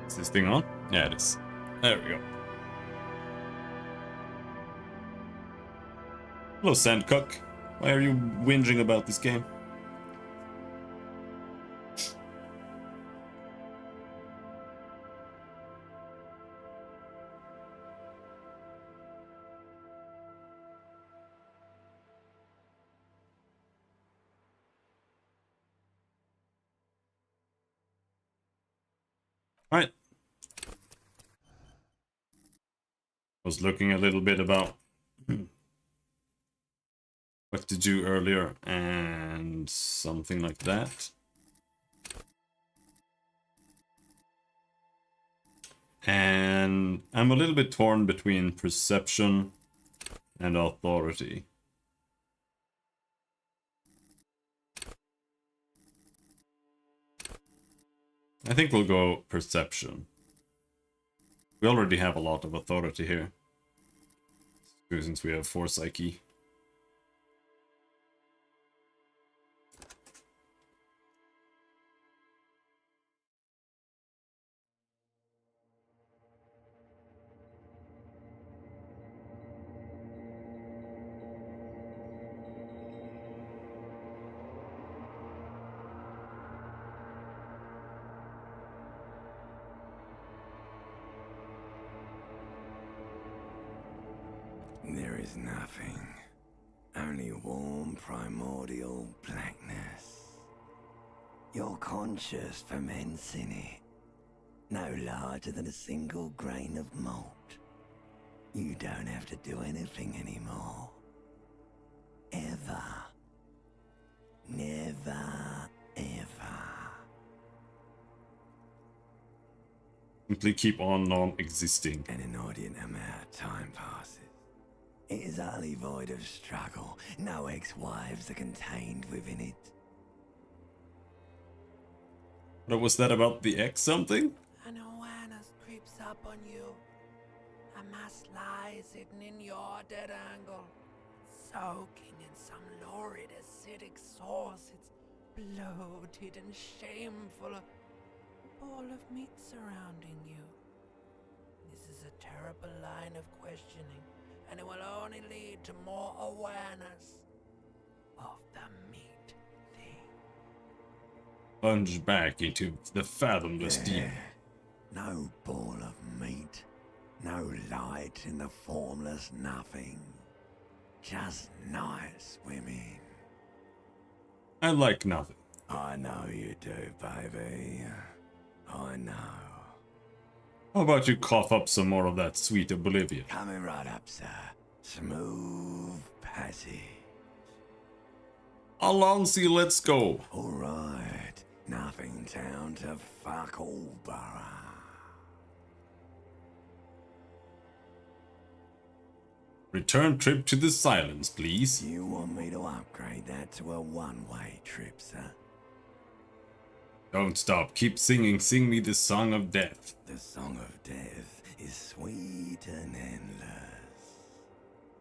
Is this thing on? Yeah, it is. There we go. Hello, Sandcock. Why are you whinging about this game? Alright. Was looking a little bit about what to do earlier and something like that. And I'm a little bit torn between perception and authority. I think we'll go perception. We already have a lot of authority here, since we have 4 psyche. There is nothing. Only warm primordial blackness. Your conscious ferments in it. No larger than a single grain of malt. You don't have to do anything anymore. Ever. Never, ever. Simply keep on non-existing. An inordinate amount of time passes. It is utterly void of struggle. No ex-wives are contained within it. What was that about the X something? An awareness creeps up on you. A mass lies hidden in your dead angle, soaking in some lurid acidic sauce. It's bloated and shameful, a ball of meat surrounding you. This is a terrible line of questioning, and it will only lead to more awareness of the meat thing. Plunge back into the fathomless deep. No ball of meat. No light in the formless nothing. Just night swimming. I like nothing. I know you do, baby. I know. How about you cough up some more of that sweet oblivion? Coming right up, sir. Smooth passage. Alonsi, let's go. All right. Nothing town to fuck all borough. Return trip to the silence, please. You want me to upgrade that to a one-way trip, sir? Don't stop. Keep singing. Sing me the song of death. The song of death is sweet and endless.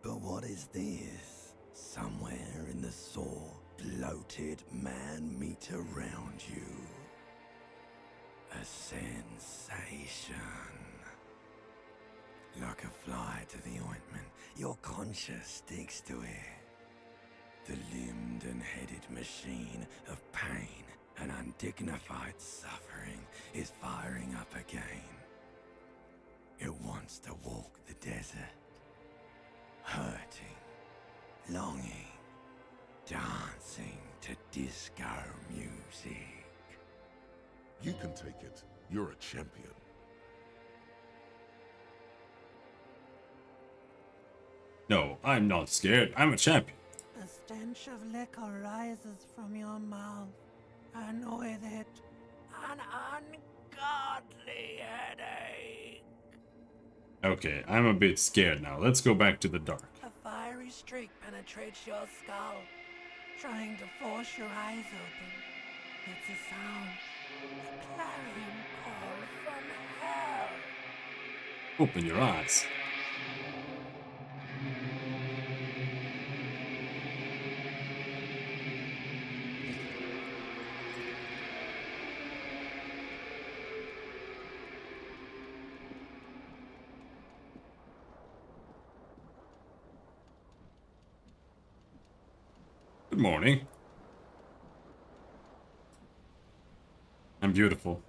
But what is this? Somewhere in the sore, bloated man-meat around you. A sensation. Like a fly to the ointment, your conscience sticks to it. The limbed and headed machine of pain and undignified suffering is firing up again. It wants to walk the desert, hurting, longing, dancing to disco music. You can take it. You're a champion. No, I'm not scared. I'm a champion. The stench of liquor rises from your mouth, and with it, an ungodly headache. Okay, I'm a bit scared now. Let's go back to the dark. A fiery streak penetrates your skull, trying to force your eyes open. It's a sound, a clarion call from hell. Open your eyes. Good morning. I'm beautiful.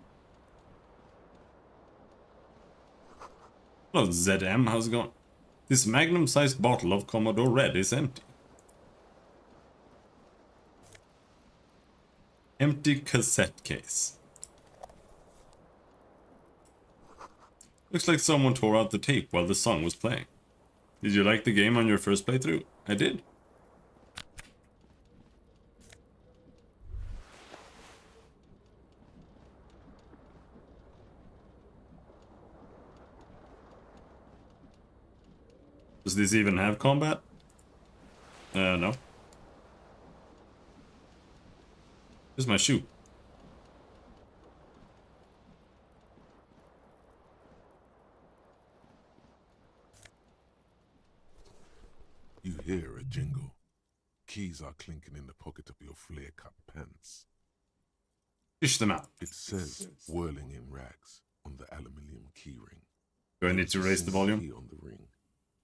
Hello, ZM. How's it going? This magnum-sized bottle of Commodore Red is empty. Empty cassette case. Looks like someone tore out the tape while the song was playing. Did you like the game on your first playthrough? I did. Does this even have combat? No. Here's my shoe. You hear a jingle. Keys are clinking in the pocket of your flare-cut pants. Fish them out. It says "whirling in rags" on the aluminium keyring. Do I need to raise the volume? Key on the ring.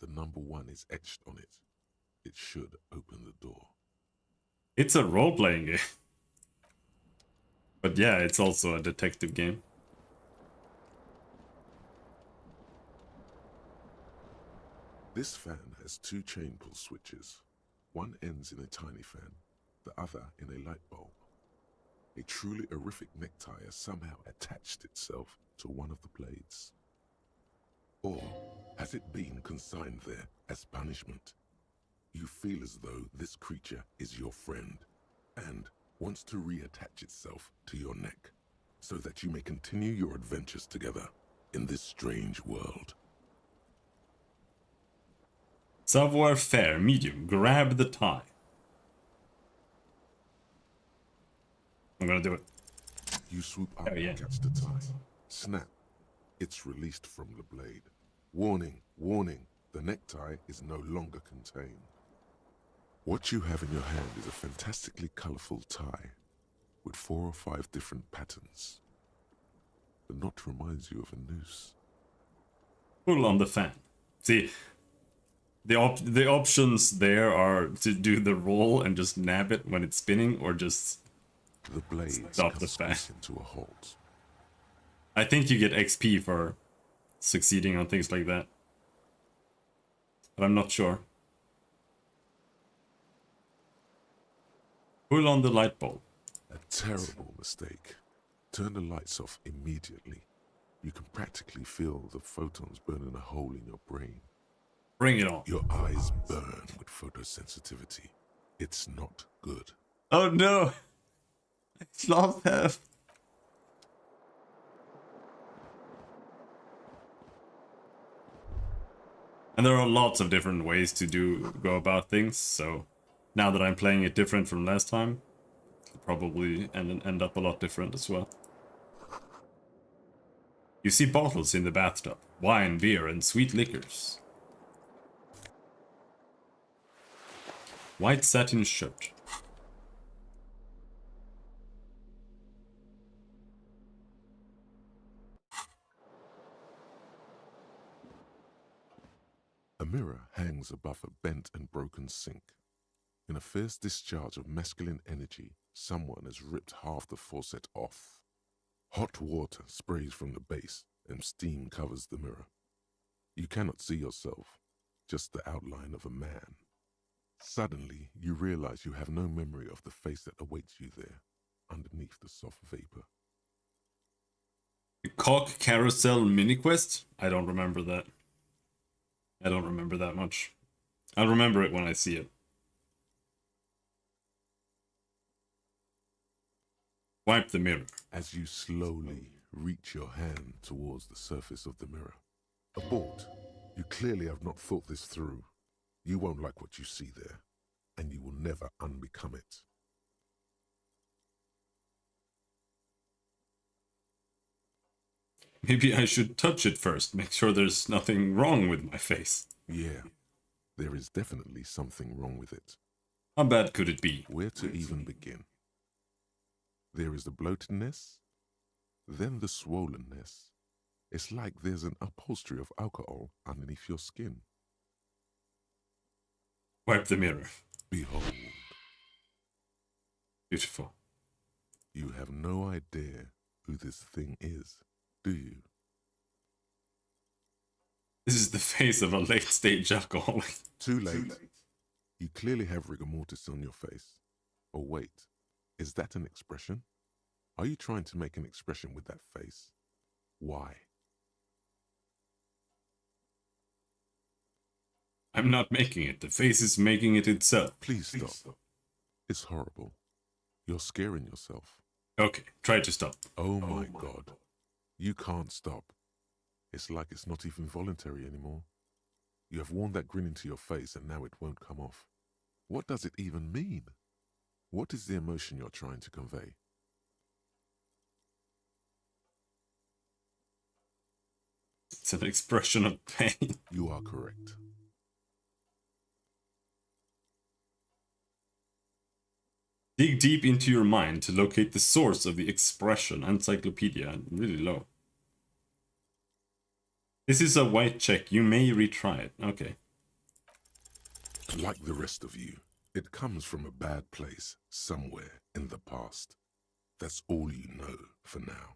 The number 1 is etched on it. It should open the door. It's a role-playing game. But yeah, it's also a detective game. This fan has 2 chain pull switches. One ends in a tiny fan, the other in a light bulb. A truly horrific necktie has somehow attached itself to one of the blades. Or has it been consigned there as punishment? You feel as though this creature is your friend and wants to reattach itself to your neck so that you may continue your adventures together in this strange world. Savoir faire, medium. Grab the tie. I'm gonna do it. You swoop up Oh, yeah. and catch the tie. Snap. It's released from the blade. Warning, warning, the necktie is no longer contained. What you have in your hand is a fantastically colorful tie with 4 or 5 different patterns. The knot reminds you of a noose. Pull on the fan. See, the options there are to do the roll and just nab it when it's spinning, or just The blades stop come the fan. squeezing to a halt. I think you get XP for succeeding on things like that. But I'm not sure. Pull on the light bulb. A terrible mistake. Turn the lights off immediately. You can practically feel the photons burning a hole in your brain. Bring it on. Your eyes burn with photosensitivity. It's not good. Oh no! It's lost half. And there are lots of different ways to go about things, so now that I'm playing it different from last time, it'll probably end up a lot different as well. You see bottles in the bathtub, wine, beer, and sweet liquors. White satin shirt. A mirror hangs above a bent and broken sink. In a fierce discharge of masculine energy, someone has ripped half the faucet off. Hot water sprays from the base and steam covers the mirror. You cannot see yourself, just the outline of a man. Suddenly, you realize you have no memory of the face that awaits you there, underneath the soft vapor. The Cock Carousel mini quest? I don't remember that. I don't remember that much. I'll remember it when I see it. Wipe the mirror. As you slowly reach your hand towards the surface of the mirror. Abort. You clearly have not thought this through. You won't like what you see there, and you will never unbecome it. Maybe I should touch it first, make sure there's nothing wrong with my face. Yeah, there is definitely something wrong with it. How bad could it be? Where to even begin? There is the bloatedness, then the swollenness. It's like there's an upholstery of alcohol underneath your skin. Wipe the mirror. Behold, Beautiful. You have no idea who this thing is, do you? This is the face of a late-stage alcoholic. Too late. You clearly have rigor mortis on your face. Oh wait, is that an expression? Are you trying to make an expression with that face? Why? I'm not making it. The face is making it itself. Please stop. It's horrible. You're scaring yourself. Okay, try to stop. Oh my God. You can't stop. It's like it's not even voluntary anymore. You have worn that grin into your face and now it won't come off. What does it even mean? What is the emotion you're trying to convey? It's an expression of pain. You are correct. Dig deep into your mind to locate the source of the expression. Encyclopedia, really low. This is a white check. You may retry it. Okay. Like the rest of you, it comes from a bad place somewhere in the past. That's all you know for now.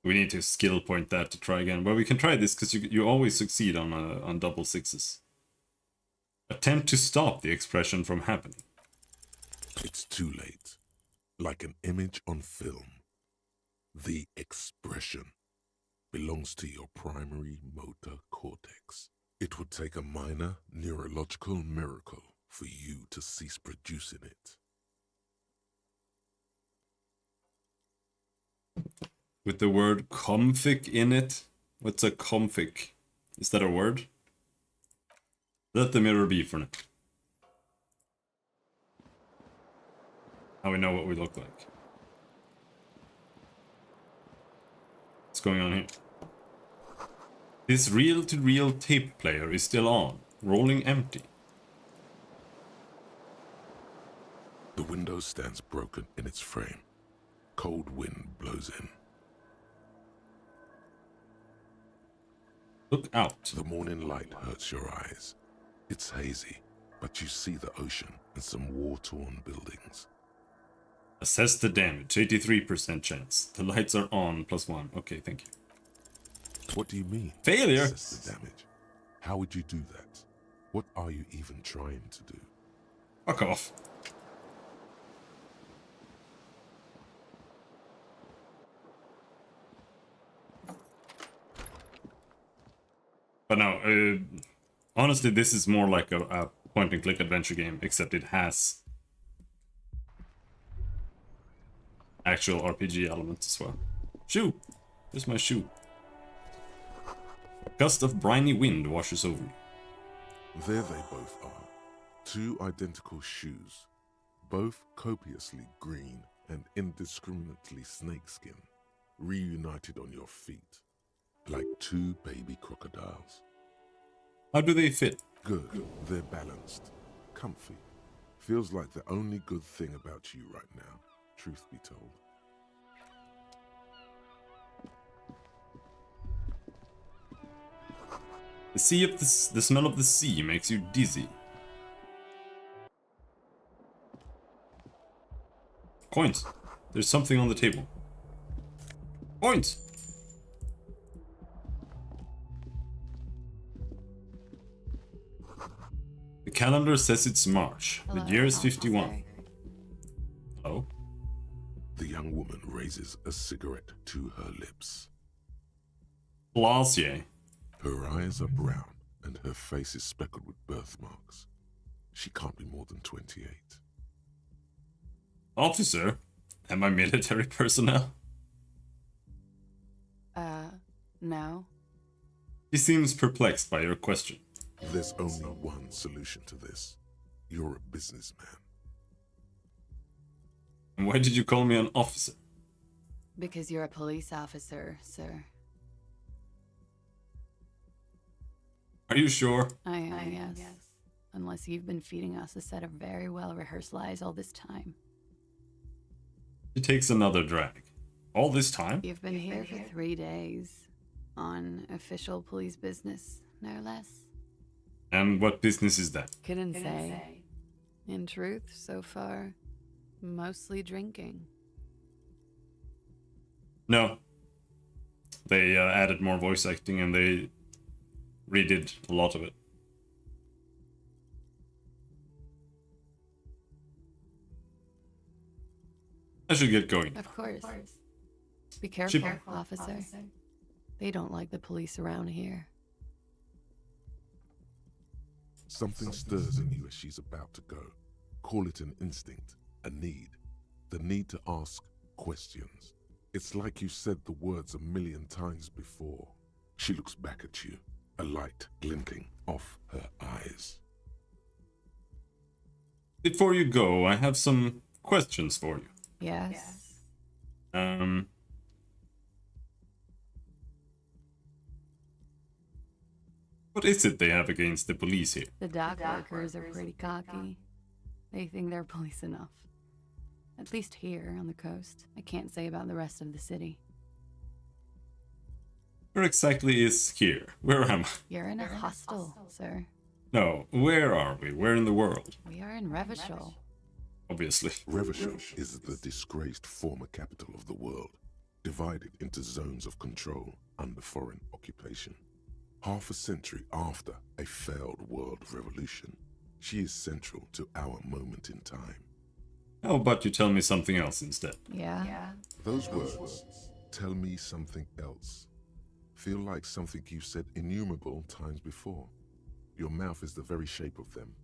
We need to skill point that to try again. Well, we can try this because you always succeed on double sixes. Attempt to stop the expression from happening. It's too late. Like an image on film. The expression belongs to your primary motor cortex. It would take a minor neurological miracle for you to cease producing it. With the word comfic in it? What's a comfic? Is that a word? Let the mirror be for now. Now we know what we look like. What's going on here? This reel-to-reel tape player is still on, rolling empty. The window stands broken in its frame. Cold wind blows in. Look out. The morning light hurts your eyes. It's hazy, but you see the ocean and some war-torn buildings. Assess the damage, 83% chance. The lights are on, +1. Okay, thank you. What do you mean? Failure! Assess the damage. How would you do that? What are you even trying to do? Fuck off. But no, honestly, this is more like a point-and-click adventure game, except it has actual RPG elements as well. Shoe! There's my shoe. A gust of briny wind washes over you. There they both are. Two identical shoes. Both copiously green and indiscriminately snakeskin. Reunited on your feet. Like two baby crocodiles. How do they fit? Good. They're balanced. Comfy. Feels like the only good thing about you right now, truth be told. The smell of the sea makes you dizzy. Coins. There's something on the table. Coins! The calendar says it's March. The year is 51. Hello? The young woman raises a cigarette to her lips. Blasier. Her eyes are brown and her face is speckled with birthmarks. She can't be more than 28. Officer? Am I military personnel? No. He seems perplexed by your question. There's only one solution to this. You're a businessman. And why did you call me an officer? Because you're a police officer, sir. Are you sure? I am, yes. Unless you've been feeding us a set of very well-rehearsed lies all this time. He takes another drag. All this time? You've been here for 3 days. On official police business, no less. And what business is that? Couldn't say. In truth, so far, Mostly drinking. No. They added more voice acting and they redid a lot of it. I should get going. Of course. Be careful, officer. They don't like the police around here. Something stirs in you as she's about to go. Call it an instinct, a need. The need to ask questions. It's like you've said the words a million times before. She looks back at you, a light glinting off her eyes. Before you go, I have some questions for you. Yes. What is it they have against the police here? The dock workers are pretty cocky. They think they're police enough. At least here on the coast. I can't say about the rest of the city. Where exactly is here? Where am I? You're in a hostel, sir. No, where are we? Where in the world? We are in Revachol. Obviously. Revachol is the disgraced former capital of the world, divided into zones of control under foreign occupation. Half a century after a failed world revolution, she is central to our moment in time. How about you tell me something else instead? Yeah? Those words, tell me something else, feel like something you've said innumerable times before. Your mouth is the very shape of them.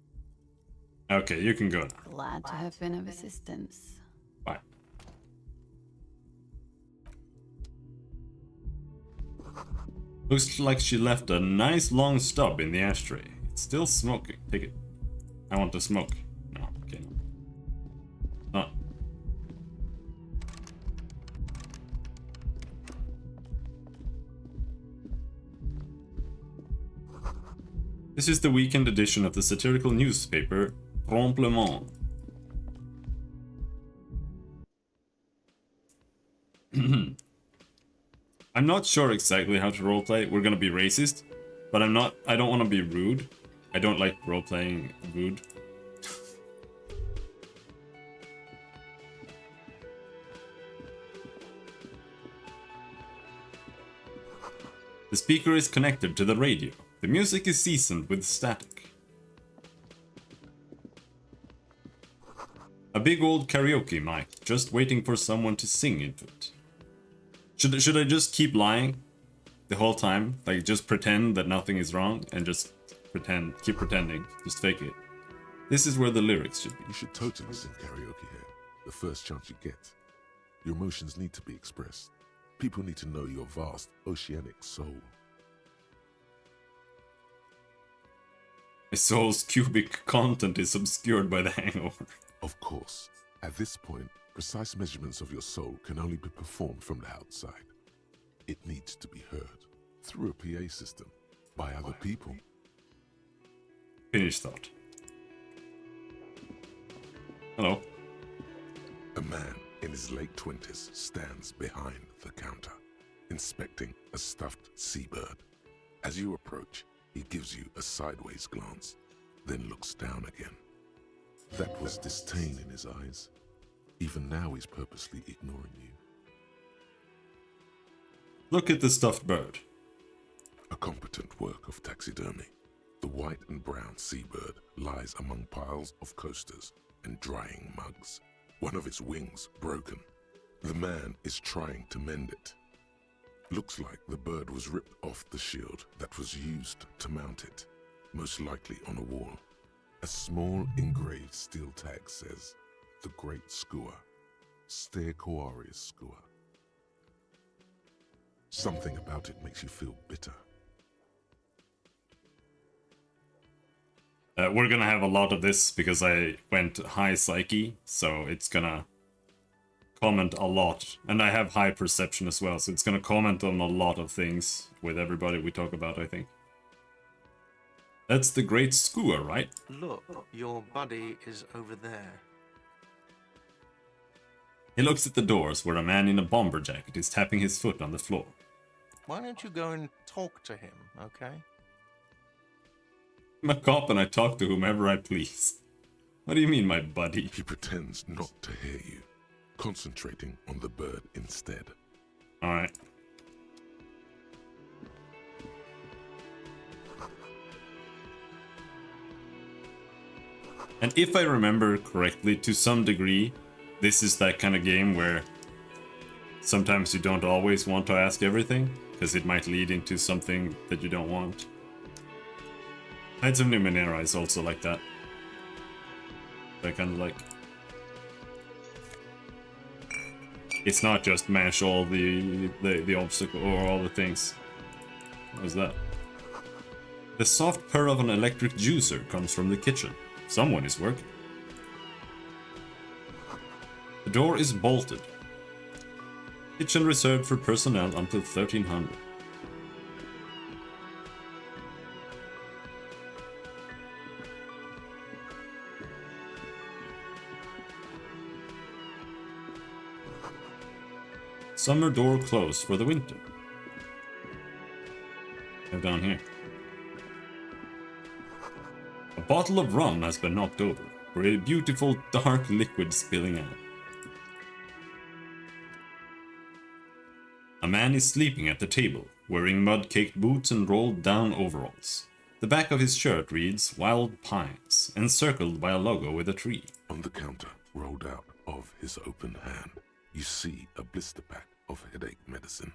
Okay, you can go now. Glad to have been of assistance. Bye. Looks like she left a nice long stub in the ashtray. It's still smoking. Take it. I want to smoke. No, okay. No. This is the weekend edition of the satirical newspaper Tremblement. I'm not sure exactly how to roleplay. We're gonna be racist, but I don't want to be rude. I don't like roleplaying rude. The speaker is connected to the radio. The music is seasoned with static. A big old karaoke mic, just waiting for someone to sing into it. Should I just keep lying the whole time? Like, just pretend that nothing is wrong and just keep pretending, just fake it. This is where the lyrics should be. You should totally sing karaoke here, the first chance you get. Your emotions need to be expressed. People need to know your vast, oceanic soul. My soul's cubic content is obscured by the hangover. Of course, at this point, precise measurements of your soul can only be performed from the outside. It needs to be heard through a PA system by other people. Finished thought. Hello. A man in his late 20s stands behind the counter, inspecting a stuffed seabird. As you approach, he gives you a sideways glance, then looks down again. That was disdain in his eyes. Even now he's purposely ignoring you. Look at the stuffed bird. A competent work of taxidermy. The white and brown seabird lies among piles of coasters and drying mugs. One of its wings broken. The man is trying to mend it. Looks like the bird was ripped off the shield that was used to mount it, most likely on a wall. A small engraved steel tag says, "The Great Skua, Ste Koari's Skua." Something about it makes you feel bitter. We're gonna have a lot of this because I went high psyche, so it's gonna comment a lot. And I have high perception as well, so it's gonna comment on a lot of things with everybody we talk about, I think. That's the Great Skua, right? Look, your buddy is over there. He looks at the doors where a man in a bomber jacket is tapping his foot on the floor. Why don't you go and talk to him, okay? I'm a cop and I talk to whomever I please. What do you mean, my buddy? He pretends not to hear you, concentrating on the bird instead. Alright. And if I remember correctly, to some degree, this is that kind of game where sometimes you don't always want to ask everything, because it might lead into something that you don't want. Knights of Numenera is also like that. I kind of like... It's not just mash all the obstacle or all the things. What was that? The soft purr of an electric juicer comes from the kitchen. Someone is working. The door is bolted. Kitchen reserved for personnel until 1300. Summer door closed for the winter. Go down here. A bottle of rum has been knocked over, with a beautiful dark liquid spilling out. A man is sleeping at the table, wearing mud-caked boots and rolled-down overalls. The back of his shirt reads Wild Pines, encircled by a logo with a tree. On the counter, rolled out of his open hand, you see a blister pack of headache medicine.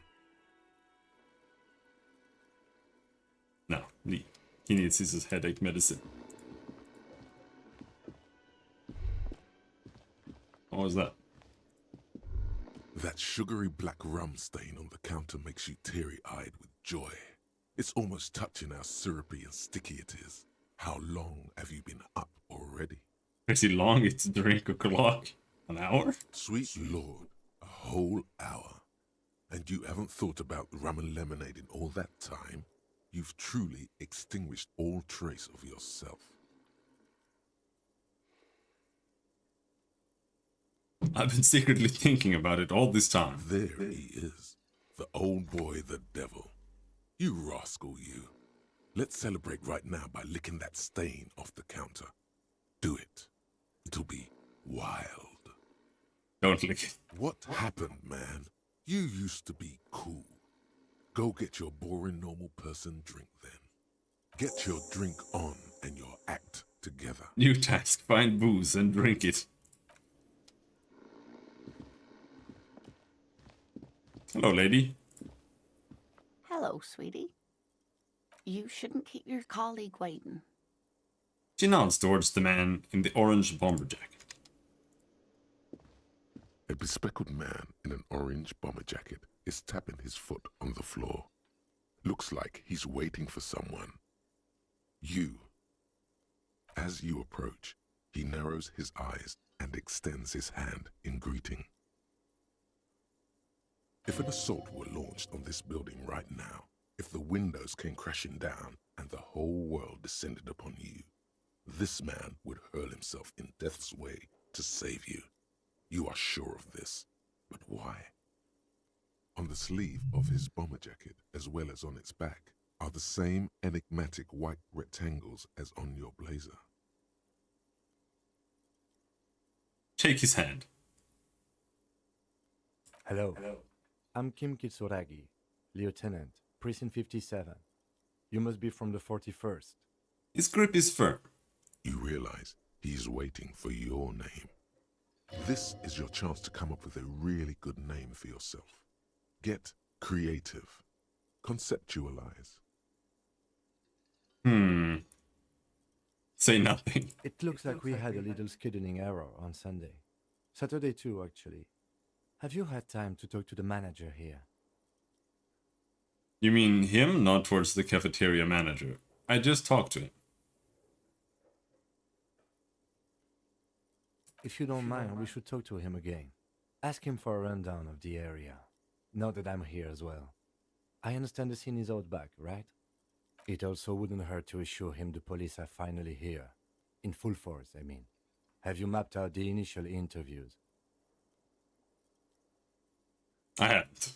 No, he needs his headache medicine. What was that? That sugary black rum stain on the counter makes you teary-eyed with joy. It's almost touching how syrupy and sticky it is. How long have you been up already? Pretty long, it's a drink o'clock. An hour? Sweet Lord, a whole hour. And you haven't thought about the rum and lemonade in all that time? You've truly extinguished all trace of yourself. I've been secretly thinking about it all this time. There he is, the old boy, the devil. You rascal, you. Let's celebrate right now by licking that stain off the counter. Do it. It'll be wild. Don't lick it. What happened, man? You used to be cool. Go get your boring normal person drink then. Get your drink on and your act together. New task, find booze and drink it. Hello, lady. Hello, sweetie. You shouldn't keep your colleague waiting. She nods towards the man in the orange bomber jacket. A bespectacled man in an orange bomber jacket is tapping his foot on the floor. Looks like he's waiting for someone. You. As you approach, he narrows his eyes and extends his hand in greeting. If an assault were launched on this building right now, if the windows came crashing down and the whole world descended upon you, this man would hurl himself in death's way to save you. You are sure of this, but why? On the sleeve of his bomber jacket, as well as on its back, are the same enigmatic white rectangles as on your blazer. Shake his hand. Hello. I'm Kim Kitsuragi, Lieutenant, Precinct 57. You must be from the 41st. His grip is firm. You realize he's waiting for your name. This is your chance to come up with a really good name for yourself. Get creative. Conceptualize. Say nothing. It looks like we had a little scheduling error on Sunday. Saturday too, actually. Have you had time to talk to the manager here? You mean him, not towards the cafeteria manager? I just talked to him. If you don't mind, we should talk to him again. Ask him for a rundown of the area. Now that I'm here as well. I understand the scene is out back, right? It also wouldn't hurt to assure him the police are finally here. In full force, I mean. Have you mapped out the initial interviews? I haven't.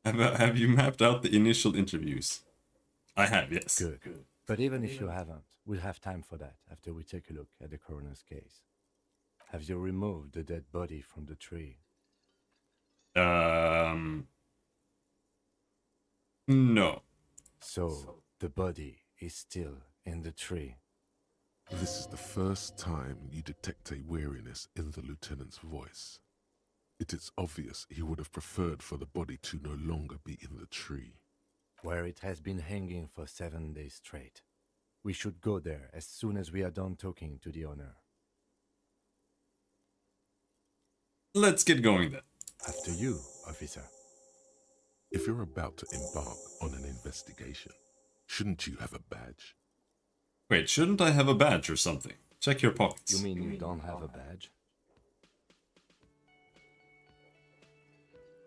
Have you mapped out the initial interviews? I have, yes. Good. But even if you haven't, we'll have time for that after we take a look at the coroner's case. Have you removed the dead body from the tree? No. So, the body is still in the tree. This is the first time you detect a weariness in the lieutenant's voice. It is obvious he would have preferred for the body to no longer be in the tree. Where it has been hanging for 7 days straight. We should go there as soon as we are done talking to the owner. Let's get going then. After you, officer. If you're about to embark on an investigation, shouldn't you have a badge? Wait, shouldn't I have a badge or something? Check your pockets. You mean you don't have a badge?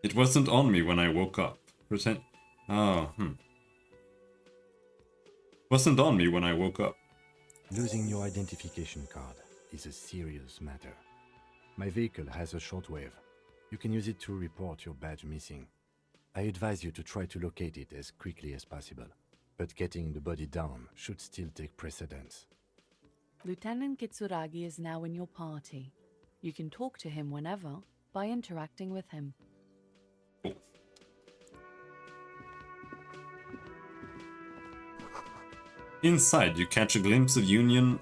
It wasn't on me when I woke up. Pretend. Oh, Wasn't on me when I woke up. Losing your identification card is a serious matter. My vehicle has a shortwave. You can use it to report your badge missing. I advise you to try to locate it as quickly as possible, but getting the body down should still take precedence. Lieutenant Kitsuragi is now in your party. You can talk to him whenever by interacting with him. Inside, you catch a glimpse of Union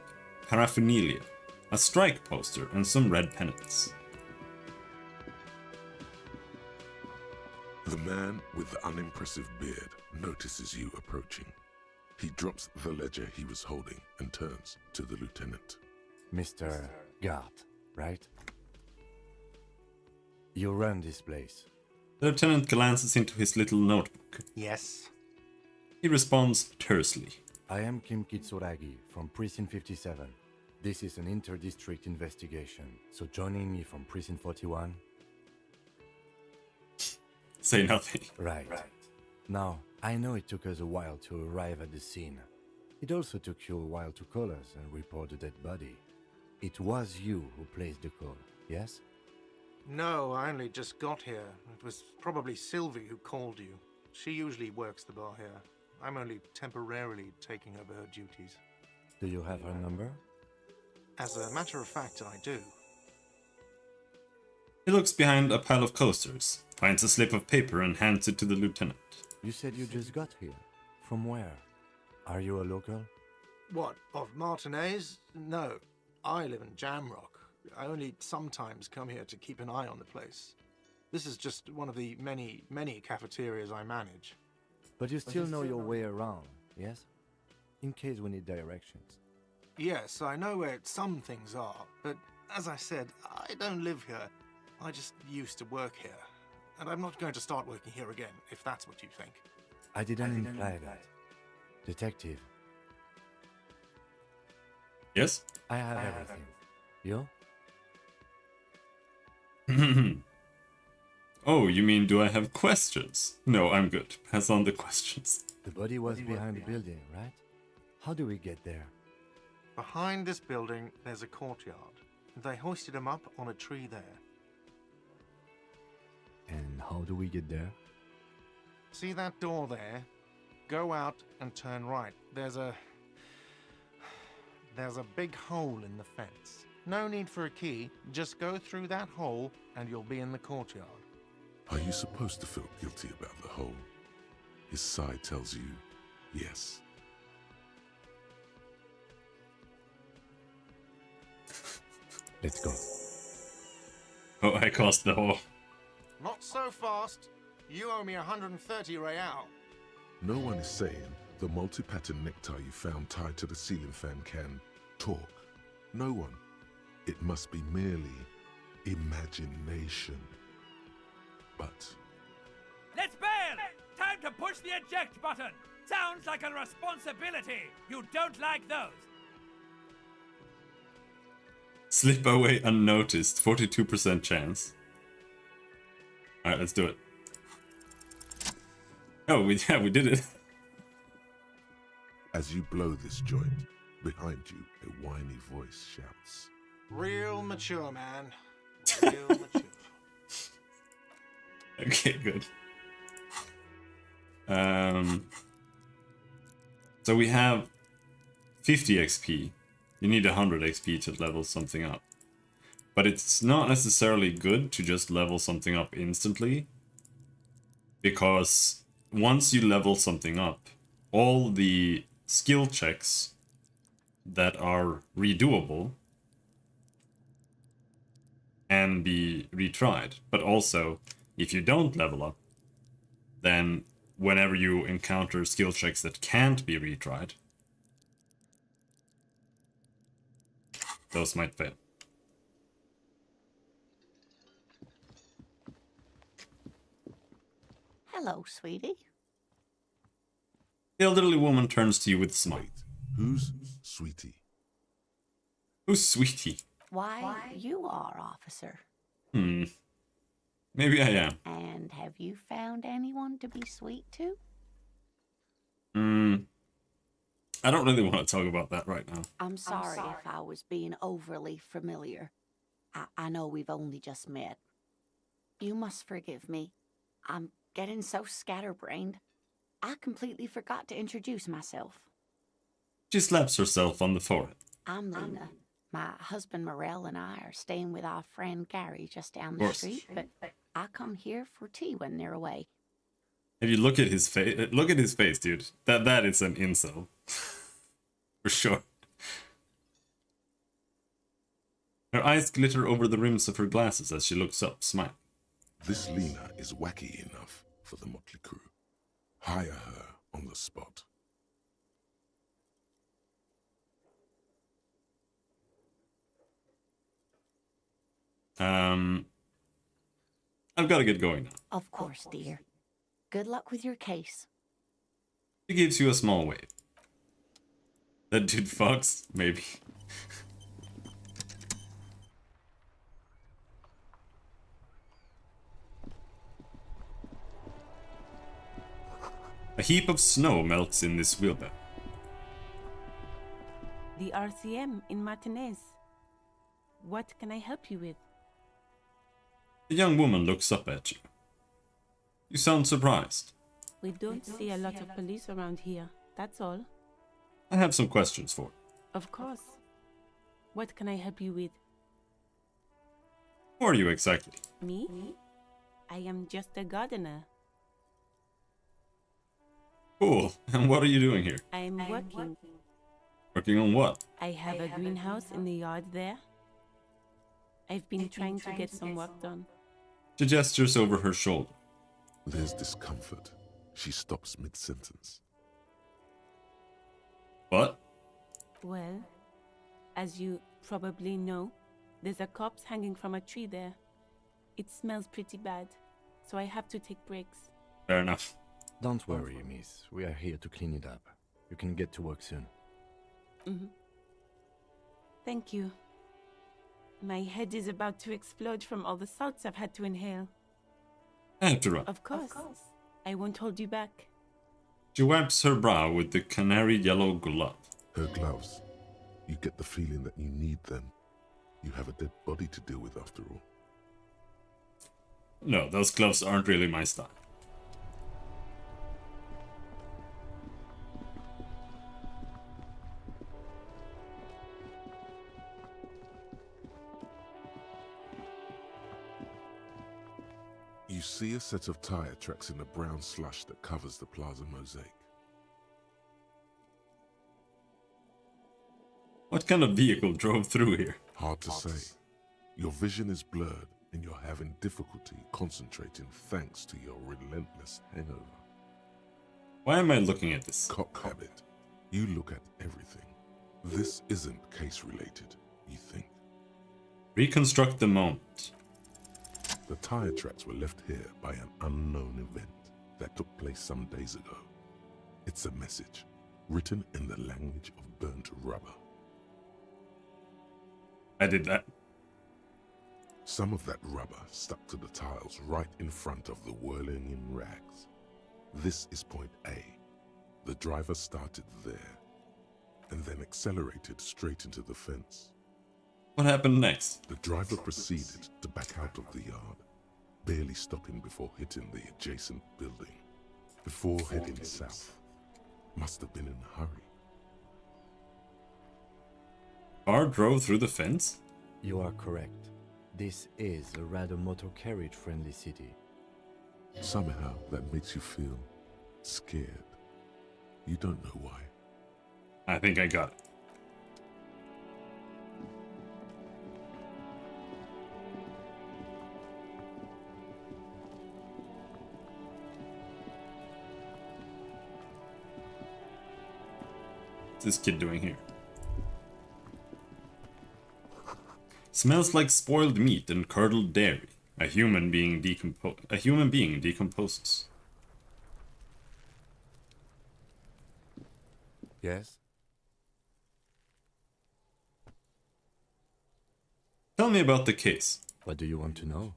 paraphernalia, a strike poster, and some red pennants. The man with the unimpressive beard notices you approaching. He drops the ledger he was holding and turns to the lieutenant. Mr. Gart, right? You run this place. The lieutenant glances into his little notebook. Yes. He responds tersely. I am Kim Kitsuragi from Precinct 57. This is an inter-district investigation, so joining me from Precinct 41? Say nothing. Right. Now, I know it took us a while to arrive at the scene. It also took you a while to call us and report the dead body. It was you who placed the call, yes? No, I only just got here. It was probably Sylvie who called you. She usually works the bar here. I'm only temporarily taking over her duties. Do you have her number? As a matter of fact, I do. He looks behind a pile of coasters, finds a slip of paper and hands it to the lieutenant. You said you just got here. From where? Are you a local? What, of Martinez? No, I live in Jamrock. I only sometimes come here to keep an eye on the place. This is just one of the many, many cafeterias I manage. But you still know your way around, yes? In case we need directions. Yes, I know where some things are, but as I said, I don't live here. I just used to work here. And I'm not going to start working here again, if that's what you think. I didn't imply that. Detective. Yes? I have everything. You? Oh, you mean do I have questions? No, I'm good. Pass on the questions. The body was behind the building, right? How do we get there? Behind this building, there's a courtyard. They hoisted him up on a tree there. And how do we get there? See that door there? Go out and turn right. There's a big hole in the fence. No need for a key. Just go through that hole and you'll be in the courtyard. Are you supposed to feel guilty about the whole? His side tells you yes. Let's go. Oh, I caused the hole. Not so fast. You owe me 130 real. No one is saying the multi-pattern necktie you found tied to the ceiling fan can talk. No one. It must be merely imagination. But Let's bail! Time to push the eject button! Sounds like a responsibility! You don't like those! Slip away unnoticed. 42% chance. Alright, let's do it. Oh, we did it. as you blow this joint, behind you a whiny voice shouts, Real mature, man. Real mature. Okay, good. So we have 50 XP. You need 100 XP to level something up. But it's not necessarily good to just level something up instantly. Because once you level something up, all the skill checks that are redoable can be retried. But also, if you don't level up, then whenever you encounter skill checks that can't be retried, those might fail. Hello, sweetie. The elderly woman turns to you with a smile. Wait, who's Sweetie? Who's Sweetie? Why, you are, officer. Maybe I am. And have you found anyone to be sweet to? I don't really want to talk about that right now. I'm sorry if I was being overly familiar. I know we've only just met. You must forgive me. I'm getting so scatterbrained. I completely forgot to introduce myself. She slaps herself on the forehead. I'm Lena. My husband Morel and I are staying with our friend Gary just down Of the course. street, but I come here for tea when they're away. If you look at his face, dude. That is an incel. For sure. Her eyes glitter over the rims of her glasses as she looks up, smiling. This Lena is wacky enough for the motley crew. Hire her on the spot. I've got to get going now. Of course, dear. Good luck with your case. She gives you a small wave. That dude fucks? Maybe. A heap of snow melts in this wheelbarrow. The RCM in Martinez. What can I help you with? The young woman looks up at you. You sound surprised. We don't see a lot of police around here, that's all. I have some questions for you. Of course. What can I help you with? Who are you exactly? Me? I am just a gardener. Cool. And what are you doing here? I am working. Working on what? I have a greenhouse in the yard there. I've been trying to get some work done. She gestures over her shoulder. There's discomfort. She stops mid-sentence. What? Well, as you probably know, there's a corpse hanging from a tree there. It smells pretty bad, so I have to take breaks. Fair enough. Don't worry, miss. We are here to clean it up. You can get to work soon. Thank you. My head is about to explode from all the salts I've had to inhale. I have to run. Of course. I won't hold you back. She wipes her brow with the canary yellow glove. Her gloves. You get the feeling that you need them. You have a dead body to deal with after all. No, those gloves aren't really my style. You see a set of tire tracks in the brown slush that covers the plaza mosaic. What kind of vehicle drove through here? Hard to say. Your vision is blurred and you're having difficulty concentrating thanks to your relentless hangover. Why am I looking at this? Cock habit. You look at everything. This isn't case related, you think. Reconstruct the moment. The tire tracks were left here by an unknown event that took place some days ago. It's a message, written in the language of burnt rubber. I did that. Some of that rubber stuck to the tiles right in front of the whirling in rags. This is point A. The driver started there, and then accelerated straight into the fence. What happened next? The driver proceeded to back out of the yard, barely stopping before hitting the adjacent building. Before heading south. Must have been in a hurry. car drove through the fence? You are correct. This is a rather motor carriage friendly city. Somehow that makes you feel scared. You don't know why. I think I got it. What's this kid doing here? Smells like spoiled meat and curdled dairy. A human being decomposes. Yes? Tell me about the case. What do you want to know?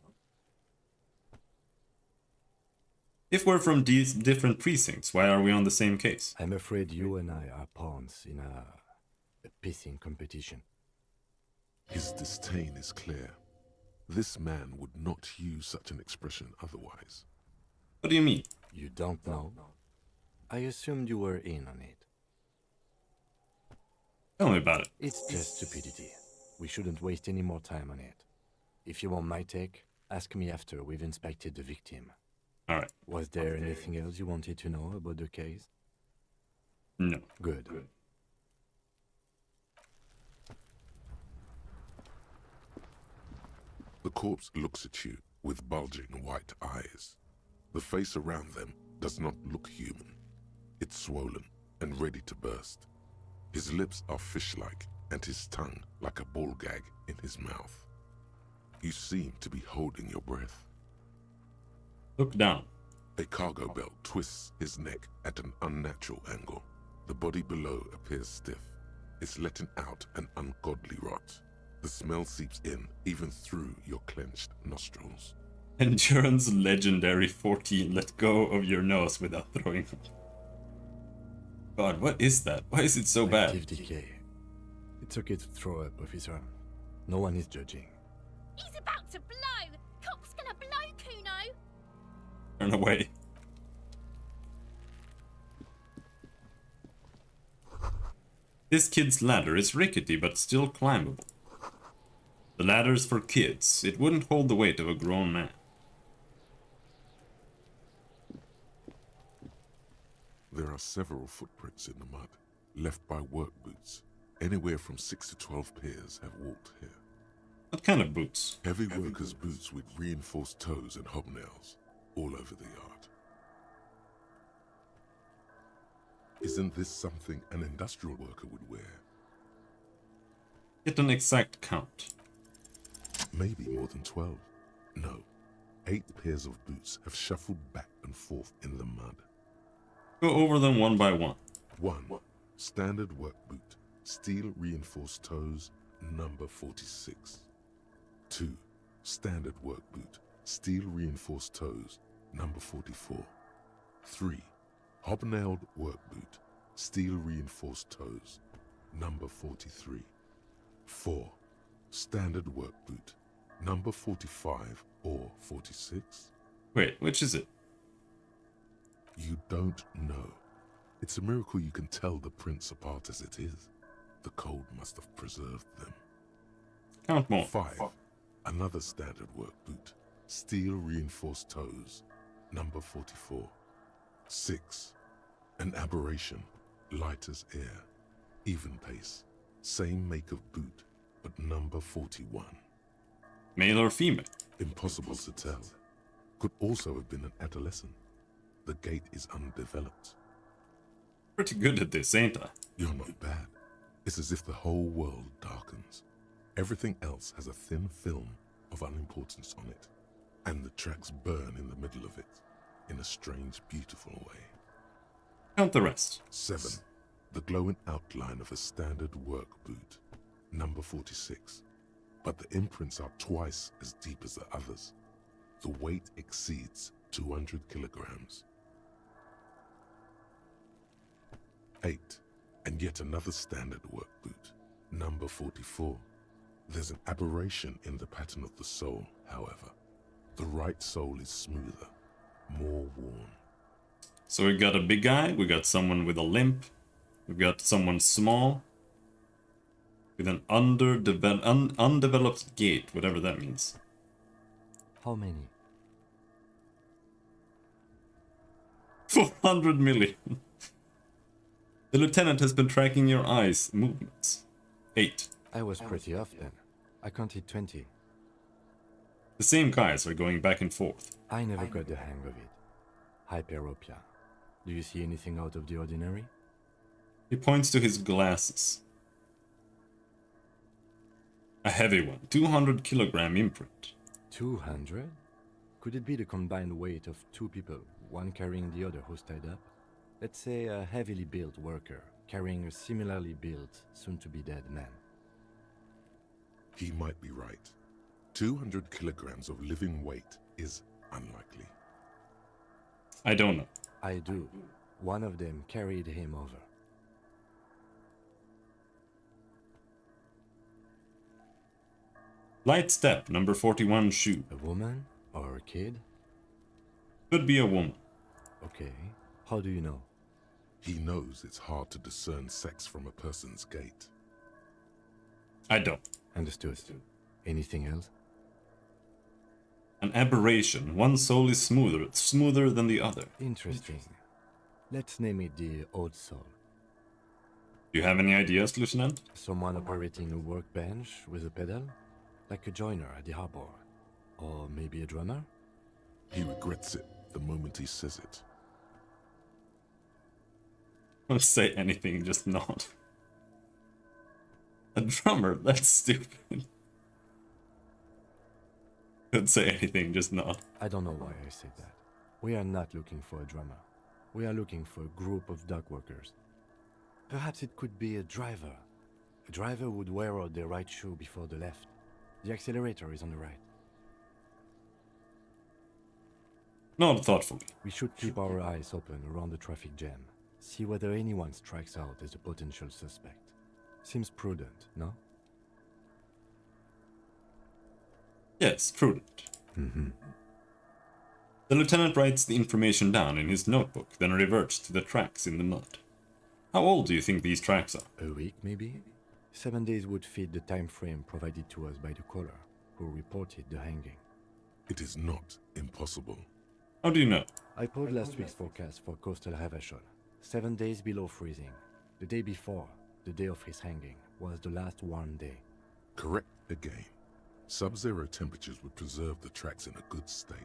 If we're from these different precincts, why are we on the same case? I'm afraid you and I are pawns in a pissing competition. His disdain is clear. This man would not use such an expression otherwise. What do you mean? You don't know? I assumed you were in on it. Tell me about it. It's just stupidity. We shouldn't waste any more time on it. If you want my take, ask me after we've inspected the victim. Alright. Was there anything else you wanted to know about the case? No. Good. The corpse looks at you with bulging white eyes. The face around them does not look human. It's swollen and ready to burst. His lips are fish-like and his tongue like a ball gag in his mouth. You seem to be holding your breath. Look down. A cargo belt twists his neck at an unnatural angle. The body below appears stiff. It's letting out an ungodly rot. The smell seeps in even through your clenched nostrils. Endurance legendary 14. Let go of your nose without throwing up. God, what is that? Why is it so bad? Active decay. It's okay to throw up, officer. No one is judging. He's about to blow! Cop's gonna blow, Kuno! Turn away. This kid's ladder is rickety but still climbable. The ladder's for kids. It wouldn't hold the weight of a grown man. There are several footprints in the mud, left by work boots. Anywhere from 6 to 12 pairs have walked here. What kind of boots? Heavy workers' boots with reinforced toes and hobnails all over the yard. Isn't this something an industrial worker would wear? Get an exact count. Maybe more than 12. No. 8 pairs of boots have shuffled back and forth in the mud. Go over them one by one. 1. Standard work boot. Steel reinforced toes, number 46. 2. Standard work boot. Steel reinforced toes, number 44. 3. Hobnailed work boot. Steel reinforced toes, number 43. 4. Standard work boot. Number 45 or 46. Wait, which is it? You don't know. It's a miracle you can tell the prints apart as it is. The cold must have preserved them. Count more. 5. Another standard work boot. Steel reinforced toes. Number 44. 6. An aberration. Light as air. Even pace. Same make of boot, but number 41. Male or female? Impossible to tell. Could also have been an adolescent. The gait is undeveloped. Pretty good at this, ain't I? You're not bad. It's as if the whole world darkens. Everything else has a thin film of unimportance on it, and the tracks burn in the middle of it, in a strange, beautiful way. Count the rest. 7. The glowing outline of a standard work boot, number 46. But the imprints are twice as deep as the others. The weight exceeds 200 kilograms. 8. And yet another standard work boot, number 44. There's an aberration in the pattern of the sole, however. The right sole is smoother, more worn. So we got a big guy, we got someone with a limp, we've got someone small. With an undeveloped gate, whatever that means. How many? 400 million. The lieutenant has been tracking your eyes' movements. 8. I was pretty off then. I counted 20. The same guys are going back and forth. I never got the hang of it. Hyperopia. Do you see anything out of the ordinary? He points to his glasses. A heavy one, 200 kilogram imprint. 200? Could it be the combined weight of two people, one carrying the other who's tied up? Let's say a heavily built worker carrying a similarly built, soon-to-be-dead man. He might be right. 200 kilograms of living weight is unlikely. I don't know. I do. One of them carried him over. Light step, number 41 shoe. A woman? Or a kid? Could be a woman. Okay. How do you know? He knows it's hard to discern sex from a person's gait. I don't. Understood. Anything else? An aberration. One soul is smoother than the other. Interesting. Let's name it the Old Soul. Do you have any ideas, Lieutenant? Someone operating a workbench with a pedal? Like a joiner at the harbor. Or maybe a drummer? He regrets it the moment he says it. Don't say anything, just not. A drummer? That's stupid. Don't say anything, just not. I don't know why I said that. We are not looking for a drummer. We are looking for a group of dock workers. Perhaps it could be a driver. A driver would wear out their right shoe before the left. The accelerator is on the right. Not thoughtfully. We should keep our eyes open around the traffic jam. See whether anyone strikes out as a potential suspect. Seems prudent, no? Yes, prudent. The lieutenant writes the information down in his notebook, then reverts to the tracks in the mud. How old do you think these tracks are? A week, maybe? 7 days would fit the time frame provided to us by the caller, who reported the hanging. It is not impossible. How do you know? I pulled last week's forecast for coastal Havashol. 7 days below freezing. The day before, the day of his hanging, was the last warm day. Correct again. Sub-zero temperatures would preserve the tracks in a good state.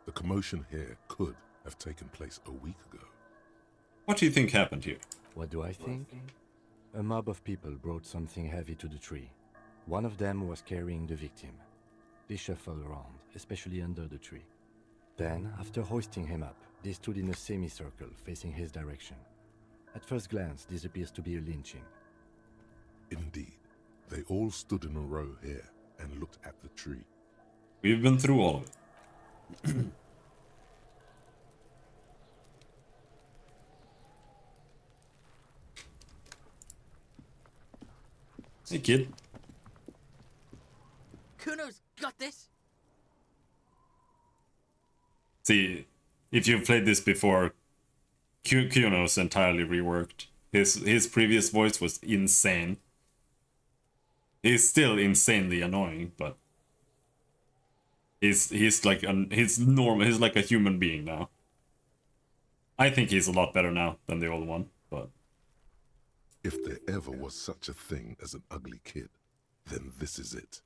The commotion here could have taken place a week ago. What do you think happened here? What do I think? A mob of people brought something heavy to the tree. One of them was carrying the victim. They shuffled around, especially under the tree. Then, after hoisting him up, they stood in a semicircle facing his direction. At first glance, this appears to be a lynching. Indeed. They all stood in a row here and looked at the tree. We've been through all of it. Hey, kid. Kuno's got this. See, if you've played this before, Kuno's entirely reworked. His previous voice was insane. He's still insanely annoying, but he's like he's normal. He's like a human being now. I think he's a lot better now than the old one, but If there ever was such a thing as an ugly kid, then this is it.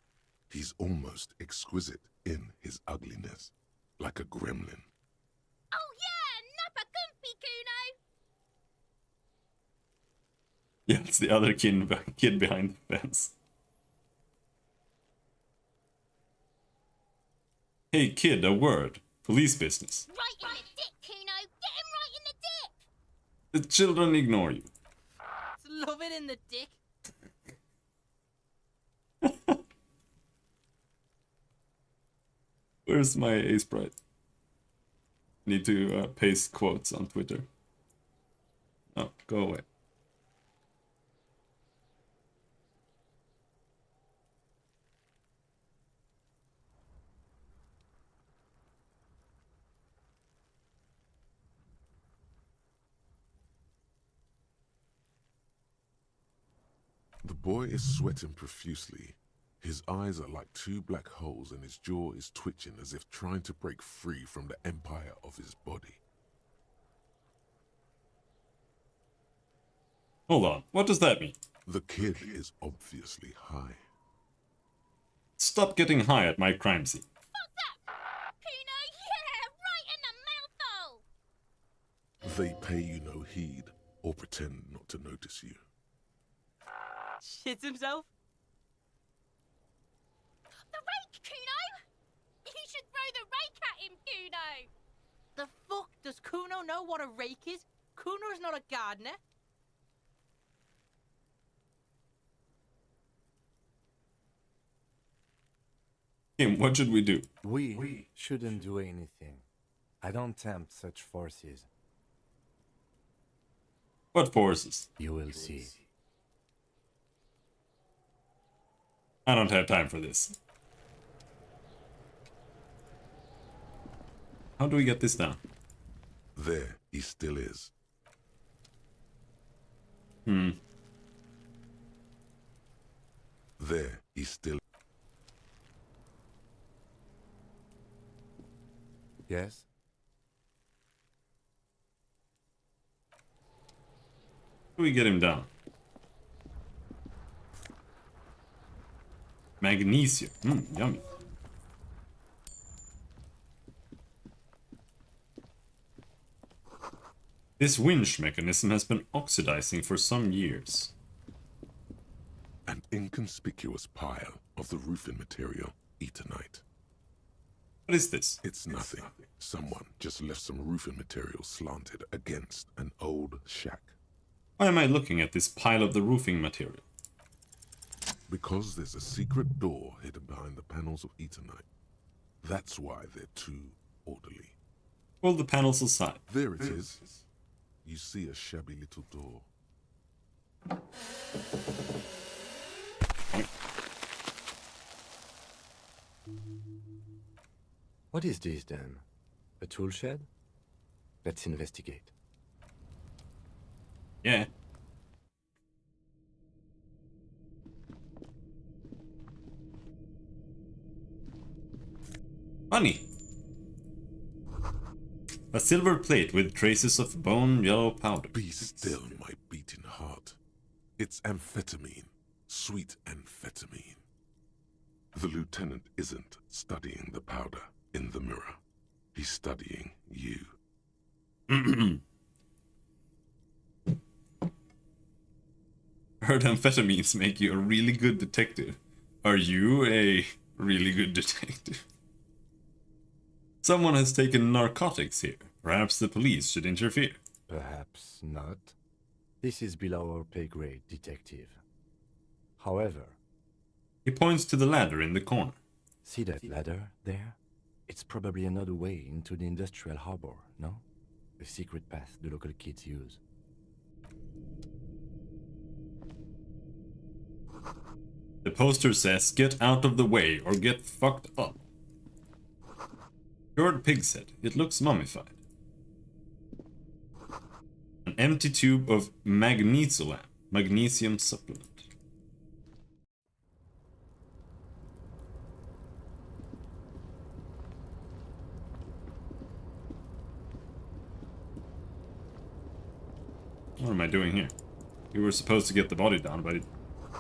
He's almost exquisite in his ugliness, like a gremlin. Oh yeah, Nappa Gumpy, Kuno! yeah, it's the other kid behind the fence. Hey kid, a word. Police business. Right in the dick, Kuno! Get him right in the dick! The children ignore you. Love it in the dick. Where's my A sprite? Need to paste quotes on Twitter. Oh, go away. The boy is sweating profusely. His eyes are like two black holes and his jaw is twitching as if trying to break free from the empire of his body. Hold on, what does that mean? The kid is obviously high. Stop getting high at my crime scene. Kuno, yeah, right in the mouthhole! They pay you no heed or pretend not to notice you. Shits himself? The rake, Kuno! You should throw the rake at him, Kuno! The fuck? Does Kuno know what a rake is? Kuno's not a gardener. Kim, what should we do? We shouldn't do anything. I don't tempt such forces. What forces? You will see. I don't have time for this. How do we get this down? There he still is. There he still. Yes? How do we get him down? Magnesium. Yummy. This winch mechanism has been oxidizing for some years. An inconspicuous pile of the roofing material, Eternite. What is this? It's nothing. Someone just left some roofing material slanted against an old shack. Why am I looking at this pile of the roofing material? Because there's a secret door hidden behind the panels of Eternite. That's why they're too orderly. Pull the panels aside. There it is. You see a shabby little door. What is this then? A tool shed? Let's investigate. Yeah. Money. A silver plate with traces of bone yellow powder. Be still, my beating heart. It's amphetamine. Sweet amphetamine. The lieutenant isn't studying the powder in the mirror. He's studying you. Heard amphetamines make you a really good detective. Are you a really good detective? Someone has taken narcotics here. Perhaps the police should interfere. Perhaps not. This is below our pay grade, detective. However... He points to the ladder in the corner. See that ladder there? It's probably another way into the industrial harbor, no? A secret path the local kids use. The poster says, "Get out of the way or get fucked up." Cured pig's head. It looks mummified. An empty tube of magnesium supplement. What am I doing here? We were supposed to get the body down, but it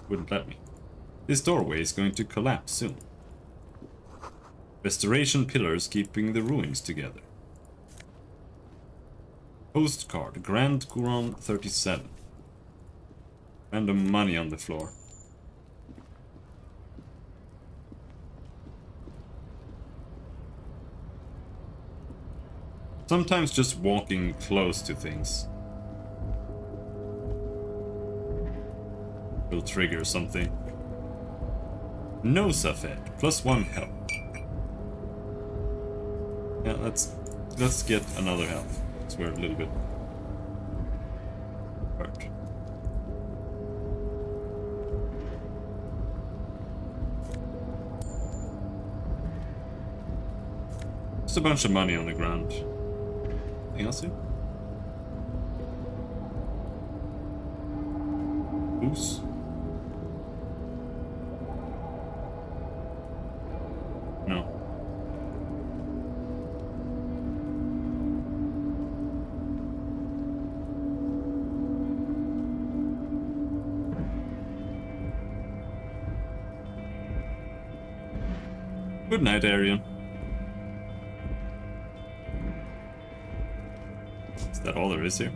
wouldn't let me. This doorway is going to collapse soon. Restoration pillars keeping the ruins together. Postcard, Grand Couronne 37. Random money on the floor. Sometimes just walking close to things will trigger something. No Safed, +1 health. Yeah, let's get another health. Because we're a little bit hurt. Just a bunch of money on the ground. Anything else here? Boost. No. Good night, Arian. Is that all there is here?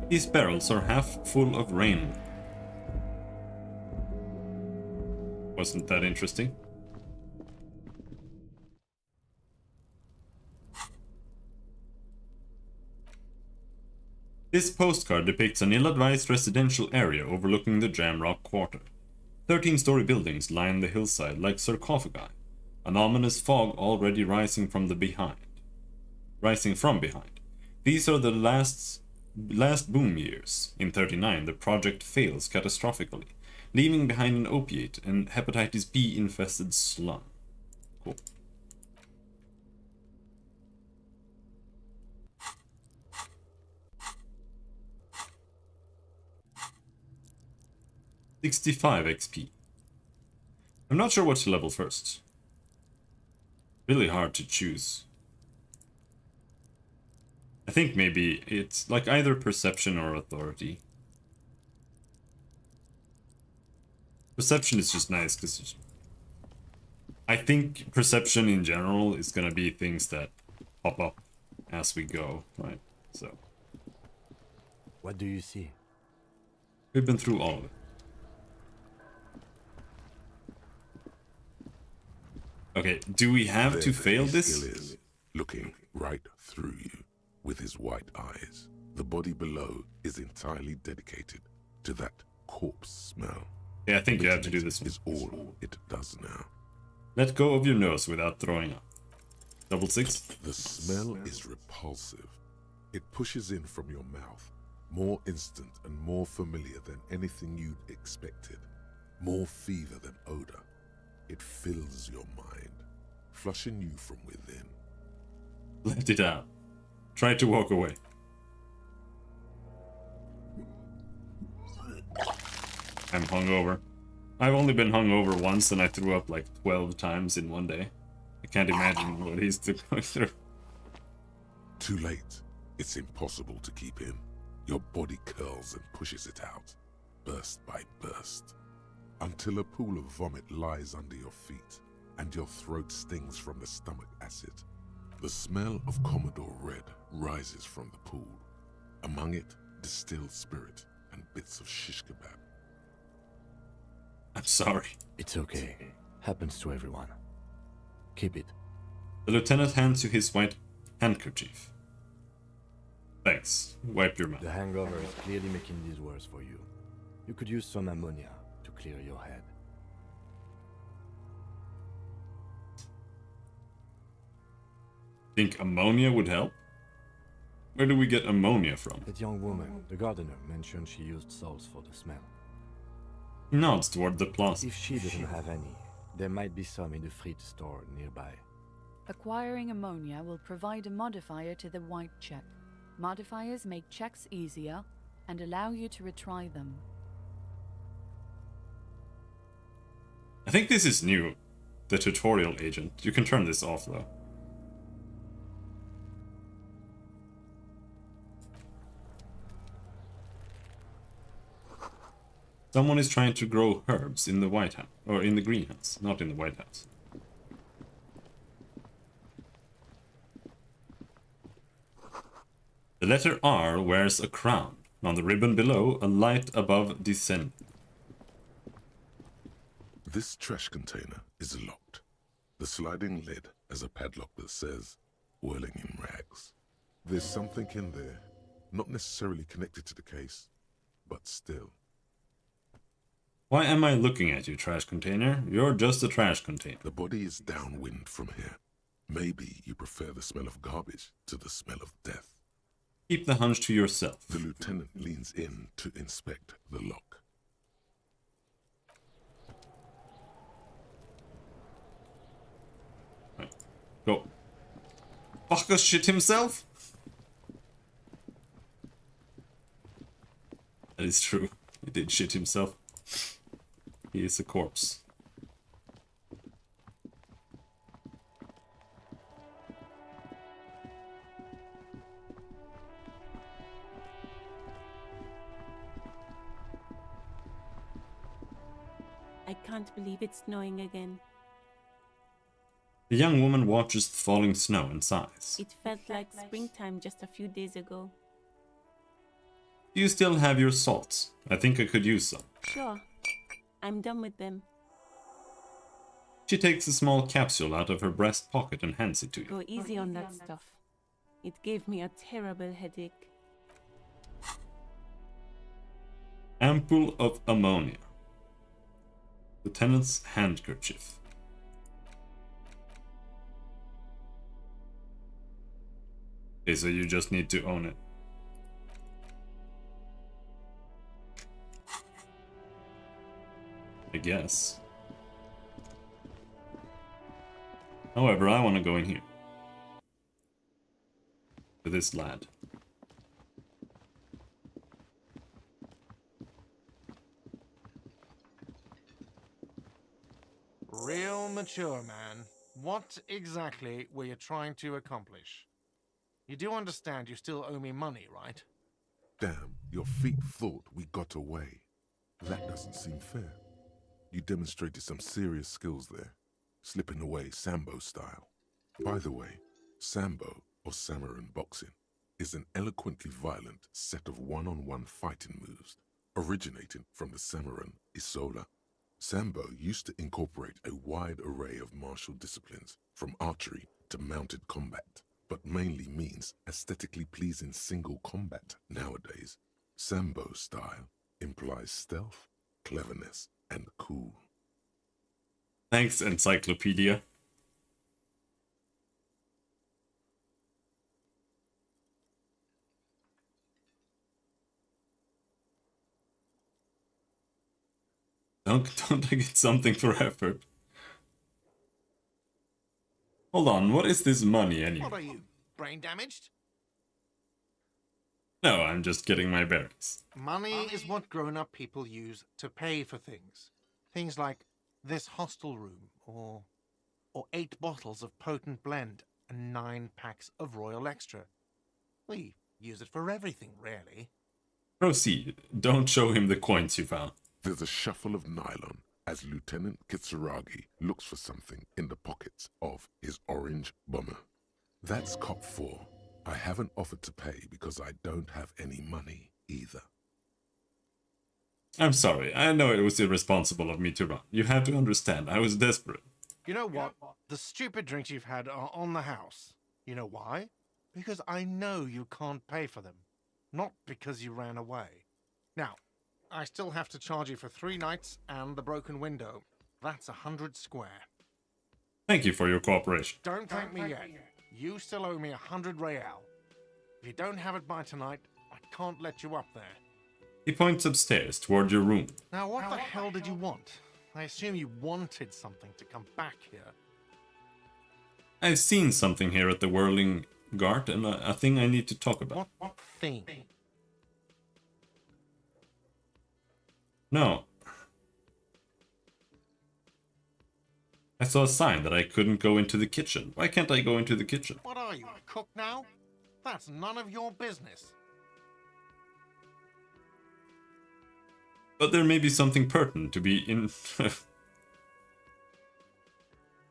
These barrels are half full of rain. Wasn't that interesting? This postcard depicts an ill-advised residential area overlooking the Jamrock Quarter. 13-story buildings line the hillside like sarcophagi, an ominous fog already rising from behind. These are the last boom years. In 39, the project fails catastrophically, leaving behind an opiate and hepatitis B infested slum. Cool. $65 XP. I'm not sure what to level first. Really hard to choose. I think maybe it's like either perception or authority. Perception is just nice because I think perception in general is gonna be things that pop up as we go, right? So What do you see? we've been through all of it. Okay, do we have to fail his this? skill is, looking right through you with his white eyes. The body below is entirely dedicated to that corpse smell. Yeah, I think you have to do this. Is all it does now. Let go of your nose without throwing up. Double six. The smell is repulsive. It pushes in from your mouth, more instant and more familiar than anything you'd expected. More fever than odor. It fills your mind, flushing you from within. Let it out. Try to walk away. I'm hungover. I've only been hungover once and I threw up like 12 times in one day. I can't imagine what he's going through. Too late. It's impossible to keep in. Your body curls and pushes it out, burst by burst, until a pool of vomit lies under your feet and your throat stings from the stomach acid. The smell of Commodore Red rises from the pool. Among it, distilled spirit and bits of shish kebab. I'm sorry. It's okay. Happens to everyone. Keep it. The lieutenant hands you his white handkerchief. Thanks. Wipe your mouth. The hangover is clearly making this worse for you. You could use some ammonia to clear your head. Think ammonia would help? Where do we get ammonia from? That young woman, the gardener, mentioned she used salts for the smell. He nods toward the plaza. If she doesn't have any, there might be some in the fridge store nearby. Acquiring ammonia will provide a modifier to the white check. Modifiers make checks easier and allow you to retry them. I think this is new. The tutorial agent. You can turn this off though. Someone is trying to grow herbs in the White House, or in the greenhouse, not in the White House. The letter R wears a crown. On the ribbon below, a light above descend. This trash container is locked. The sliding lid has a padlock that says, "Whirling in rags." There's something in there, not necessarily connected to the case, but still. Why am I looking at you, trash container? You're just a trash container. The body is downwind from here. Maybe you prefer the smell of garbage to the smell of death. Keep the hunch to yourself. The lieutenant leans in to inspect the lock. Right. Go. Fucker shit himself? is true. He did shit himself. He is a corpse. I can't believe it's snowing again. The young woman watches the falling snow and sighs. It felt like springtime just a few days ago. Do you still have your salts? I think I could use some. Sure. I'm done with them. She takes a small capsule out of her breast pocket and hands it to you. Go easy on that stuff. It gave me a terrible headache. Ampoule of ammonia. Lieutenant's handkerchief. Okay, so you just need to own it. I guess. However, I want to go in here. To this lad. Real mature, man. What exactly were you trying to accomplish? You do understand you still owe me money, right? Damn, your feet thought we got away. That doesn't seem fair. You demonstrated some serious skills there, slipping away Sambo style. By the way, Sambo, or Samuran boxing, is an eloquently violent set of one-on-one fighting moves, originating from the Samuran Isola. Sambo used to incorporate a wide array of martial disciplines, from archery to mounted combat, but mainly means aesthetically pleasing single combat nowadays. Sambo style implies stealth, cleverness, and cool. Thanks, Encyclopedia. Don't I get something for effort? Hold on, what is this money anyway? What are you, brain damaged? No, I'm just getting my bearings. Money is what grown-up people use to pay for things. Things like this hostel room, or 8 bottles of potent blend and 9 packs of Royal Extra. We use it for everything, really. Proceed. Don't show him the coins you found. There's a shuffle of nylon as Lieutenant Kitsuragi looks for something in the pockets of his orange bomber. That's cop 4. I haven't offered to pay because I don't have any money either. I'm sorry, I know it was irresponsible of me to run. You have to understand, I was desperate. You know what? The stupid drinks you've had are on the house. You know why? Because I know you can't pay for them. Not because you ran away. Now, I still have to charge you for 3 nights and the broken window. That's 100 square. Thank you for your cooperation. Don't thank me yet. You still owe me 100 real. If you don't have it by tonight, I can't let you up there. He points upstairs toward your room. Now, what the hell did you want? I assume you wanted something to come back here. I've seen something here at the Whirling Guard, and a thing I need to talk about. What thing? No. I saw a sign that I couldn't go into the kitchen. Why can't I go into the kitchen? What are you, a cook now? That's none of your business. But there may be something pertinent to be in...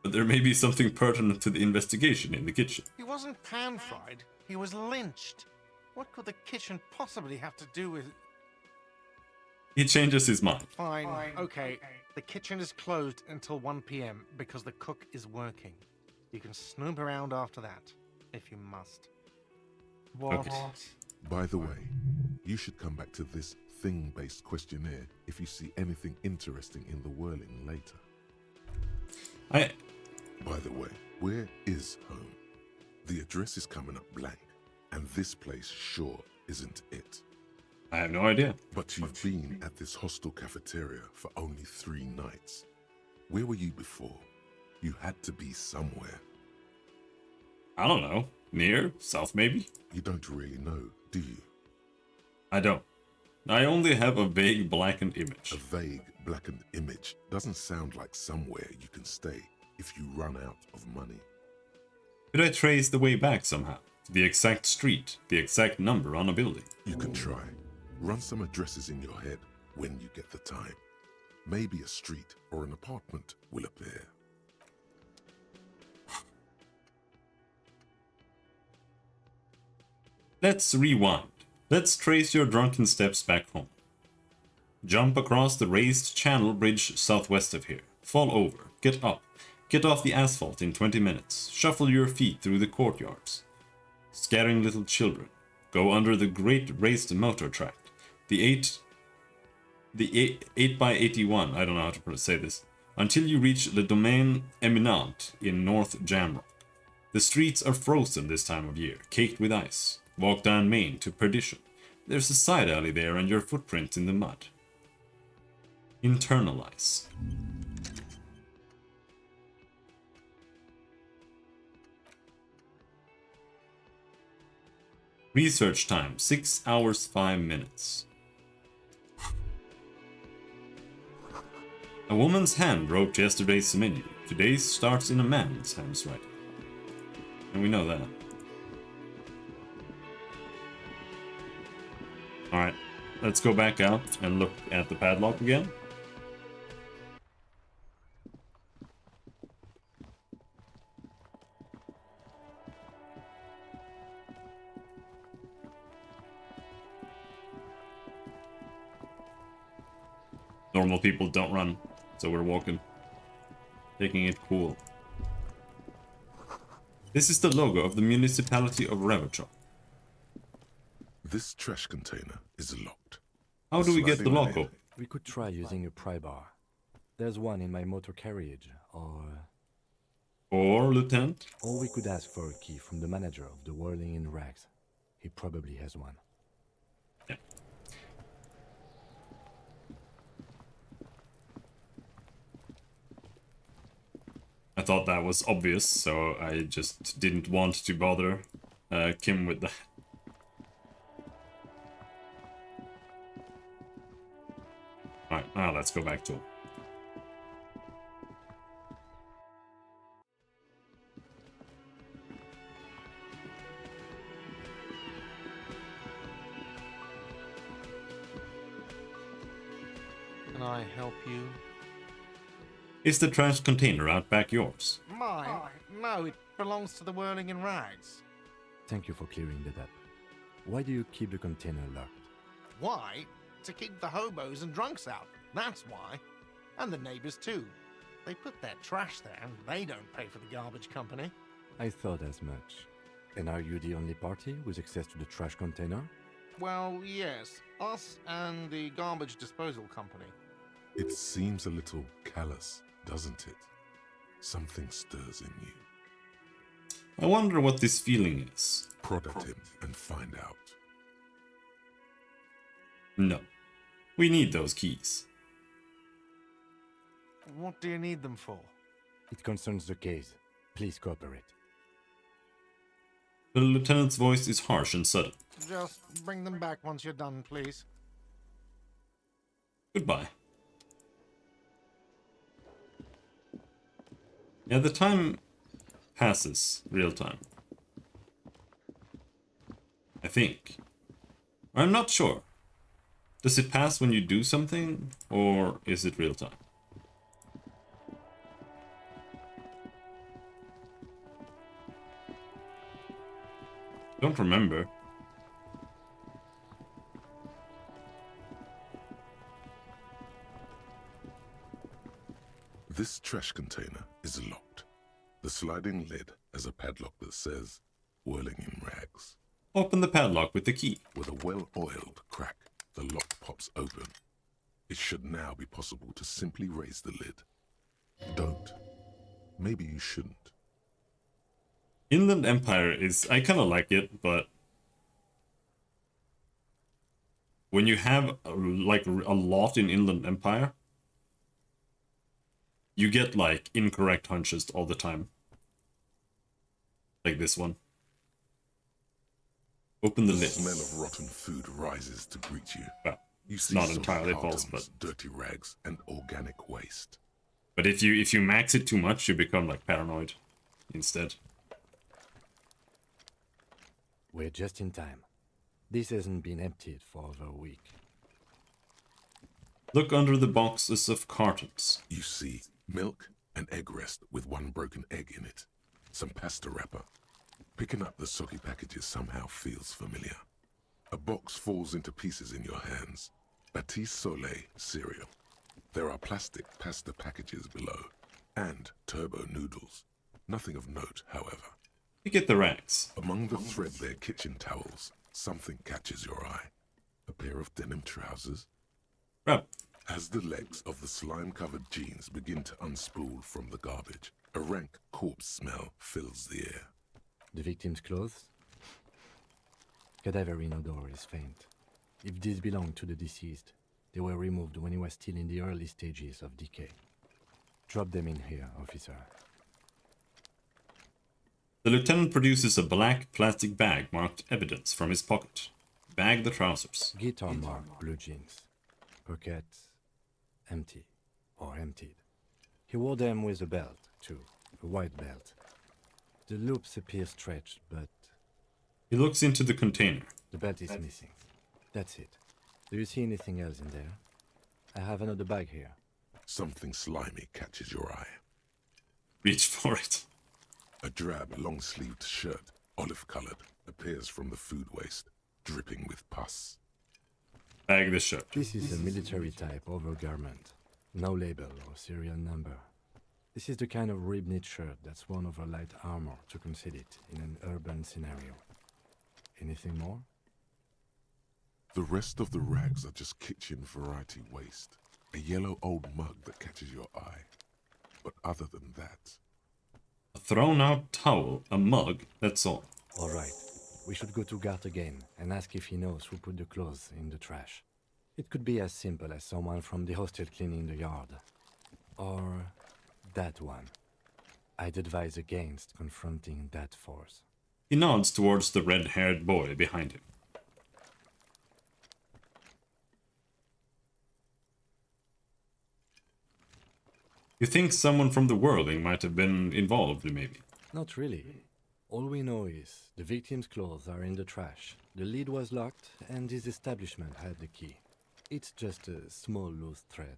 But there may be something pertinent to the investigation in the kitchen. He wasn't pan-fried. He was lynched. What could the kitchen possibly have to do with... He changes his mind. Fine, okay. The kitchen is closed until 1 p.m. because the cook is working. You can snoop around after that, if you must. What? Okay. By the way, you should come back to this thing-based questionnaire if you see anything interesting in the Whirling later. By the way, where is home? The address is coming up blank, and this place sure isn't it. I have no idea. But you've been at this hostel cafeteria for only 3 nights. Where were you before? You had to be somewhere. I don't know. Near? South maybe? You don't really know, do you? I don't. I only have a vague blackened image. A vague, blackened image doesn't sound like somewhere you can stay if you run out of money. Could I trace the way back somehow? The exact street, the exact number on a building? You can try. Run some addresses in your head when you get the time. Maybe a street or an apartment will appear. Let's rewind. Let's trace your drunken steps back home. Jump across the raised channel bridge southwest of here. Fall over. Get up. Get off the asphalt in 20 minutes. Shuffle your feet through the courtyards. Scaring little children. Go under the great raised motor track. The 8x81, I don't know how to say this, until you reach Le Domaine Eminent in North Jamrock. The streets are frozen this time of year, caked with ice. Walk down Main to Perdition. There's a side alley there and your footprints in the mud. Internalize. Research time, 6 hours 5 minutes. A woman's hand wrote yesterday's menu. Today's starts in a man's handwriting. And we know that. Alright, let's go back out and look at the padlock again. Normal people don't run, so we're walking. Taking it cool. This is the logo of the municipality of Revachol. This trash container is locked. How do we get the logo? We could try using a pry bar. There's one in my motor carriage, Or, Lieutenant? Or we could ask for a key from the manager of the Whirling in Rags. He probably has one. Yeah. I thought that was obvious, so I just didn't want to bother Kim with that. Alright, now let's go back to him. Can I help you? Is the trash container out back yours? Mine? No, it belongs to the Whirling in Rags. Thank you for clearing that up. Why do you keep the container locked? Why? To keep the hobos and drunks out. That's why. And the neighbors too. They put their trash there and they don't pay for the garbage company. I thought as much. And are you the only party with access to the trash container? Well, yes. Us and the garbage disposal company. It seems a little callous, doesn't it? Something stirs in you. I wonder what this feeling is. Prod at him and find out. No. We need those keys. What do you need them for? It concerns the case. Please cooperate. The lieutenant's voice is harsh and sudden. Just bring them back once you're done, please. Goodbye. Yeah, the time passes real time. I think. I'm not sure. Does it pass when you do something, or is it real time? Don't remember. This trash container is locked. The sliding lid has a padlock that says, Whirling in Rags. Open the padlock with the key. With a well-oiled crack, the lock pops open. It should now be possible to simply raise the lid. Don't. Maybe you shouldn't. Inland Empire is... I kind of like it, but... when you have, like, a lot in Inland Empire... you get, like, incorrect hunches all the time. Like this one. Open the lid. The smell of rotten food rises to greet you. Well, You see Not some entirely cartons, false, but dirty rags, and organic waste. if you max it too much, you become like paranoid instead. We're just in time. This hasn't been emptied for over a week. Look under the boxes of cartons. You see milk and egg rest with one broken egg in it. Some pasta wrapper. Picking up the soggy packages somehow feels familiar. A box falls into pieces in your hands. Batiste Soleil cereal. There are plastic pasta packages below. And turbo noodles. Nothing of note, however. You get the rags. Among the threadbare kitchen towels, something catches your eye. A pair of denim trousers. Well, As the legs of the slime-covered jeans begin to unspool from the garbage, a rank corpse smell fills the air. The victim's clothes? Cadaverine odor is faint. If these belong to the deceased, they were removed when he was still in the early stages of decay. Drop them in here, officer. the lieutenant produces a black plastic bag marked evidence from his pocket. Bag the trousers. Guitar marked blue jeans. Pockets empty or emptied. He wore them with a belt, too. A white belt. The loops appear stretched, but He looks into the container. the belt is missing. That's it. Do you see anything else in there? I have another bag here. Something slimy catches your eye. Reach for it. A drab, long-sleeved shirt, olive-colored, appears from the food waste, dripping with pus. Bag the shirt. This is a military-type overgarment. No label or serial number. This is the kind of rib-knit shirt that's worn over light armor to conceal it in an urban scenario. Anything more? The rest of the rags are just kitchen variety waste. A yellow old mug that catches your eye. But other than that, A thrown out towel, a mug, that's all. All right. We should go to Gart again and ask if he knows who put the clothes in the trash. It could be as simple as someone from the hostel cleaning the yard. Or that one. I'd advise against confronting that force. He nods towards the red-haired boy behind him. You think someone from the Whirling might have been involved, maybe? Not really. All we know is the victim's clothes are in the trash. The lid was locked and his establishment had the key. It's just a small loose thread.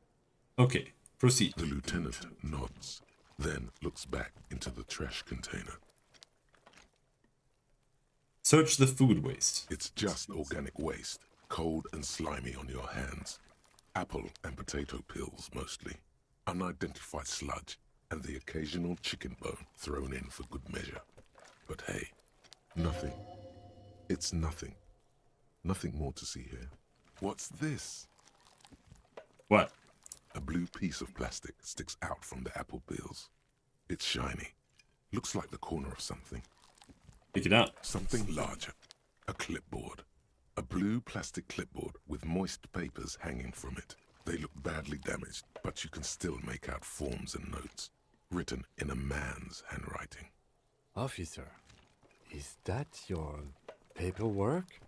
Okay, proceed. the lieutenant nods, then looks back into the trash container. Search the food waste. It's just organic waste, cold and slimy on your hands. Apple and potato peels, mostly. Unidentified sludge, and the occasional chicken bone thrown in for good measure. But hey, nothing. It's nothing. Nothing more to see here. What's this? What? A blue piece of plastic sticks out from the apple peels. It's shiny. Looks like the corner of something. Pick it up. Something larger. A clipboard. A blue plastic clipboard with moist papers hanging from it. They look badly damaged, but you can still make out forms and notes, written in a man's handwriting. Officer, is that your paperwork?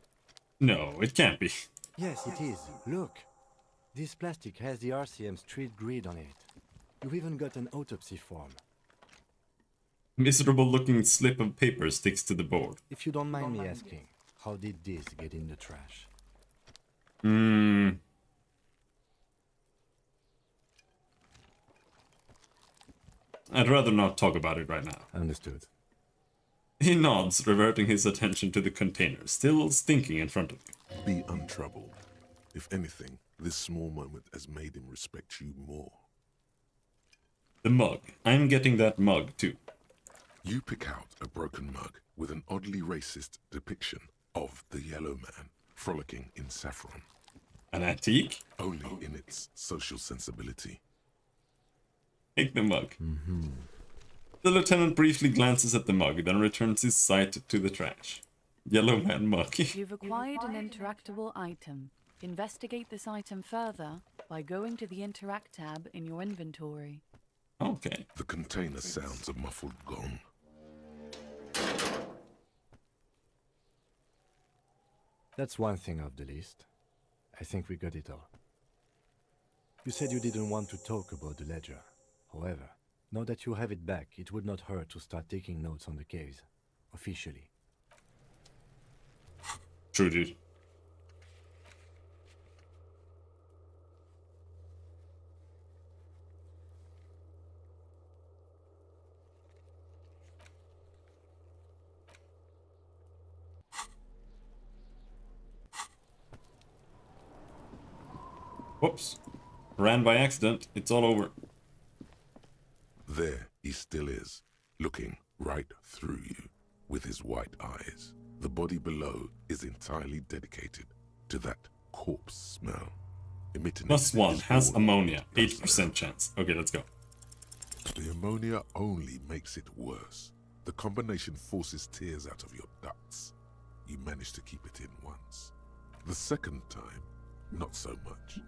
No, it can't be. Yes, it is. Look. This plastic has the RCM street grid on it. You've even got an autopsy form. Miserable-looking slip of paper sticks to the board. If you don't mind me asking, how did this get in the trash? I'd rather not talk about it right now. Understood. He nods, reverting his attention to the container, still stinking in front of him. Be untroubled. If anything, this small moment has made him respect you more. The mug. I'm getting that mug, too. You pick out a broken mug with an oddly racist depiction of the yellow man frolicking in saffron. An antique? Only in its social sensibility. Take the mug. The lieutenant briefly glances at the mug, then returns his sight to the trash. Yellow man mug. You've acquired an interactable item. Investigate this item further by going to the Interact tab in your inventory. Okay. The container sounds a muffled gong. That's one thing off the list. I think we got it all. You said you didn't want to talk about the ledger. However, now that you have it back, it would not hurt to start taking notes on the case. Officially. True, dude. Whoops. Ran by accident. It's all over. There he still is, looking right through you with his white eyes. The body below is entirely dedicated to that corpse smell. Emitting +1 has all ammonia. dust 8% chance. Okay, let's go. The ammonia only makes it worse. The combination forces tears out of your ducts. You manage to keep it in once. The second time, not so much.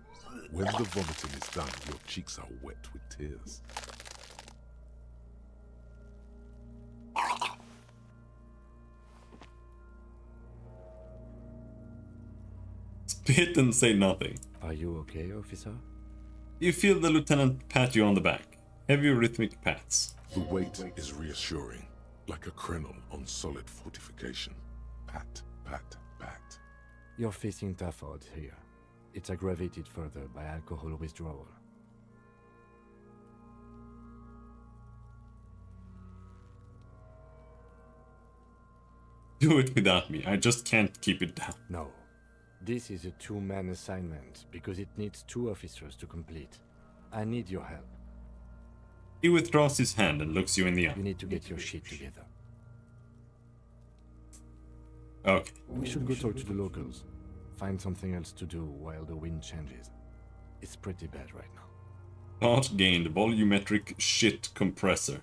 When the vomiting is done, your cheeks are wet with tears. Spit and say nothing. Are you okay, officer? You feel the lieutenant pat you on the back. Heavy rhythmic pats. The weight is reassuring, like a crenel on solid fortification. Pat, pat, pat. You're facing tough odds here. It's aggravated further by alcohol withdrawal. Do it without me. I just can't keep it down. No. This is a two-man assignment because it needs 2 officers to complete. I need your help. He withdraws his hand and looks you in the eye. You need to get your shit together. Okay. We should go talk to the locals. Find something else to do while the wind changes. It's pretty bad right now. Thought gained volumetric shit compressor.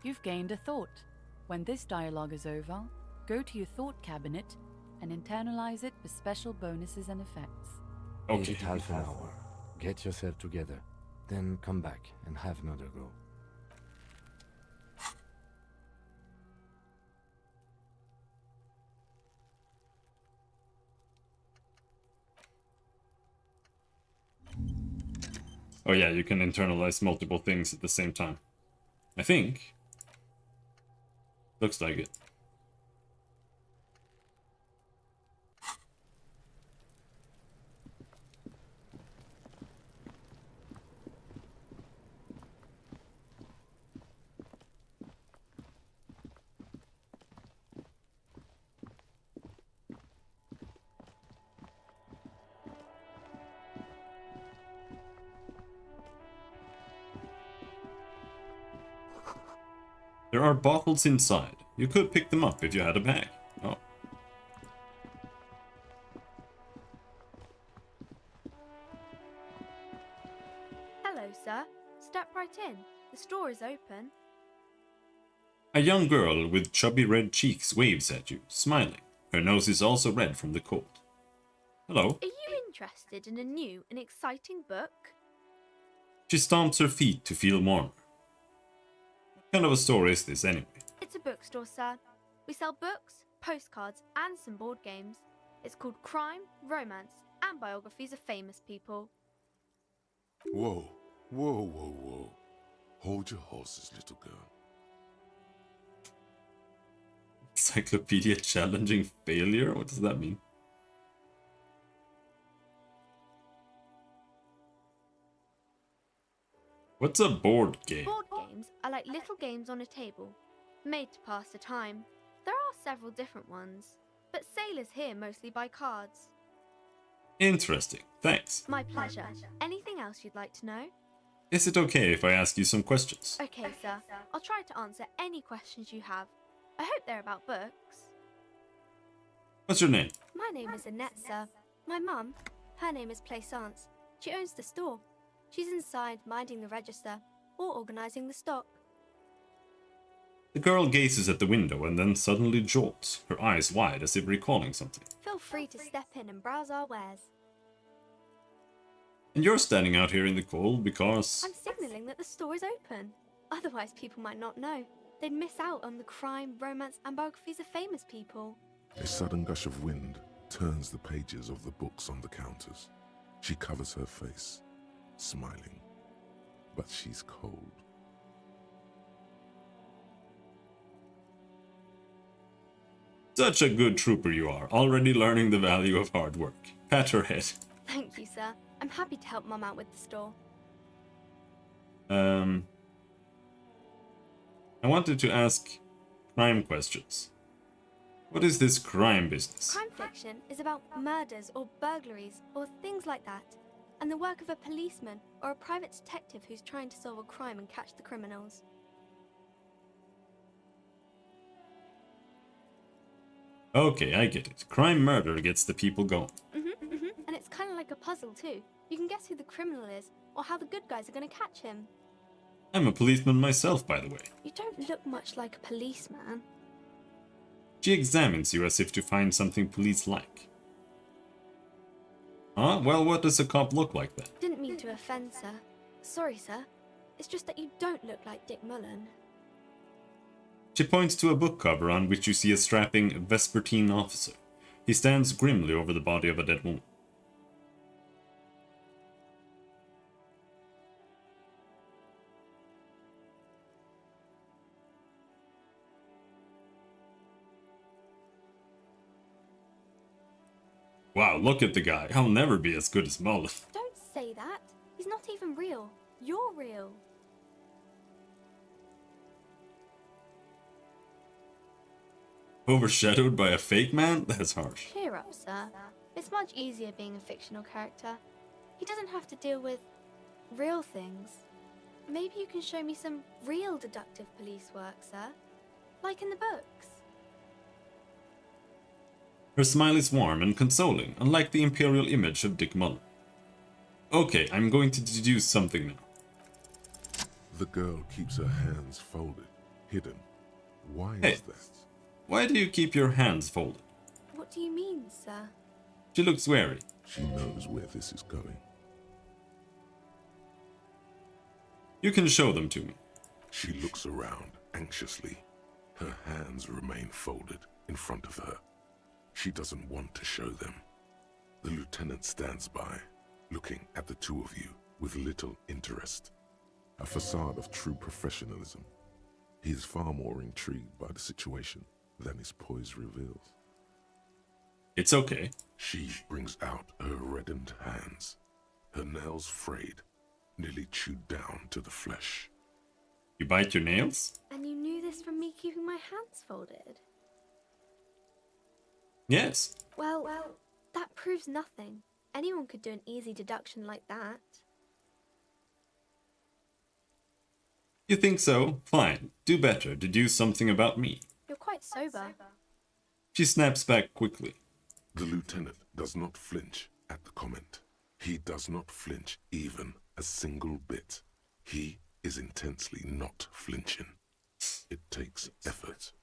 You've gained a thought. When this dialogue is over, go to your thought cabinet and internalize it with special bonuses and effects. Give Okay. it half an hour. Get yourself together. Then come back and have another go. Oh yeah, you can internalize multiple things at the same time. I think. Looks like it. There are bottles inside. You could pick them up if you had a bag. Oh. Hello, sir. Step right in. The store is open. A young girl with chubby red cheeks waves at you, smiling. Her nose is also red from the cold. Hello. Are you interested in a new and exciting book? She stomps her feet to feel warmer. What kind of a store is this anyway? It's a bookstore, sir. We sell books, postcards, and some board games. It's called Crime, Romance, and Biographies of Famous People. Whoa, whoa, whoa, whoa. Hold your horses, little girl. Encyclopedia challenging failure? What does that mean? What's a board game? Board games are like little games on a table, made to pass the time. There are several different ones, but sailors here mostly buy cards. Interesting, thanks. My pleasure. Anything else you'd like to know? Is it okay if I ask you some questions? Okay, sir. I'll try to answer any questions you have. I hope they're about books. What's your name? My name is Annette, sir. My mum, her name is Plaisance. She owns the store. She's inside minding the register or organising the stock. The girl gazes at the window and then suddenly jolts, her eyes wide as if recalling something. Feel free to step in and browse our wares. And you're standing out here in the cold because... I'm signalling that the store is open. Otherwise, people might not know. They'd miss out on the crime, romance, and biographies of famous people. A sudden gush of wind turns the pages of the books on the counters. She covers her face, smiling, but she's cold. Such a good trooper you are, already learning the value of hard work. Pat her head. Thank you, sir. I'm happy to help Mum out with the store. I wanted to ask crime questions. What is this crime business? Crime fiction is about murders or burglaries or things like that, and the work of a policeman or a private detective who's trying to solve a crime and catch the criminals. Okay, I get it. Crime murder gets the people going. And it's kind of like a puzzle too. You can guess who the criminal is or how the good guys are going to catch him. I'm a policeman myself, by the way. You don't look much like a policeman. She examines you as if to find something police like. Huh? Well, what does a cop look like then? Didn't mean to offend, sir. Sorry, sir. It's just that you don't look like Dick Mullen. She points to a book cover on which you see a strapping Vespertine officer. He stands grimly over the body of a dead woman. Wow, look at the guy. I'll never be as good as Mullen. Don't say that. He's not even real. You're real. Overshadowed by a fake man? That's harsh. Cheer up, sir. It's much easier being a fictional character. He doesn't have to deal with real things. Maybe you can show me some real deductive police work, sir. Like in the books. Her smile is warm and consoling, unlike the imperial image of Dick Mullen. Okay, I'm going to deduce something now. The girl keeps her hands folded, hidden. Why Hey. is that? Why do you keep your hands folded? What do you mean, sir? She looks wary. She knows where this is going. You can show them to me. She looks around anxiously. Her hands remain folded in front of her. She doesn't want to show them. The lieutenant stands by, looking at the two of you with little interest. A facade of true professionalism. He is far more intrigued by the situation than his poise reveals. It's okay. She brings out her reddened hands, her nails frayed, nearly chewed down to the flesh. You bite your nails? And you knew this from me keeping my hands folded? Yes. Well, that proves nothing. Anyone could do an easy deduction like that. You think so? Fine. Do better. Deduce something about me. You're quite sober. She snaps back quickly. The lieutenant does not flinch at the comment. He does not flinch even a single bit. He is intensely not flinching. It takes effort.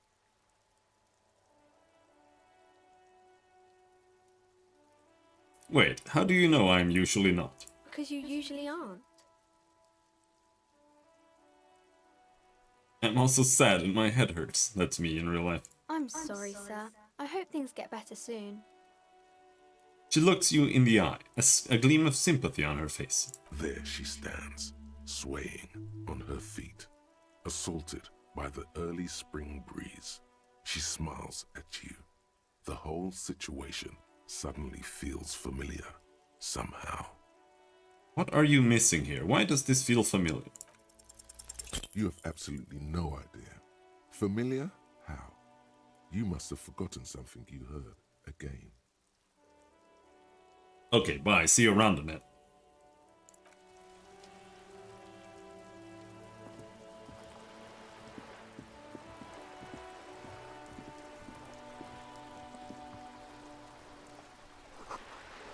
Wait, how do you know I'm usually not? Because you usually aren't. I'm also sad and my head hurts. That's me in real life. I'm sorry, sir. I hope things get better soon. She looks you in the eye, a gleam of sympathy on her face. There she stands, swaying on her feet, assaulted by the early spring breeze. She smiles at you. The whole situation suddenly feels familiar, somehow. What are you missing here? Why does this feel familiar? You have absolutely no idea. Familiar? How? You must have forgotten something you heard again. Okay, bye. See you around the net.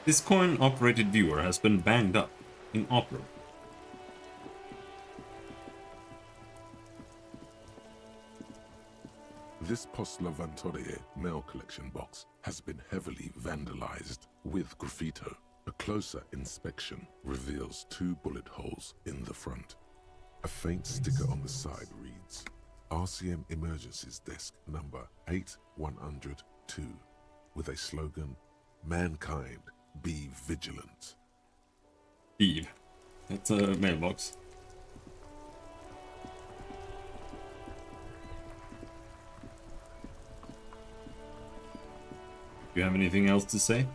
This coin-operated viewer has been banged up, inoperable. This Post Lavantorie mail collection box has been heavily vandalized with graffito. A closer inspection reveals 2 bullet holes in the front. A faint sticker on the side reads, RCM Emergencies Desk number 8102, with a slogan, Mankind, be vigilant. Eve. That's a mailbox. Do you have anything else to say?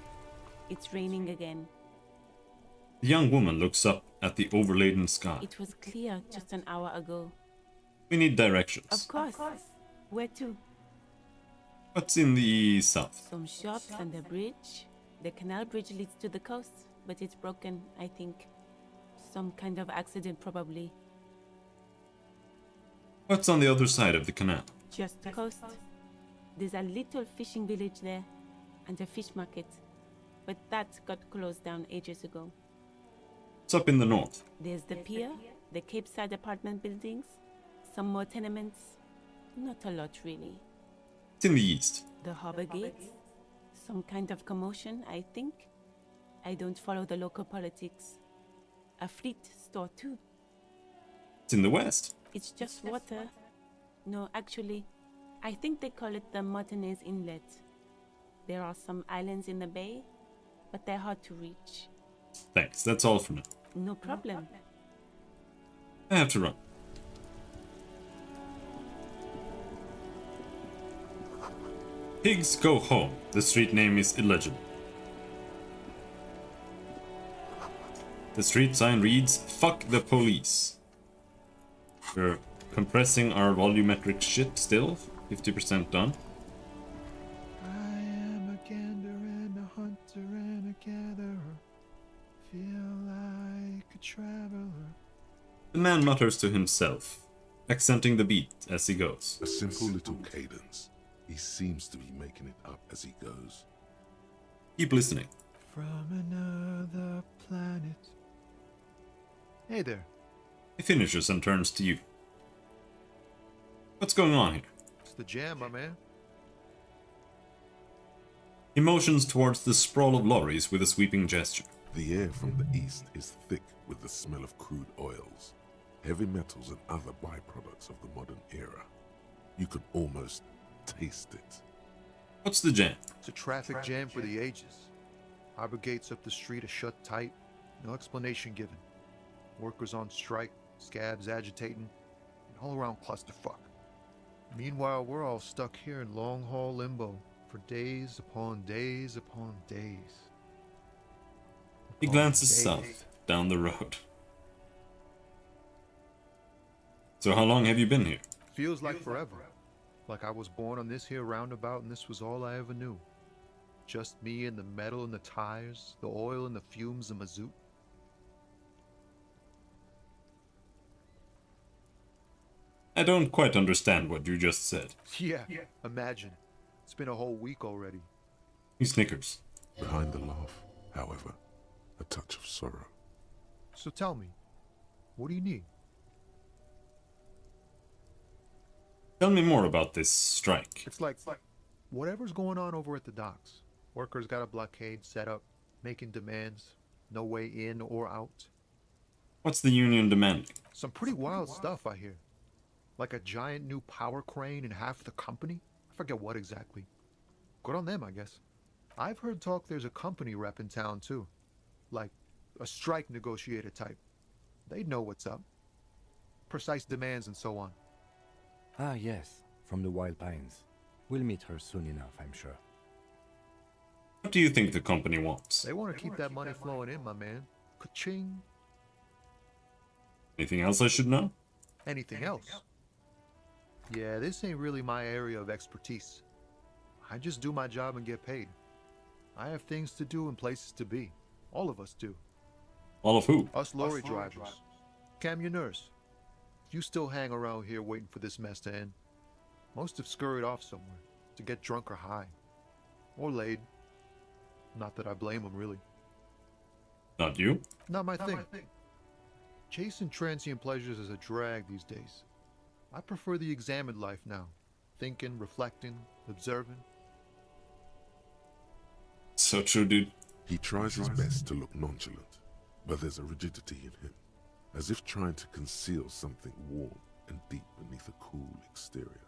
It's raining again. The young woman looks up at the overladen sky. It was clear just an hour ago. We need directions. Of course. Where to? What's in the south? Some shops and a bridge. The canal bridge leads to the coast, but it's broken, I think. Some kind of accident, probably. What's on the other side of the canal? Just the coast. There's a little fishing village there, and a fish market. But that got closed down ages ago. What's up in the north? There's the pier, the Cape Side apartment buildings, some more tenements. Not a lot, really. It's in the east. The harbor gate. Some kind of commotion, I think. I don't follow the local politics. A fleet store, too. It's in the west. It's just water. No, actually, I think they call it the Martinez Inlet. There are some islands in the bay, but they're hard to reach. Thanks, that's all for now. No problem. I have to run. Pigs go home. The street name is illegible. The street sign reads, "Fuck the police." We're compressing our volumetric shit still. 50% done. I am a gander and a hunter and a gatherer. Feel like a traveler. The man mutters to himself, accenting the beat as he goes. A simple little cadence. He seems to be making it up as he goes. Keep listening. From another planet. Hey there. He finishes and turns to you. What's going on here? It's the jam, my man. He motions towards the sprawl of lorries with a sweeping gesture. The air from the east is thick with the smell of crude oils, heavy metals and other byproducts of the modern era. You can almost taste it. What's the jam? It's a traffic jam for the ages. Harbor gates up the street are shut tight. No explanation given. Workers on strike, scabs agitating, and all around clusterfuck. Meanwhile, we're all stuck here in long-haul limbo for days upon days upon days. He glances south, down the road. So how long have you been here? Feels like forever. Like I was born on this here roundabout and this was all I ever knew. Just me and the metal and the tires, the oil and the fumes of mazout. I don't quite understand what you just said. Yeah, imagine. It's been a whole week already. He snickers. Behind the laugh, however, a touch of sorrow. So tell me, what do you need? Tell me more about this strike. It's like whatever's going on over at the docks. Workers got a blockade set up, making demands, no way in or out. What's the union demanding? Some pretty wild stuff, I hear. Like a giant new power crane in half the company? I forget what exactly. Good on them, I guess. I've heard talk there's a company rep in town, too. Like a strike negotiator type. They'd know what's up. Precise demands and so on. Ah, yes, from the Wild Pines. We'll meet her soon enough, I'm sure. What do you think the company wants? They want to keep that money flowing in, my man. Ka-ching. Anything else I should know? Anything else? Yeah, this ain't really my area of expertise. I just do my job and get paid. I have things to do and places to be. All of us do. All of who? Us lorry drivers. Camionneurs. You still hang around here waiting for this mess to end. Most have scurried off somewhere to get drunk or high. Or laid. Not that I blame them, really. Not you? Not my thing. Chasing transient pleasures is a drag these days. I prefer the examined life now. Thinking, reflecting, observing. So true, dude. He tries his best to look nonchalant, but there's a rigidity in him, as if trying to conceal something warm and deep beneath a cool exterior.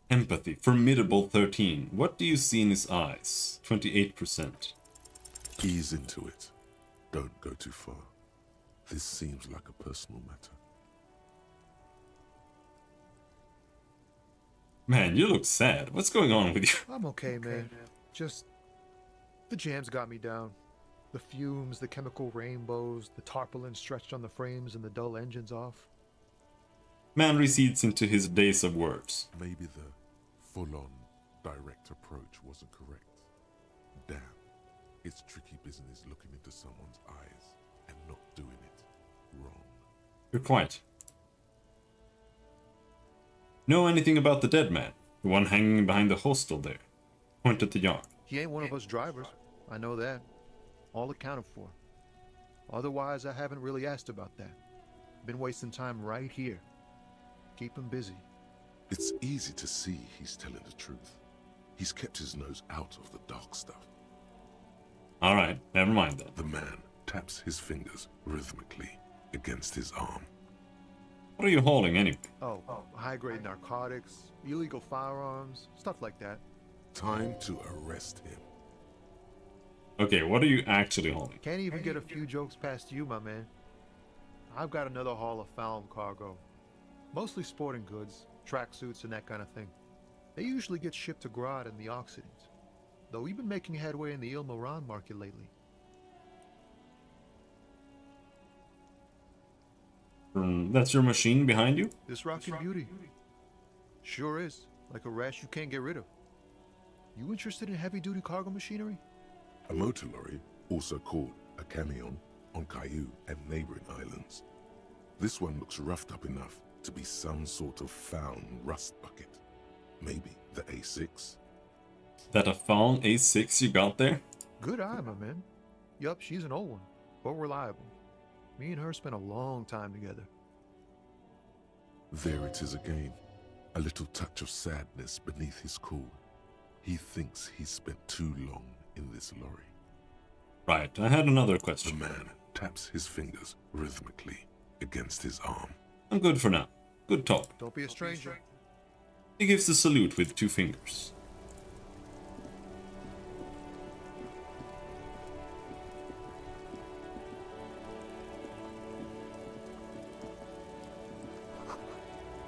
Empathy. Formidable 13. What do you see in his eyes? 28%. Ease into it. Don't go too far. This seems like a personal matter. Man, you look sad. What's going on with you? I'm okay, man. Just the jams got me down. The fumes, the chemical rainbows, the tarpaulin stretched on the frames and the dull engines off. Man recedes into his days of words. Maybe the full-on direct approach wasn't correct. Damn, it's tricky business looking into someone's eyes and not doing it wrong. You're quiet. Know anything about the dead man? The one hanging behind the hostel there? Point at the yard. He ain't one of us drivers. I know that. All accounted for. Otherwise, I haven't really asked about that. Been wasting time right here. Keep him busy. It's easy to see he's telling the truth. He's kept his nose out of the dark stuff. Alright, never mind that. The man taps his fingers rhythmically against his arm. What are you hauling anyway? Oh, high-grade narcotics, illegal firearms, stuff like that. Time to arrest him. Okay, what are you actually hauling? Can't even get a few jokes past you, my man. I've got another haul of found cargo. Mostly sporting goods, tracksuits, and that kind of thing. They usually get shipped to Grad and the Occident. Though we've been making headway in the Il Moran market lately. That's your machine behind you? This rockin' beauty. Sure is. Like a rash you can't get rid of. You interested in heavy-duty cargo machinery? A motor lorry, also called a camion, on Caillou and neighboring islands. This one looks roughed up enough to be some sort of found rust bucket. Maybe the A6? That a found A6 you got there? Good eye, my man. Yup, she's an old one, but reliable. Me and her spent a long time together. There it is again. A little touch of sadness beneath his cool. He thinks he's spent too long in this lorry. Right, I had another The question. man taps his fingers rhythmically against his arm. I'm good for now. Good talk. Don't be a stranger. He gives the salute with 2 fingers.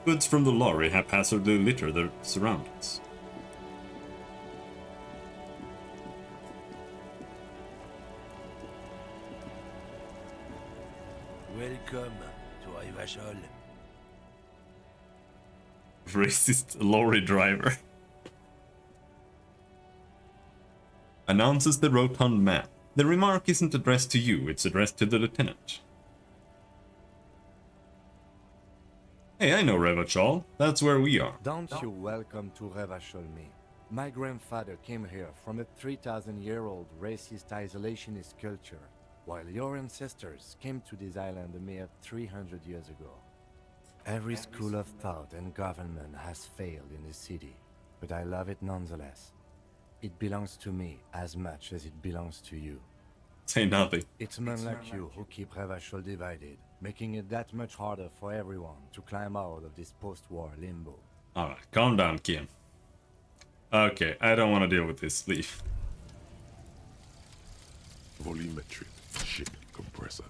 Goods from the lorry haphazardly litter their surroundings. Welcome to Ivashol. Racist lorry driver. Announces the rotund man. The remark isn't addressed to you, it's addressed to the lieutenant. Hey, I know Revachol. That's where we are. Don't you welcome to Revachol me. My grandfather came here from a 3,000-year-old racist isolationist culture, while your ancestors came to this island a mere 300 years ago. Every school of thought and government has failed in this city, but I love it nonetheless. It belongs to me as much as it belongs to you. Say nothing. It's men like you who keep Revachol divided, making it that much harder for everyone to climb out of this post-war limbo. Alright, calm down, Kian. Okay, I don't want to deal with this. Leave. Volumetric ship compressor.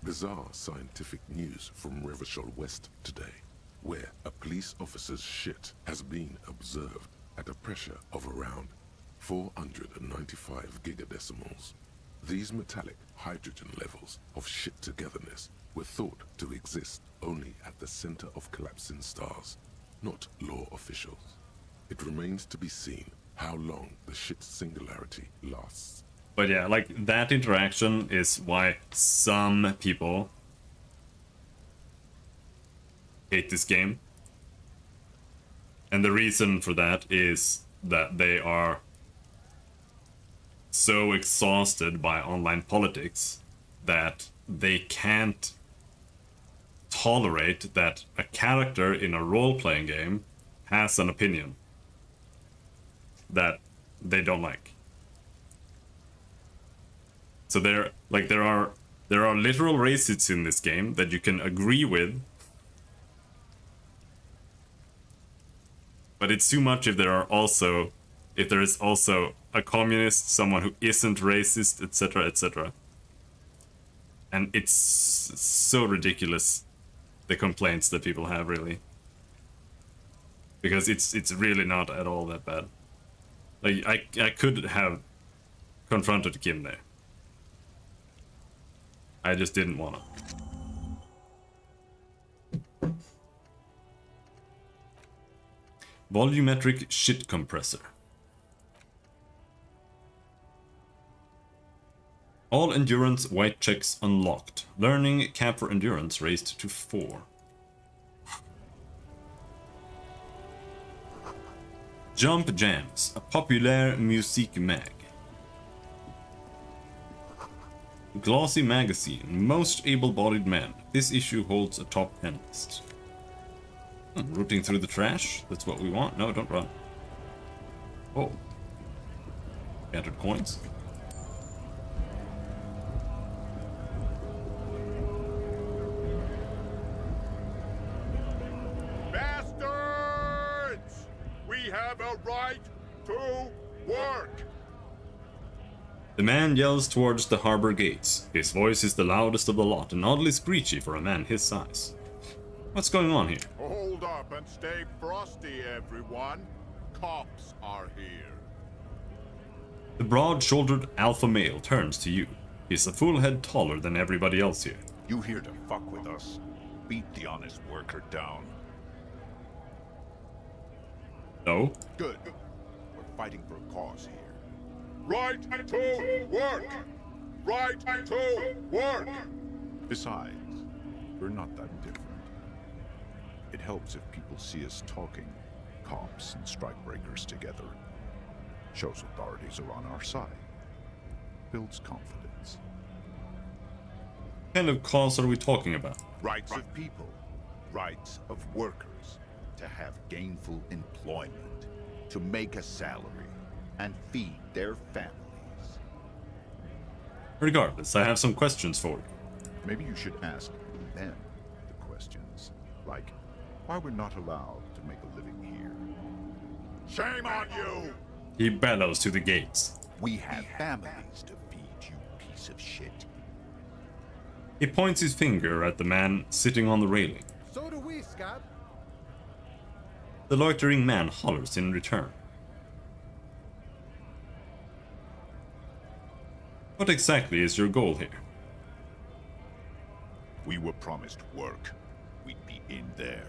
Bizarre scientific news from Revachol West today, where a police officer's shit has been observed at a pressure of around 495 gigadecimals. These metallic hydrogen levels of shit togetherness were thought to exist only at the center of collapsing stars, not law officials. It remains to be seen how long the shit singularity lasts. But yeah, like, that interaction is why some people hate this game. And the reason for that is that they are so exhausted by online politics that they can't tolerate that a character in a role-playing game has an opinion that they don't like. So there are literal racists in this game that you can agree with, but it's too much if there are also if there is also a communist, someone who isn't racist, etc., etc. And it's so ridiculous, the complaints that people have, really. Because it's really not at all that bad. Like, I could have confronted Kim there. I just didn't want to. Volumetric shit compressor. All endurance white checks unlocked. Learning cap for endurance raised to 4. Jump Jams, a popular music mag. Glossy magazine, most able-bodied men. This issue holds a top 10 list. Rooting through the trash, that's what we want. No, don't run. Oh. Scattered coins. Bastards! We have a right to work! The man yells towards the harbor gates. His voice is the loudest of the lot and oddly screechy for a man his size. What's going on here? Hold up and stay frosty, everyone. Cops are here. The broad-shouldered alpha male turns to you. He's a full head taller than everybody else here. You here to fuck with us? Beat the honest worker down. No? Good. We're fighting for a cause here. Right to work! Right to work! Besides, we're not that different. It helps if people see us talking, cops and strikebreakers together. Shows authorities are on our side. Builds confidence. What kind of cause are we talking about? Rights of people. Rights of workers. To have gainful employment. To make a salary. And feed their families. Regardless, I have some questions for you. Maybe you should ask them the questions. Like, why we're not allowed to make a living here. Shame on you! He bellows to the gates. We have families to feed, you piece of shit. He points his finger at the man sitting on the railing. So do we, Scott. The loitering man hollers in return. What exactly is your goal here? We were promised work. We'd be in there,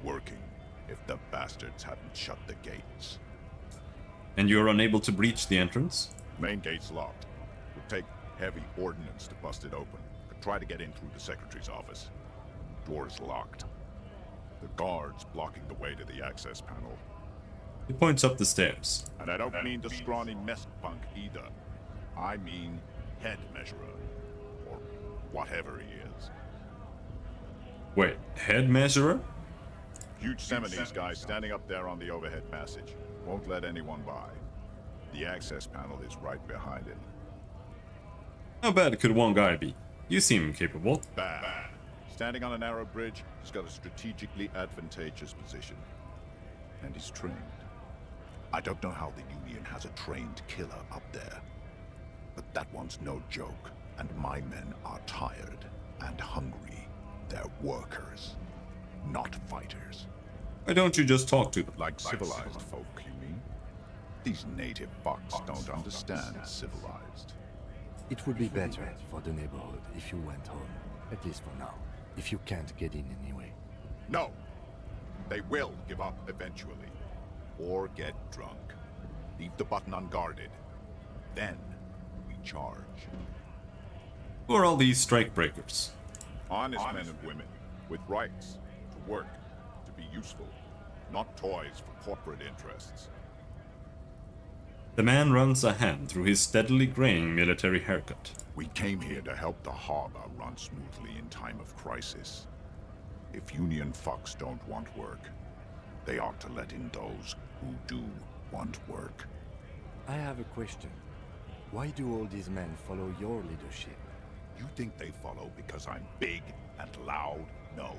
working, if the bastards hadn't shut the gates. And you're unable to breach the entrance? Main gate's locked. Would take heavy ordnance to bust it open. Could try to get in through the secretary's office. Door's locked. The guard's blocking the way to the access panel. He points up the stairs. And I don't mean the scrawny mess punk either. I mean head measurer. Or whatever he is. Wait, head measurer? Huge Seminoles guy standing up there on the overhead passage. Won't let anyone by. The access panel is right behind him. How bad could one guy be? You seem capable. Bad. Standing on a narrow bridge, he's got a strategically advantageous position. And he's trained. I don't know how the Union has a trained killer up there. But that one's no joke, and my men are tired and hungry. They're workers, not fighters. Why don't you just talk to them? Like civilized folk, you mean? These native fucks don't understand civilized. It would be better for the neighborhood if you went home, at least for now, if you can't get in anyway. No! They will give up eventually. Or get drunk. Leave the button unguarded. Then we charge. Who are all these strikebreakers? Honest men and women, with rights, to work, to be useful, not toys for corporate interests. The man runs a hand through his steadily graying military haircut. We came here to help the harbor run smoothly in time of crisis. If Union fucks don't want work, they ought to let in those who do want work. I have a question. Why do all these men follow your leadership? You think they follow because I'm big and loud? No.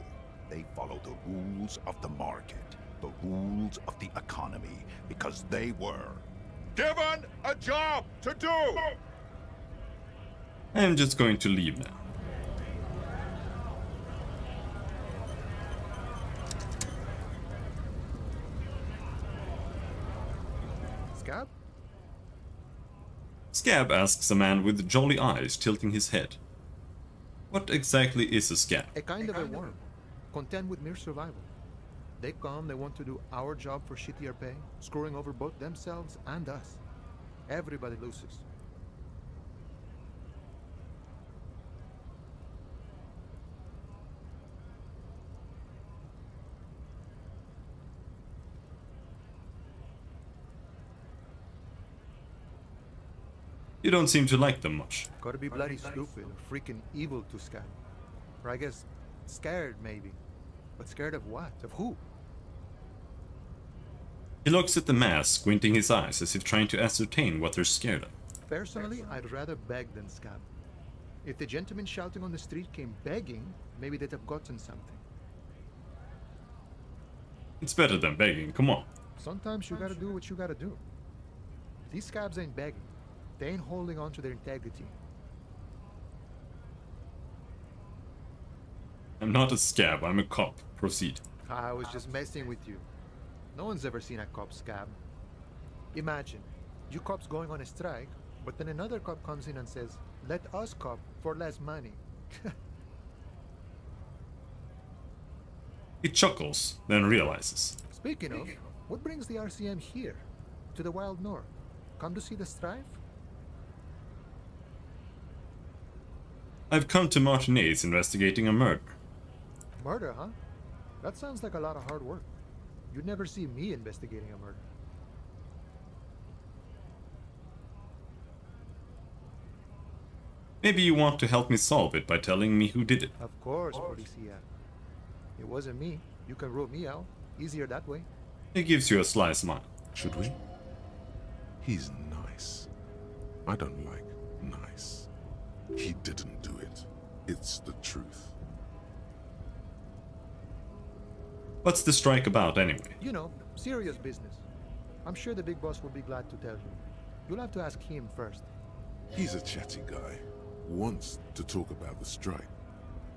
They follow the rules of the market, the rules of the economy, because they were given a job to do. I'm just going to leave now. Scab? Scab asks a man with jolly eyes tilting his head. What exactly is a scab? A kind of a worm, content with mere survival. They come, they want to do our job for shittier pay, screwing over both themselves and us. Everybody loses. You don't seem to like them much. Gotta be bloody stupid or freaking evil to Scab. Or I guess, scared maybe. But scared of what? Of who? He looks at the mask, squinting his eyes as if trying to ascertain what they're scared of. Personally, I'd rather beg than Scab. If the gentleman shouting on the street came begging, maybe they'd have gotten something. It's better than begging, come on. Sometimes you gotta do what you gotta do. These Scabs ain't begging. They ain't holding on to their integrity. I'm not a scab, I'm a cop. Proceed. I was just messing with you. No one's ever seen a cop scab. Imagine, you cops going on a strike, but then another cop comes in and says, let us cop for less money. He chuckles, then realizes. Speaking of, what brings the RCM here? To the wild north? Come to see the strife? I've come to Martinez investigating a murder. Murder, huh? That sounds like a lot of hard work. You'd never see me investigating a murder. Maybe you want to help me solve it by telling me who did it. Of course, Policia. It wasn't me. You can rule me out. Easier that way. He gives you a sly smile. Should we? He's nice. I don't like nice. He didn't do it. It's the truth. What's the strike about anyway? You know, serious business. I'm sure the big boss will be glad to tell you. You'll have to ask him first. He's a chatty guy. Wants to talk about the strike.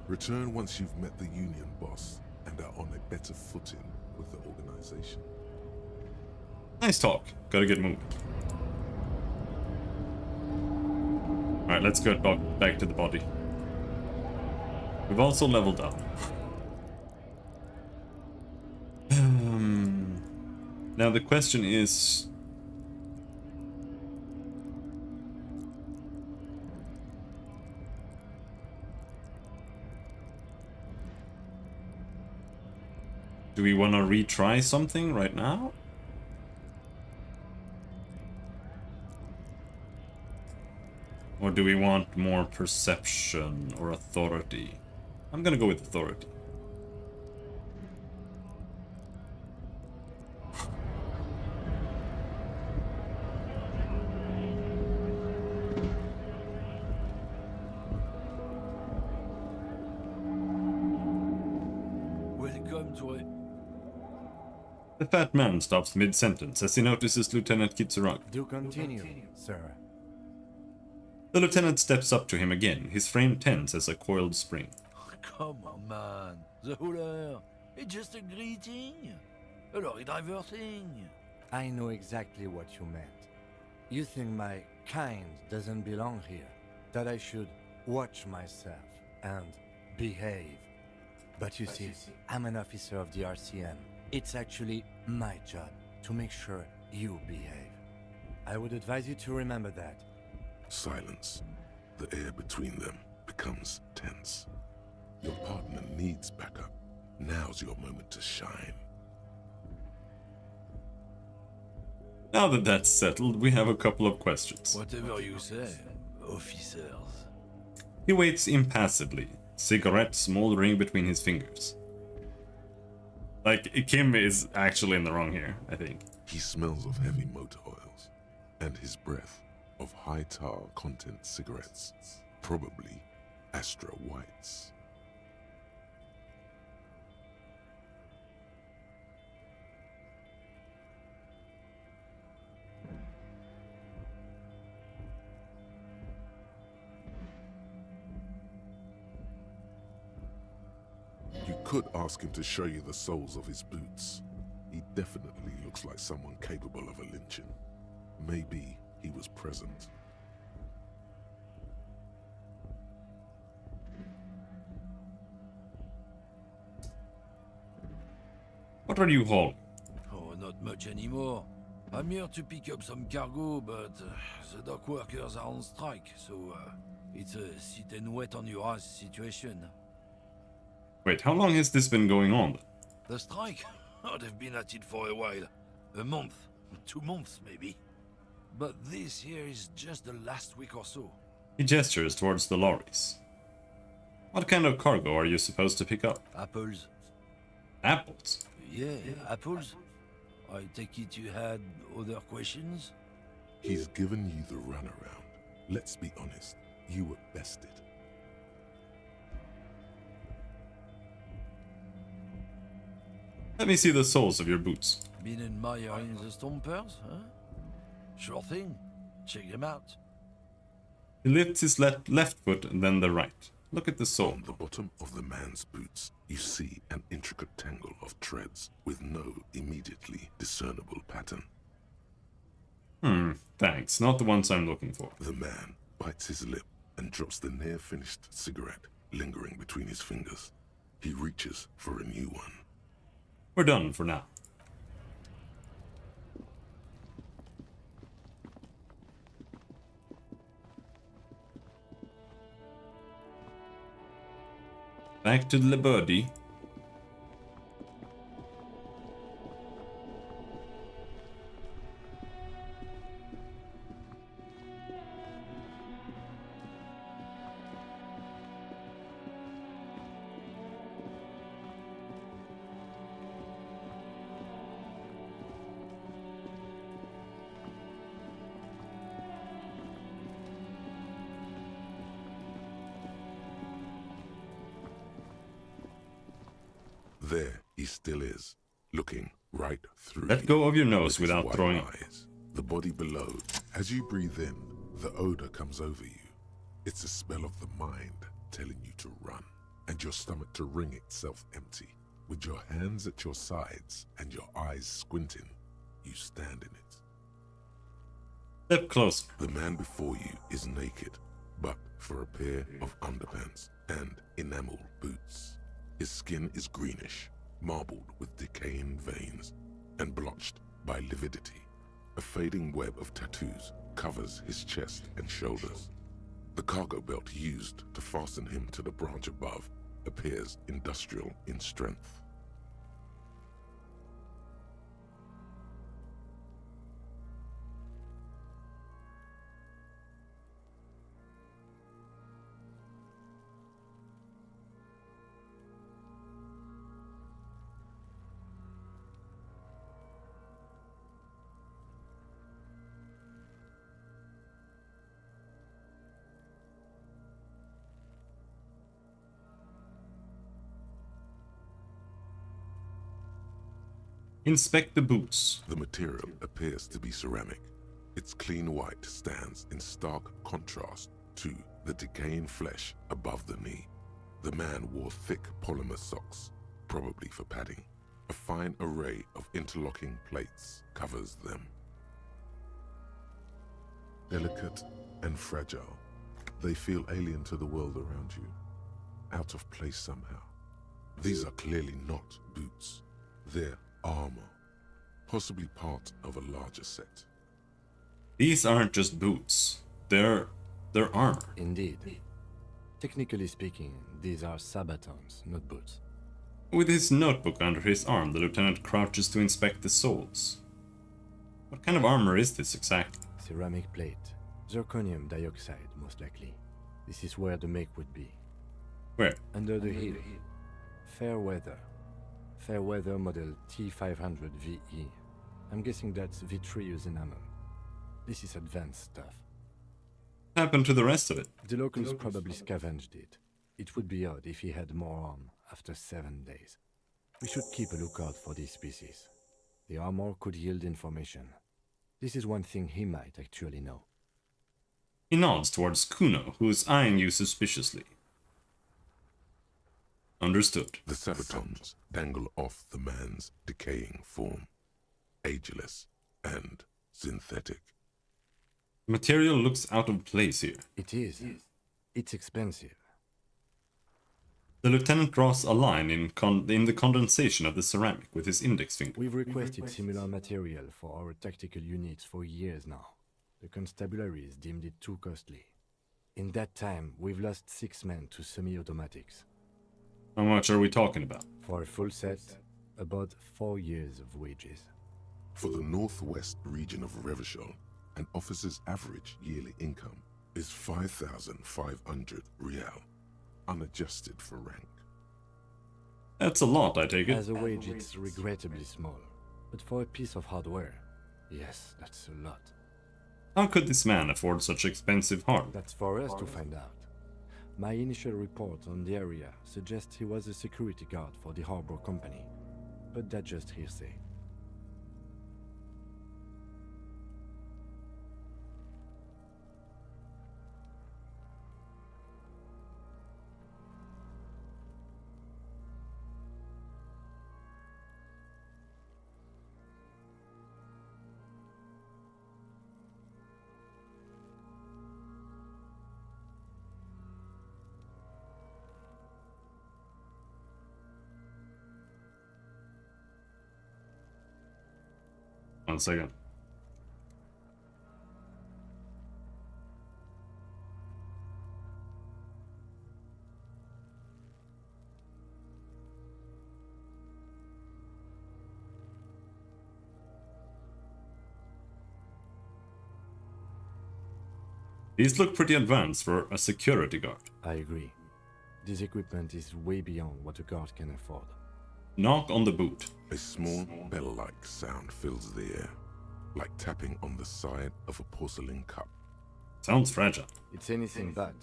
Return once you've met the union boss and are on a better footing with the organization. Nice talk. Gotta get moving. Alright, let's go back to the body. We've also leveled up. Now the question is... do we want to retry something right now? Or do we want more perception or authority? I'm gonna go with authority. Welcome to it. The fat man stops mid-sentence as he notices Lieutenant Kitsuragi. Do continue, sir. The lieutenant steps up to him again, his frame tense as a coiled spring. Come on, man. The hooler. It's just a greeting. A lorry driver thing. I know exactly what you meant. You think my kind doesn't belong here, that I should watch myself and behave. But you see, I'm an officer of the RCM. It's actually my job to make sure you behave. I would advise you to remember that. Silence. The air between them becomes tense. Your partner needs backup. Now's your moment to shine. Now that that's settled, we have a couple of questions. Whatever you say, officers. He waits impassively, cigarette smoldering between his fingers. Like, Kim is actually in the wrong here, I think. He smells of heavy motor oils, and his breath of high tar content cigarettes, probably Astra Whites. You could ask him to show you the soles of his boots. He definitely looks like someone capable of a lynching. Maybe he was present. What are you hauling? Oh, not much anymore. I'm here to pick up some cargo, but the dock workers are on strike, so it's a sit and wait on your ass situation. Wait, how long has this been going on? The strike? Oh, they've been at it for a while. A month, 2 months maybe. But this here is just the last week or so. He gestures towards the lorries. What kind of cargo are you supposed to pick up? Apples. Apples? Yeah, apples. I take it you had other questions? He's given you the runaround. Let's be honest, you were bested. Let me see the soles of your boots. Been admiring the stompers, huh? Sure thing. Check them out. He lifts his left foot and then the right. Look at the sole. On the bottom of the man's boots, you see an intricate tangle of treads with no immediately discernible pattern. Thanks. Not the ones I'm looking for. The man bites his lip and drops the near-finished cigarette lingering between his fingers. He reaches for a new one. We're done for now. Back to the Liberty. There he still is, looking right through Let you go of your nose with his without white throwing up. eyes. The body below. As you breathe in, the odor comes over you. It's a smell of the mind telling you to run, and your stomach to wring itself empty. With your hands at your sides and your eyes squinting, you stand in it. Step closer. The man before you is naked, but for a pair of underpants and enamel boots. His skin is greenish, marbled with decaying veins, and blotched by lividity. A fading web of tattoos covers his chest and shoulders. The cargo belt used to fasten him to the branch above appears industrial in strength. Inspect the boots. The material appears to be ceramic. Its clean white stands in stark contrast to the decaying flesh above the knee. The man wore thick polymer socks, probably for padding. A fine array of interlocking plates covers them. Delicate and fragile, they feel alien to the world around you, out of place somehow. These are clearly not boots. They're armor, possibly part of a larger set. These aren't just boots. They're armor. Indeed. Technically speaking, these are sabatons, not boots. With his notebook under his arm, the lieutenant crouches to inspect the soles. What kind of armor is this exactly? Ceramic plate. Zirconium dioxide, most likely. This is where the make would be. Where? Under the heel. Fair weather. Fair weather model T500 VE. I'm guessing that's vitreous enamel. This is advanced stuff. What happened to the rest of it? The locals probably scavenged it. It would be odd if he had more arm after 7 days. We should keep a lookout for these species. The armor could yield information. This is one thing he might actually know. He nods towards Kuno, who is eyeing you suspiciously. Understood. The Sabatons dangle off the man's decaying form, ageless and synthetic. Material looks out of place here. It is. It's expensive. The lieutenant draws a line in the condensation of the ceramic with his index finger. We've requested similar material for our tactical units for years now. The constabularies deemed it too costly. In that time, we've lost 6 men to semi-automatics. How much are we talking about? For a full set, about 4 years of wages. For the northwest region of Revachol, an officer's average yearly income is 5,500 real, unadjusted for rank. That's a lot, I take it. As a wage, it's regrettably small. But for a piece of hardware, yes, that's a lot. How could this man afford such expensive hardware? That's for us to find out. My initial report on the area suggests he was a security guard for the harbor company, but that's just hearsay. One second. These look pretty advanced for a security guard. I agree. This equipment is way beyond what a guard can afford. Knock on the boot. A small bell-like sound fills the air, like tapping on the side of a porcelain cup. Sounds fragile. It's anything but.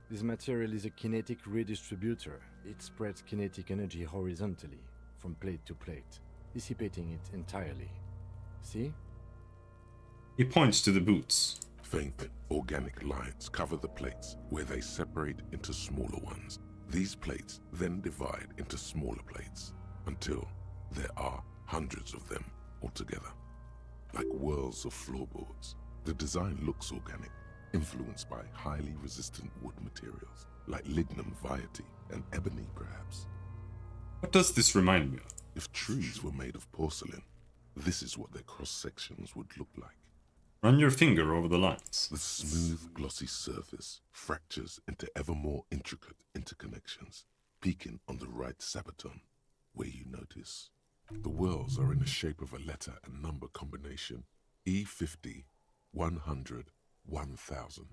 This material is a kinetic redistributor. It spreads kinetic energy horizontally, from plate to plate, dissipating it entirely. See? He points to the boots. Faint, organic lines cover the plates where they separate into smaller ones. These plates then divide into smaller plates until there are hundreds of them altogether. Like whirls of floorboards, the design looks organic, influenced by highly resistant wood materials, like lignum vitae and ebony perhaps. What does this remind me of? If trees were made of porcelain, this is what their cross-sections would look like. Run your finger over the lines. The smooth, glossy surface fractures into ever more intricate interconnections, peaking on the right sabaton, where you notice the whirls are in the shape of a letter and number combination: E50, 100, 1000.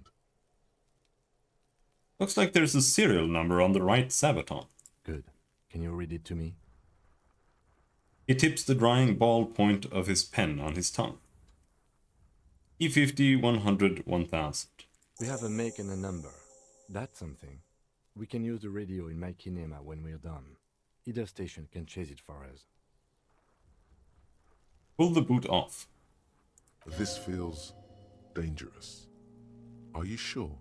Looks like there's a serial number on the right sabaton. Good. Can you read it to me? He tips the drying ball point of his pen on his tongue. E50, 100, 1000. We have a make and a number. That's something. We can use the radio in my kinema when we're done. Either station can chase it for us. Pull the boot off. This feels dangerous. Are you sure?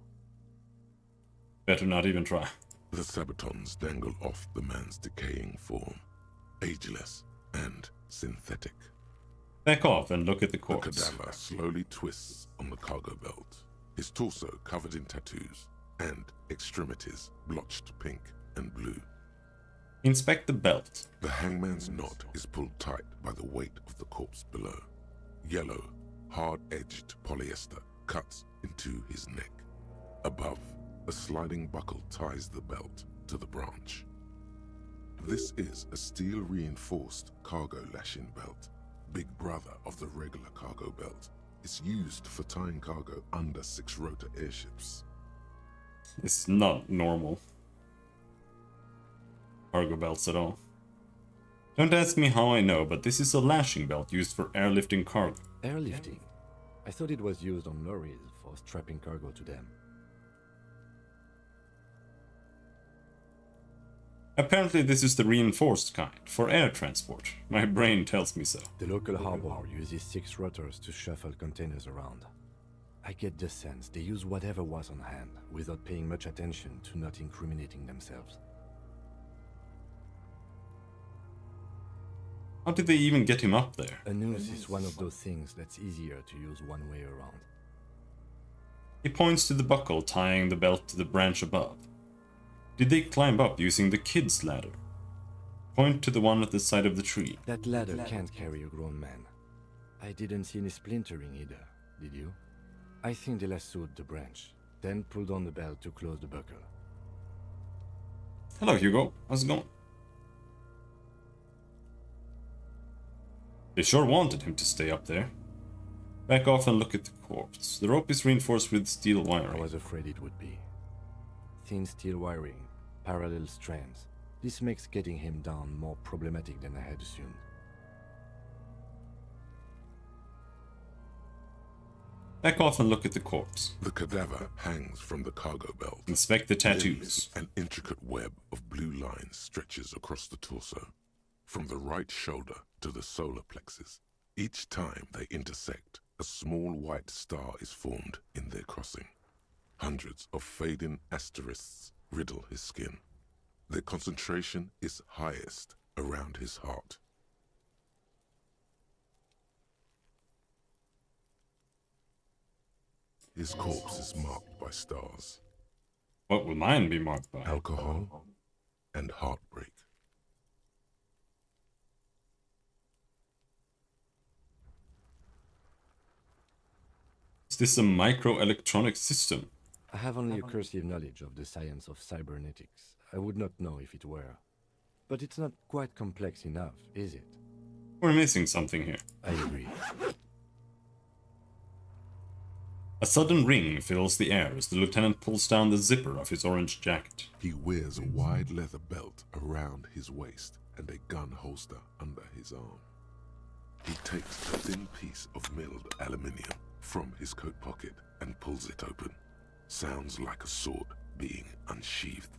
Better not even try. The sabatons dangle off the man's decaying form, ageless and synthetic. Back off and look at the The corpse. cadaver slowly twists on the cargo belt, his torso covered in tattoos, and extremities blotched pink and blue. Inspect the belt. The hangman's knot is pulled tight by the weight of the corpse below. Yellow, hard-edged polyester cuts into his neck. Above, a sliding buckle ties the belt to the branch. This is a steel-reinforced cargo lashing belt, big brother of the regular cargo belt. It's used for tying cargo under 6-rotor airships. This is not normal cargo belts at all. Don't ask me how I know, but this is a lashing belt used for airlifting cargo. Airlifting? I thought it was used on lorries for strapping cargo to them. Apparently this is the reinforced kind, for air transport. My brain tells me so. The local harbor uses 6 rotors to shuffle containers around. I get the sense they use whatever was on hand, without paying much attention to not incriminating themselves. How did they even get him up there? A noose is one of those things that's easier to use one way around. He points to the buckle tying the belt to the branch above. Did they climb up using the kid's ladder? Point to the one at the side of the tree. That ladder can't carry a grown man. I didn't see any splintering either, did you? I think they lassoed the branch, then pulled on the belt to close the buckle. Hello, Hugo. How's it going? They sure wanted him to stay up there. Back off and look at the corpse. The rope is reinforced with steel wiring. I was afraid it would be. Thin steel wiring, parallel strands. This makes getting him down more problematic than I had assumed. Back off and look at the corpse. The cadaver hangs from the cargo belt. Inspect the tattoos. An intricate web of blue lines stretches across the torso, from the right shoulder to the solar plexus. Each time they intersect, a small white star is formed in their crossing. Hundreds of fading asterisks riddle his skin. Their concentration is highest around his heart. His corpse is marked by stars. What will mine be marked by? Alcohol and heartbreak. Is this a microelectronic system? I have only a cursive knowledge of the science of cybernetics. I would not know if it were. But it's not quite complex enough, is it? We're missing something here. I agree. A sudden ring fills the air as the lieutenant pulls down the zipper of his orange jacket. He wears a wide leather belt around his waist and a gun holster under his arm. He takes a thin piece of milled aluminium from his coat pocket and pulls it open. Sounds like a sword being unsheathed.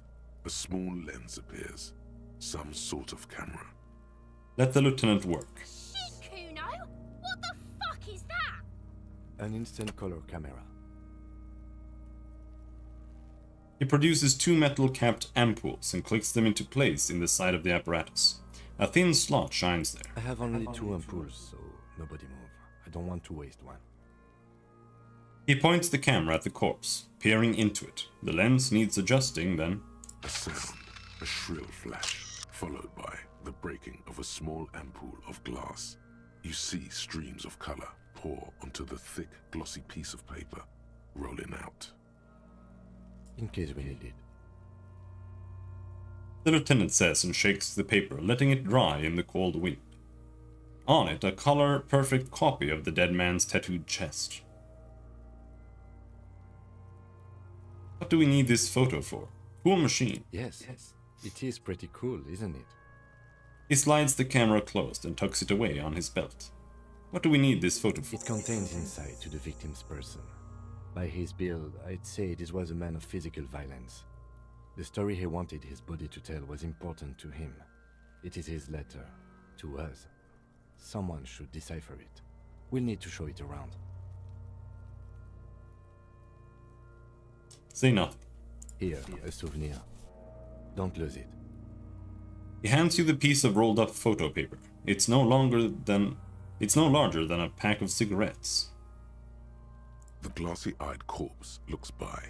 A small lens appears. Some sort of camera. Let the lieutenant work. Shit, Kuno! What the fuck is that? An instant color camera. He produces two metal-capped ampoules and clicks them into place in the side of the apparatus. A thin slot shines there. I have only two ampoules, so nobody move. I don't want to waste one. He points the camera at the corpse, peering into it. The lens needs adjusting, then... A sound, a shrill flash, followed by the breaking of a small ampoule of glass. You see streams of color pour onto the thick, glossy piece of paper, rolling out. In case we need it. The lieutenant says and shakes the paper, letting it dry in the cold wind. On it, a color-perfect copy of the dead man's tattooed chest. What do we need this photo for? Cool machine. Yes, it is pretty cool, isn't it? He slides the camera closed and tucks it away on his belt. What do we need this photo for? It contains insight to the victim's person. By his build, I'd say this was a man of physical violence. The story he wanted his body to tell was important to him. It is his letter, to us. Someone should decipher it. We'll need to show it around. Say nothing. Here, a souvenir. Don't lose it. He hands you the piece of rolled up photo paper. It's no larger than a pack of cigarettes. The glossy-eyed corpse looks by,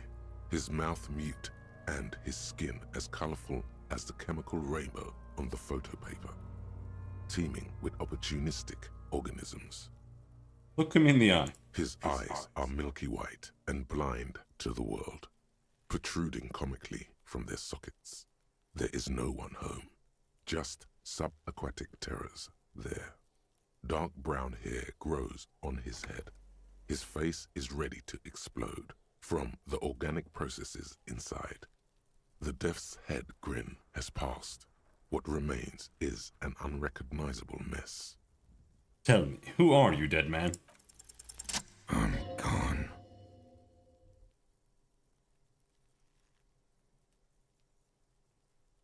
his mouth mute and his skin as colorful as the chemical rainbow on the photo paper, teeming with opportunistic organisms. Look him in the eye. His eyes are milky white and blind to the world, protruding comically from their sockets. There is no one home, just subaquatic terrors there. Dark brown hair grows on his head. His face is ready to explode from the organic processes inside. The death's head grin has passed. What remains is an unrecognizable mess. Tell me, who are you, dead man? I'm gone.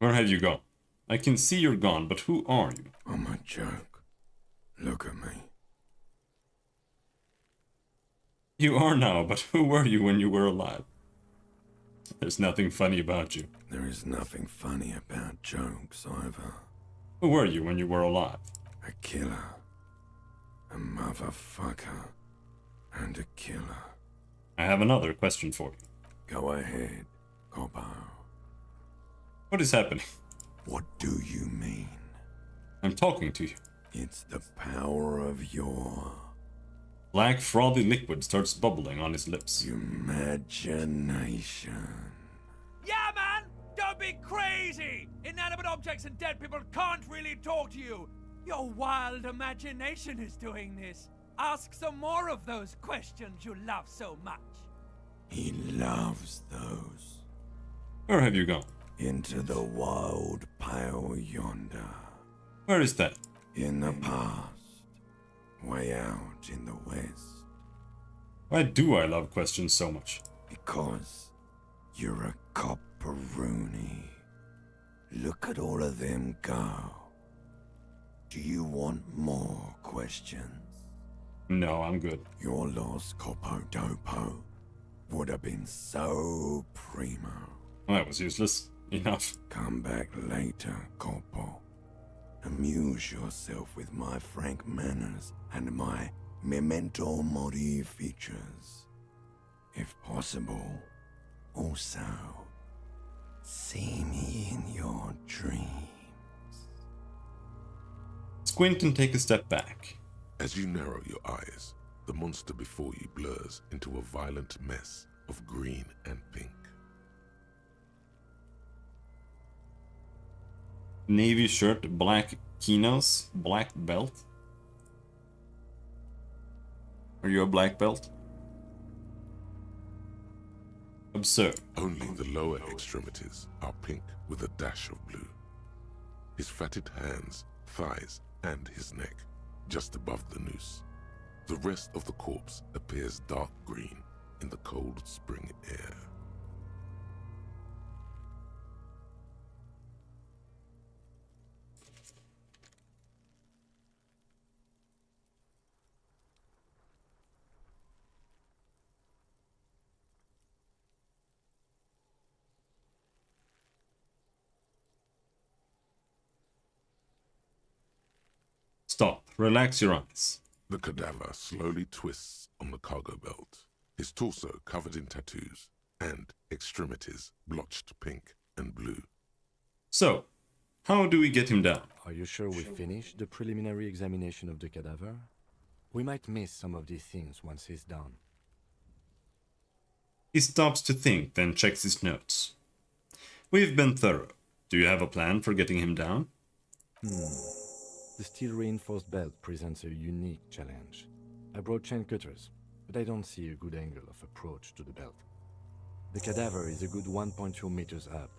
Where have you gone? I can see you're gone, but who are you? I'm a joke. Look at me. You are now, but who were you when you were alive? There's nothing funny about you. There is nothing funny about jokes either. Who were you when you were alive? A killer. A motherfucker. And a killer. I have another question for you. Go ahead, Coppo. What is happening? What do you mean? I'm talking to you. It's the power of your... Black frothy liquid starts bubbling on his lips. imagination. Yeah, man! Don't be crazy! Inanimate objects and dead people can't really talk to you. Your wild imagination is doing this. Ask some more of those questions you love so much. He loves those. Where have you gone? Into the wild pale yonder. Where is that? In the past. Way out in the west. Why do I love questions so much? Because you're a copperoonie. Look at all of them go. Do you want more questions? No, I'm good. Your lost Coppo-Dopo would have been so primo. Well, that was useless. Enough. Come back later, Coppo. Amuse yourself with my frank manners and my memento mori features. If possible, also, see me in your dreams. Squint and take a step back. As you narrow your eyes, the monster before you blurs into a violent mess of green and pink. Navy shirt, black chinos, black belt. Are you a black belt? Absurd. Only the lower extremities are pink with a dash of blue. His fatted hands, thighs, and his neck, just above the noose. The rest of the corpse appears dark green in the cold spring air. Stop. Relax your eyes. The cadaver slowly twists on the cargo belt, his torso covered in tattoos, and extremities blotched pink and blue. So, how do we get him down? Are you sure we finished the preliminary examination of the cadaver? We might miss some of these things once he's done. He stops to think, then checks his notes. We've been thorough. Do you have a plan for getting him down? The steel-reinforced belt presents a unique challenge. I brought chain cutters, but I don't see a good angle of approach to the belt. The cadaver is a good 1.2 meters up.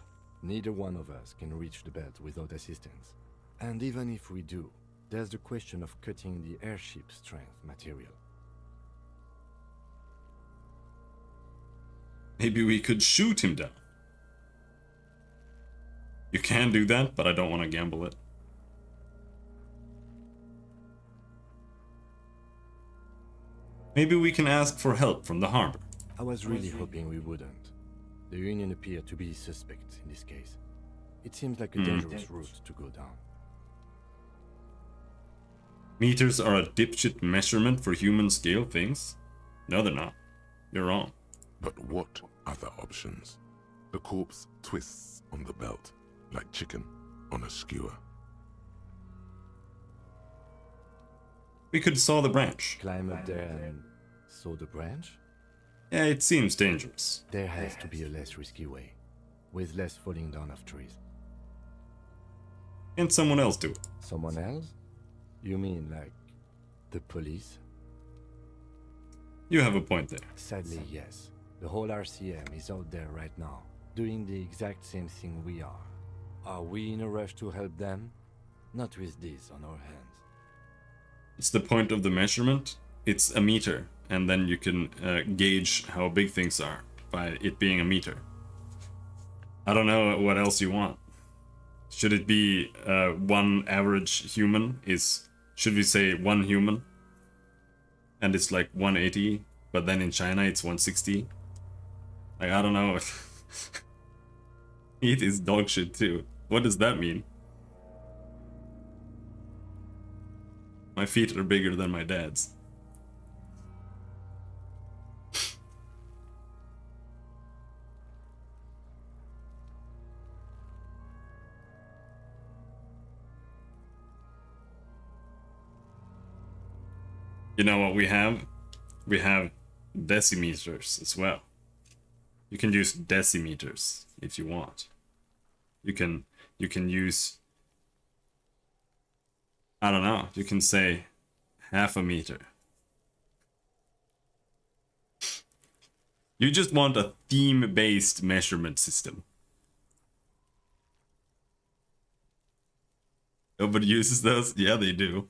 Neither one of us can reach the belt without assistance. And even if we do, there's the question of cutting the airship strength material. Maybe we could shoot him down. You can do that, but I don't want to gamble it. Maybe we can ask for help from the harbor. I was really hoping we wouldn't. The Union appeared to be suspect in this case. It seems like a dangerous route to go down. Meters are a dipshit measurement for human scale things? No, they're not. You're wrong. But what other options? The corpse twists on the belt, like chicken on a skewer. We could saw the branch. Climb up there and saw the branch? Yeah, it seems dangerous. There has to be a less risky way, with less falling down of trees. Can someone else do it? Someone else? You mean like the police? You have a point there. Sadly, yes. The whole RCM is out there right now, doing the exact same thing we are. Are we in a rush to help them? Not with this on our hands. It's the point of the measurement. It's a meter, and then you can gauge how big things are by it being a meter. I don't know what else you want. Should it be one average human is, should we say one human? And it's like 180, but then in China it's 160. Like, I don't know. It is dog shit too. What does that mean? My feet are bigger than my dad's. You know what we have? We have decimeters as well. You can use decimeters if you want. You can use, I don't know, you can say half a meter. You just want a theme-based measurement system. Nobody uses those? Yeah, they do.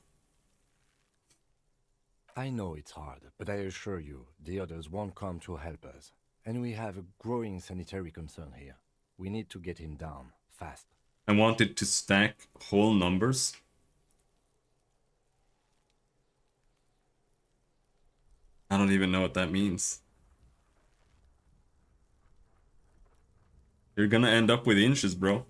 I know it's hard, but I assure you, the others won't come to help us. And we have a growing sanitary concern here. We need to get him down, fast. I wanted to stack whole numbers. I don't even know what that means. You're gonna end up with inches, bro.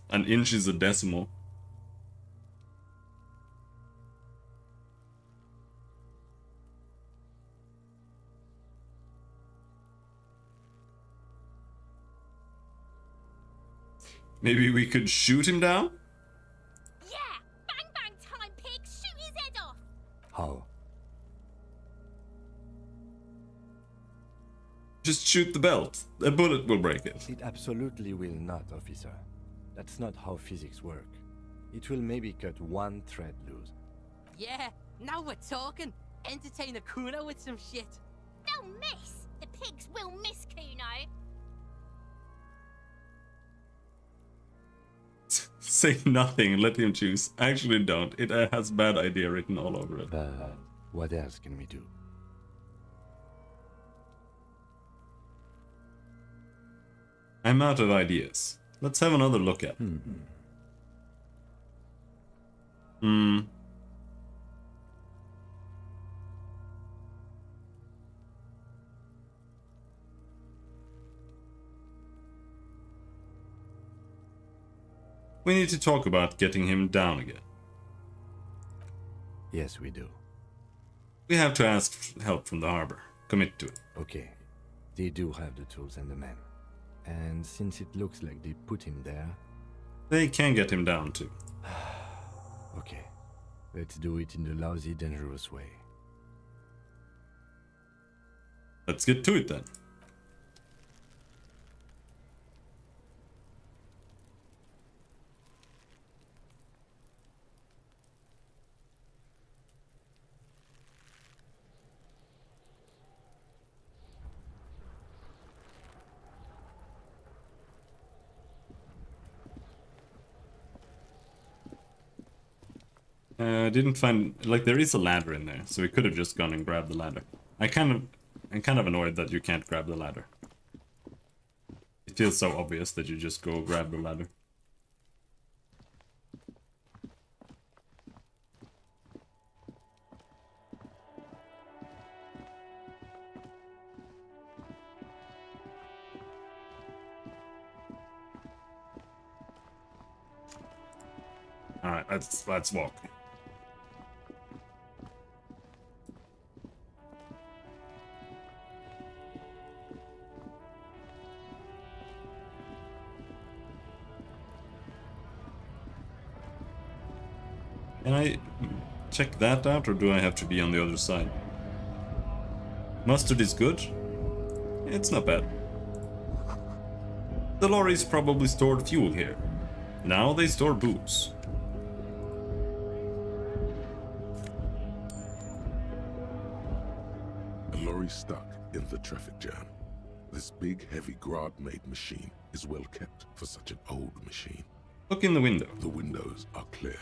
An inch is a decimal. Maybe we could shoot him down? Yeah! Bang bang time, pig! Shoot his head off! How? Just shoot the belt. A bullet will break it. It absolutely will not, officer. That's not how physics work. It will maybe cut one thread loose. Yeah, now we're talking. Entertain a Kuno with some shit. They'll miss! The pigs will miss Kuno! Say nothing, let him choose. Actually don't. It has bad idea written all over it. But what else can we do? I'm out of ideas. Let's have another look at. We need to talk about getting him down again. Yes, we do. We have to ask help from the harbor. Commit to it. Okay. They do have the tools and the men. And since it looks like they put him there... They can get him down too. Okay. Let's do it in the lousy, dangerous way. Let's get to it then. I didn't find, like, there is a ladder in there, so we could have just gone and grabbed the ladder. I'm kind of annoyed that you can't grab the ladder. It feels so obvious that you just go grab the ladder. Alright, let's walk. Can I check that out, or do I have to be on the other side? Mustard is good. It's not bad. The lorries probably stored fuel here. Now they store booze. A lorry stuck in the traffic jam. This big, heavy Grad-made machine is well kept for such an old machine. Look in the window. The windows are clear.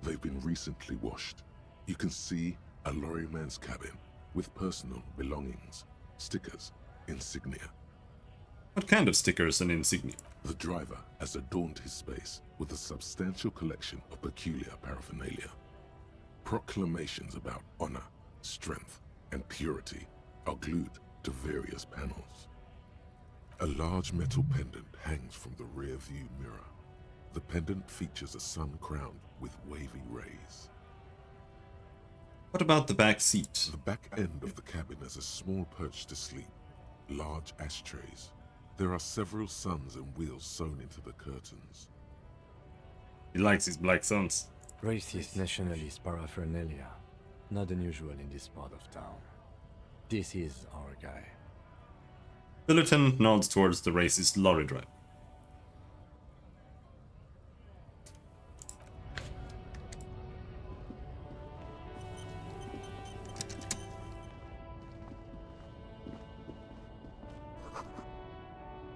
They've been recently washed. You can see a lorryman's cabin with personal belongings, stickers, insignia. What kind of stickers and insignia? The driver has adorned his space with a substantial collection of peculiar paraphernalia. Proclamations about honor, strength, and purity are glued to various panels. A large metal pendant hangs from the rear view mirror. The pendant features a sun crowned with wavy rays. What about the back seat? The back end of the cabin has a small perch to sleep, large ashtrays. There are several suns and wheels sewn into the curtains. He likes his black suns. Racist nationalist paraphernalia. Not unusual in this part of town. This is our guy. The lieutenant nods towards the racist lorry driver.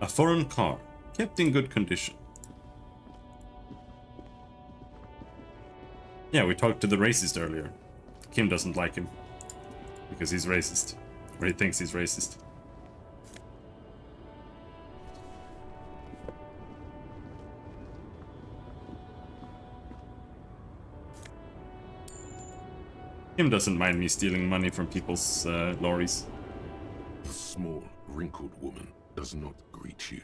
A foreign car, kept in good condition. Yeah, we talked to the racist earlier. Kim doesn't like him. Because he's racist. Or he thinks he's racist. Kim doesn't mind me stealing money from people's lorries. The small, wrinkled woman does not greet you.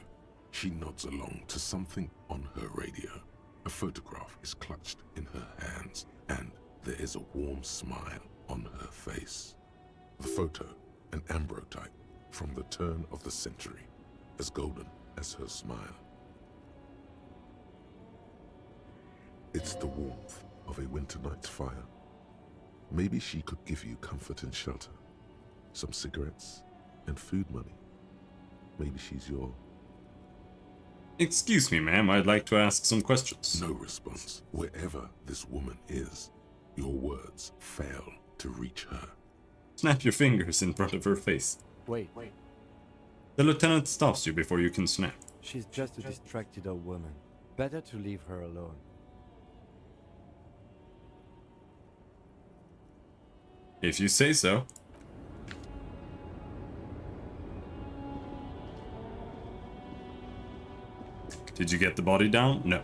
She nods along to something on her radio. A photograph is clutched in her hands, and there is a warm smile on her face. The photo, an ambrotype from the turn of the century, as golden as her smile. It's the warmth of a winter night's fire. Maybe she could give you comfort and shelter, some cigarettes and food money. Maybe she's your... Excuse me, ma'am, I'd like to ask some questions. No response. Wherever this woman is, your words fail to reach her. Snap your fingers in front of her face. Wait. The lieutenant stops you before you can snap. She's just a distracted old woman. Better to leave her alone. If you say so. Did you get the body down? No.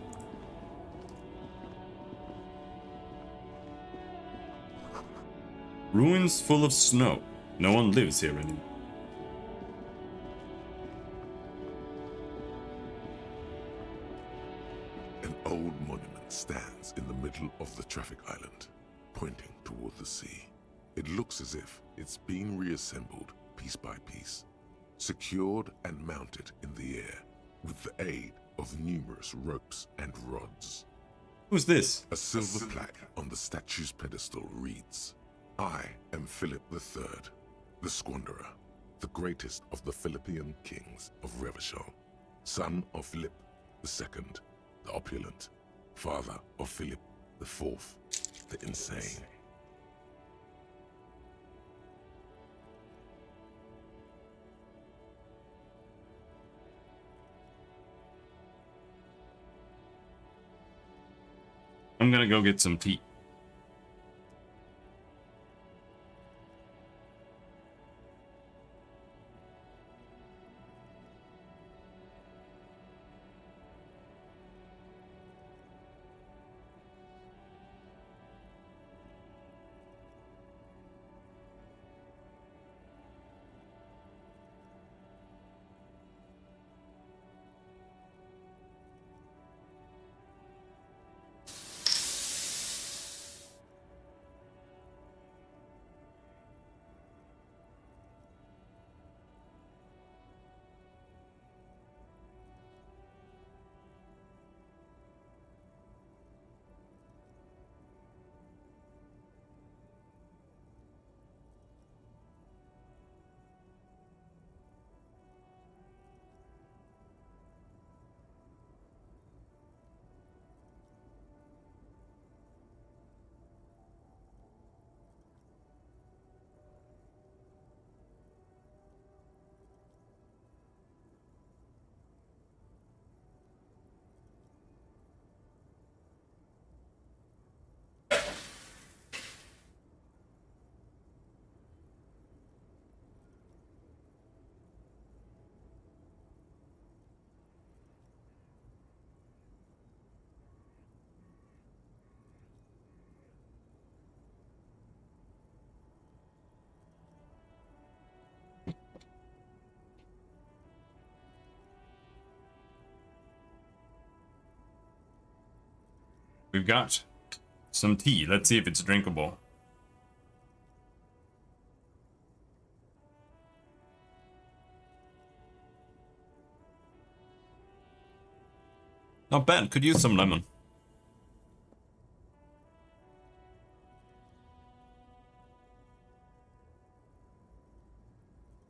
Ruins full of snow. No one lives here anymore. An old monument stands in the middle of the traffic island, pointing toward the sea. It looks as if it's been reassembled piece by piece, secured and mounted in the air with the aid of numerous ropes and rods. Who's this? A silver plaque on the statue's pedestal reads, "I am Philip III, the Squanderer, the greatest of the Philippian kings of Revachol, son of Philip II, the opulent, father of Philip IV, the insane." I'm gonna go get some tea. We've got some tea. Let's see if it's drinkable. Not bad. Could use some lemon.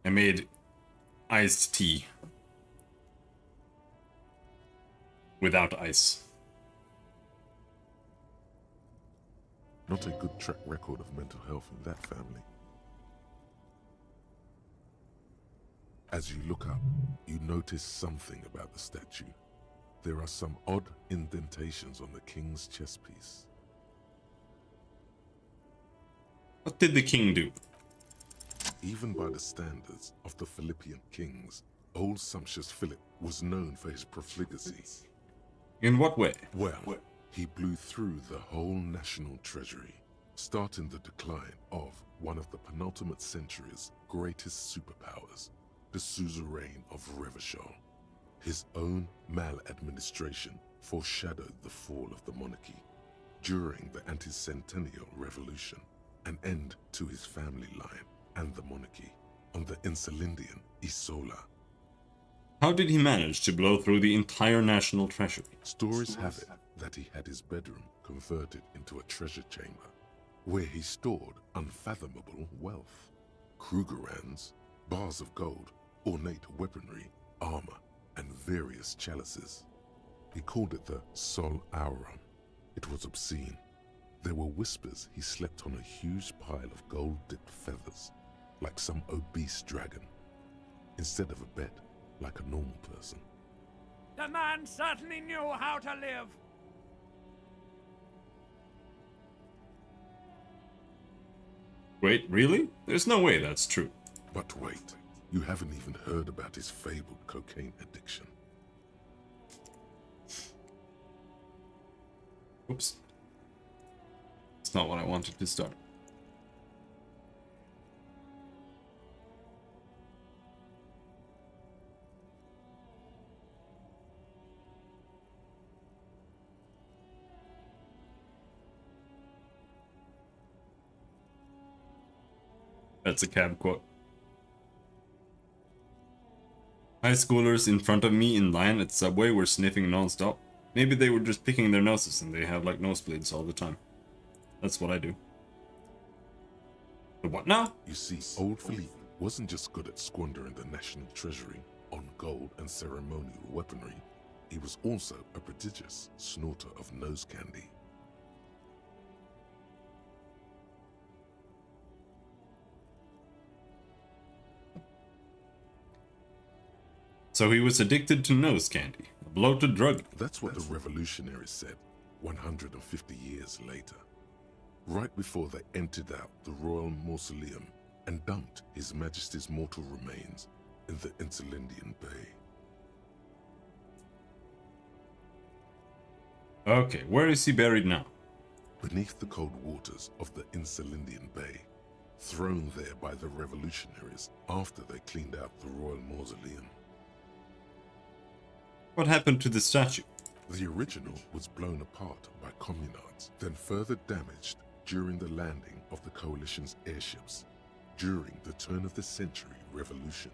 I made iced tea without ice. Not a good track record of mental health in that family. As you look up, you notice something about the statue. There are some odd indentations on the king's chest piece. What did the king do? Even by the standards of the Philippian kings, old sumptuous Philip was known for his profligacy. In what way? Well, he blew through the whole national treasury, starting the decline of one of the penultimate century's greatest superpowers, the suzerain of Revachol. His own maladministration foreshadowed the fall of the monarchy. During the anti-centennial revolution, an end to his family line and the monarchy on the Insulindian Isola. How did he manage to blow through the entire national treasury? Stories have it that he had his bedroom converted into a treasure chamber, where he stored unfathomable wealth. Krugerrands, bars of gold, ornate weaponry, armor, and various chalices. He called it the Sol Aurum. It was obscene. There were whispers he slept on a huge pile of gold-dipped feathers, like some obese dragon, instead of a bed, like a normal person. The man certainly knew how to live. Wait, really? There's no way that's true. But wait, you haven't even heard about his fabled cocaine addiction. Oops. It's not what I wanted to start. That's a cab quote. High schoolers in front of me in line at Subway were sniffing non-stop. Maybe they were just picking their noses and they have like nosebleeds all the time. That's what I do. The what now? You see, old Philippe wasn't just good at squandering the national treasury on gold and ceremonial weaponry. He was also a prodigious snorter of nose candy. So he was addicted to nose candy, a bloated drug. That's what the revolutionaries said 150 years later, right before they emptied out the royal mausoleum and dumped His Majesty's mortal remains in the Insulindian Bay. Okay, where is he buried now? Beneath the cold waters of the Insulindian Bay, thrown there by the revolutionaries after they cleaned out the royal mausoleum. What happened to the statue? The original was blown apart by communards, then further damaged during the landing of the coalition's airships during the turn-of-the-century revolution,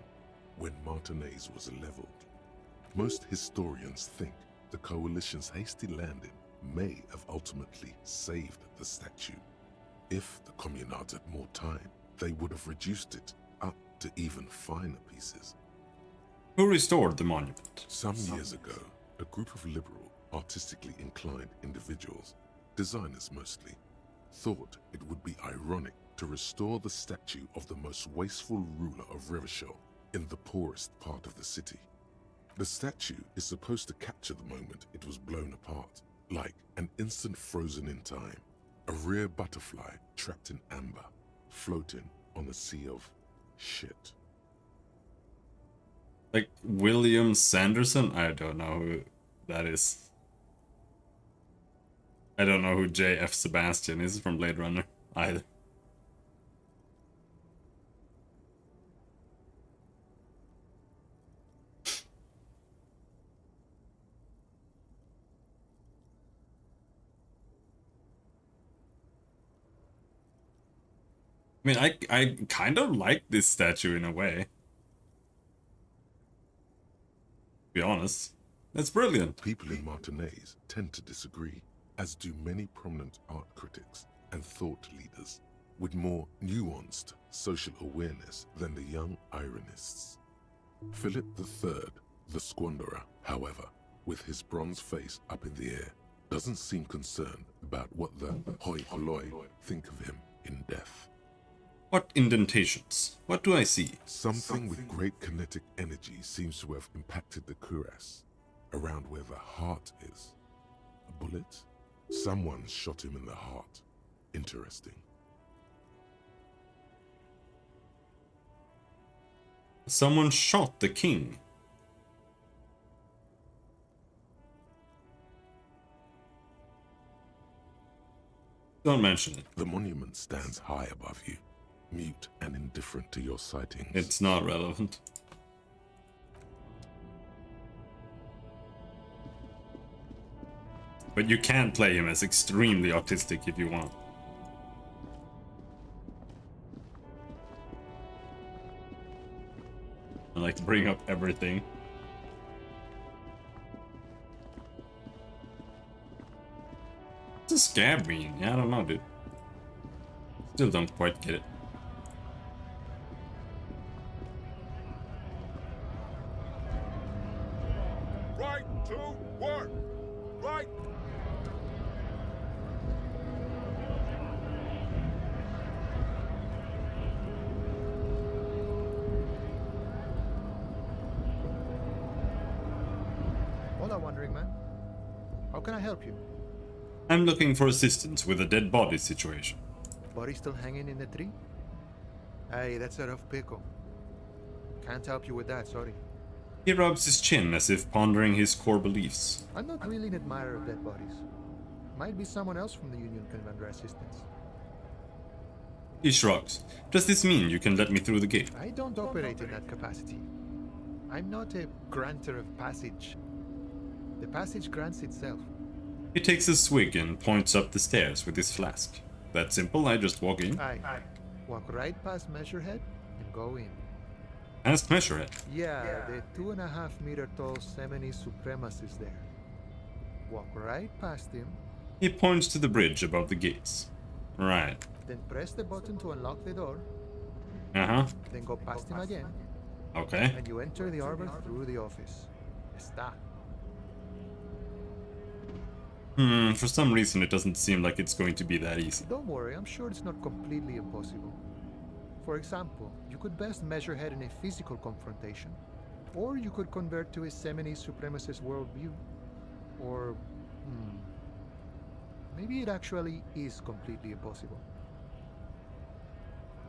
when Martinez was leveled. Most historians think the coalition's hasty landing may have ultimately saved the statue. If the communards had more time, they would have reduced it up to even finer pieces. Who restored the monument? Some years ago, a group of liberal, artistically inclined individuals, designers mostly, thought it would be ironic to restore the statue of the most wasteful ruler of Revachol in the poorest part of the city. The statue is supposed to capture the moment it was blown apart, like an instant frozen in time, a rare butterfly trapped in amber, floating on a sea of shit. Like William Sanderson? I don't know who that is. I don't know who J.F. Sebastian is from Blade Runner either. I mean, I kind of like this statue in a way. To be honest. That's brilliant. People in Martinez tend to disagree, as do many prominent art critics and thought leaders with more nuanced social awareness than the young ironists. Philip III, the Squanderer, however, with his bronze face up in the air, doesn't seem concerned about what the hoi polloi think of him in death. What indentations? What do I see? Something with great kinetic energy seems to have impacted the cuirass, around where the heart is. A bullet? Someone shot him in the heart. Interesting. Someone shot the king. Don't mention it. The monument stands high above you, mute and indifferent to your sightings. It's not relevant. But you can play him as extremely autistic if you want. I like to bring up everything. What's a scab mean? Yeah, I don't know, dude. Still don't quite get it. Right to work! Right! Hola, Wandering Man. How can I help you? I'm looking for assistance with a dead body situation. Body still hanging in the tree? Hey, that's a rough pickle. Can't help you with that, sorry. He rubs his chin as if pondering his core beliefs. I'm not really an admirer of dead bodies. Might be someone else from the Union can render assistance. He shrugs. Does this mean you can let me through the gate? I don't operate in that capacity. I'm not a granter of passage. The passage grants itself. He takes a swig and points up the stairs with his flask. That simple, I just walk in. Aye. Walk right past Measurehead and go in. Past Measurehead? Yeah, the 2.5-meter tall Semini Supremus is there. Walk right past him. He points to the bridge above the gates. Right. Then press the button to unlock the door. Uh-huh. Then go past him again. Okay. And you enter the arbor through the office. Está. For some reason it doesn't seem like it's going to be that easy. Don't worry, I'm sure it's not completely impossible. For example, you could best Measurehead in a physical confrontation. Or you could convert to a Semini Supremacist worldview. Or, maybe it actually is completely impossible.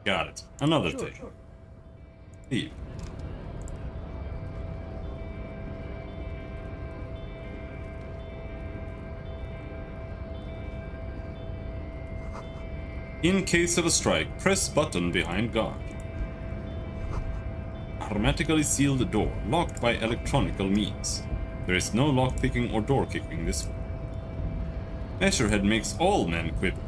Got it. Another Sure, thing. sure. Leave. In case of a strike, press button behind guard. Hermetically sealed door, locked by electronical means. There is no lockpicking or door kicking this way. Measurehead makes all men quiver,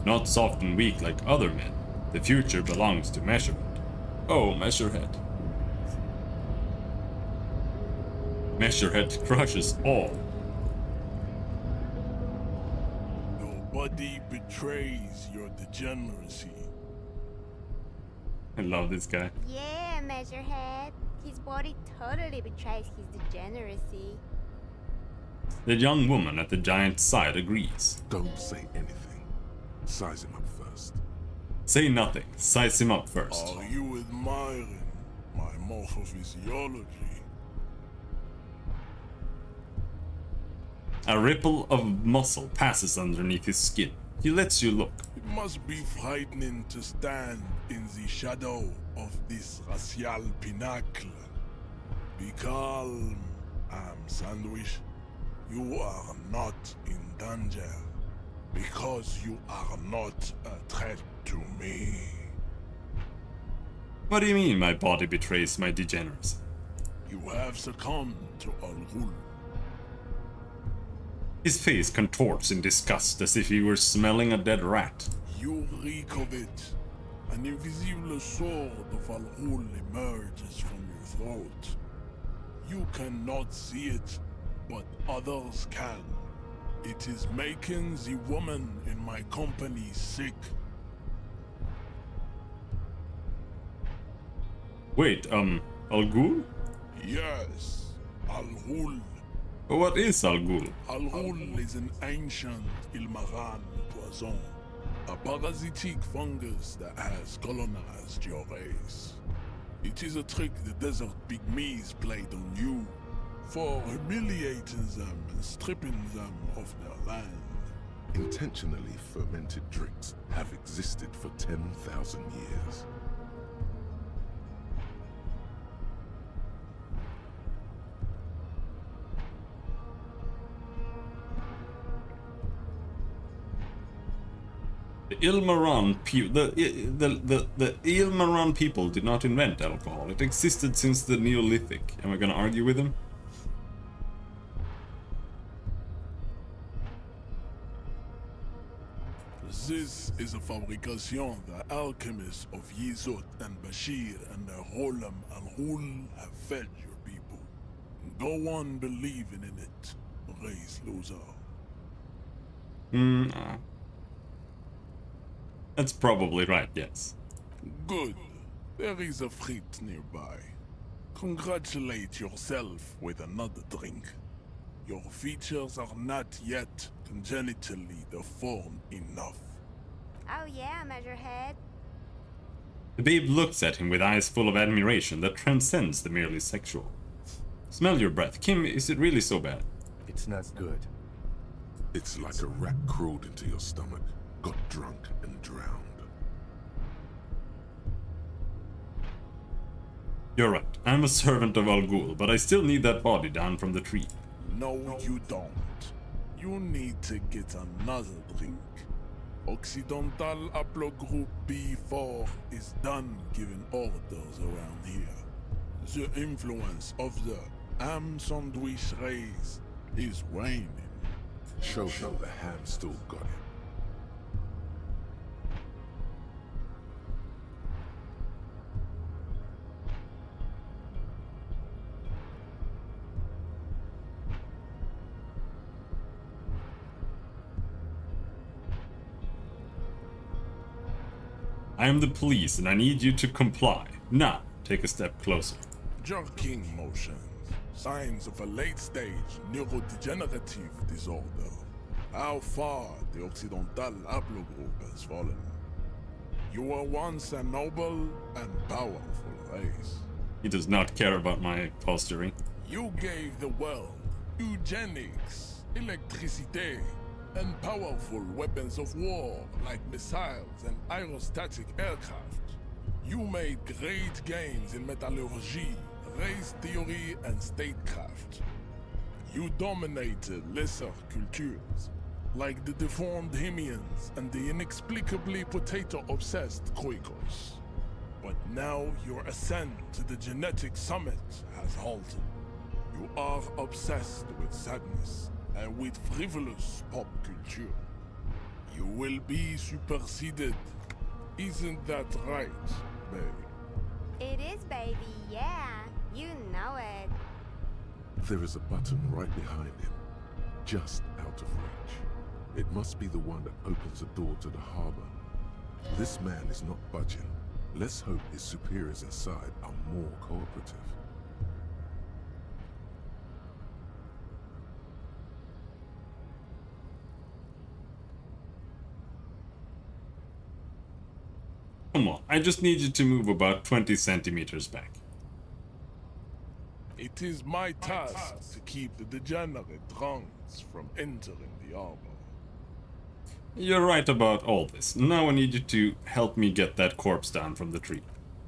not soft and weak like other men. The future belongs to Measurehead. Oh, Measurehead. Measurehead crushes all. Nobody betrays your degeneracy. I love this guy. Yeah, Measurehead. His body totally betrays his degeneracy. The young woman at the giant's side agrees. Don't say anything. Size him up first. Say nothing. Size him up first. Are you admiring my morphophysiology? A ripple of muscle passes underneath his skin. He lets you look. It must be frightening to stand in the shadow of this racial pinnacle. Be calm, Sandwich. You are not in danger because you are not a threat to me. What do you mean my body betrays my degeneracy? You have succumbed to Al-Ghul. His face contorts in disgust as if he were smelling a dead rat. You reek of it. An invisible sword of Al-Ghul emerges from your throat. You cannot see it, but others can. It is making the woman in my company sick. Wait, Al Ghul? Yes, Al-Ghul. What is Al Ghul? Al-Ghul is an ancient Ilmaran poison, a parasitic fungus that has colonized your race. It is a trick the desert pygmies played on you, for humiliating them and stripping them of their land. Intentionally fermented drinks have existed for 10,000 years. The Ilmaran people did not invent alcohol. It existed since the Neolithic. Am I gonna argue with him? This is a fabrication the alchemists of Yizot and Bashir and the Rolam Al-Ghul have fed your people. Go on believing in it, race loser. That's probably right, yes. Good. There is a frit nearby. Congratulate yourself with another drink. Your features are not yet congenitally deformed enough. Oh yeah, Measurehead. The babe looks at him with eyes full of admiration that transcends the merely sexual. Smell your breath. Kim, is it really so bad? It's not good. It's like a rat crawled into your stomach, got drunk and drowned. You're right. I'm a servant of Al Ghul, but I still need that body down from the tree. No, you don't. You need to get another drink. Occidental Haplogroup B4 is done giving orders around here. The influence of the ham sandwich race is waning. Show the ham still got it. I am the police and I need you to comply. Now, take a step closer. Jerking motions. Signs of a late-stage neurodegenerative disorder. How far the Occidental Haplogroup has fallen. You were once a noble and powerful race. He does not care about my posturing. You gave the world eugenics, electricity, and powerful weapons of war like missiles and aerostatic aircraft. You made great gains in metallurgy, race theory, and statecraft. You dominated lesser cultures, like the deformed Hemians and the inexplicably potato-obsessed Khoikos. But now your ascent to the genetic summit has halted. You are obsessed with sadness and with frivolous pop culture. You will be superseded. Isn't that right, baby? It is, baby, yeah. You know it. There is a button right behind him, just out of reach. It must be the one that opens the door to the harbor. This man is not budging. Let's hope his superiors inside are more cooperative. Come on, I just need you to move about 20 centimeters back. It is my task to keep the degenerate drunks from entering the harbor. You're right about all this. Now I need you to help me get that corpse down from the tree.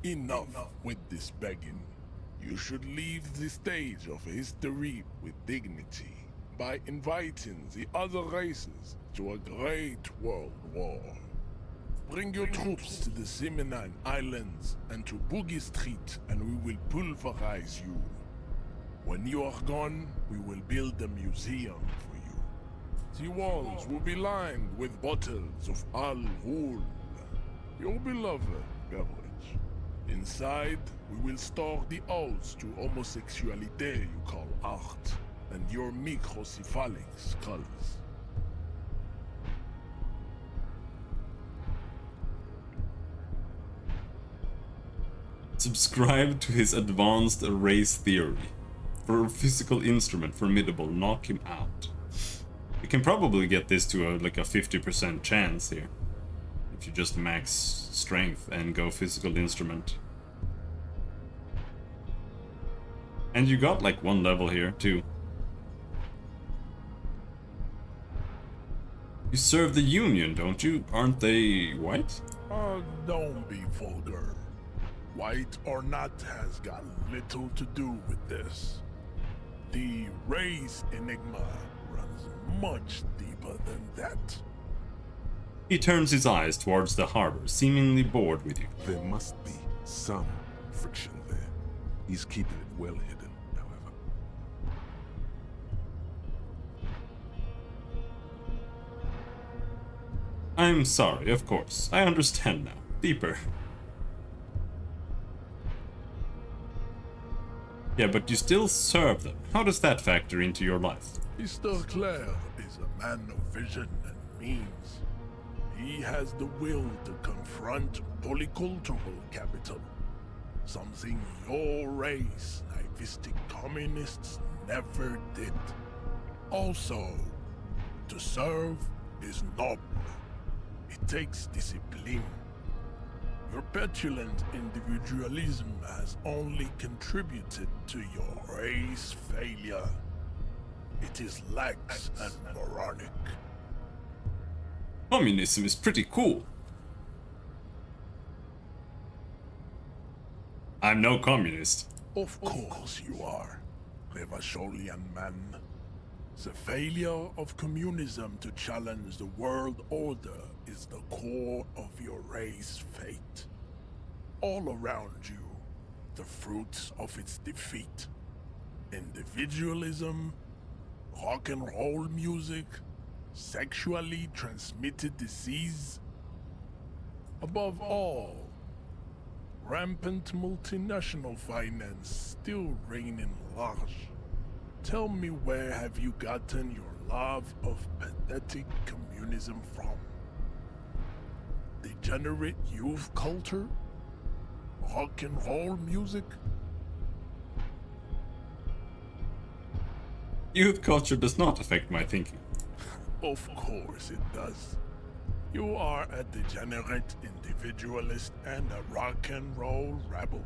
Enough with this begging. You should leave the stage of history with dignity by inviting the other races to a great world war. Bring your troops to the Seminine Islands and to Boogie Street, and we will pulverize you. When you are gone, we will build a museum for you. The walls will be lined with bottles of Al Ghul, your beloved beverage. Inside, we will store the odes to homosexuality you call art, and your microcephalic skulls. Subscribe to his advanced race theory. For a physical instrument formidable, knock him out. You can probably get this to like a 50% chance here. If you just max strength and go physical instrument. And you got like one level here too. You serve the Union, don't you? Aren't they white? Don't be vulgar. White or not has got little to do with this. The race enigma runs much deeper than that. He turns his eyes towards the harbor, seemingly bored with you. There must be some friction there. He's keeping it well hidden, however. I'm sorry, of course. I understand now. Deeper. Yeah, but you still serve them. How does that factor into your life? Mr. Clare is a man of vision and means. He has the will to confront polycultural capital. Something your race, naivistic communists, never did. Also, to serve is noble. It takes discipline. Your petulant individualism has only contributed to your race failure. It is lax and moronic. Communism is pretty cool. I'm no communist. Of course you are, Levasholian man. The failure of communism to challenge the world order is the core of your race fate. All around you, the fruits of its defeat. Individualism, rock and roll music, sexually transmitted disease. Above all, rampant multinational finance still reigning large. Tell me, where have you gotten your love of pathetic communism from? Degenerate youth culture? Rock and roll music? Youth culture does not affect my thinking. Of course it does. You are a degenerate individualist and a rock and roll rebel.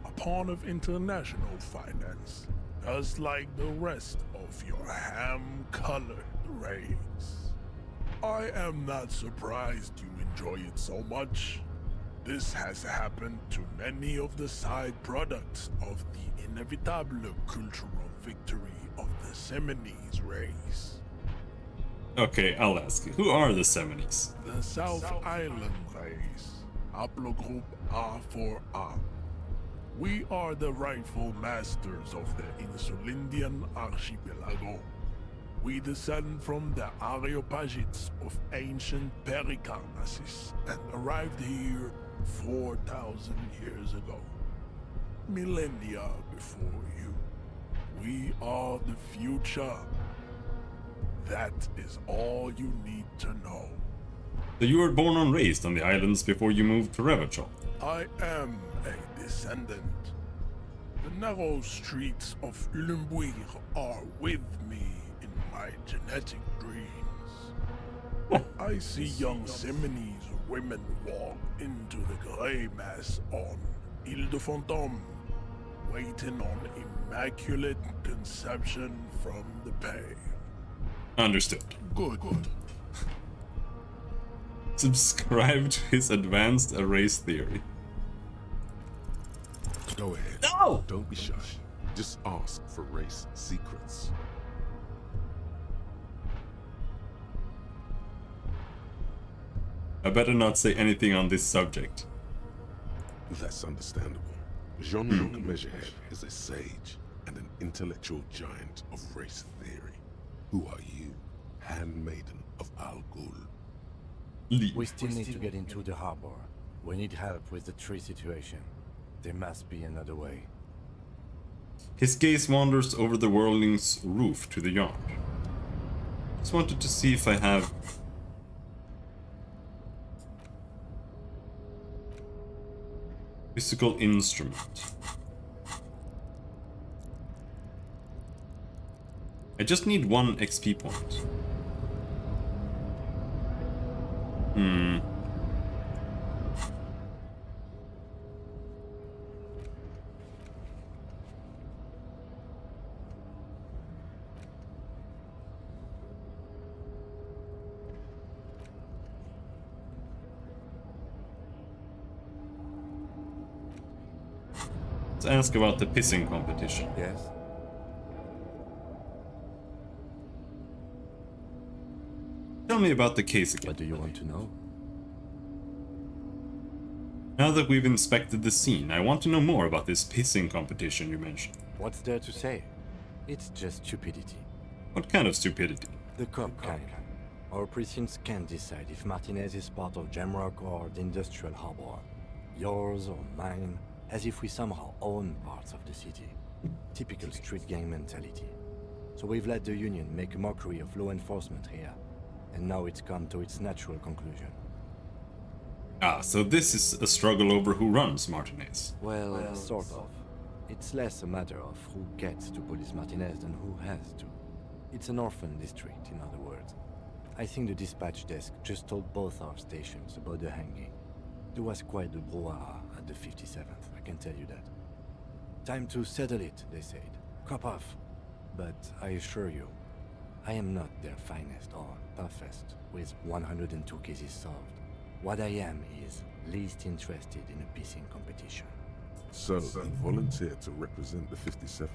A pawn of international finance, just like the rest of your ham-colored race. I am not surprised you enjoy it so much. This has happened to many of the side products of the inevitable cultural victory of the Seminoles race. Okay, I'll ask you. Who are the Seminoles? The South Island race, haplogroup A4A. We are the rightful masters of the Insulindian archipelago. We descend from the Areopagites of ancient Pericarnassus and arrived here 4,000 years ago. Millennia before you. We are the future. That is all you need to know. So you were born and raised on the islands before you moved to Revachol? I am a descendant. The narrow streets of Ulimbuir are with me in my genetic dreams. I see young Seminoles women walk into the grey mass on Ile de Fantôme, waiting on immaculate conception from the pale. Understood. Good. Subscribe to his advanced race theory. Go ahead. No! Don't be shy. Just ask for race secrets. I better not say anything on this subject. That's understandable. Jean-Luc Megerhead is a sage and an intellectual giant of race theory. Who are you, handmaiden of Al Ghul? We still need to get into the harbor. We need help with the tree situation. There must be another way. His gaze wanders over the whirling's roof to the yard. Just wanted to see if I have... Physical instrument. I just need 1 XP point. Let's ask about the pissing competition. Yes? Tell me about the case again. What do you want to know? Now that we've inspected the scene, I want to know more about this pissing competition you mentioned. What's there to say? It's just stupidity. What kind of stupidity? The cop kind. Our precincts can't decide if Martinez is part of Jamrock or the Industrial Harbor. Yours or mine, as if we somehow own parts of the city. Typical street gang mentality. So we've let the Union make a mockery of law enforcement here. And now it's come to its natural conclusion. Ah, so this is a struggle over who runs Martinez. Well, sort of. It's less a matter of who gets to police Martinez than who has to. It's an orphan district, in other words. I think the dispatch desk just told both our stations about the hanging. There was quite the brouhaha at the 57th, I can tell you that. Time to settle it, they said. Cop off. But I assure you, I am not their finest or toughest, with 102 cases solved. What I am is least interested in a pissing competition. So, you volunteered to represent the 57th,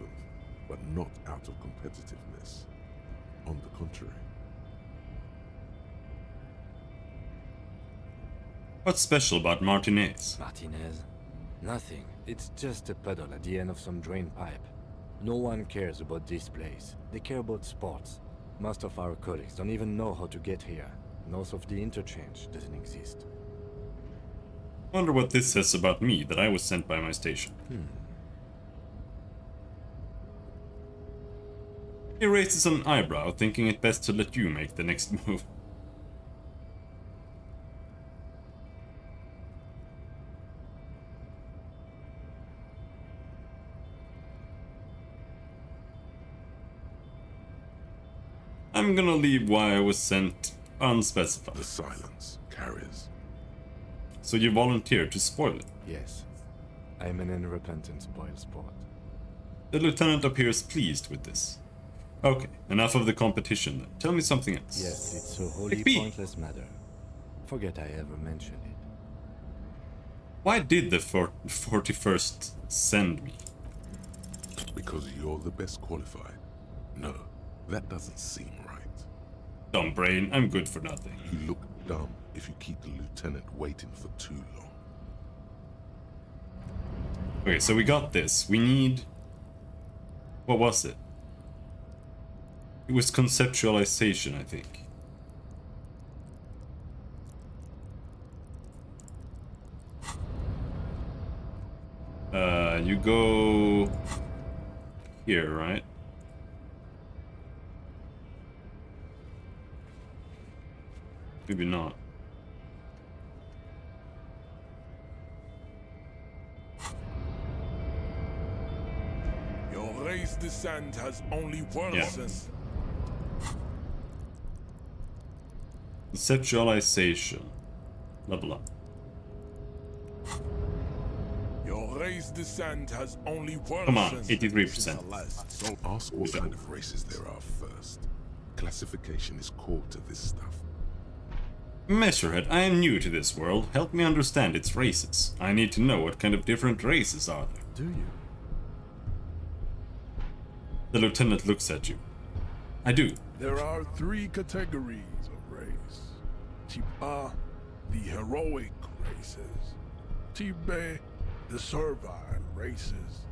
but not out of competitiveness. On the contrary. What's special about Martinez? Martinez? Nothing. It's just a puddle at the end of some drain pipe. No one cares about this place. They care about sports. Most of our colleagues don't even know how to get here. North of the interchange doesn't exist. Wonder what this says about me, that I was sent by my station. He raises an eyebrow, thinking it best to let you make the next move. I'm gonna leave why I was sent unspecified. The silence carries. So you volunteered to spoil it? Yes. I'm an unrepentant spoil sport. The lieutenant appears pleased with this. Okay, enough of the competition then. Tell me something else. Yes, it's a wholly pointless matter. Forget I ever mentioned it. Why did the 41st send me? Because you're the best qualified. No, that doesn't seem right. Dumb brain, I'm good for nothing. You look dumb if you keep the lieutenant waiting for too long. Okay, so we got this. We need... What was it? It was conceptualization, I think. You go... here, right? Maybe not. Your race descent has only worsened. Conceptualization. Level up. Your race descent has only worsened. Come on, 83%. So ask what kind of races there are first. Classification is core to this stuff. Measurehead, I am new to this world. Help me understand its races. I need to know what kind of different races are there. Do you? The lieutenant looks at you. I do. There are 3 categories of race. Type A, the heroic races. Type B, the servile races.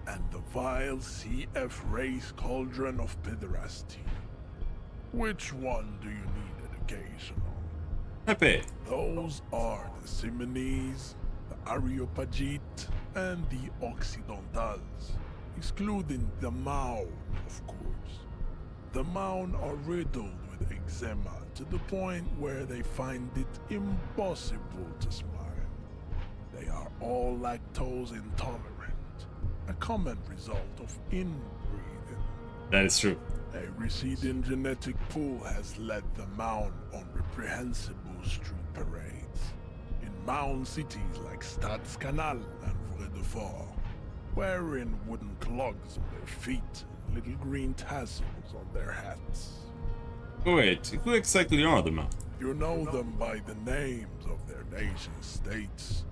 And the vile CF race cauldron of pederasty. Which one do you need education on? Pepe. Those are the Simonese, the Areopagite, and the Occidentals, excluding the Mao, of course. The Mao are riddled with eczema to the point where they find it impossible to smile. They are all lactose intolerant, a common result of inbreeding. That is true. A receding genetic pool has led the Maun on reprehensible street parades. In Maun cities like Stadskanal and Vredefort, wearing wooden clogs on their feet and little green tassels on their hats. Wait, who exactly are the Mao? You know them by the names of their nation states.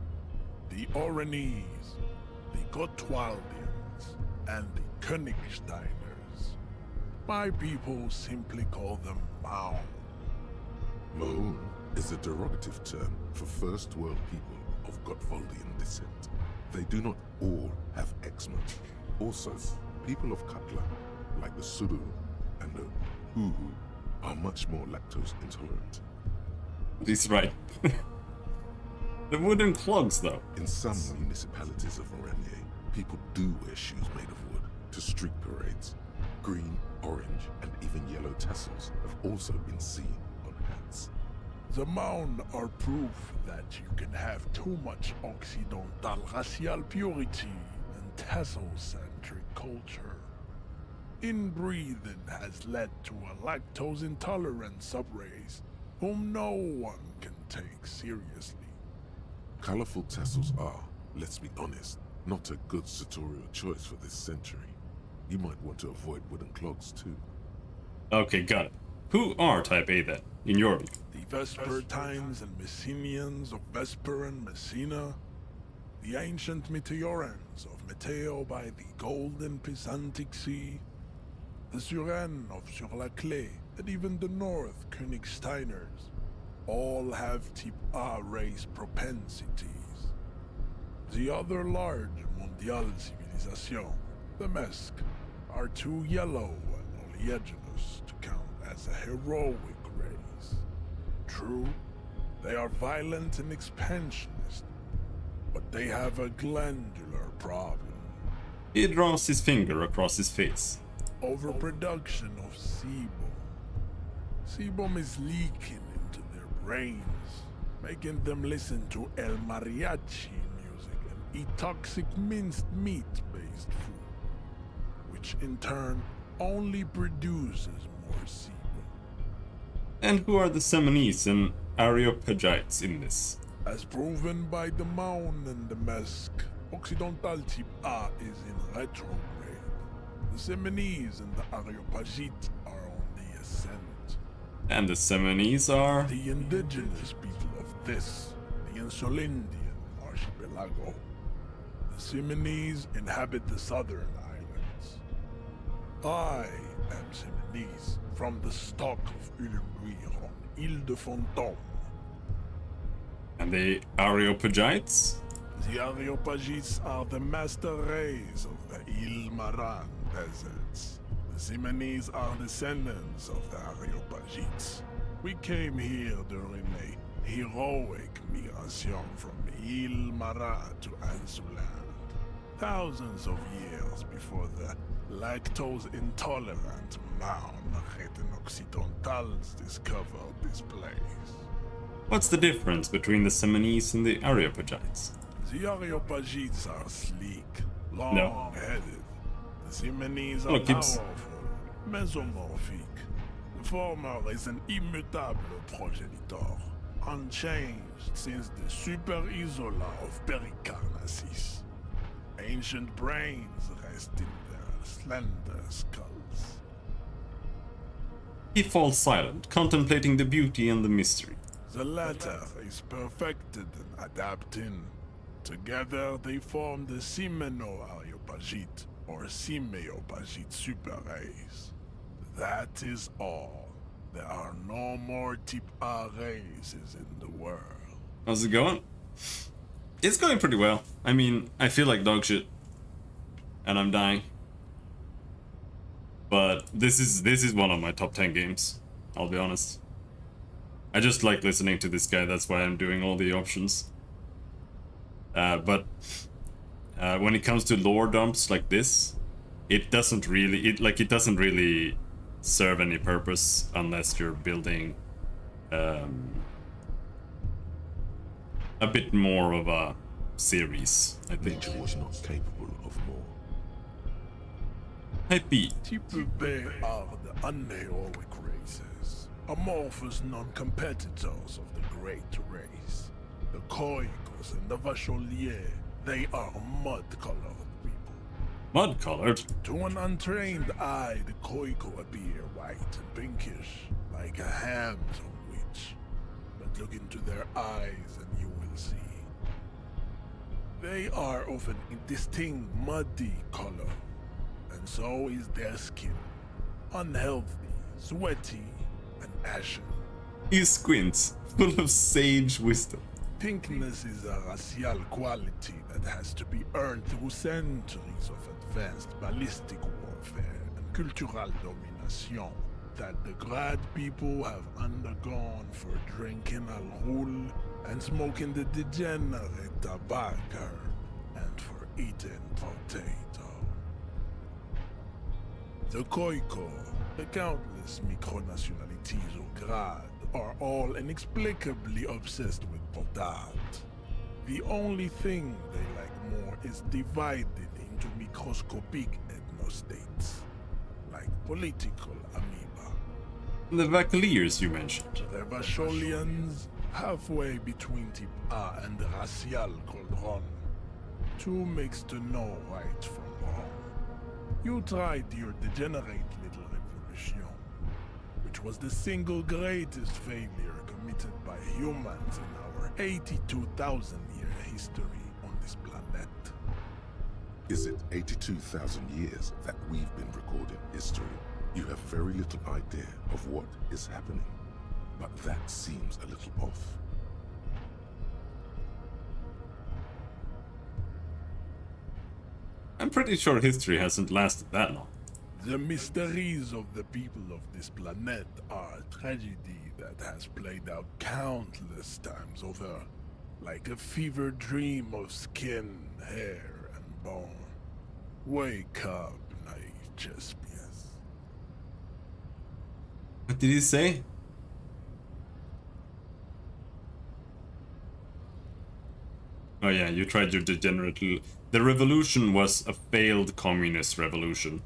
The Oranese, the Gotwaldians, and the Königsteiners. My people simply call them Mao. Maun is a derogative term for first world people of Gotwaldian descent. They do not all have eczema. Also, people of Katla, like the Suru and the Uhu, are much more lactose intolerant. He's right. The wooden clogs, though. In some municipalities of Oranje, people do wear shoes made of wood to street parades. Green, orange, and even yellow tassels have also been seen on hats. The Maun are proof that you can have too much Occidental racial purity and tassel-centric culture. Inbreeding has led to a lactose-intolerant subrace whom no one can take seriously. Colorful tassels are, let's be honest, not a good sartorial choice for this century. You might want to avoid wooden clogs too. Okay, got it. Who are Type A then, in your view? The Vespertines and Messenians of Vesper and Messina, the ancient Meteorans of Meteo by the golden Pisantic Sea, the Suren of Sur-la-Clé, and even the North Königsteiners, all have Type A race propensities. The other large Mondial civilization, the Mesk, are too yellow and oleaginous to count as a heroic race. True, they are violent and expansionist, but they have a glandular problem. He draws his finger across his face. Overproduction of sebum. Sebum is leaking into their brains, making them listen to El Mariachi music and eat toxic minced meat-based food, which in turn only produces more sebum. And who are the Semonese and Areopagites in this? As proven by the Maun and the Mesk, Occidental Type A is in retrograde. The Semonese and the Areopagite are on the ascent. And the Semonese are? The indigenous people of this, the Insulindian archipelago. The Semonese inhabit the southern islands. I am Semonese, from the stock of Ulembuir on Ile de Fantôme. And the Areopagites? The Areopagites are the master race of the Ile Maran deserts. The Simonese are descendants of the Areopagites. We came here during a heroic migration from Ile Maran to Ansuland, thousands of years before the lactose-intolerant Maun Occidentals discovered this place. What's the difference between the Semonese and the Areopagites? The Areopagites are sleek, long-headed. The Simonese are Gibbs. powerful, mesomorphic. The former is an immutable progenitor, unchanged since the Super Isola of Pericarnassus. Ancient brains rest in their slender skulls. He falls silent, contemplating the beauty and the mystery. The latter is perfected and adapting. Together they form the Simeno-Areopagite, or Simeopagite super race. That is all. There are no more Type A races in the world. How's it going? It's going pretty well. I mean, I feel like dog shit. And I'm dying. But this is one of my top 10 games, I'll be honest. I just like listening to this guy, that's why I'm doing all the options. But when it comes to lore dumps like this, it doesn't really serve any purpose unless you're building a bit more of a series, I think. Nature was not capable of more. Happy. They are the unheroic races, amorphous non-competitors of the great race. The Koikos and the Vacholier, they are mud-colored people. Mud-colored? To an untrained eye, the Koiko appear white and pinkish, like a ham sandwich. But look into their eyes and you will see. They are of an indistinct muddy color, and so is their skin. Unhealthy, sweaty, and ashen. He squints, full of sage wisdom. Pinkness is a racial quality that has to be earned through centuries of advanced ballistic warfare and cultural domination that the Grad people have undergone for drinking alcohol and smoking the degenerate tobacco and for eating potato. The Koiko, the countless micronationalities of Grad, are all inexplicably obsessed with potat. The only thing they like more is divided into microscopic ethnostates, like political amoeba. The Vacaliers you mentioned. The Vacholians, halfway between Type A and the Racial Cauldron. Two makes to know right from wrong. You tried your degenerate little revolution, which was the single greatest failure committed by humans in our 82,000-year history on this planet. Is it 82,000 years that we've been recording history? You have very little idea of what is happening, but that seems a little off. I'm pretty sure history hasn't lasted that long. The mysteries of the people of this planet are a tragedy that has played out countless times over, like a fever dream of skin, hair, and bone. Wake up, naive Chespius. What did he say? Oh yeah, you tried your degenerate... The revolution was a failed communist revolution.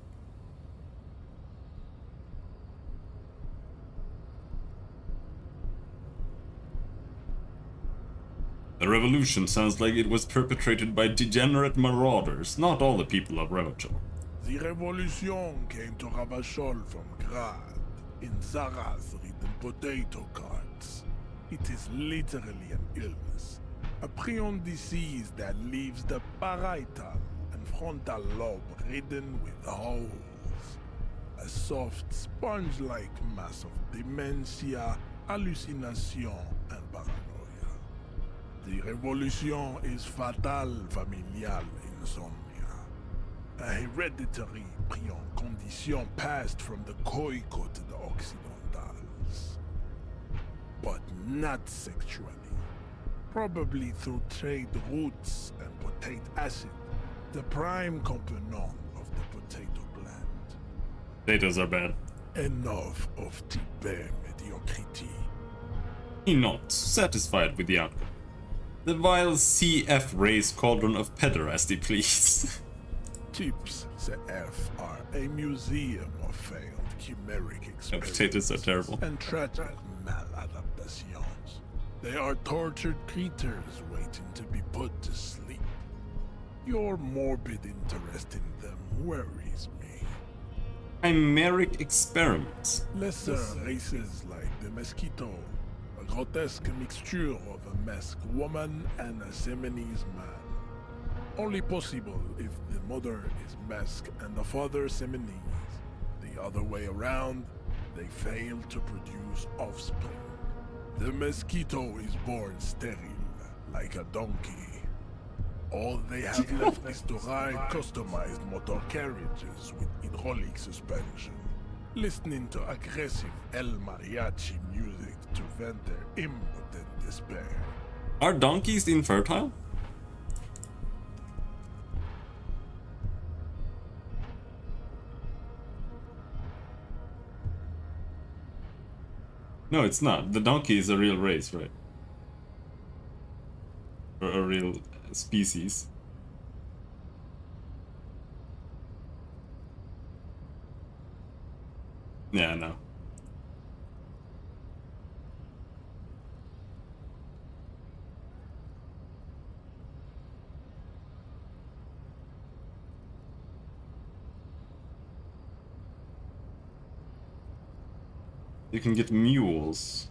The revolution sounds like it was perpetrated by degenerate marauders, not all the people of Ravachol. The revolution came to Ravachol from Grad, in Zaraz-ridden potato carts. It is literally an illness. A prion disease that leaves the parietal and frontal lobe ridden with holes. A soft, sponge-like mass of dementia, hallucination, and paranoia. The revolution is fatal familial insomnia. A hereditary prion condition passed from the Koiko to the Occidentals. But not sexually. Probably through trade routes and potate acid, the prime component of the potato plant. Potatoes are bad. Enough of Tibet mediocrity. He nods, satisfied with the outcome. The vile CF race cauldron of pederasty, please. Tips CF are a museum of failed chimeric experiments Potatoes are terrible. and tragic maladaptations. They are tortured creatures waiting to be put to sleep. Your morbid interest in them worries me. Chimeric experiments. Lesser races like the mosquito, a grotesque mixture of a masked woman and a Semenese man. Only possible if the mother is masked and the father Semenese. The other way around, they fail to produce offspring. The mosquito is born sterile, like a donkey. All they have left is to ride customized motor carriages with hydraulic suspension. listening to aggressive El Mariachi music to vent their impotent despair. Are donkeys infertile? No, it's not. The donkey is a real race, right? Or a real species. Yeah, no. You can get mules.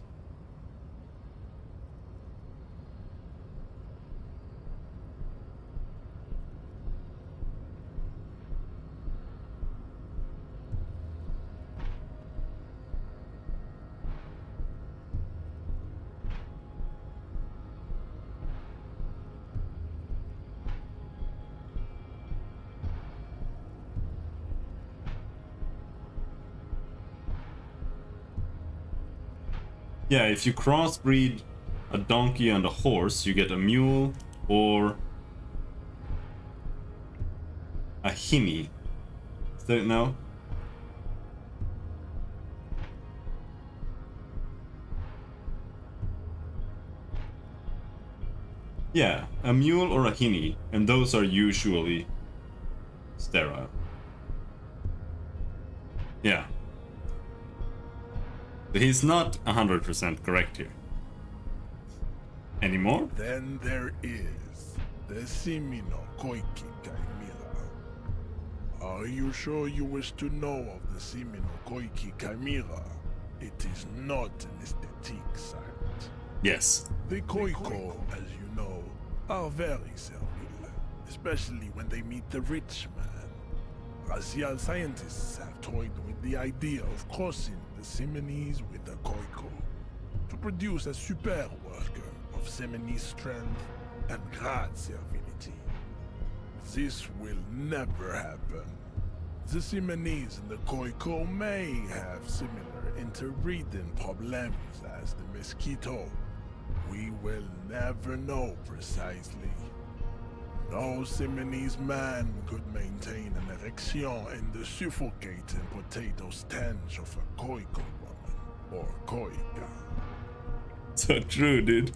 Yeah, if you crossbreed a donkey and a horse, you get a mule or a hinny. Is that no? Yeah, a mule or a hinny, and those are usually sterile. Yeah. But he's not 100% correct here. Anymore? Then there is the Simino Koiki Chimera. Are you sure you wish to know of the Simino Koiki Chimera? It is not an aesthetic site. Yes. The Koiko, as you know, are very servile, especially when they meet the rich man. Racial scientists have toyed with the idea of crossing the Simonese with the Koiko to produce a super worker of Simonese strength and great servility. This will never happen. The Simonese and the Koiko may have similar interbreeding problems as the mosquito. We will never know precisely. No Simonese man could maintain an erection in the suffocating potato stench of a Koiko woman or Koika. So true, dude.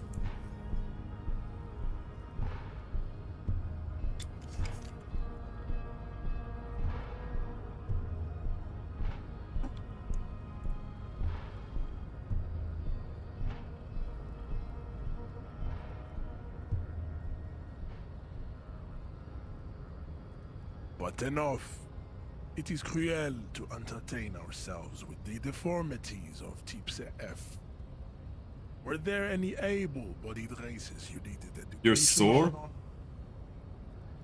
But enough. It is cruel to entertain ourselves with the deformities of Type F. Were there any able-bodied races you needed education? You're sore?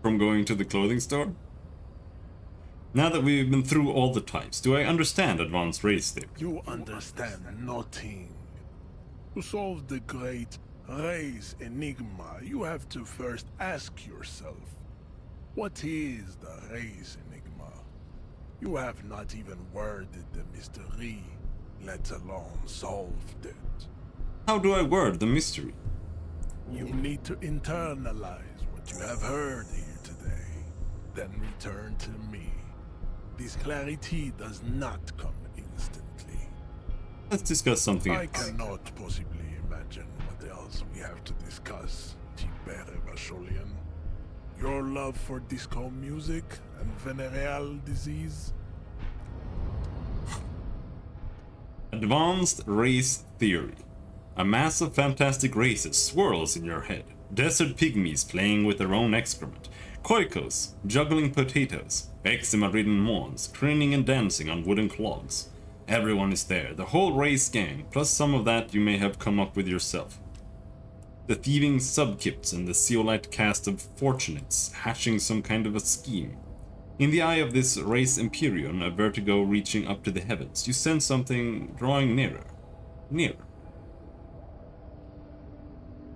From going to the clothing store? Now that we've been through all the types, do I understand advanced race theory? You understand nothing. To solve the great race enigma, you have to first ask yourself, what is the race enigma? You have not even worded the mystery, let alone solved it. How do I word the mystery? You need to internalize what you have heard here today, then return to me. This clarity does not come instantly. Let's discuss something I else. cannot possibly imagine what else we have to discuss, Tibere Vacholian. Your love for disco music and venereal disease? Advanced race theory. A mass of fantastic races swirls in your head. Desert pygmies playing with their own excrement. Koikos juggling potatoes. Eczema-ridden Mons grinning and dancing on wooden clogs. Everyone is there, the whole race gang, plus some of that you may have come up with yourself. The thieving subkipts and the zeolite cast of fortunates hatching some kind of a scheme. In the eye of this race Empyrean, a vertigo reaching up to the heavens, you sense something drawing nearer. Nearer.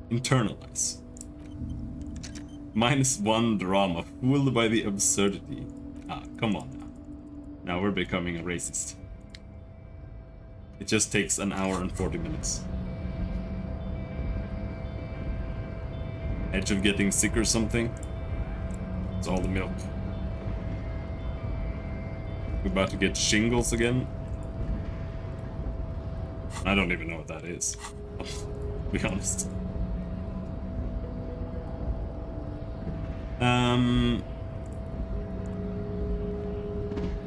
Internalize. -1 drama, fooled by the absurdity. Ah, come on now. Now we're becoming a racist. It just takes an hour and 40 minutes. Edge of getting sick or something? It's all the milk. We're about to get shingles again? I don't even know what that is. To be honest.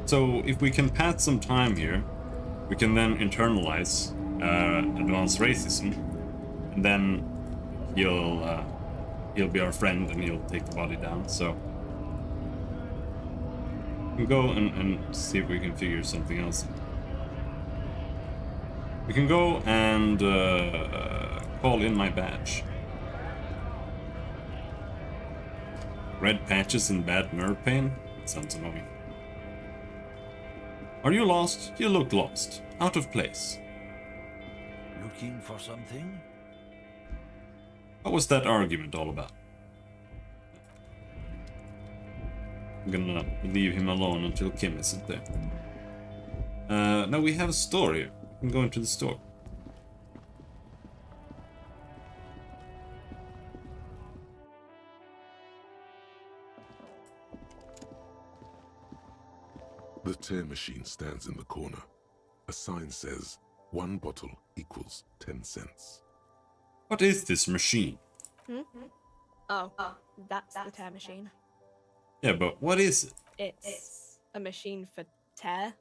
So if we can pass some time here, we can then internalize advanced racism, and then he'll be our friend and he'll take the body down. So we can go and see if we can figure something else. We can go and call in my badge. Red patches and bad nerve pain? That sounds annoying. Are you lost? You look lost. Out of place. Looking for something? What was that argument all about? I'm gonna leave him alone until Kim isn't there. Now we have a store here. We can go into the store. The tear machine stands in the corner. A sign says, 1 bottle equals 10 cents. What is this machine? Oh, that's the tear machine. Yeah, but what is it? It's a machine for tear.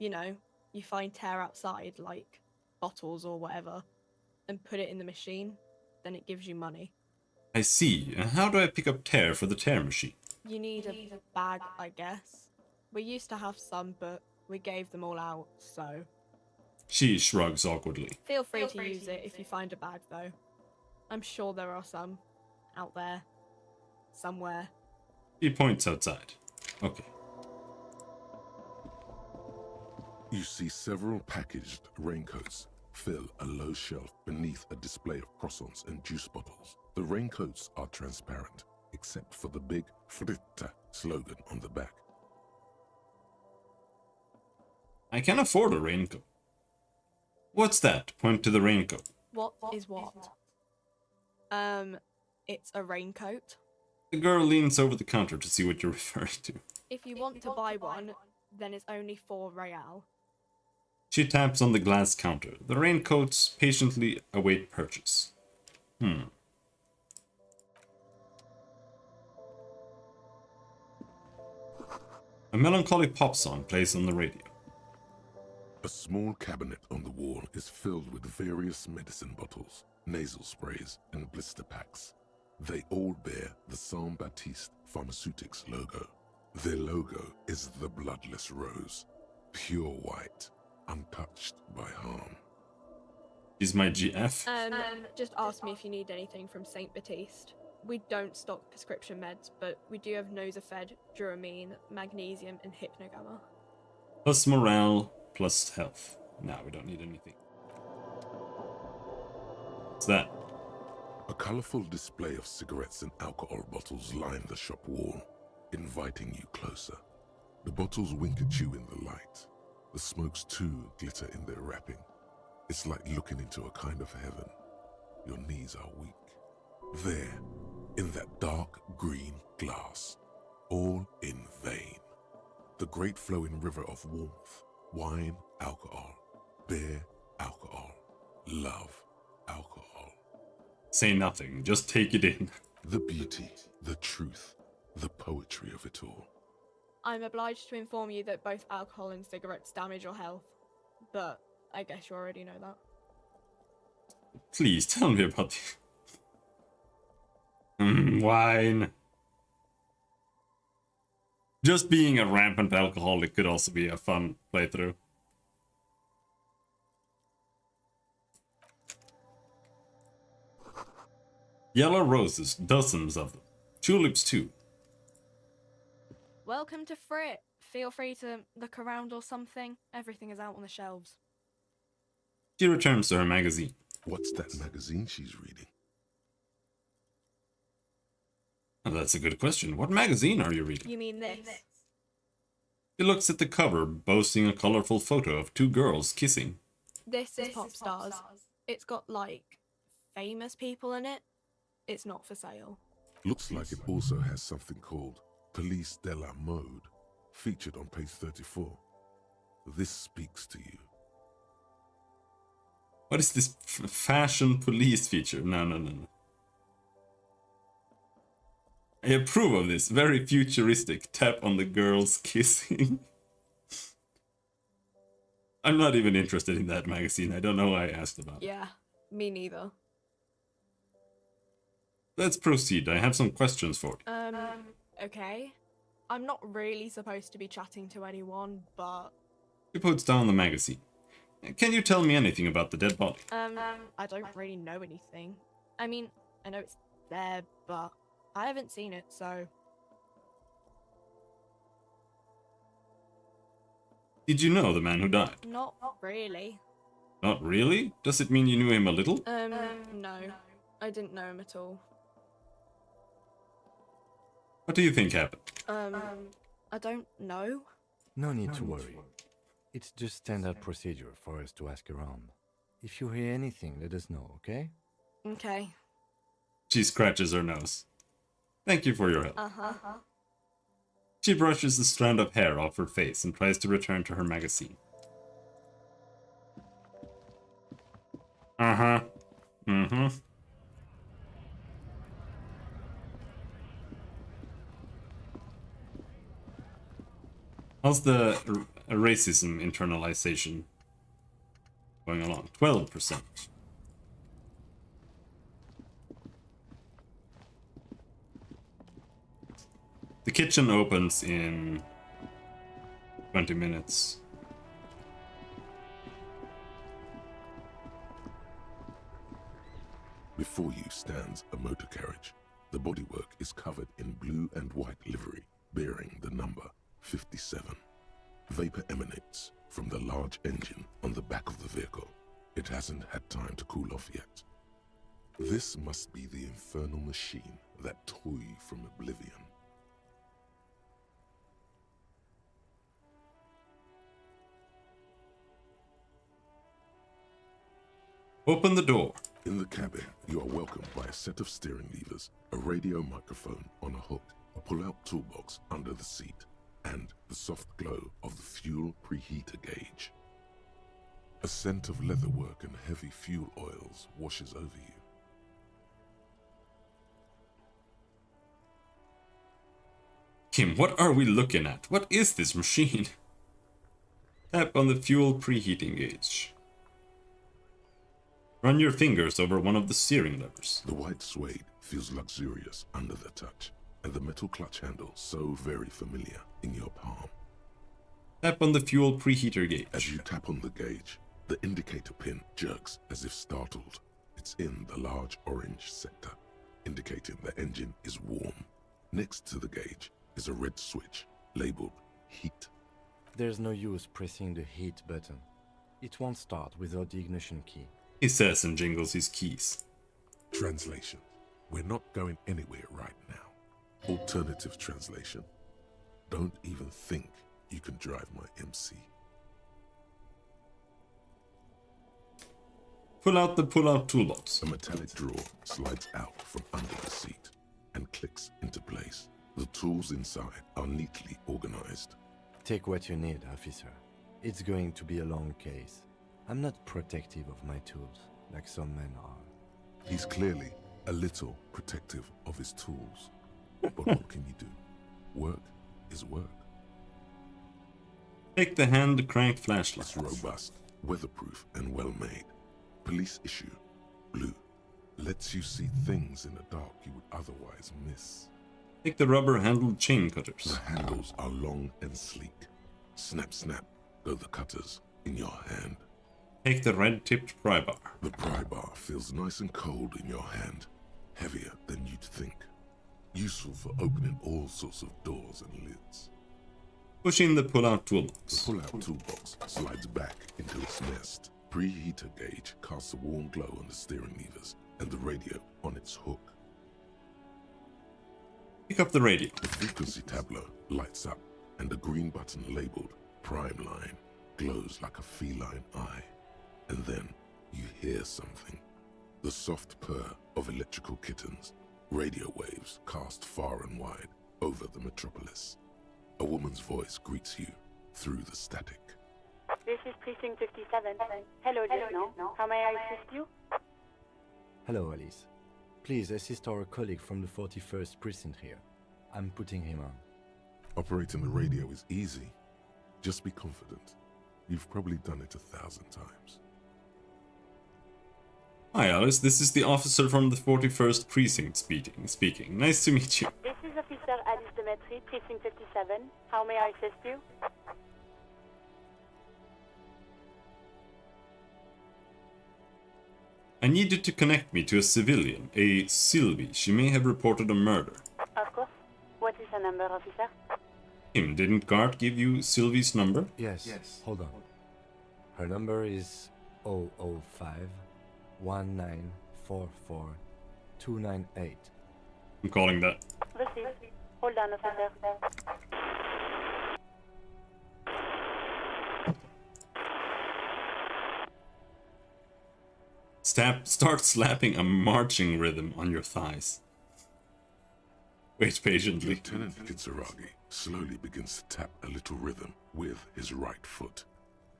You know, you find tear outside, like bottles or whatever, and put it in the machine, then it gives you money. I see. And how do I pick up tear for the tear machine? You need a bag, I guess. We used to have some, but we gave them all out, so... She shrugs awkwardly. Feel free to use it if you find a bag, though. I'm sure there are some out there. Somewhere. He points outside. Okay. You see several packaged raincoats fill a low shelf beneath a display of croissants and juice bottles. The raincoats are transparent, except for the big Fritta slogan on the back. I can afford a raincoat. What's that? Point to the raincoat. What is what? It's a raincoat. The girl leans over the counter to see what you're referring to. If you want to buy one, then it's only 4 real. She taps on the glass counter. The raincoats patiently await purchase. A melancholy pop song plays on the radio. A small cabinet on the wall is filled with various medicine bottles, nasal sprays, and blister packs. They all bear the Saint Baptiste Pharmaceutics logo. Their logo is the bloodless rose, pure white, untouched by harm. Is my GF? Just ask me if you need anything from Saint Baptiste. We don't stock prescription meds, but we do have Nosafed, Duramine, Magnesium, and Hypnogamma. Plus morale, plus health. Nah, we don't need anything. What's that? A colorful display of cigarettes and alcohol bottles line the shop wall, inviting you closer. The bottles wink at you in the light. The smokes too glitter in their wrapping. It's like looking into a kind of heaven. Your knees are weak. There, in that dark green glass, all in vain. The great flowing river of warmth, wine, alcohol, beer, alcohol, love, alcohol. Say nothing, just take it in. The beauty, the truth, the poetry of it all. I'm obliged to inform you that both alcohol and cigarettes damage your health, but I guess you already know that. Please tell me about the wine. Just being a rampant alcoholic could also be a fun playthrough. Yellow roses, dozens of them. Tulips too. Welcome to Frit. Feel free to look around or something. Everything is out on the shelves. She returns to her magazine. What's that magazine she's reading? Oh, that's a good question. What magazine are you reading? You mean this? She looks at the cover, boasting a colorful photo of 2 girls kissing. This is Pop Stars. It's got like famous people in it. It's not for sale. Looks like it also has something called Police de la Mode, featured on page 34. This speaks to you. What is this fashion police feature? No. I approve of this. Very futuristic. Tap on the girls kissing. I'm not even interested in that magazine. I don't know why I asked about it. Yeah, me neither. Let's proceed. I have some questions for you. Okay. I'm not really supposed to be chatting to anyone, but... He puts down the magazine. Can you tell me anything about the dead body? I don't really know anything. I mean, I know it's there, but I haven't seen it, so... Did you know the man who died? Not really. Not really? Does it mean you knew him a little? No. I didn't know him at all. What do you think happened? I don't know. No need to worry. It's just standard procedure for us to ask around. If you hear anything, let us know, okay? Okay. She scratches her nose. Thank you for your help. She brushes a strand of hair off her face and tries to return to her magazine. How's the racism internalization going along? 12%. The kitchen opens in 20 minutes. Before you stands a motor carriage. The bodywork is covered in blue and white livery, bearing the number 57. Vapor emanates from the large engine on the back of the vehicle. It hasn't had time to cool off yet. This must be the infernal machine that tore you from oblivion. Open the door. In the cabin, you are welcomed by a set of steering levers, a radio microphone on a hook, a pull-out toolbox under the seat, and the soft glow of the fuel preheater gauge. A scent of leatherwork and heavy fuel oils washes over you. Kim, what are we looking at? What is this machine? Tap on the fuel preheating gauge. Run your fingers over one of the steering levers. The white suede feels luxurious under the touch, and the metal clutch handle so very familiar in your palm. Tap on the fuel preheater gauge. As you tap on the gauge, the indicator pin jerks as if startled. It's in the large orange sector, indicating the engine is warm. Next to the gauge is a red switch labeled heat. There's no use pressing the heat button. It won't start without the ignition key. He says and jingles his keys. Translation. We're not going anywhere right now. Alternative translation. Don't even think you can drive my MC. Pull out the pull-out toolbox. A metallic drawer slides out from under the seat and clicks into place. The tools inside are neatly organized. Take what you need, officer. It's going to be a long case. I'm not protective of my tools, like some men are. He's clearly a little protective of his tools. But what can you do? Work is work. Take the hand crank flashlight. It's robust, weatherproof, and well-made. Police issue, blue. Lets you see things in the dark you would otherwise miss. Take the rubber-handled chain cutters. The handles are long and sleek. Snap, snap, go the cutters in your hand. Take the red-tipped pry bar. The pry bar feels nice and cold in your hand. Heavier than you'd think. Useful for opening all sorts of doors and lids. Push in the pull-out toolbox. The pull-out toolbox slides back into its nest. Preheater gauge casts a warm glow on the steering levers and the radio on its hook. Pick up the radio. The frequency tableau lights up and the green button labeled Prime Line glows like a feline eye. And then you hear something. The soft purr of electrical kittens, radio waves cast far and wide over the metropolis. A woman's voice greets you through the static. This is Precinct 57. Hello, Lieutenant. How may I assist you? Hello, Alice. Please assist our colleague from the 41st Precinct here. I'm putting him on. Operating the radio is easy. Just be confident. You've probably done it 1,000 times. Hi Alice, this is the officer from the 41st Precinct speaking. Nice to meet you. This is Officer Alice Demetri, Precinct 57. How may I assist you? I needed to connect me to a civilian, a Sylvie. She may have reported a murder. Of course. What is her number, officer? Didn't Gart give you Sylvie's number? Yes. Hold on. Her number is 005 1944 298. I'm calling that. Receive. Hold on, officer. Start slapping a marching rhythm on your thighs. Wait patiently. Lieutenant Kitsuragi slowly begins to tap a little rhythm with his right foot.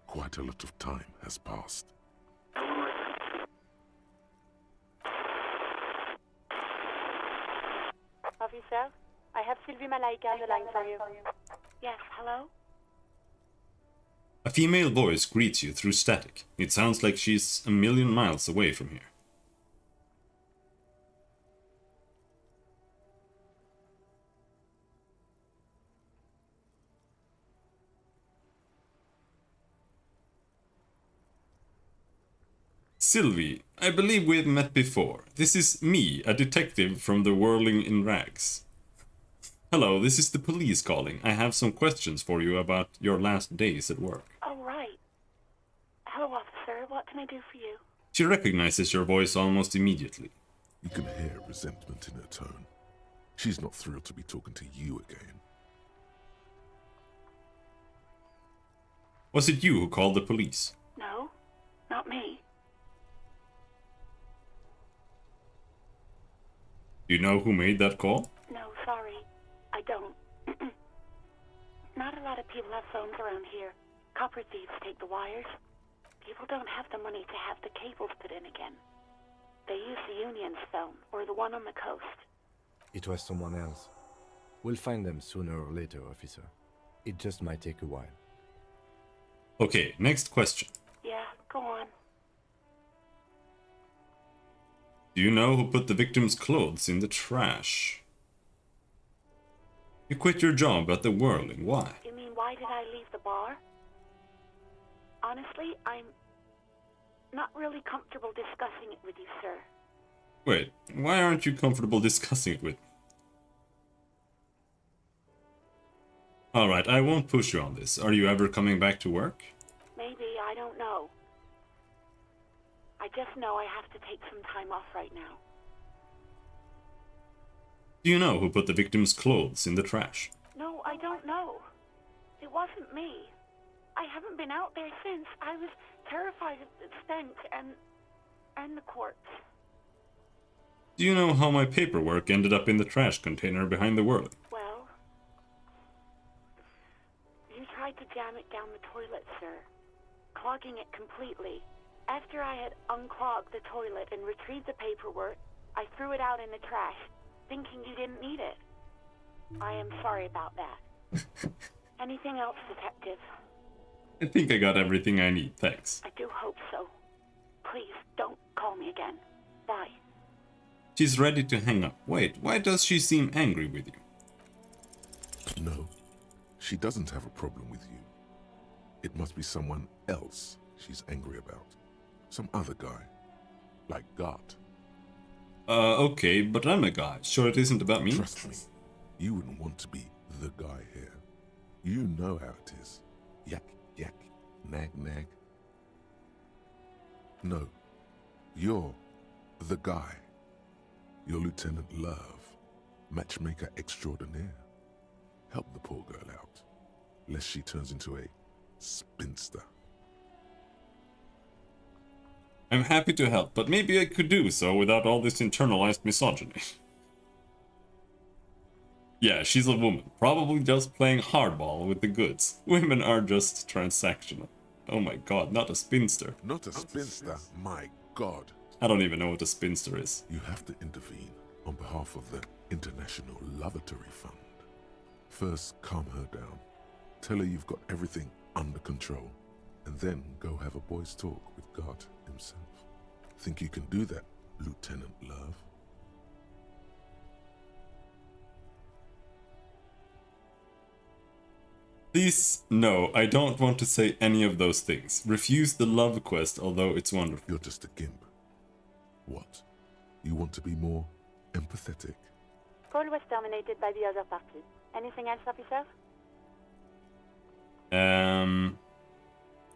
Quite a lot of time has passed. Officer, I have Sylvie Malaika on the line for you. Yes, hello? A female voice greets you through static. It sounds like she's a million miles away from here. Sylvie, I believe we've met before. This is me, a detective from the Whirling in Rags. Hello, this is the police calling. I have some questions for you about your last days at work. Oh, right. Hello, officer. What can I do for you? She recognizes your voice almost immediately. You can hear resentment in her tone. She's not thrilled to be talking to you again. Was it you who called the police? No, not me. Do you know who made that call? No, sorry. I don't. Not a lot of people have phones around here. Copper thieves take the wires. People don't have the money to have the cables put in again. They use the Union's phone, or the one on the coast. It was someone else. We'll find them sooner or later, officer. It just might take a while. Okay, next question. Yeah, go on. Do you know who put the victim's clothes in the trash? You quit your job at the Whirling. Why? You mean, why did I leave the bar? Honestly, I'm not really comfortable discussing it with you, sir. Wait, why aren't you comfortable discussing it with me? Alright, I won't push you on this. Are you ever coming back to work? Maybe, I don't know. I just know I have to take some time off right now. Do you know who put the victim's clothes in the trash? No, I don't know. It wasn't me. I haven't been out there since. I was terrified of the stench and the corpse. Do you know how my paperwork ended up in the trash container behind the Whirling? Well, you tried to jam it down the toilet, sir, clogging it completely. After I had unclogged the toilet and retrieved the paperwork, I threw it out in the trash, thinking you didn't need it. I am sorry about that. Anything else, detective? I think I got everything I need, thanks. I do hope so. Please, don't call me again. Bye. She's ready to hang up. Wait, why does she seem angry with you? No, she doesn't have a problem with you. It must be someone else she's angry about. Some other guy. Like Gart. Okay, but I'm a guy. Sure it isn't about me? Trust me, you wouldn't want to be the guy here. You know how it is. Yak, yak, nag, nag. No, you're the guy. You're Lieutenant Love, matchmaker extraordinaire. Help the poor girl out, lest she turns into a spinster. I'm happy to help, but maybe I could do so without all this internalized misogyny. Yeah, she's a woman, probably just playing hardball with the goods. Women are just transactional. Oh my god, not a spinster. Not a spinster, my god. I don't even know what a spinster is. You have to intervene on behalf of the International Lavatory Fund. First, calm her down. Tell her you've got everything under control. And then go have a boys' talk with God himself. Think you can do that, Lieutenant Love? Please, no, I don't want to say any of those things. Refuse the love quest, although it's wonderful. You're just a gimp. What? You want to be more empathetic? Call was terminated by the other party. Anything else, officer?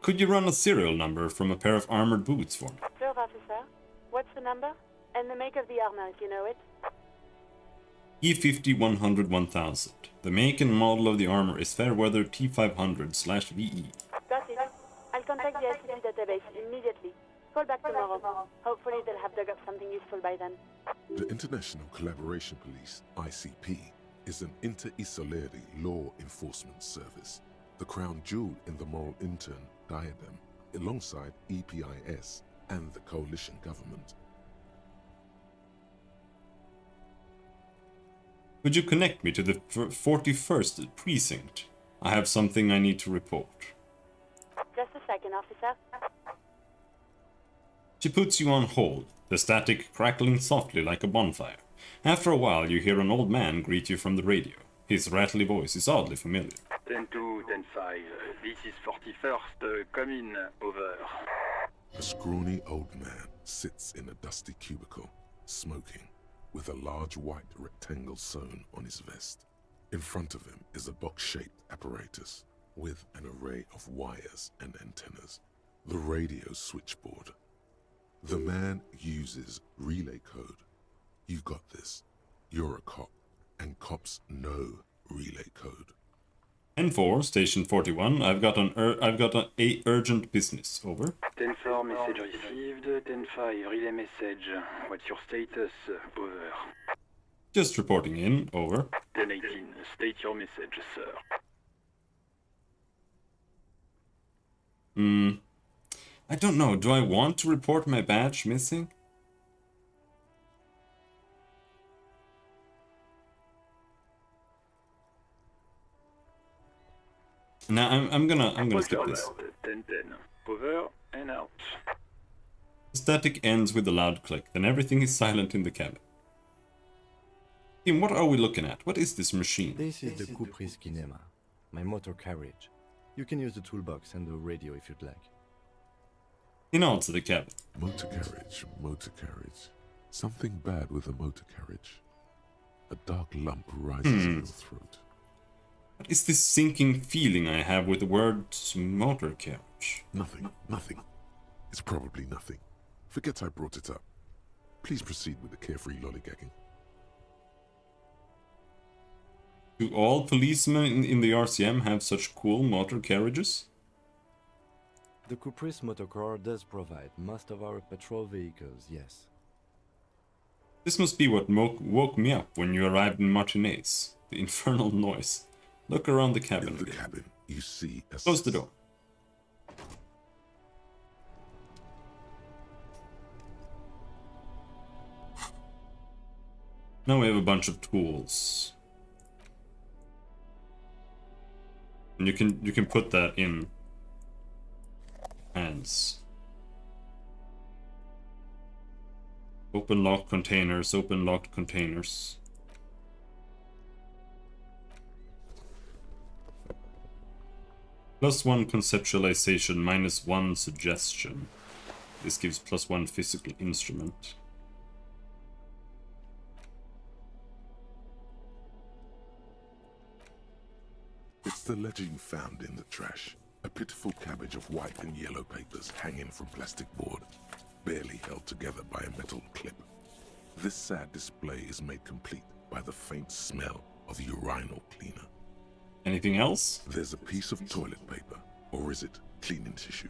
Could you run a serial number from a pair of armored boots for me? Sure, officer. What's the number? And the make of the armor, if you know it. E50-100-1000. The make and model of the armor is Fairweather T500/VE. Got it. I'll contact the ICP database immediately. Call back tomorrow. Hopefully they'll have dug up something useful by then. The International Collaboration Police, ICP, is an inter-Isolari law enforcement service, the crown jewel in the moral intern diadem, alongside EPIS and the coalition government. Could you connect me to the 41st precinct? I have something I need to report. Just a second, officer. She puts you on hold, the static crackling softly like a bonfire. After a while, you hear an old man greet you from the radio. His rattly voice is oddly familiar. 10-2, 10-5. This is 41st. Come in. Over. A scrawny old man sits in a dusty cubicle, smoking, with a large white rectangle sewn on his vest. In front of him is a box-shaped apparatus with an array of wires and antennas. The radio switchboard. The man uses relay code. You got this. You're a cop, and cops know relay code. N4, station 41. I've got a urgent business. Over. 10-4, message received. 10-5, relay message. What's your status? Over. Just reporting in. Over. 10-18, state your message, sir. I don't know. Do I want to report my badge missing? Now I'm gonna skip this. 10-10. Over and out. The static ends with a loud click, then everything is silent in the cabin. Tim, what are we looking at? What is this machine? This is the Kupris Kinema, my motor carriage. You can use the toolbox and the radio if you'd like. He nods to the cabin. Motor carriage, motor carriage. Something bad with a motor carriage. A dark lump rises in your throat. What is this sinking feeling I have with the word motor carriage? Nothing, nothing. It's probably nothing. Forget I brought it up. Please proceed with the carefree lollygagging. Do all policemen in the RCM have such cool motor carriages? The Kupris Motorcar does provide most of our patrol vehicles, yes. This must be what woke me up when you arrived in Martinez. The infernal noise. Look around the cabin. In the cabin, you see a... Close the door. Now we have a bunch of tools. And you can put that in hands. Open locked containers, open locked containers. +1 conceptualization, -1 suggestion. This gives +1 physical instrument. It's the ledger you found in the trash. A pitiful cabbage of white and yellow papers hanging from plastic board, barely held together by a metal clip. This sad display is made complete by the faint smell of urinal cleaner. Anything else? There's a piece of toilet paper, or is it cleaning tissue?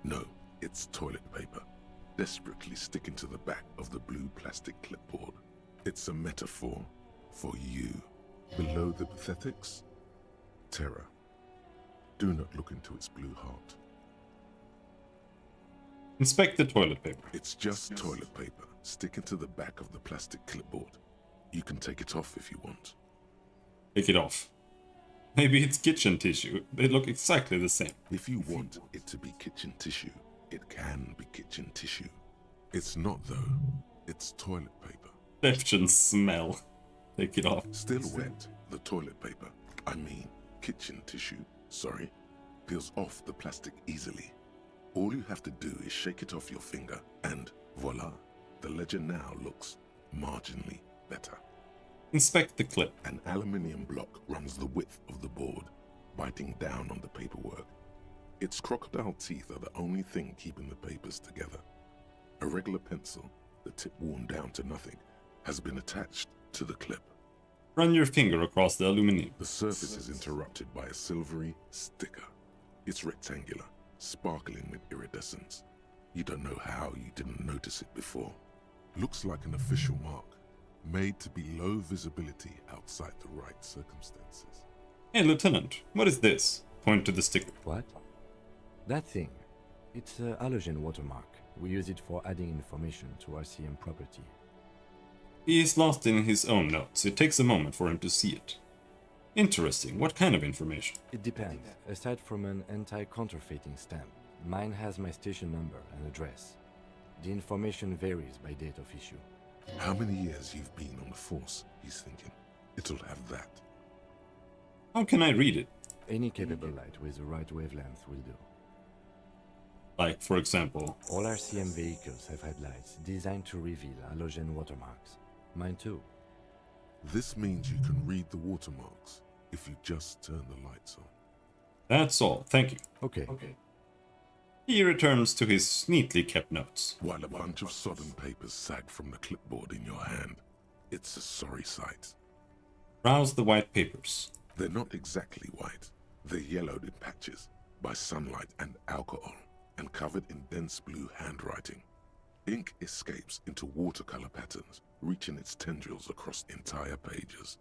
No, it's toilet paper. desperately sticking to the back of the blue plastic clipboard. It's a metaphor for you. Below the pathetics, terror. Do not look into its blue heart. Inspect the toilet paper. It's just toilet paper sticking to the back of the plastic clipboard. You can take it off if you want. Take it off. Maybe it's kitchen tissue. They look exactly the same. If you want it to be kitchen tissue, it can be kitchen tissue. It's not though. It's toilet paper. Deception smell. Take it off. Still wet, the toilet paper, I mean kitchen tissue, sorry, peels off the plastic easily. All you have to do is shake it off your finger and voila, the ledger now looks marginally better. Inspect the clip. An aluminium block runs the width of the board, biting down on the paperwork. Its crocodile teeth are the only thing keeping the papers together. A regular pencil, the tip worn down to nothing, has been attached to the clip. Run your finger across the aluminum. The surface is interrupted by a silvery sticker. It's rectangular, sparkling with iridescence. You don't know how you didn't notice it before. Looks like an official mark, made to be low visibility outside the right circumstances. Hey, Lieutenant, what is this? Point to the sticker. What? That thing. It's a halogen watermark. We use it for adding information to RCM property. He is lost in his own notes. It takes a moment for him to see it. Interesting. What kind of information? It depends. Aside from an anti-counterfeiting stamp, mine has my station number and address. The information varies by date of issue. How many years you've been on the force, he's thinking. It'll have that. How can I read it? Any capable light with the right wavelength will do. Like, for example? All RCM vehicles have headlights designed to reveal halogen watermarks. Mine too. This means you can read the watermarks if you just turn the lights on. That's all. Thank you. Okay. He returns to his neatly kept notes. While a bunch of sodden papers sag from the clipboard in your hand. It's a sorry sight. Browse the white papers. They're not exactly white. They're yellowed in patches by sunlight and alcohol, and covered in dense blue handwriting. Ink escapes into watercolor patterns, reaching its tendrils across entire pages.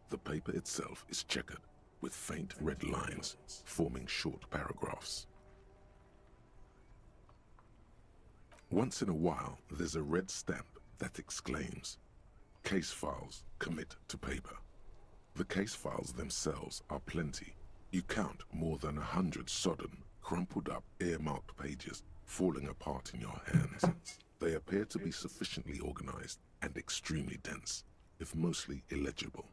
The paper itself is checkered, with faint red lines forming short paragraphs. Once in a while, there's a red stamp that exclaims, "Case files commit to paper." The case files themselves are plenty. You count more than 100 sodden, crumpled up, earmarked pages falling apart in your hands. They appear to be sufficiently organized and extremely dense, if mostly illegible.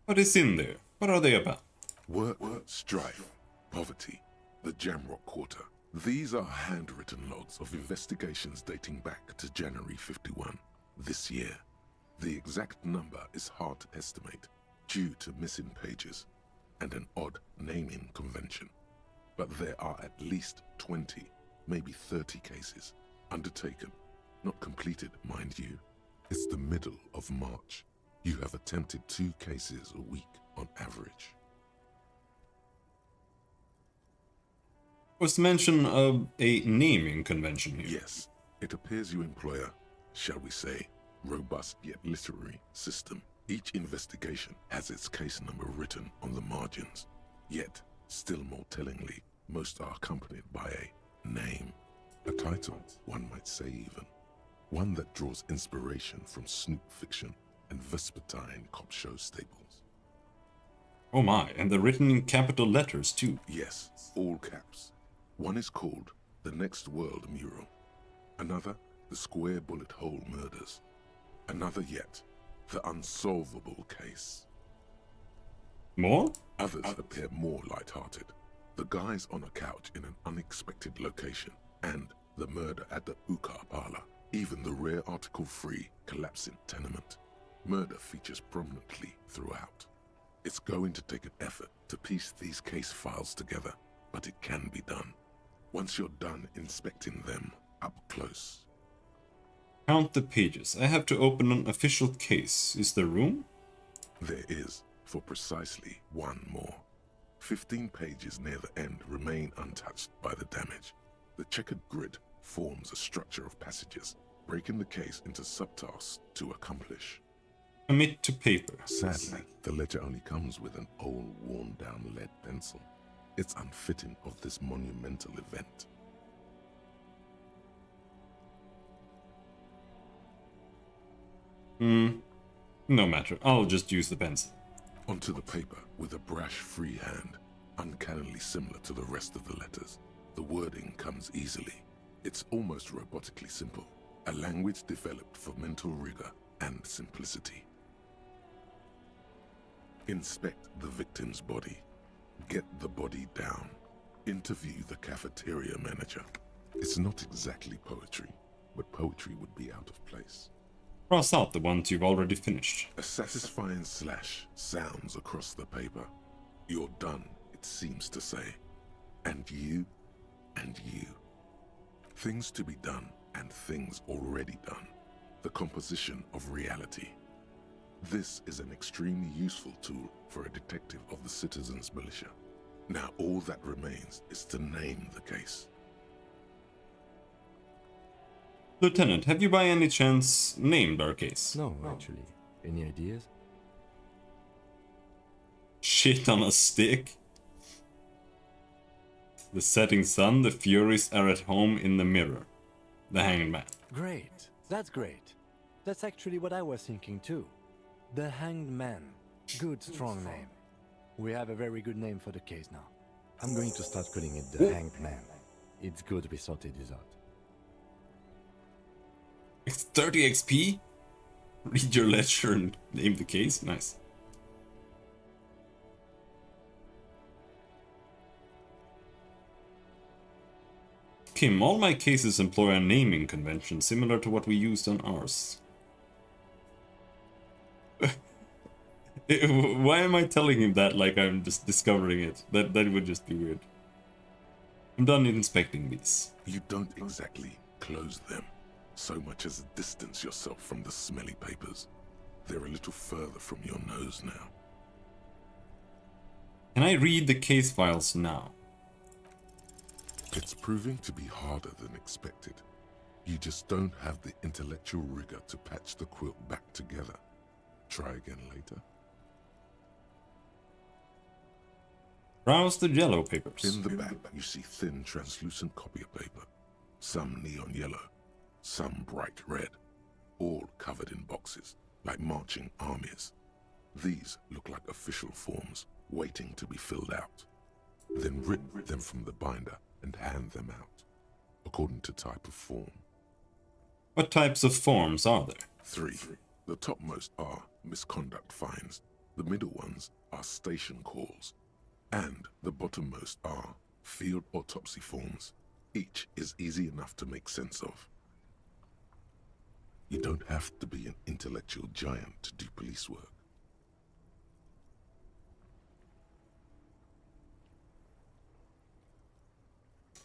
What is in there? What are they about? Work, strife, poverty, the Jamrock Quarter. These are handwritten logs of investigations dating back to January 51, this year. The exact number is hard to estimate due to missing pages and an odd naming convention. But there are at least 20, maybe 30 cases undertaken, not completed, mind you. It's the middle of March. You have attempted 2 cases a week on average. Was mention of a naming convention here? Yes, it appears you employ a, shall we say, robust yet literary system. Each investigation has its case number written on the margins. Yet, still more tellingly, most are accompanied by a name. A title, one might say even. One that draws inspiration from snoop fiction and vespertine cop show staples. Oh my, and they're written in capital letters too. Yes, all caps. One is called The Next World Mural. Another, The Square Bullet Hole Murders. Another yet, The Unsolvable Case. More? Others appear more light-hearted. The guys on a couch in an unexpected location, and the murder at the Ukar Parlor. Even the rare article-free collapsing tenement. Murder features prominently throughout. It's going to take an effort to piece these case files together, but it can be done. Once you're done inspecting them up close. Count the pages. I have to open an official case. Is there room? There is, for precisely one more. 15 pages near the end remain untouched by the damage. The checkered grid forms a structure of passages, breaking the case into subtasks to accomplish. Commit to paper. Sadly, the ledger only comes with an old, worn-down lead pencil. It's unfitting of this monumental event. No matter. I'll just use the pencil. Onto the paper with a brash free hand, uncannily similar to the rest of the letters. The wording comes easily. It's almost robotically simple, a language developed for mental rigor and simplicity. Inspect the victim's body. Get the body down. Interview the cafeteria manager. It's not exactly poetry, but poetry would be out of place. Cross out the ones you've already finished. A satisfying slash sounds across the paper. You're done, it seems to say. And you, and you. Things to be done and things already done. The composition of reality. This is an extremely useful tool for a detective of the citizens' militia. Now all that remains is to name the case. Lieutenant, have you by any chance named our case? No, actually. Any ideas? Shit on a stick? The setting sun, the Furies are at home in the mirror. The Hanged Man. Great. That's great. That's actually what I was thinking too. The Hanged Man. Good, strong name. We have a very good name for the case now. I'm going to start calling it the Hanged Man. It's good we sorted this out. It's 30 XP? Read your ledger and name the case? Nice. Kim, all my cases employ a naming convention similar to what we used on ours. Why am I telling him that like I'm just discovering it? That would just be weird. I'm done inspecting these. You don't exactly close them, so much as distance yourself from the smelly papers. They're a little further from your nose now. Can I read the case files now? It's proving to be harder than expected. You just don't have the intellectual rigor to patch the quilt back together. Try again later. Browse the yellow papers. In the back, you see thin, translucent copy of paper. Some neon yellow, some bright red, all covered in boxes, like marching armies. These look like official forms, waiting to be filled out. Then rip them from the binder and hand them out, according to type of form. What types of forms are there? 3. The topmost are misconduct fines. The middle ones are station calls. And the bottommost are field autopsy forms. Each is easy enough to make sense of. You don't have to be an intellectual giant to do police work.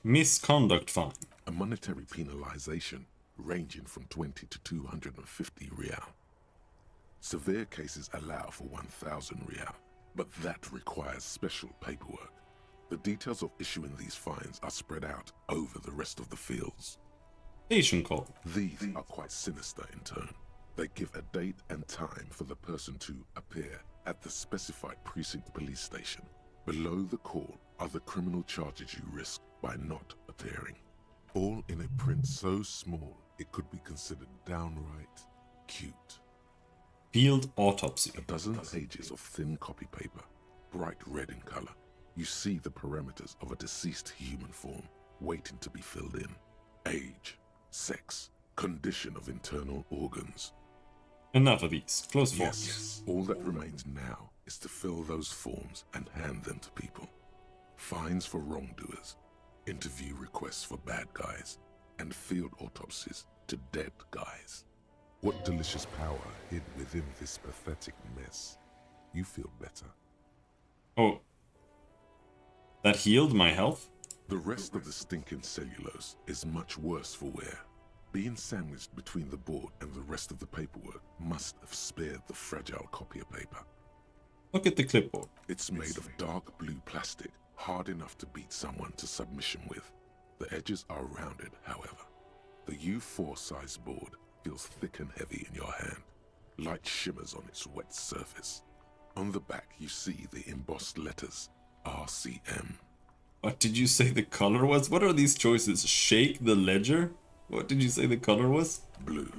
Misconduct fine. A monetary penalization ranging from 20 to 250 real. Severe cases allow for 1,000 real, but that requires special paperwork. The details of issuing these fines are spread out over the rest of the fields. Station call. These are quite sinister in turn. They give a date and time for the person to appear at the specified precinct police station. Below the call are the criminal charges you risk by not appearing. All in a print so small it could be considered downright cute. Field autopsy. A dozen pages of thin copy paper, bright red in color. You see the parameters of a deceased human form waiting to be filled in. Age, sex, condition of internal organs. Enough of these. Close forms. Yes, all that remains now is to fill those forms and hand them to people. Fines for wrongdoers, interview requests for bad guys, and field autopsies to dead guys. What delicious power hid within this pathetic mess. You feel better. Oh. That healed my health? The rest of the stinking cellulose is much worse for wear. Being sandwiched between the board and the rest of the paperwork must have spared the fragile copier paper. Look at the clipboard. It's made of dark blue plastic, hard enough to beat someone to submission with. The edges are rounded, however. The U4 size board feels thick and heavy in your hand. Light shimmers on its wet surface. On the back, you see the embossed letters, RCM. What did you say the color was? What are these choices? Shake the ledger? What did you say the color was? Blue.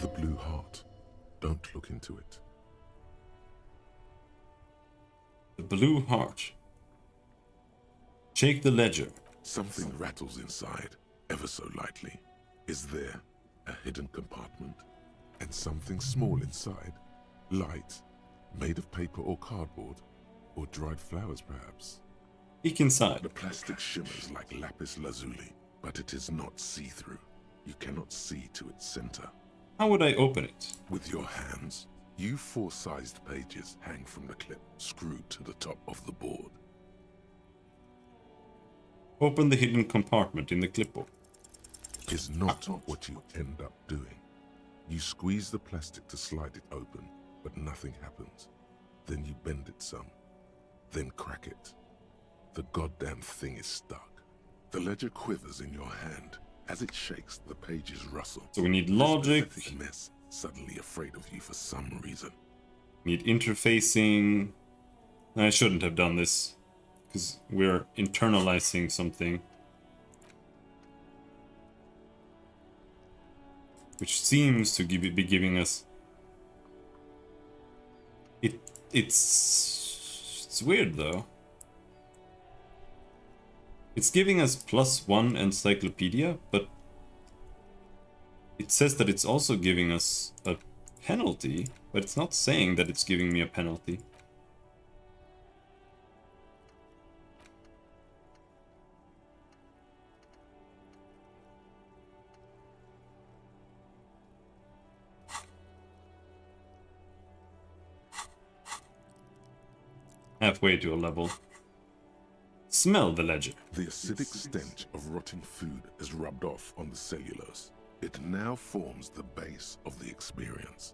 The blue heart. Don't look into it. The blue heart. Shake the ledger. Something rattles inside, ever so lightly. Is there a hidden compartment? And something small inside? Light, made of paper or cardboard? Or dried flowers, perhaps? Peek inside. The plastic shimmers like lapis lazuli, but it is not see-through. You cannot see to its center. How would I open it? With your hands. U4-sized pages hang from the clip, screwed to the top of the board. Open the hidden compartment in the clipboard. Is not what you end up doing. You squeeze the plastic to slide it open, but nothing happens. Then you bend it some. Then crack it. The goddamn thing is stuck. The ledger quivers in your hand. As it shakes, the pages rustle. So we need logic. This pathetic mess, suddenly afraid of you for some reason. Need interfacing. I shouldn't have done this, because we're internalizing something. Which seems to be giving us... It's weird though. It's giving us +1 encyclopedia, but it says that it's also giving us a penalty, but it's not saying that it's giving me a penalty. Halfway to a level. Smell the ledger. The acidic stench of rotting food is rubbed off on the cellulose. It now forms the base of the experience.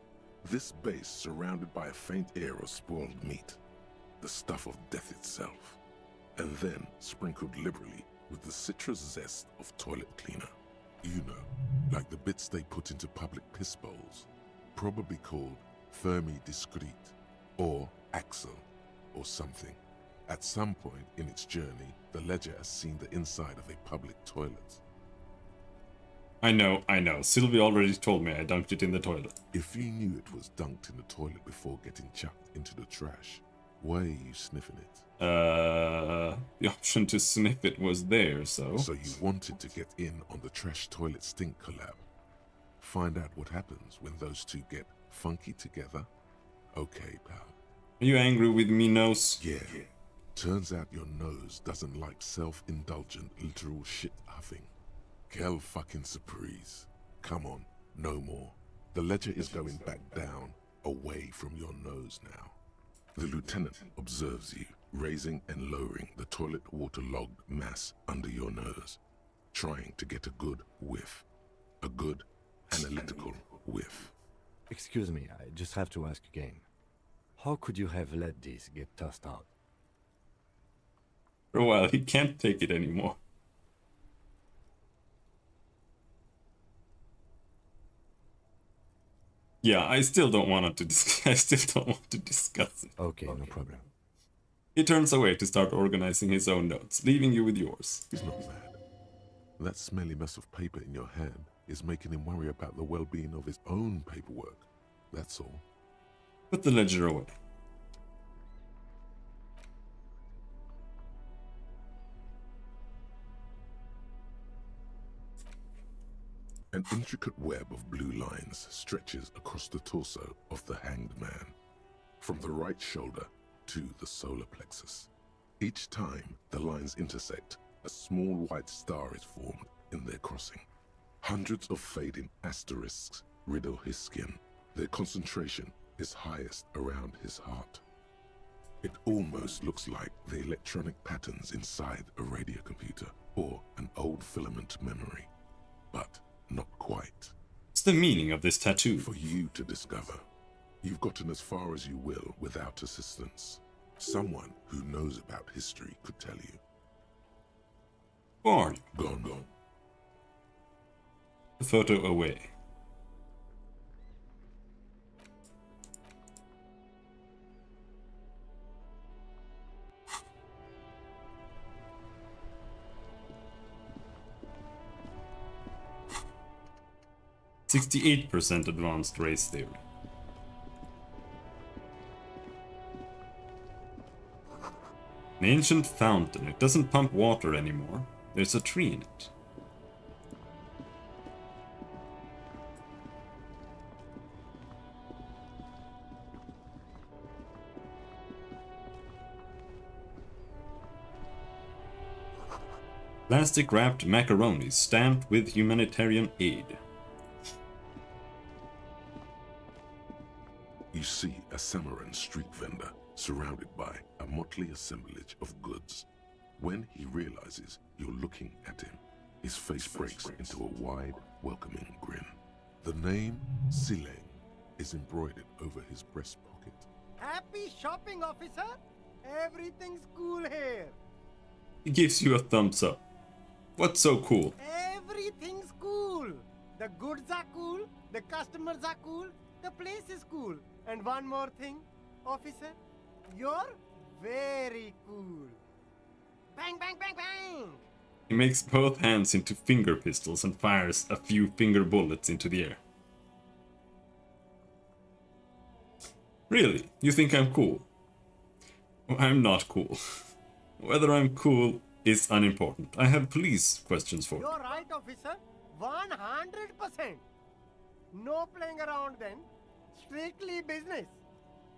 This base surrounded by a faint air of spoiled meat, the stuff of death itself, and then sprinkled liberally with the citrus zest of toilet cleaner. You know, like the bits they put into public piss bowls, probably called Fermi Discrete, or Axel, or something. At some point in its journey, the ledger has seen the inside of a public toilet. I know. Sylvie already told me I dunked it in the toilet. If you knew it was dunked in the toilet before getting chucked into the trash, why are you sniffing it? The option to sniff it was there, so... So you wanted to get in on the trash toilet stink collab. Find out what happens when those two get funky together? Okay, pal. Are you angry with me, nose? Yeah. Turns out your nose doesn't like self-indulgent literal shit huffing. Quelle fucking surprise. Come on, no more. The ledger is going back down, away from your nose now. The lieutenant observes you, raising and lowering the toilet waterlogged mass under your nose, trying to get a good whiff. A good, analytical whiff. Excuse me, I just have to ask again. How could you have let this get tossed out? For a while, he can't take it anymore. Yeah, I still don't want to discuss it. Okay, no problem. He turns away to start organizing his own notes, leaving you with yours. He's not mad. That smelly mess of paper in your hand is making him worry about the well-being of his own paperwork. That's all. Put the ledger away. An intricate web of blue lines stretches across the torso of the hanged man, from the right shoulder to the solar plexus. Each time the lines intersect, a small white star is formed in their crossing. Hundreds of fading asterisks riddle his skin. Their concentration is highest around his heart. It almost looks like the electronic patterns inside a radio computer or an old filament memory, but not quite. What's the meaning of this tattoo? For you to discover. You've gotten as far as you will without assistance. Someone who knows about history could tell you. Who are you? Gone. The photo away. "68% advanced race theory." An ancient fountain. It doesn't pump water anymore. There's a tree in it. Plastic wrapped macaroni stamped with humanitarian aid. You see a Samaran street vendor surrounded by a motley assemblage of goods. When he realizes you're looking at him, his face breaks into a wide, welcoming grin. The name Sileng is embroidered over his breast pocket. Happy shopping, officer! Everything's cool here. He gives you a thumbs up. What's so cool? Everything's cool. The goods are cool, the customers are cool, the place is cool. And one more thing, officer, you're very cool. Bang, bang, bang, bang! He makes both hands into finger pistols and fires a few finger bullets into the air. Really? You think I'm cool? Well, I'm not cool. Whether I'm cool is unimportant. I have police questions for you. You're right, officer. 100%. No playing around then. Strictly business.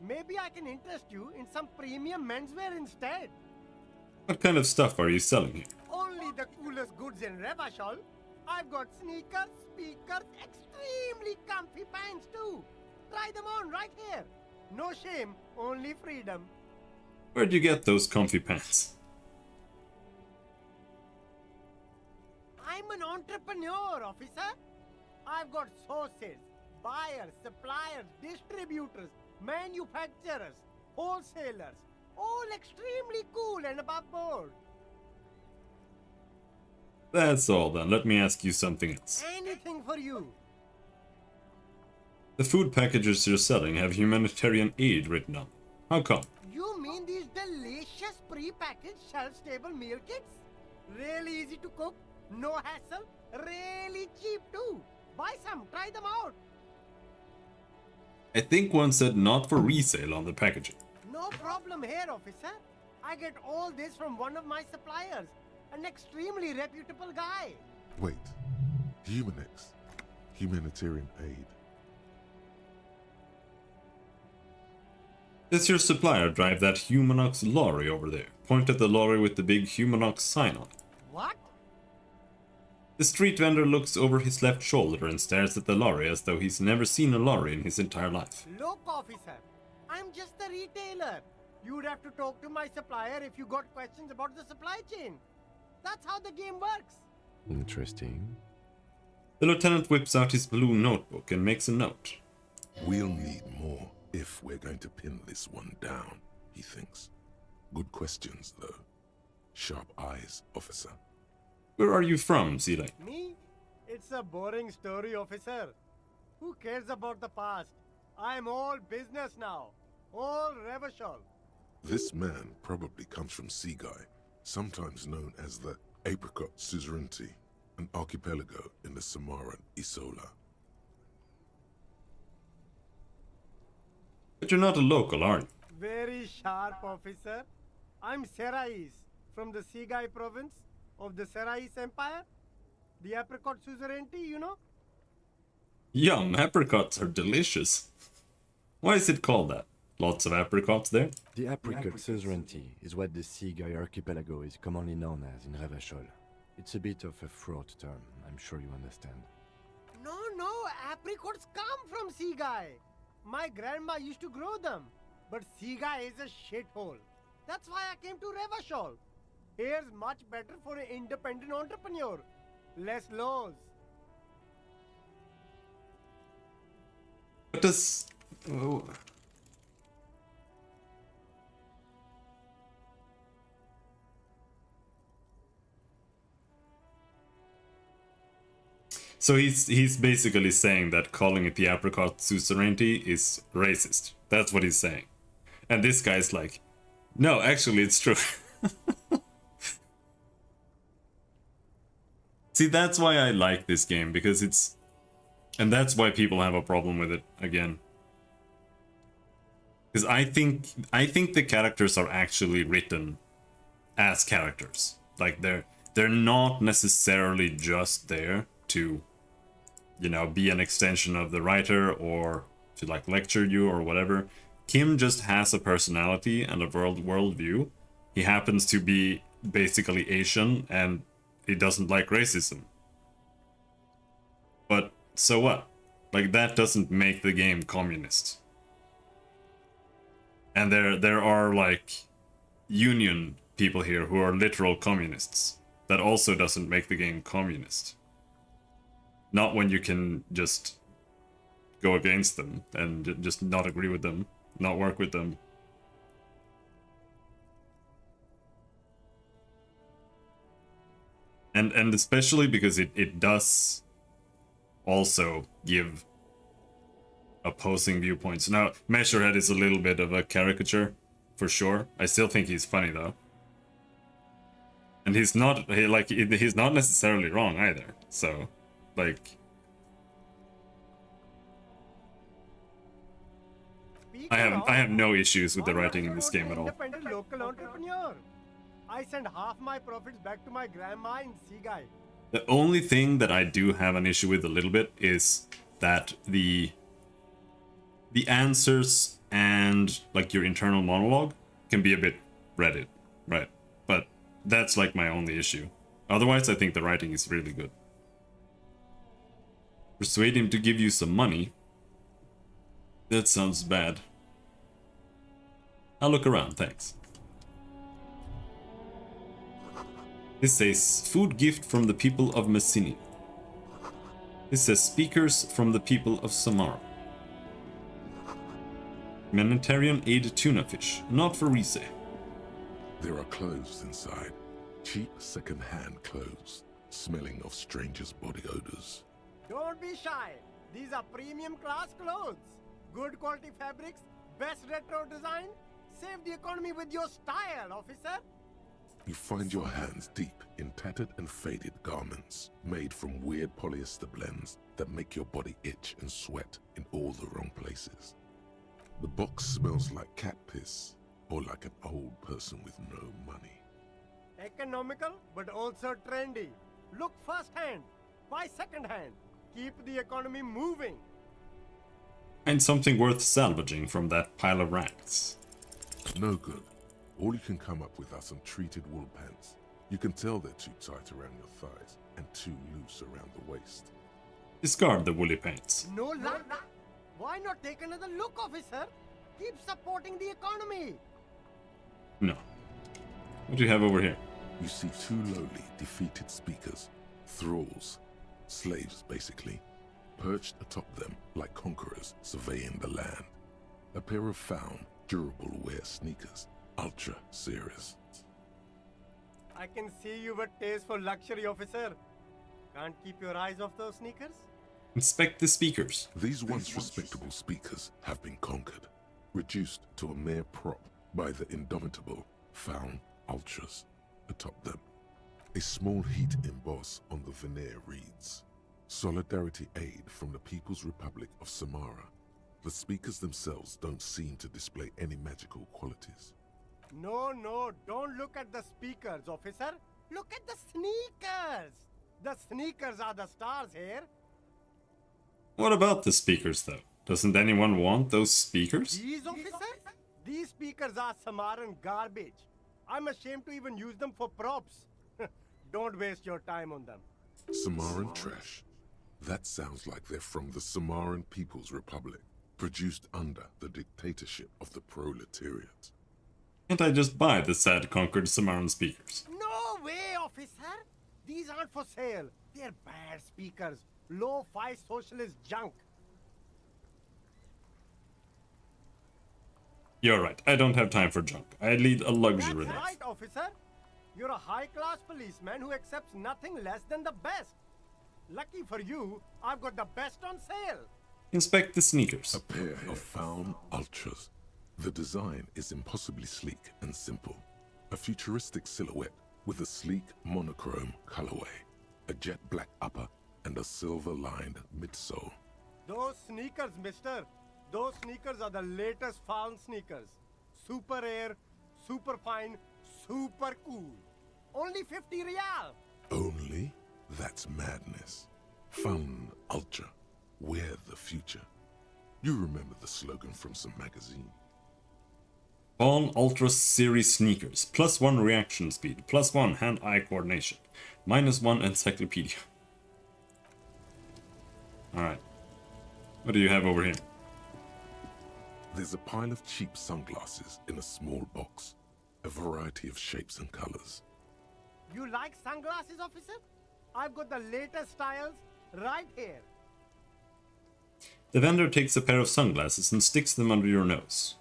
Maybe I can interest you in some premium menswear instead. What kind of stuff are you selling here? Only the coolest goods in Revachol. I've got sneakers, speakers, extremely comfy pants too. Try them on right here. No shame, only freedom. Where'd you get those comfy pants? I'm an entrepreneur, officer. I've got sources, buyers, suppliers, distributors, manufacturers, wholesalers, all extremely cool and above board. That's all then. Let me ask you something else. Anything for you. The food packages you're selling have humanitarian aid written on them. How come? You mean these delicious pre-packaged shelf-stable meal kits? Really easy to cook, no hassle, really cheap too. Buy some, try them out. I think one said not for resale on the packaging. No problem here, officer. I get all this from one of my suppliers, an extremely reputable guy. Wait, Humanex, humanitarian aid. Does your supplier drive that Humanox lorry over there? Point at the lorry with the big Humanox sign on it. What? The street vendor looks over his left shoulder and stares at the lorry as though he's never seen a lorry in his entire life. Look, officer, I'm just a retailer. You'd have to talk to my supplier if you got questions about the supply chain. That's how the game works. Interesting. The lieutenant whips out his blue notebook and makes a note. We'll need more if we're going to pin this one down, he thinks. Good questions, though. Sharp eyes, officer. Where are you from, Zile? Me? It's a boring story, officer. Who cares about the past? I'm all business now. All Revachol. This man probably comes from Seaguy, sometimes known as the Apricot Suzerainty, an archipelago in the Samaran Isola. But you're not a local, are you? Very sharp, officer. I'm Serais, from the Seaguy province of the Serais Empire. The Apricot Suzerainty, you know? Yum, apricots are delicious. Why is it called that? Lots of apricots there? The Apricot Suzerainty is what the Seaguy archipelago is commonly known as in Revachol. It's a bit of a fraught term, I'm sure you understand. No, apricots come from Seaguy. My grandma used to grow them. But Seaguy is a shithole. That's why I came to Revachol. Here's much better for an independent entrepreneur. Less laws. What does... Oh. So he's basically saying that calling it the apricot suzerainty is racist. That's what he's saying. And this guy's like, no, actually it's true. See, that's why I like this game, because it's... And that's why people have a problem with it, again. Because I think the characters are actually written as characters. Like, they're not necessarily just there to, you know, be an extension of the writer or to, like, lecture you or whatever. Kim just has a personality and a worldview. He happens to be basically Asian and he doesn't like racism. But so what? Like, that doesn't make the game communist. And there are, like, union people here who are literal communists. That also doesn't make the game communist. Not when you can just go against them and just not agree with them, not work with them. And especially because it does also give opposing viewpoints. Now, Measurehead is a little bit of a caricature, for sure. I still think he's funny, though. And he's not necessarily wrong either. So, like, I have no issues with the writing in this game at all. Independent local entrepreneur. I send half my profits back to my grandma in Seaguy. The only thing that I do have an issue with a little bit is that the answers and, like, your internal monologue can be a bit Reddit, right? But that's, like, my only issue. Otherwise, I think the writing is really good. Persuade him to give you some money. That sounds bad. I'll look around, thanks. This says, food gift from the people of Messini. This says, speakers from the people of Samara. Humanitarian aid tuna fish, not for Rise. There are clothes inside. Cheap second-hand clothes, smelling of strangers' body odors. Don't be shy. These are premium class clothes. Good quality fabrics, best retro design. Save the economy with your style, officer. You find your hands deep in tattered and faded garments made from weird polyester blends that make your body itch and sweat in all the wrong places. The box smells like cat piss or like an old person with no money. Economical, but also trendy. Look first-hand, buy second-hand. Keep the economy moving. Find something worth salvaging from that pile of racks. No good. All you can come up with are some treated wool pants. You can tell they're too tight around your thighs and too loose around the waist. Discard the woolly pants. No luck? Why not take another look, officer? Keep supporting the economy. No. What do you have over here? You see two lowly, defeated speakers, thralls, slaves basically, perched atop them like conquerors surveying the land. A pair of found, durable wear sneakers, ultra serious. I can see you've a taste for luxury, officer. Can't keep your eyes off those sneakers? Inspect the speakers. These once respectable speakers have been conquered, reduced to a mere prop by the indomitable found ultras atop them. A small heat emboss on the veneer reads, Solidarity aid from the People's Republic of Samara. The speakers themselves don't seem to display any magical qualities. No, don't look at the speakers, officer. Look at the sneakers. The sneakers are the stars here. What about the speakers, though? Doesn't anyone want those speakers? These, officer? These speakers are Samaran garbage. I'm ashamed to even use them for props. Don't waste your time on them. Samaran trash. That sounds like they're from the Samaran People's Republic, produced under the dictatorship of the proletariat. Can't I just buy the sad conquered Samaran speakers? No way, officer! These aren't for sale. They're bad speakers. Low-fi socialist junk. You're right, I don't have time for junk. I lead a luxury life. That's right, officer. You're a high-class policeman who accepts nothing less than the best. Lucky for you, I've got the best on sale. Inspect the sneakers. A pair of Faun Ultras. The design is impossibly sleek and simple. A futuristic silhouette with a sleek monochrome colorway, a jet black upper, and a silver-lined midsole. Those sneakers, mister. Those sneakers are the latest Faun sneakers. Super air, super fine, super cool. Only 50 real. Only? That's madness. Faun Ultra. We're the future. You remember the slogan from some magazine. Faun Ultra Series sneakers. +1 reaction speed. +1 hand-eye coordination. -1 encyclopedia. Alright. What do you have over here? There's a pile of cheap sunglasses in a small box. A variety of shapes and colors. You like sunglasses, officer? I've got the latest styles right here. The vendor takes a pair of sunglasses and sticks them under your nose.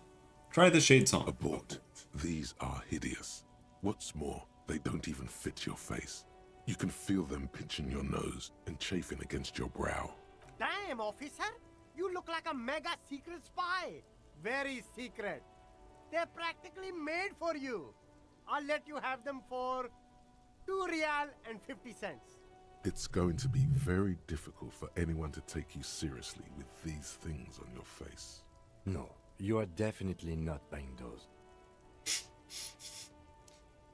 Try the shades on. Abort. These are hideous. What's more, they don't even fit your face. You can feel them pinching your nose and chafing against your brow. Damn, officer! You look like a mega secret spy. Very secret. They're practically made for you. I'll let you have them for 2 real and 50 cents. It's going to be very difficult for anyone to take you seriously with these things on your face. No, you are definitely not buying those.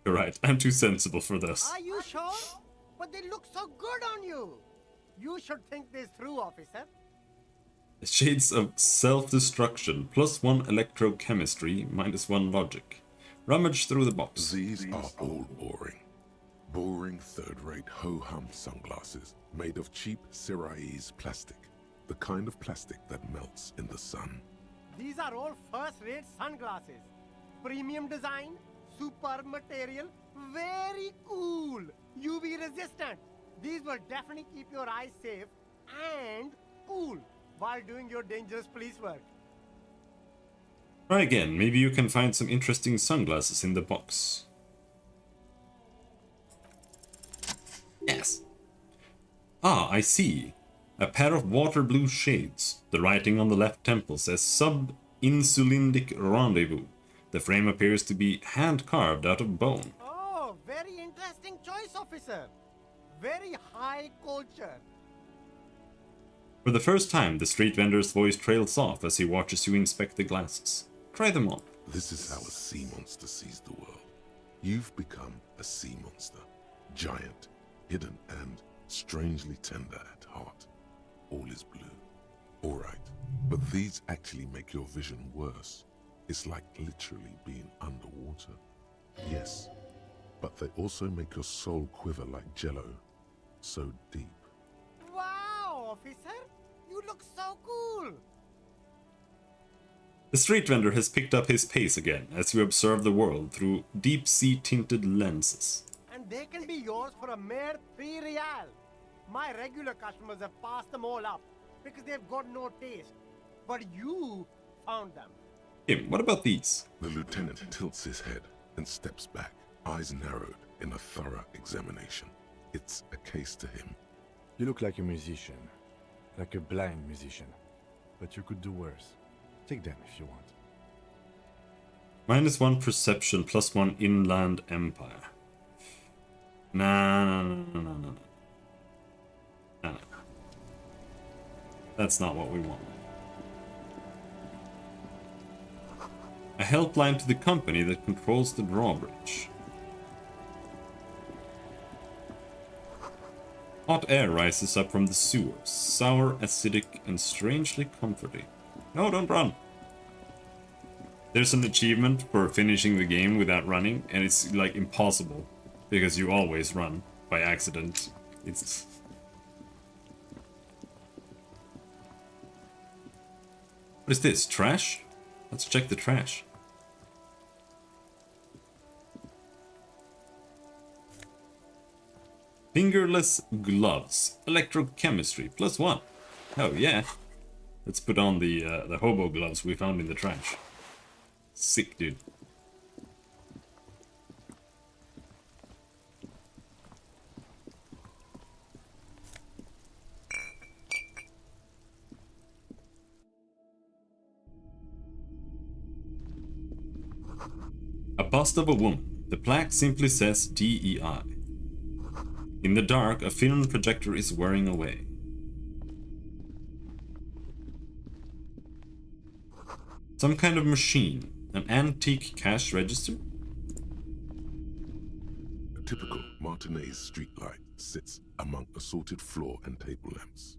You're right, I'm too sensible for this. Are you sure? But they look so good on you. You should think this through, officer. Shades of self-destruction. +1 electrochemistry, -1 logic. Rummage through the box. These are all boring. Boring third-rate ho-hum sunglasses made of cheap Syrahese plastic. The kind of plastic that melts in the sun. These are all first-rate sunglasses. Premium design, super material, very cool. UV resistant. These will definitely keep your eyes safe and cool while doing your dangerous police work. Try again, maybe you can find some interesting sunglasses in the box. Yes. Ah, I see. A pair of water blue shades. The writing on the left temple says Sub-Insulindic Rendezvous. The frame appears to be hand-carved out of bone. Oh, very interesting choice, officer. Very high culture. For the first time, the street vendor's voice trails off as he watches you inspect the glasses. Try them on. This is how a sea monster sees the world. You've become a sea monster. Giant, hidden, and strangely tender at heart. All is blue. Alright, but these actually make your vision worse. It's like literally being underwater. Yes, but they also make your soul quiver like jello. So deep. Wow, officer! You look so cool! The street vendor has picked up his pace again as you observe the world through deep-sea tinted lenses. And they can be yours for a mere 3 real. My regular customers have passed them all up because they've got no taste. But you found them. Kim, what about these? The lieutenant tilts his head and steps back, eyes narrowed in a thorough examination. It's a case to him. You look like a musician. Like a blind musician. But you could do worse. Take them if you want. -1 perception, +1 inland empire. No. That's not what we want. A helpline to the company that controls the drawbridge. Hot air rises up from the sewers, sour, acidic, and strangely comforting. No, don't run! There's an achievement for finishing the game without running, and it's like impossible, because you always run by accident. It's... What is this? Trash? Let's check the trash. Fingerless gloves. Electrochemistry. +1. Oh yeah. Let's put on the hobo gloves we found in the trash. Sick, dude. A bust of a woman. The plaque simply says DEI. In the dark, a film projector is whirring away. Some kind of machine. An antique cash register? A typical Martinez streetlight sits among assorted floor and table lamps.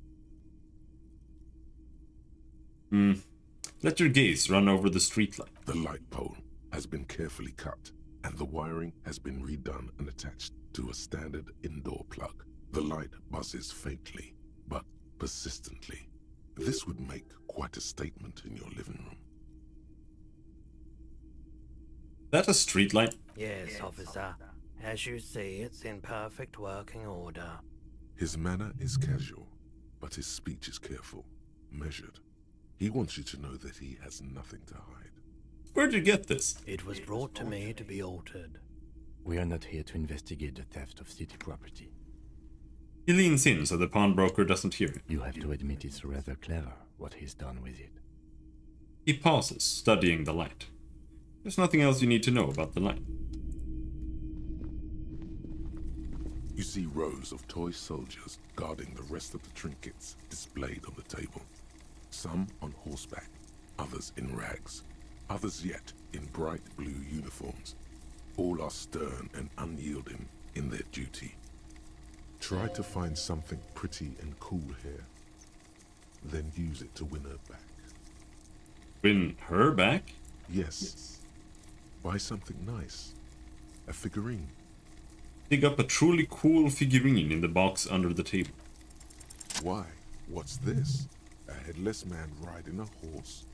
Let your gaze run over the streetlight. The light pole has been carefully cut, and the wiring has been redone and attached to a standard indoor plug. The light buzzes faintly, but persistently. This would make quite a statement in your living room. That a streetlight? Yes, officer. As you see, it's in perfect working order. His manner is casual, but his speech is careful, measured. He wants you to know that he has nothing to hide. Where'd you get this? It was brought to me to be altered. We are not here to investigate the theft of city property. He leans in so the pawnbroker doesn't hear him. You have to admit it's rather clever what he's done with it. He pauses, studying the light. There's nothing else you need to know about the light. You see rows of toy soldiers guarding the rest of the trinkets displayed on the table. Some on horseback, others in rags, others yet in bright blue uniforms. All are stern and unyielding in their duty. Try to find something pretty and cool here, then use it to win her back. Win her back? Yes. Buy something nice. A figurine. Dig up a truly cool figurine in the box under the table. Why? What's this? A headless man riding a horse.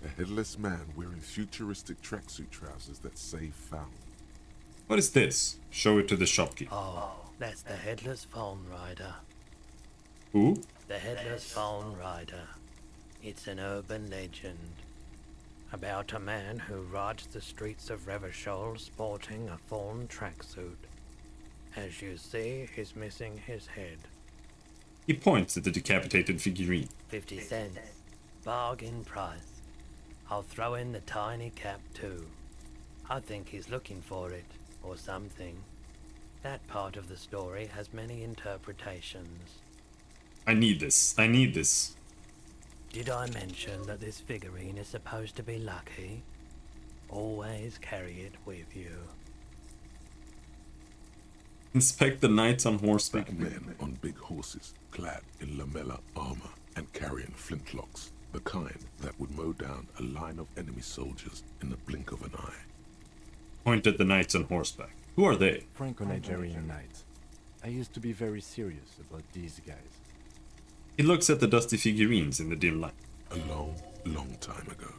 A headless man wearing futuristic tracksuit trousers that say found. What is this? Show it to the shopkeeper. Oh, that's the Headless Phone Rider. Who? The Headless Phone Rider. It's an urban legend about a man who rides the streets of Revachol sporting a thorn tracksuit. As you see, he's missing his head. He points at the decapitated figurine. 50 cents. Bargain price. I'll throw in the tiny cap too. I think he's looking for it, or something. That part of the story has many interpretations. I need this. I need this. Did I mention that this figurine is supposed to be lucky? Always carry it with you. Inspect the knights on horseback. Big men on big horses, clad in lamella armor and carrying flintlocks, the kind that would mow down a line of enemy soldiers in the blink of an eye. Point at the knights on horseback. Who are they? Franco-Nigerian knights. I used to be very serious about these guys. He looks at the dusty figurines in the dim light. A long, long time ago.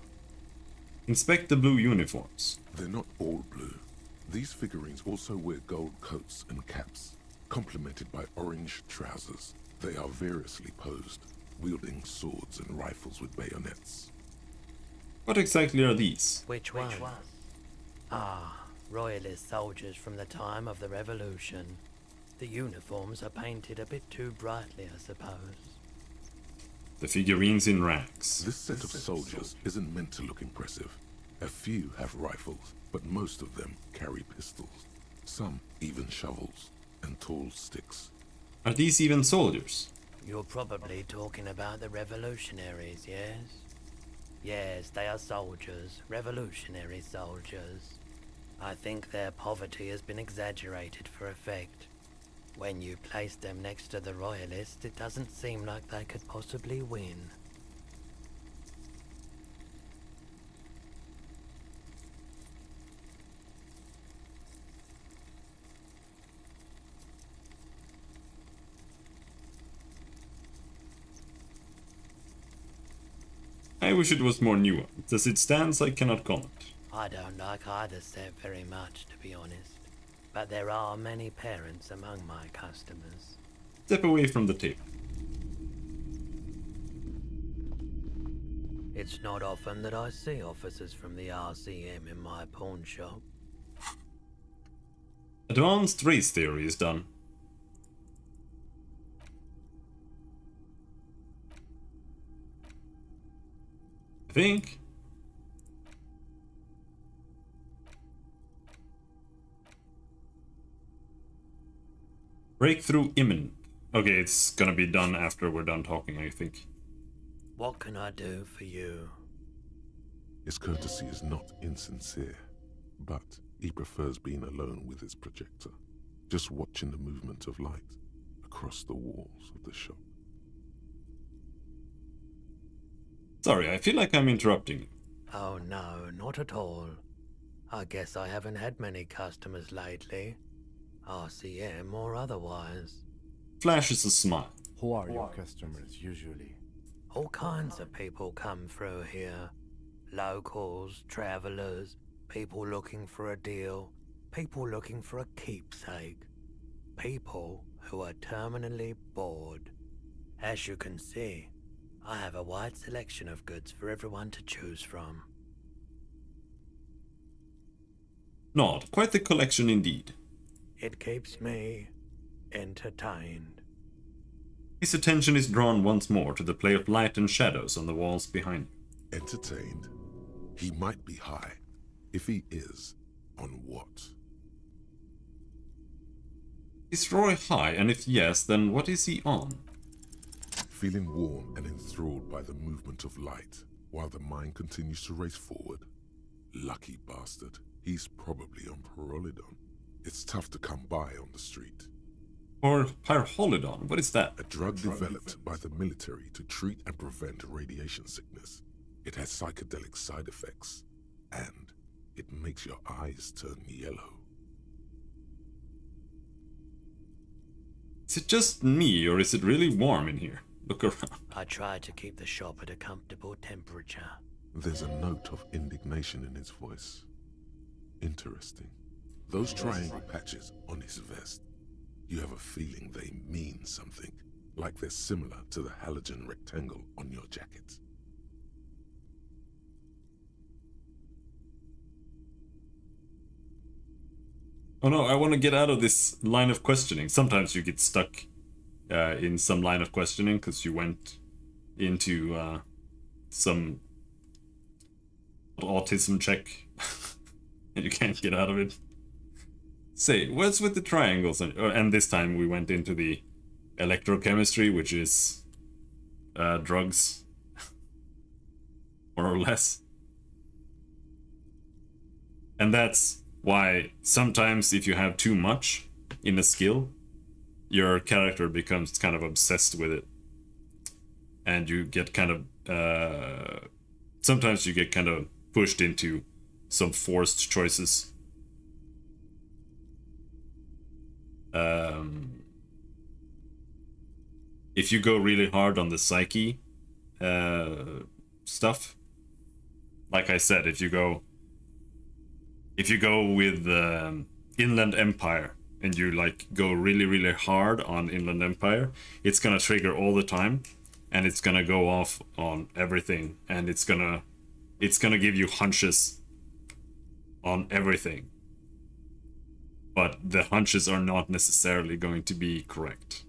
Inspect the blue uniforms. They're not all blue. These figurines also wear gold coats and caps, complemented by orange trousers. They are variously posed, wielding swords and rifles with bayonets. What exactly are these? Which one? Ah, royalist soldiers from the time of the Revolution. The uniforms are painted a bit too brightly, I suppose. The figurines in rags. This set of soldiers isn't meant to look impressive. A few have rifles, but most of them carry pistols. Some even shovels and tall sticks. Are these even soldiers? You're probably talking about the revolutionaries, yes? Yes, they are soldiers, revolutionary soldiers. I think their poverty has been exaggerated for effect. When you place them next to the royalists, it doesn't seem like they could possibly win. I wish it was more nuanced. As it stands, I cannot comment. I don't like either set very much, to be honest. But there are many parents among my customers. Step away from the table. It's not often that I see officers from the RCM in my pawn shop. Advanced race theory is done. I think. Breakthrough imminent. Okay, it's gonna be done after we're done talking, I think. What can I do for you? His courtesy is not insincere, but he prefers being alone with his projector, just watching the movement of light across the walls of the shop. Sorry, I feel like I'm interrupting you. Oh no, not at all. I guess I haven't had many customers lately. RCM or otherwise. Flashes a smile. Who are your customers usually? All kinds of people come through here. Locals, travelers, people looking for a deal, people looking for a keepsake. People who are terminally bored. As you can see, I have a wide selection of goods for everyone to choose from. Not quite the collection indeed. It keeps me entertained. His attention is drawn once more to the play of light and shadows on the walls behind you. Entertained? He might be high. If he is, on what? Is Roy high, and if yes, then what is he on? Feeling warm and enthralled by the movement of light, while the mind continues to race forward. Lucky bastard. He's probably on Pyrolidon. It's tough to come by on the street. Or Pyrolidon, what is that? A drug developed by the military to treat and prevent radiation sickness. It has psychedelic side effects, and it makes your eyes turn yellow. Is it just me, or is it really warm in here? Look around. I try to keep the shop at a comfortable temperature. There's a note of indignation in his voice. Interesting. Those triangle patches on his vest, you have a feeling they mean something, like they're similar to the halogen rectangle on your jacket. Oh no, I want to get out of this line of questioning. Sometimes you get stuck in some line of questioning because you went into some autism check and you can't get out of it. Say, what's with the triangles? And this time we went into the electrochemistry, which is drugs, more or less. And that's why sometimes if you have too much in a skill, your character becomes kind of obsessed with it. And you get kind of... sometimes you get kind of pushed into some forced choices. If you go really hard on the psyche stuff, like I said, if you go with Inland Empire and you like go really hard on Inland Empire, it's gonna trigger all the time, and it's gonna go off on everything, and it's gonna give you hunches on everything. But the hunches are not necessarily going to be correct.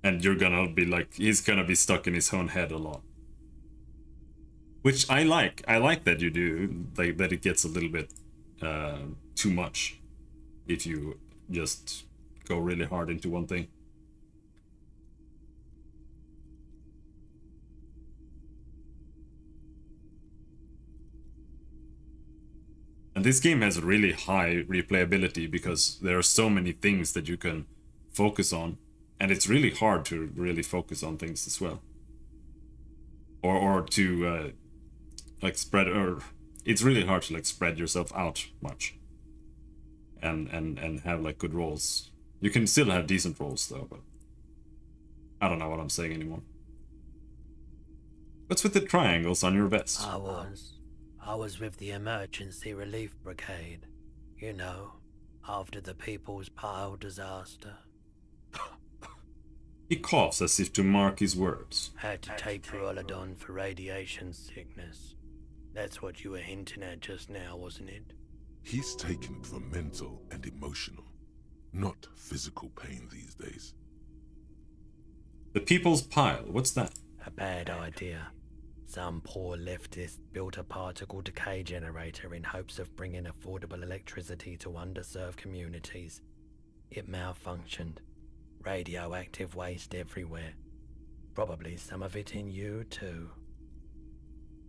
And you're gonna be like, he's gonna be stuck in his own head a lot. Which I like. I like that you do, like, that it gets a little bit too much if you just go really hard into one thing. And this game has really high replayability because there are so many things that you can focus on, and it's really hard to really focus on things as well. Or to like spread, or it's really hard to like spread yourself out much. And have like good rolls. You can still have decent rolls though, but I don't know what I'm saying anymore. What's with the triangles on your vest? I was with the Emergency Relief Brigade. You know, after the People's Pile disaster. He coughs as if to mark his words. Had to take Pyrolidon for radiation sickness. That's what you were hinting at just now, wasn't it? He's taking it for mental and emotional, not physical pain these days. The People's Pile, what's that? A bad idea. Some poor leftist built a particle decay generator in hopes of bringing affordable electricity to underserved communities. It malfunctioned. Radioactive waste everywhere. Probably some of it in you too.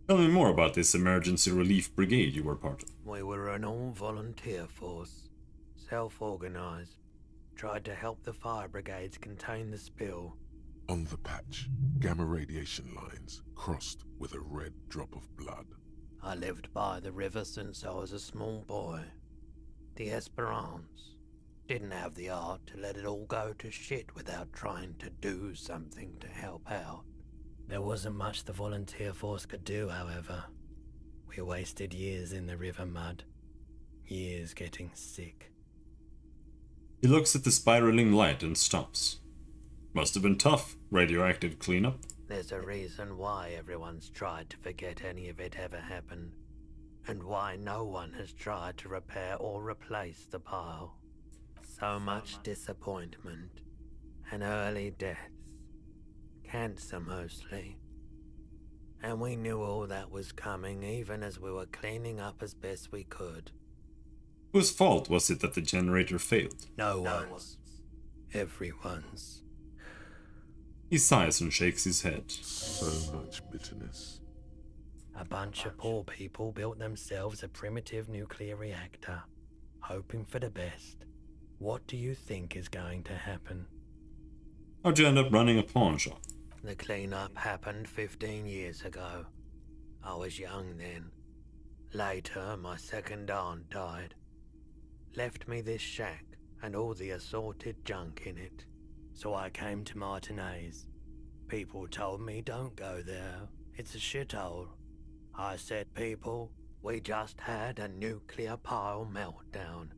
Tell me more about this emergency relief brigade you were part of. We were an all-volunteer force. Self-organized. Tried to help the fire brigades contain the spill. On the patch, gamma radiation lines crossed with a red drop of blood. I lived by the river since I was a small boy. The Esperance. Didn't have the art to let it all go to shit without trying to do something to help out. There wasn't much the volunteer force could do, however. We wasted years in the river mud. Years getting sick. He looks at the spiraling light and stops. Must have been tough, radioactive cleanup. There's a reason why everyone's tried to forget any of it ever happened. And why no one has tried to repair or replace the pile. So much disappointment. And early deaths. Cancer mostly. And we knew all that was coming even as we were cleaning up as best we could. Whose fault was it that the generator failed? No one's. Everyone's. He sighs and shakes his head. So much bitterness. A bunch of poor people built themselves a primitive nuclear reactor, hoping for the best. What do you think is going to happen? How'd you end up running a pawn shop? The cleanup happened 15 years ago. I was young then. Later, my second aunt died. Left me this shack and all the assorted junk in it. So I came to Martinez. People told me don't go there. It's a shithole. I said, people, we just had a nuclear pile meltdown.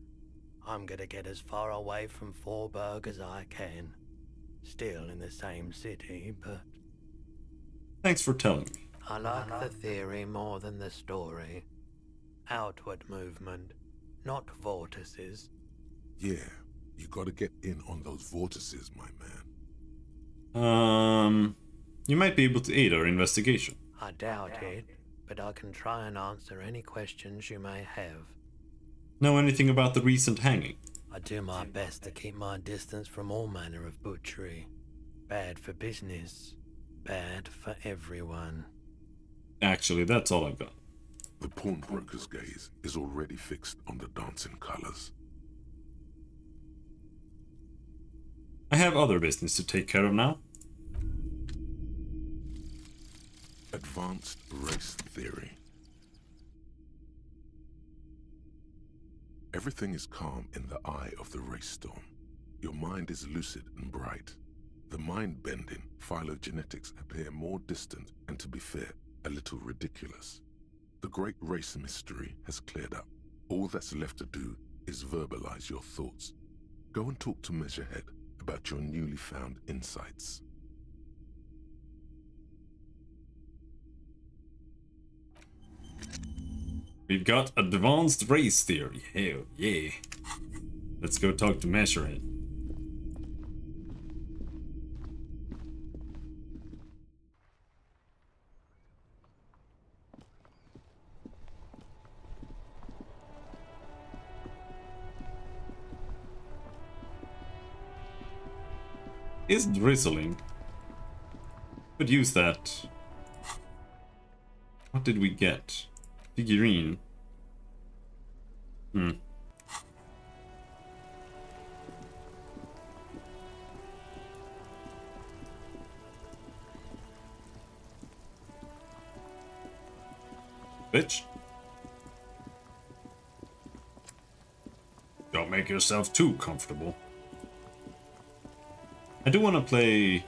I'm gonna get as far away from Forburg as I can. Still in the same city, but... Thanks for telling me. I like the theory more than the story. Outward movement, not vortices. Yeah, you gotta get in on those vortices, my man. You might be able to aid our investigation. I doubt it, but I can try and answer any questions you may have. Know anything about the recent hanging? I do my best to keep my distance from all manner of butchery. Bad for business. Bad for everyone. Actually, that's all I've got. The pawnbroker's gaze is already fixed on the dancing colors. I have other business to take care of now. Advanced race theory. Everything is calm in the eye of the race storm. Your mind is lucid and bright. The mind-bending phylogenetics appear more distant and, to be fair, a little ridiculous. The great race mystery has cleared up. All that's left to do is verbalize your thoughts. Go and talk to Measurehead about your newly found insights. We've got advanced race theory. Hell yeah. Let's go talk to Measurehead. Is drizzling. Could use that. What did we get? Figurine. Bitch. Don't make yourself too comfortable. I do want to play...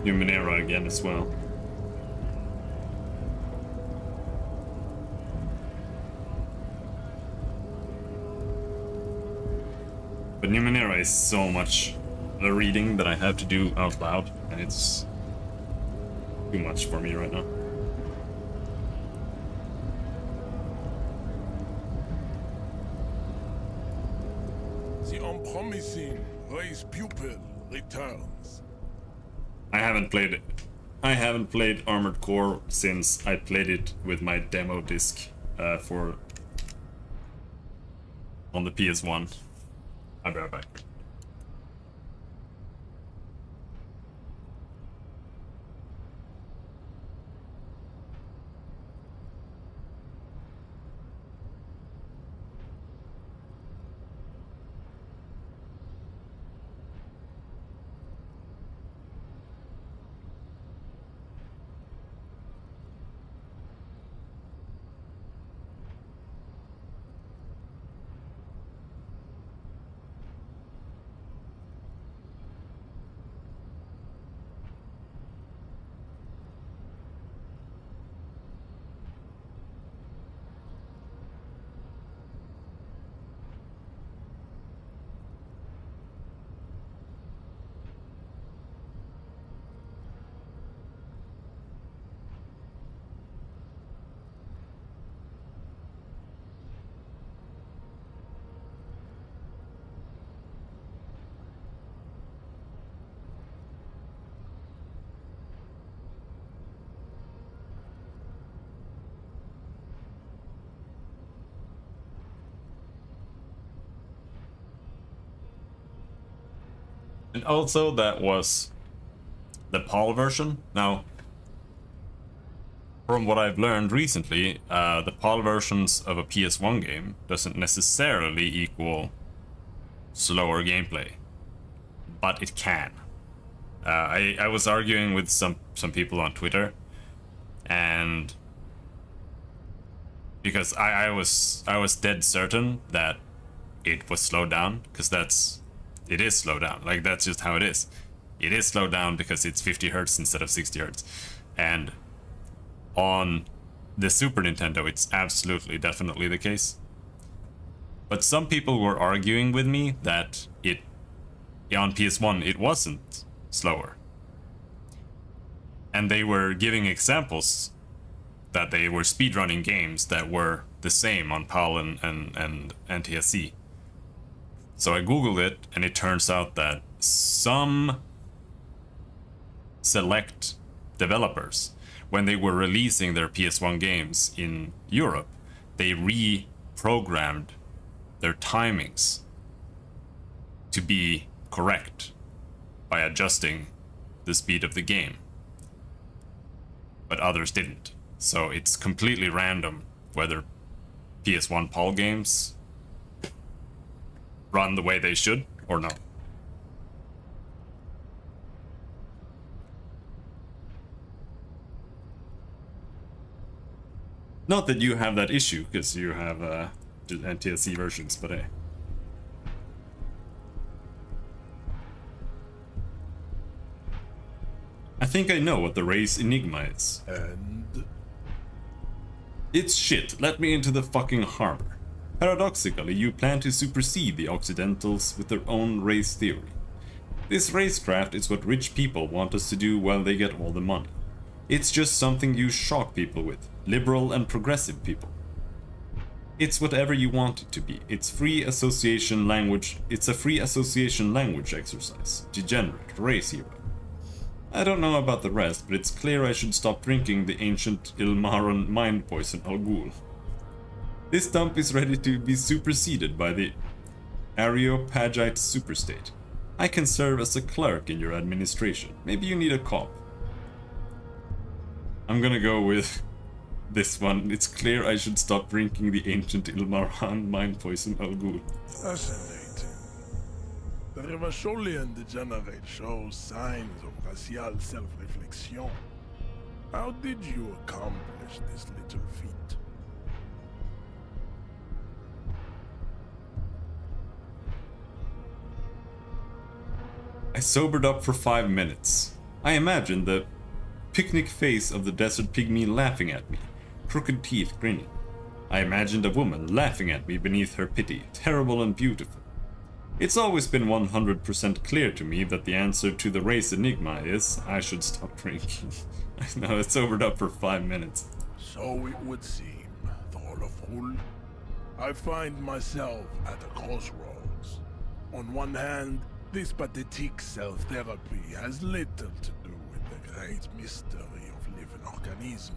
Numenera again as well. But Numenera is so much the reading that I have to do out loud, and it's too much for me right now. unpromising race pupil returns. I haven't played Armored Core since I played it with my demo disc on the PS1. I'll be right back. And also, that was the PAL version. Now, from what I've learned recently, the PAL versions of a PS1 game doesn't necessarily equal slower gameplay, but it can. I was arguing with some people on Twitter, and because I was dead certain that it was slowed down, because it is slowed down. Like, that's just how it is. It is slowed down because it's 50 hertz instead of 60 hertz. And on the Super Nintendo, it's absolutely, definitely the case. But some people were arguing with me that on PS1, it wasn't slower. And they were giving examples that they were speedrunning games that were the same on PAL and NTSC. So I googled it, and it turns out that some select developers, when they were releasing their PS1 games in Europe, they reprogrammed their timings to be correct by adjusting the speed of the game. But others didn't. So it's completely random whether PS1 PAL games run the way they should or no. Not that you have that issue, because you have NTSC versions, but I think I know what the race Enigma is. And? It's shit. Let me into the fucking harbor. Paradoxically, you plan to supersede the Occidentals with their own race theory. This racecraft is what rich people want us to do while they get all the money. It's just something you shock people with, liberal and progressive people. It's whatever you want it to be. It's free association language. It's a free association language exercise. Degenerate, race hero. I don't know about the rest, but it's clear I should stop drinking the ancient Ilmaran mind poison Al Ghul. This dump is ready to be superseded by the Areopagite superstate. I can serve as a clerk in your administration. Maybe you need a cop. I'm gonna go with this one. It's clear I should stop drinking the ancient Ilmaran mind poison Al Ghul. Fascinating. The Revacholian degenerate shows signs of racial self-reflection. How did you accomplish this little feat? I sobered up for 5 minutes. I imagined the picnic face of the desert pygmy laughing at me, crooked teeth grinning. I imagined a woman laughing at me beneath her pity, terrible and beautiful. It's always been 100% clear to me that the answer to the race enigma is I should stop drinking. I know, I sobered up for 5 minutes. So it would seem, Thrall of Hull. I find myself at a crossroads. On one hand, this pathetic cell therapy has little to do with the great mystery of living organisms,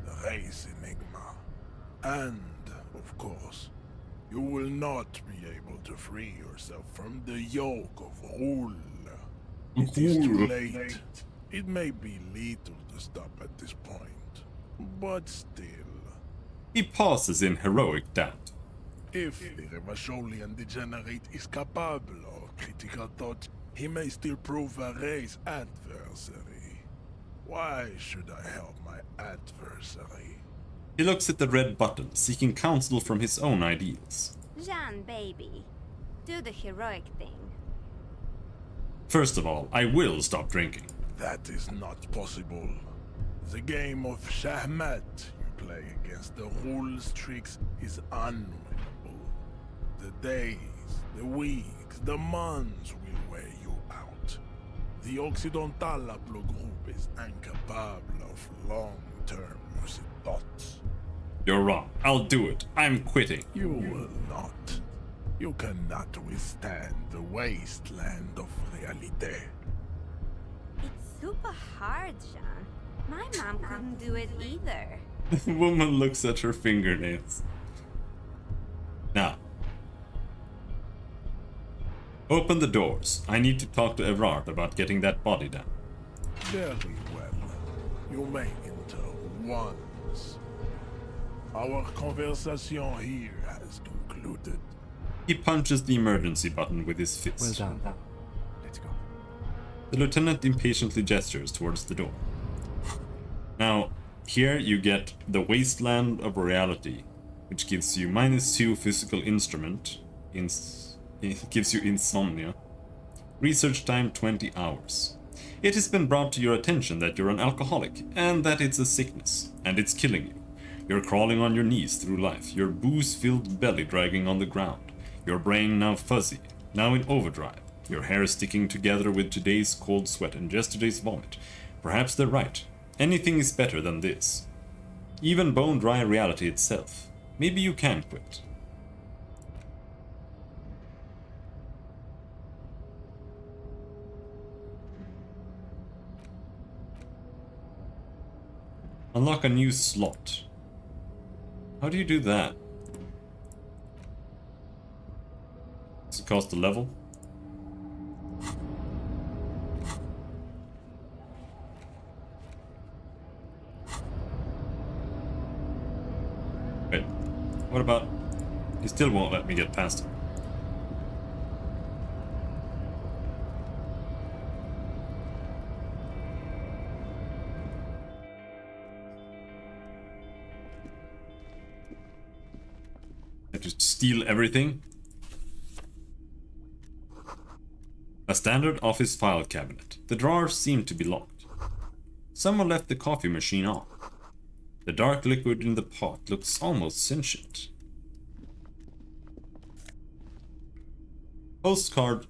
the race enigma. And, of course, you will not be able to free yourself from the yoke of rule. It is too late. It may be lethal to stop at this point, but still. He pauses in heroic doubt. If the Revacholian degenerate is capable of critical thought, he may still prove a race adversary. Why should I help my adversary? He looks at the red button, seeking counsel from his own ideals. Jean, baby, do the heroic thing. First of all, I will stop drinking. That is not possible. The game of Shahmat you play against the rules tricks is unwinnable. The days, the weeks, the months will wear you out. The Occidental group is incapable of long-term lucid thoughts. You're wrong. I'll do it. I'm quitting. You will not. You cannot withstand the wasteland of realite. It's super hard, Jean. My mom couldn't do it either. The woman looks at her fingernails. Now, open the doors. I need to talk to Evrard about getting that body down. Very well. You may enter once. Our conversation here has concluded. He punches the emergency button with his fist. Well done. Let's go. The lieutenant impatiently gestures towards the door. Now, here you get the Wasteland of Reality, which gives you -2 physical instrument, it gives you insomnia, research time 20 hours. It has been brought to your attention that you're an alcoholic, and that it's a sickness, and it's killing you. You're crawling on your knees through life, your booze-filled belly dragging on the ground, your brain now fuzzy, now in overdrive, your hair sticking together with today's cold sweat and yesterday's vomit. Perhaps they're right. Anything is better than this. Even bone-dry reality itself. Maybe you can quit. Unlock a new slot. How do you do that? Does it cost a level? Wait, what about... He still won't let me get past him. I just steal everything. A standard office file cabinet. The drawers seem to be locked. Someone left the coffee machine on. The dark liquid in the pot looks almost sentient. Postcard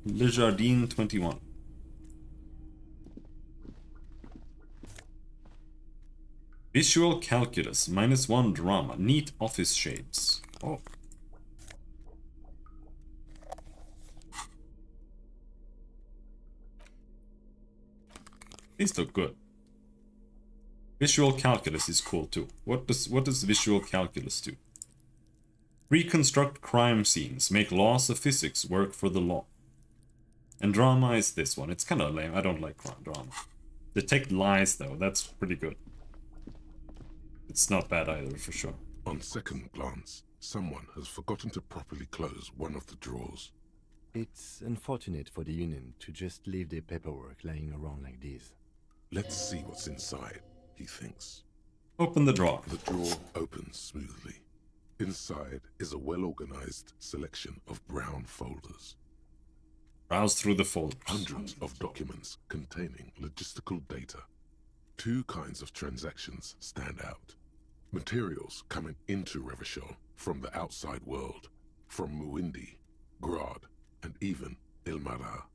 Le Jardin 21. Visual calculus, -1 drama, neat office shades. Oh. These look good. Visual calculus is cool too. What does visual calculus do? Reconstruct crime scenes, make laws of physics work for the law. And drama is this one. It's kind of lame. I don't like drama. Detect lies though. That's pretty good. It's not bad either, for sure. On second glance, someone has forgotten to properly close one of the drawers. It's unfortunate for the Union to just leave their paperwork lying around like this. Let's see what's inside, he thinks. Open the drawer. The drawer opens smoothly. Inside is a well-organized selection of brown folders. Browse through the folders. Hundreds of documents containing logistical data. Two kinds of transactions stand out. Materials coming into Revachol from the outside world, from Muindi, Grad, and even Ilmara.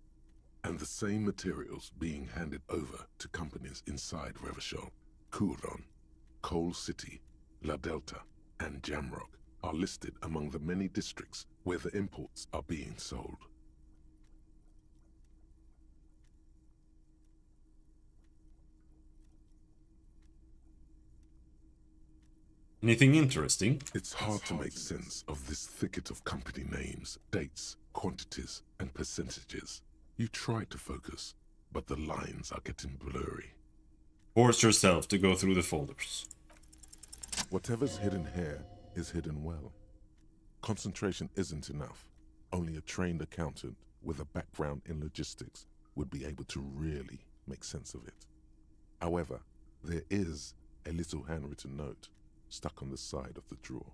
And the same materials being handed over to companies inside Revachol, Kuron, Coal City, La Delta, and Jamrock are listed among the many districts where the imports are being sold. Anything interesting? It's hard to make sense of this thicket of company names, dates, quantities, and percentages. You try to focus, but the lines are getting blurry. Force yourself to go through the folders. Whatever's hidden here is hidden well. Concentration isn't enough. Only a trained accountant with a background in logistics would be able to really make sense of it. However, there is a little handwritten note stuck on the side of the drawer.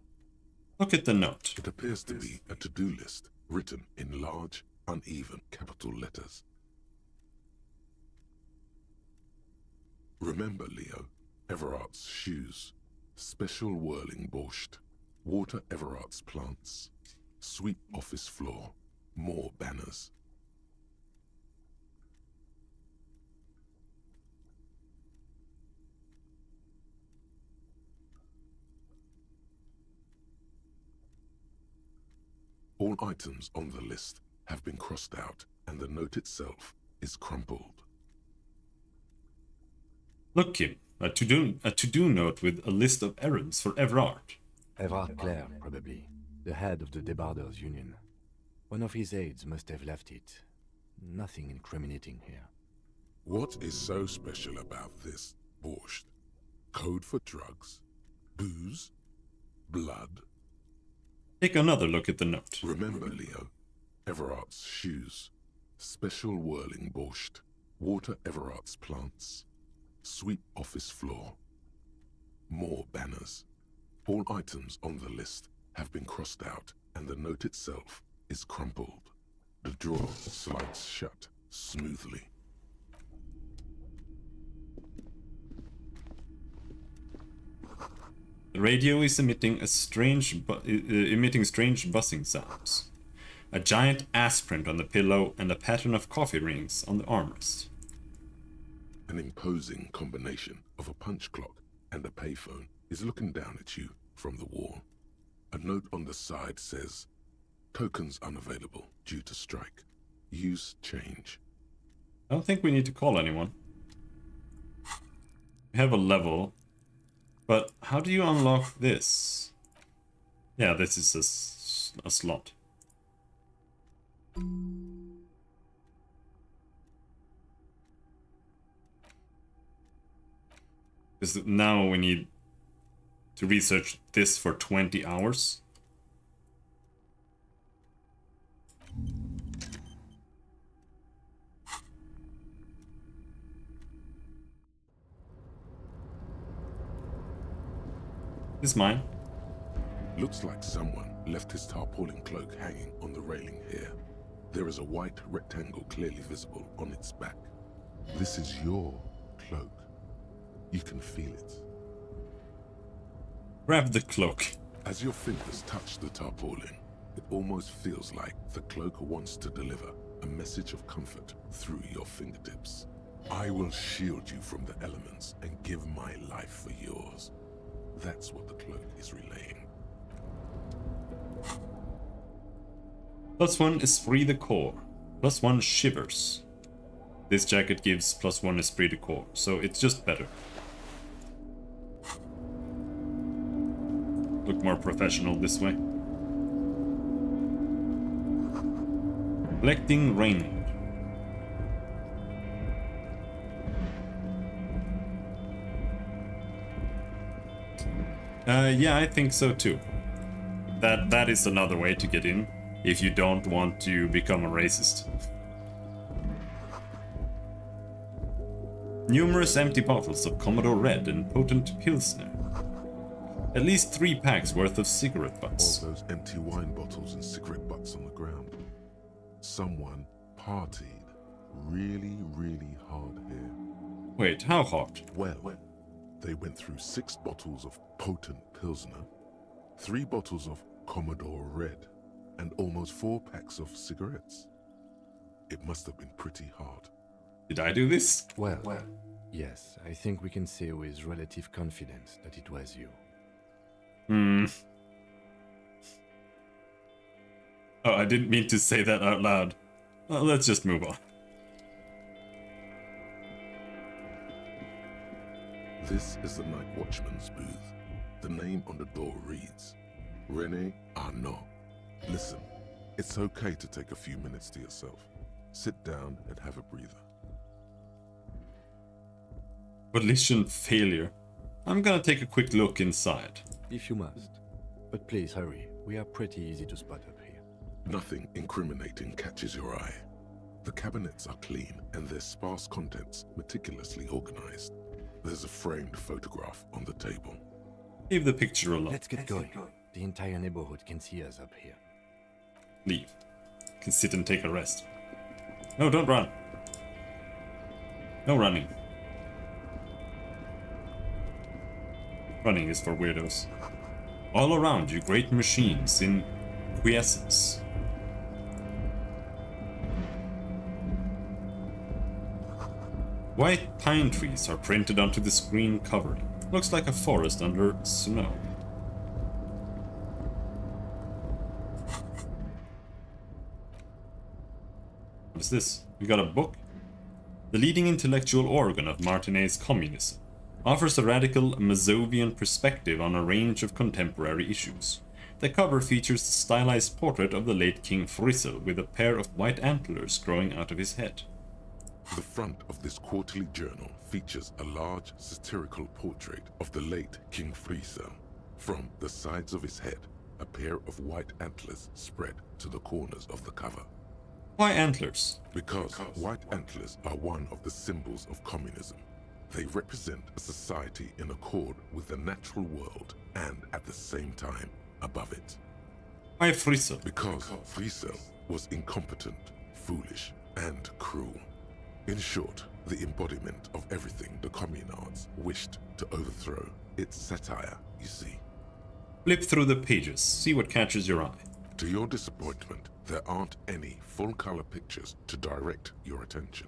Look at the note. It appears to be a to-do list written in large, uneven capital letters. Remember, Leo, Everard's shoes, special whirling borscht, water Everard's plants, sweep office floor, more banners. All items on the list have been crossed out, and the note itself is crumpled. Look, Kim, a to-do note with a list of errands for Everard. Everard Clare, probably. The head of the Debarders Union. One of his aides must have left it. Nothing incriminating here. What is so special about this borscht? Code for drugs? Booze? Blood? Take another look at the note. Remember, Leo, Everard's shoes, special whirling borscht, water Everard's plants, sweep office floor, more banners. All items on the list have been crossed out, and the note itself is crumpled. The drawer slides shut smoothly. The radio is emitting strange buzzing sounds. A giant ass print on the pillow and a pattern of coffee rings on the armrest. An imposing combination of a punch clock and a payphone is looking down at you from the wall. A note on the side says, "Tokens unavailable due to strike. Use change." I don't think we need to call anyone. We have a level. But how do you unlock this? Yeah, this is a slot. Because now we need to research this for 20 hours. This is mine. Looks like someone left his tarpaulin cloak hanging on the railing here. There is a white rectangle clearly visible on its back. This is your cloak. You can feel it. Grab the cloak. As your fingers touch the tarpaulin, it almost feels like the cloak wants to deliver a message of comfort through your fingertips. I will shield you from the elements and give my life for yours. That's what the cloak is relaying. +1 esprit de corps. +1 shivers. This jacket gives +1 esprit de corps, so it's just better. Look more professional this way. Collecting rain. Yeah, I think so too. That is another way to get in, if you don't want to become a racist. Numerous empty bottles of Commodore Red and potent Pilsner. At least 3 packs worth of cigarette butts. All those empty wine bottles and cigarette butts on the ground. Someone partied really, really hard here. Wait, how hard? Well, they went through 6 bottles of potent Pilsner, 3 bottles of Commodore Red, and almost 4 packs of cigarettes. It must have been pretty hard. Did I do this? Well, yes, I think we can say with relative confidence that it was you. I didn't mean to say that out loud. Well, let's just move on. This is the Night Watchman's booth. The name on the door reads, René Arnaud. Listen, it's okay to take a few minutes to yourself. Sit down and have a breather. Volition failure. I'm gonna take a quick look inside. If you must. But please hurry. We are pretty easy to spot up here. Nothing incriminating catches your eye. The cabinets are clean and their sparse contents meticulously organized. There's a framed photograph on the table. Leave the picture alone. Let's get going. The entire neighborhood can see us up here. Leave. Can sit and take a rest. No, don't run. No running. Running is for weirdos. All around you, great machines in quiescence. White pine trees are printed onto the screen covering. Looks like a forest under snow. What is this? We got a book? The leading intellectual organ of Martinez communism offers a radical Mazovian perspective on a range of contemporary issues. The cover features a stylized portrait of the late King Frizzle with a pair of white antlers growing out of his head. The front of this quarterly journal features a large satirical portrait of the late King Frizzle. From the sides of his head, a pair of white antlers spread to the corners of the cover. Why antlers? Because white antlers are one of the symbols of communism. They represent a society in accord with the natural world and at the same time above it. Why Frizzle? Because Frizzle was incompetent, foolish, and cruel. In short, the embodiment of everything the communards wished to overthrow. It's satire, you see. Flip through the pages, see what catches your eye. To your disappointment, there aren't any full-color pictures to direct your attention.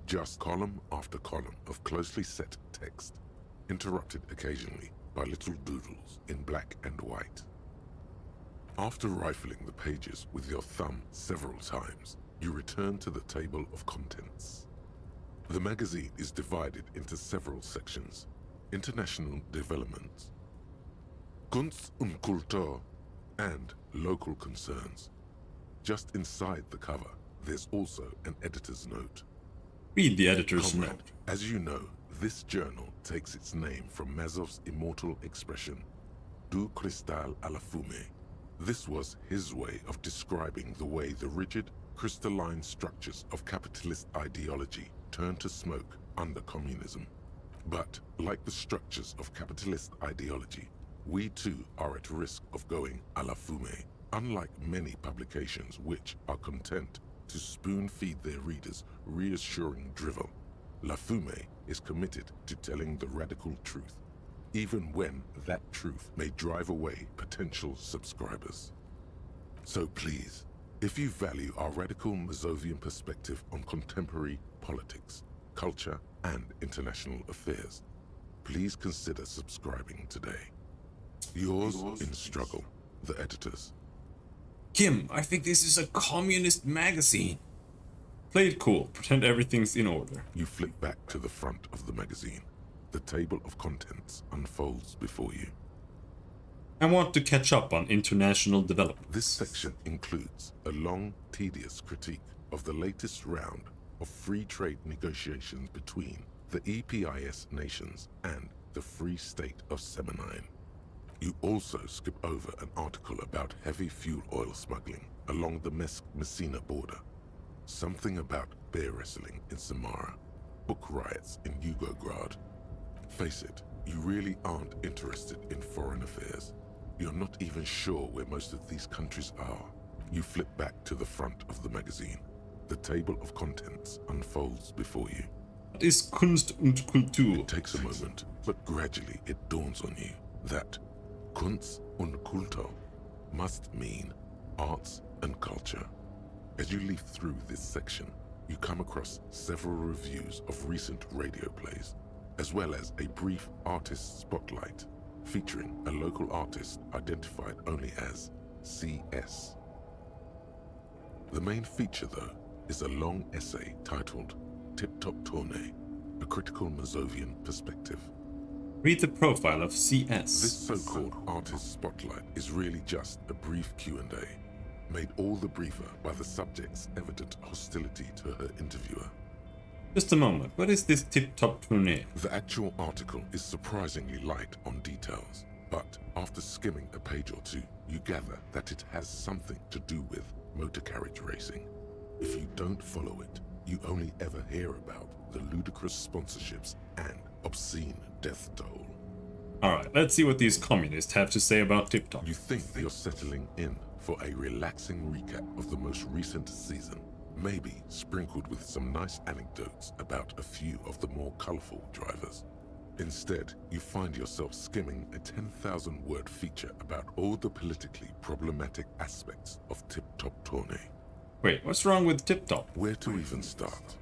Just column after column of closely set text, interrupted occasionally by little doodles in black and white. After rifling the pages with your thumb several times, you return to the table of contents. The magazine is divided into several sections: international developments, Kunst und Kultur, and local concerns. Just inside the cover, there's also an editor's note. Read the editor's Comrade, note. as you know, this journal takes its name from Mazov's immortal expression, Du cristal à la fumée. This was his way of describing the way the rigid, crystalline structures of capitalist ideology turn to smoke under communism. But, like the structures of capitalist ideology, we too are at risk of going à la fumée. Unlike many publications which are content to spoon-feed their readers reassuring drivel, La Fumée is committed to telling the radical truth, even when that truth may drive away potential subscribers. So please, if you value our radical Mazovian perspective on contemporary politics, culture, and international affairs, please consider subscribing today. Yours in struggle, the editors. Kim, I think this is a communist magazine. Play it cool, pretend everything's in order. You flick back to the front of the magazine. The table of contents unfolds before you. I want to catch up on international development. This section includes a long, tedious critique of the latest round of free trade negotiations between the EPIS nations and the Free State of Semenine. You also skip over an article about heavy fuel oil smuggling along the Messina border, something about bear wrestling in Samara, book riots in Yugograd. Face it, you really aren't interested in foreign affairs. You're not even sure where most of these countries are. You flip back to the front of the magazine. The table of contents unfolds before you. What is Kunst und Kultur? It takes a moment, but gradually it dawns on you that Kunst und Kultur must mean arts and culture. As you leaf through this section, you come across several reviews of recent radio plays, as well as a brief artist spotlight featuring a local artist identified only as CS. The main feature, though, is a long essay titled Tip-Top Tournay, a critical Mazovian perspective. Read the profile of CS. This so-called artist spotlight is really just a brief Q&A, made all the briefer by the subject's evident hostility to her interviewer. Just a moment, what is this Tip-Top Tournay? The actual article is surprisingly light on details, but after skimming a page or two, you gather that it has something to do with motor carriage racing. If you don't follow it, you only ever hear about the ludicrous sponsorships and obscene death toll. Alright, let's see what these communists have to say about Tip-Top. You think you're settling in for a relaxing recap of the most recent season, maybe sprinkled with some nice anecdotes about a few of the more colorful drivers. Instead, you find yourself skimming a 10,000-word feature about all the politically problematic aspects of Tip-Top Tournay. Wait, what's wrong with Tip-Top? Where to even start?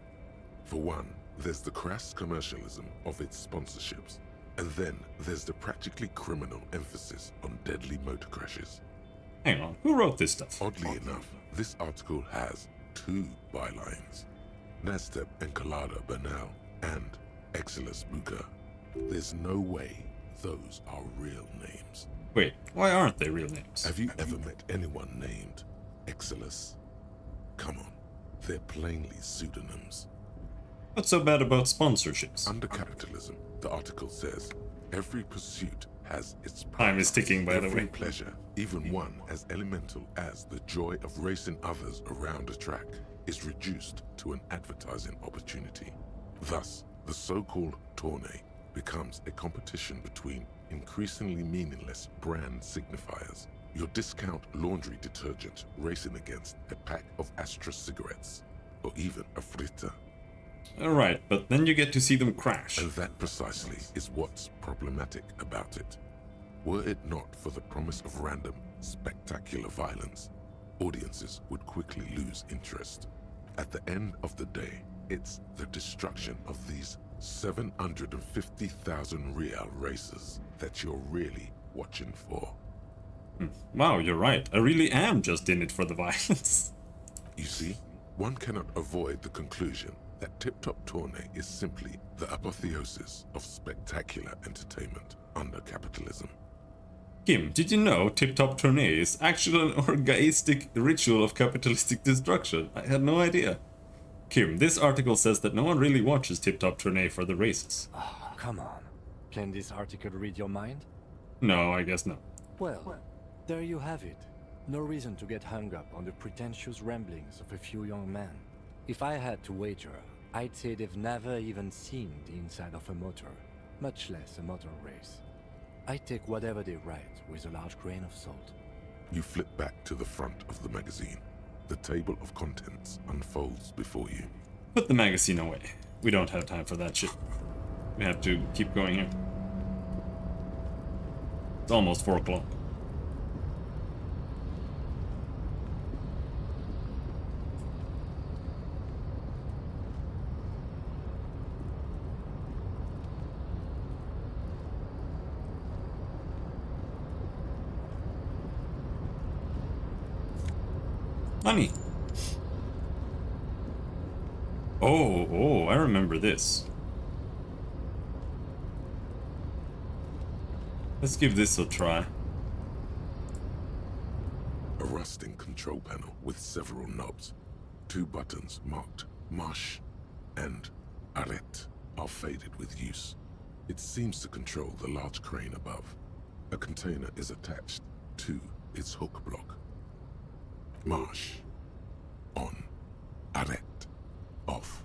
For one, there's the crass commercialism of its sponsorships, and then there's the practically criminal emphasis on deadly motor crashes. Hang on, who wrote this stuff? Oddly enough, this article has 2 bylines: Nasteb Encolada Bernal and Exilus Buka. There's no way those are real names. Wait, why aren't they real names? Have you ever met anyone named Exilus? Come on, they're plainly pseudonyms. What's so bad about sponsorships? Under capitalism, the article says, every pursuit has its time is ticking, by the way. Every pleasure, even one as elemental as the joy of racing others around a track, is reduced to an advertising opportunity. Thus, the so-called tournay becomes a competition between increasingly meaningless brand signifiers. Your discount laundry detergent racing against a pack of Astra cigarettes, or even a Fritta. Alright, but then you get to see them crash. And that precisely is what's problematic about it. Were it not for the promise of random, spectacular violence, audiences would quickly lose interest. At the end of the day, it's the destruction of these 750,000 real races that you're really watching for. Wow, you're right. I really am just in it for the violence. You see, one cannot avoid the conclusion that Tip-Top Tournay is simply the apotheosis of spectacular entertainment under capitalism. Kim, did you know Tip-Top Tournay is actually an orgastic ritual of capitalistic destruction? I had no idea. Kim, this article says that no one really watches Tip-Top Tournay for the races. Oh, come on. Can this article read your mind? No, I guess not. Well, there you have it. No reason to get hung up on the pretentious ramblings of a few young men. If I had to wager, I'd say they've never even seen the inside of a motor, much less a motor race. I take whatever they write with a large grain of salt. You flip back to the front of the magazine. The table of contents unfolds before you. Put the magazine away. We don't have time for that shit. We have to keep going here. It's almost 4 o'clock. Money. Oh, I remember this. Let's give this a try. A rusting control panel with several knobs. 2 buttons marked Marche and Arrête are faded with use. It seems to control the large crane above. A container is attached to its hook block. Marche. On. Arrête. Off.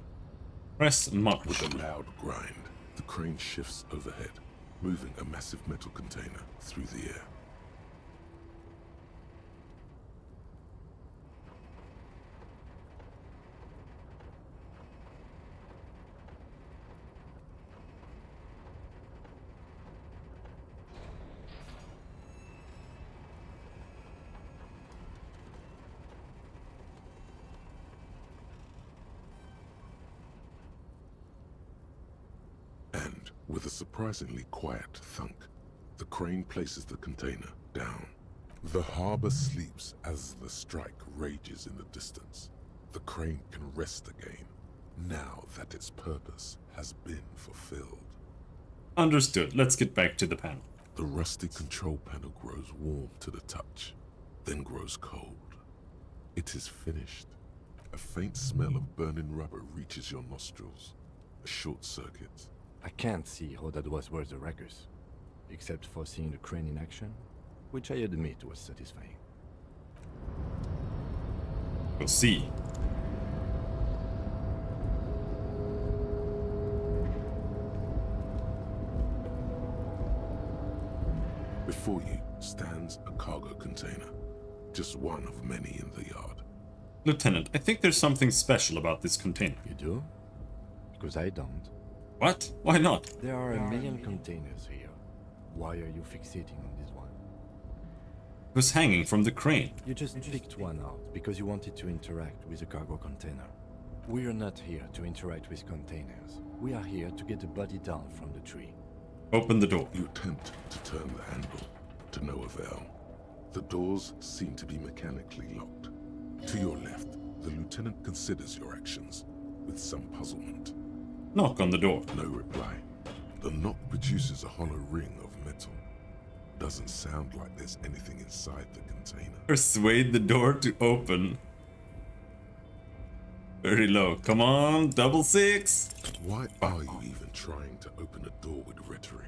Press march. With a loud grind, the crane shifts overhead, moving a massive metal container through the air. With a surprisingly quiet thunk, the crane places the container down. The harbor sleeps as the strike rages in the distance. The crane can rest again, now that its purpose has been fulfilled. Understood. Let's get back to the panel. The rusty control panel grows warm to the touch, then grows cold. It is finished. A faint smell of burning rubber reaches your nostrils. A short circuit. I can't see how that was worth the wreckers, except for seeing the crane in action, which I admit was satisfying. We'll see. Before you stands a cargo container, just one of many in the yard. Lieutenant, I think there's something special about this container. You do? Because I don't. What? Why not? There are a million containers here. Why are you fixating on this one? It was hanging from the crane. You just picked one out because you wanted to interact with a cargo container. We are not here to interact with containers. We are here to get the body down from the tree. Open the door. You attempt to turn the handle, to no avail. The doors seem to be mechanically locked. To your left, the lieutenant considers your actions with some puzzlement. Knock on the door. No reply. The knock produces a hollow ring of metal. Doesn't sound like there's anything inside the container. Persuade the door to open. Very low. Come on, 66. Why are you even trying to open a door with rhetoric?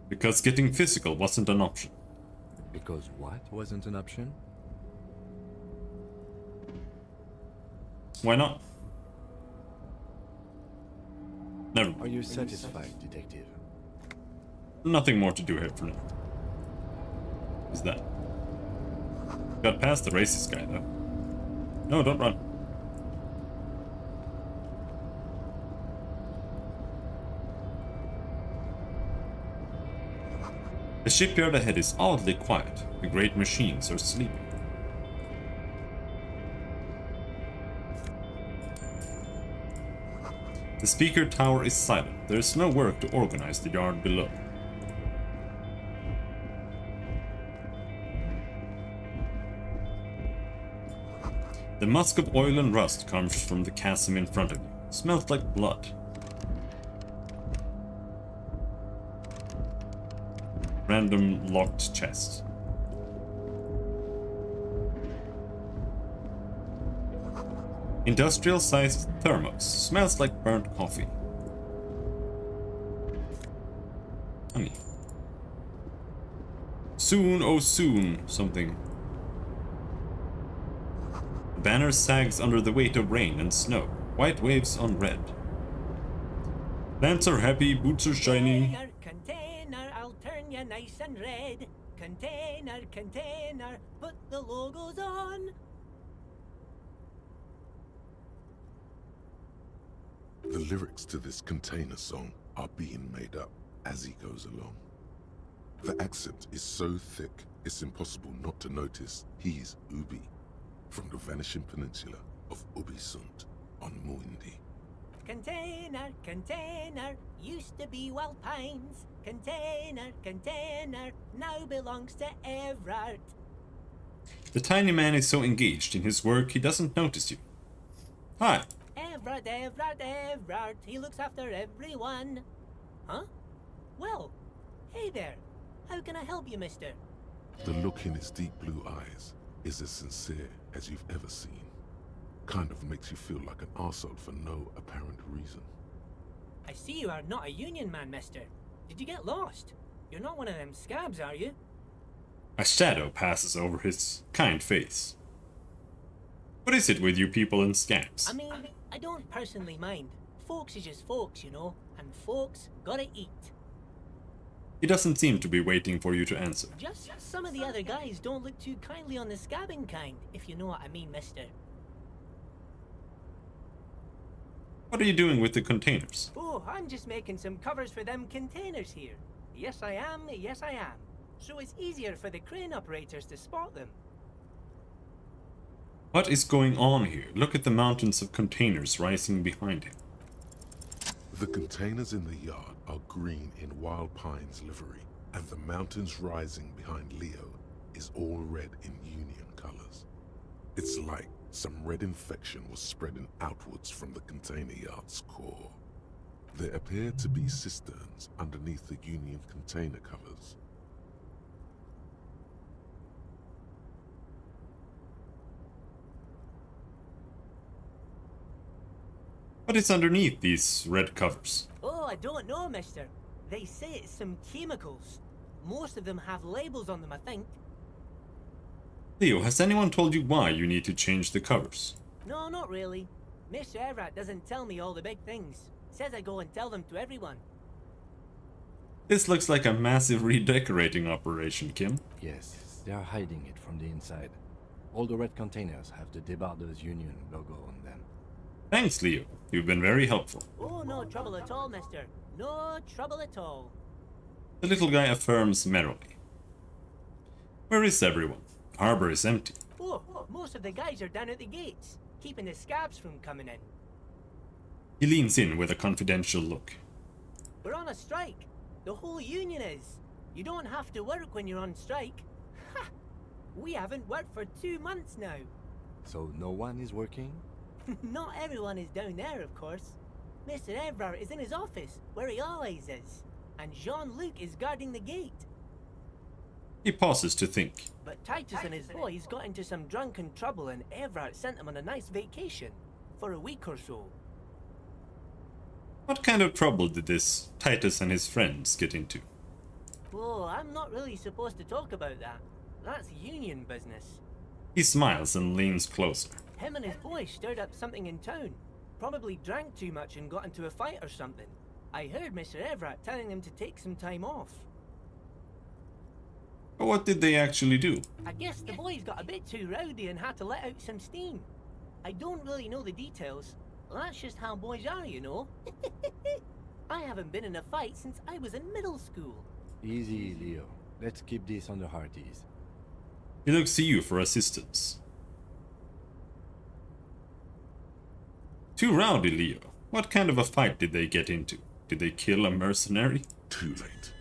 Because getting physical wasn't an option. Because what wasn't an option? Why not? Never. Are you satisfied, detective? Nothing more to do here for now. Who's that? Got past the racist guy though. No, don't run. The shipyard ahead is oddly quiet. The great machines are sleeping. The speaker tower is silent. There is no work to organize the yard below. The musk of oil and rust comes from the chasm in front of you. It smells like blood. Random locked chest. Industrial-sized thermos. Smells like burnt coffee. Honey. Soon, oh soon, something. The banner sags under the weight of rain and snow. White waves on red. Plants are happy, boots are shiny. Container, I'll turn you nice and red. Container, container, put the logos on. The lyrics to this container song are being made up as he goes along. The accent is so thick, it's impossible not to notice he's Ubi, from the vanishing peninsula of Ubisunt on Muindi. Container, container, used to be Wild Pines. Container, container, now belongs to Everard. The tiny man is so engaged in his work he doesn't notice you. Hi. Everard, Everard, Everard, he looks after everyone. Huh? Well, hey there. How can I help you, mister? The look in his deep blue eyes is as sincere as you've ever seen. Kind of makes you feel like an arsehole for no apparent reason. I see you are not a union man, mister. Did you get lost? You're not one of them scabs, are you? A shadow passes over his kind face. What is it with you people and scabs? I mean, I don't personally mind. Folks is just folks, you know, and folks gotta eat. He doesn't seem to be waiting for you to answer. Just some of the other guys don't look too kindly on the scabbing kind, if you know what I mean, mister. What are you doing with the containers? Oh, I'm just making some covers for them containers here. Yes, I am, yes, I am. So it's easier for the crane operators to spot them. What is going on here? Look at the mountains of containers rising behind him. The containers in the yard are green in Wild Pine's livery, and the mountains rising behind Leo is all red in Union colors. It's like some red infection was spreading outwards from the container yard's core. There appear to be cisterns underneath the Union container covers. What is underneath these red covers? Oh, I don't know, mister. They say it's some chemicals. Most of them have labels on them, I think. Leo, has anyone told you why you need to change the covers? No, not really. Mr. Everett doesn't tell me all the big things. Says I go and tell them to everyone. This looks like a massive redecorating operation, Kim. Yes, they are hiding it from the inside. All the red containers have the Debarders Union logo on them. Thanks, Leo. You've been very helpful. Oh, no trouble at all, mister. No trouble at all. The little guy affirms merrily. Where is everyone? The harbor is empty. Oh, most of the guys are down at the gates, keeping the scabs from coming in. He leans in with a confidential look. We're on a strike. The whole union is. You don't have to work when you're on strike. Ha! We haven't worked for 2 months now. So no one is working? Not everyone is down there, of course. Mr. Everard is in his office, where he always is. And Jean-Luc is guarding the gate. He pauses to think. But Titus and his boys got into some drunken trouble and Everard sent them on a nice vacation. For a week or so. What kind of trouble did this Titus and his friends get into? Oh, I'm not really supposed to talk about that. That's union business. He smiles and leans closer. Him and his boys stirred up something in town. Probably drank too much and got into a fight or something. I heard Mr. Everett telling them to take some time off. But what did they actually do? I guess the boys got a bit too rowdy and had to let out some steam. I don't really know the details. That's just how boys are, you know. I haven't been in a fight since I was in middle school. Easy, Leo. Let's keep this on the hearties. He looks to you for assistance. Too rowdy, Leo. What kind of a fight did they get into? Did they kill a mercenary? Too late.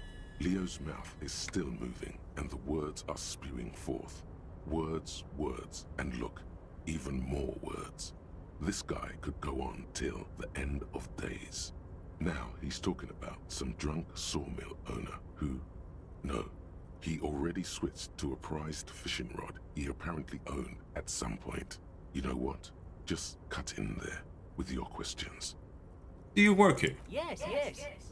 Leo's mouth is still moving, and the words are spewing forth. Words, words, and look, even more words. This guy could go on till the end of days. Now he's talking about some drunk sawmill owner who... No, he already switched to a prized fishing rod he apparently owned at some point. You know what? Just cut in there with your questions. Do you work here? Yes.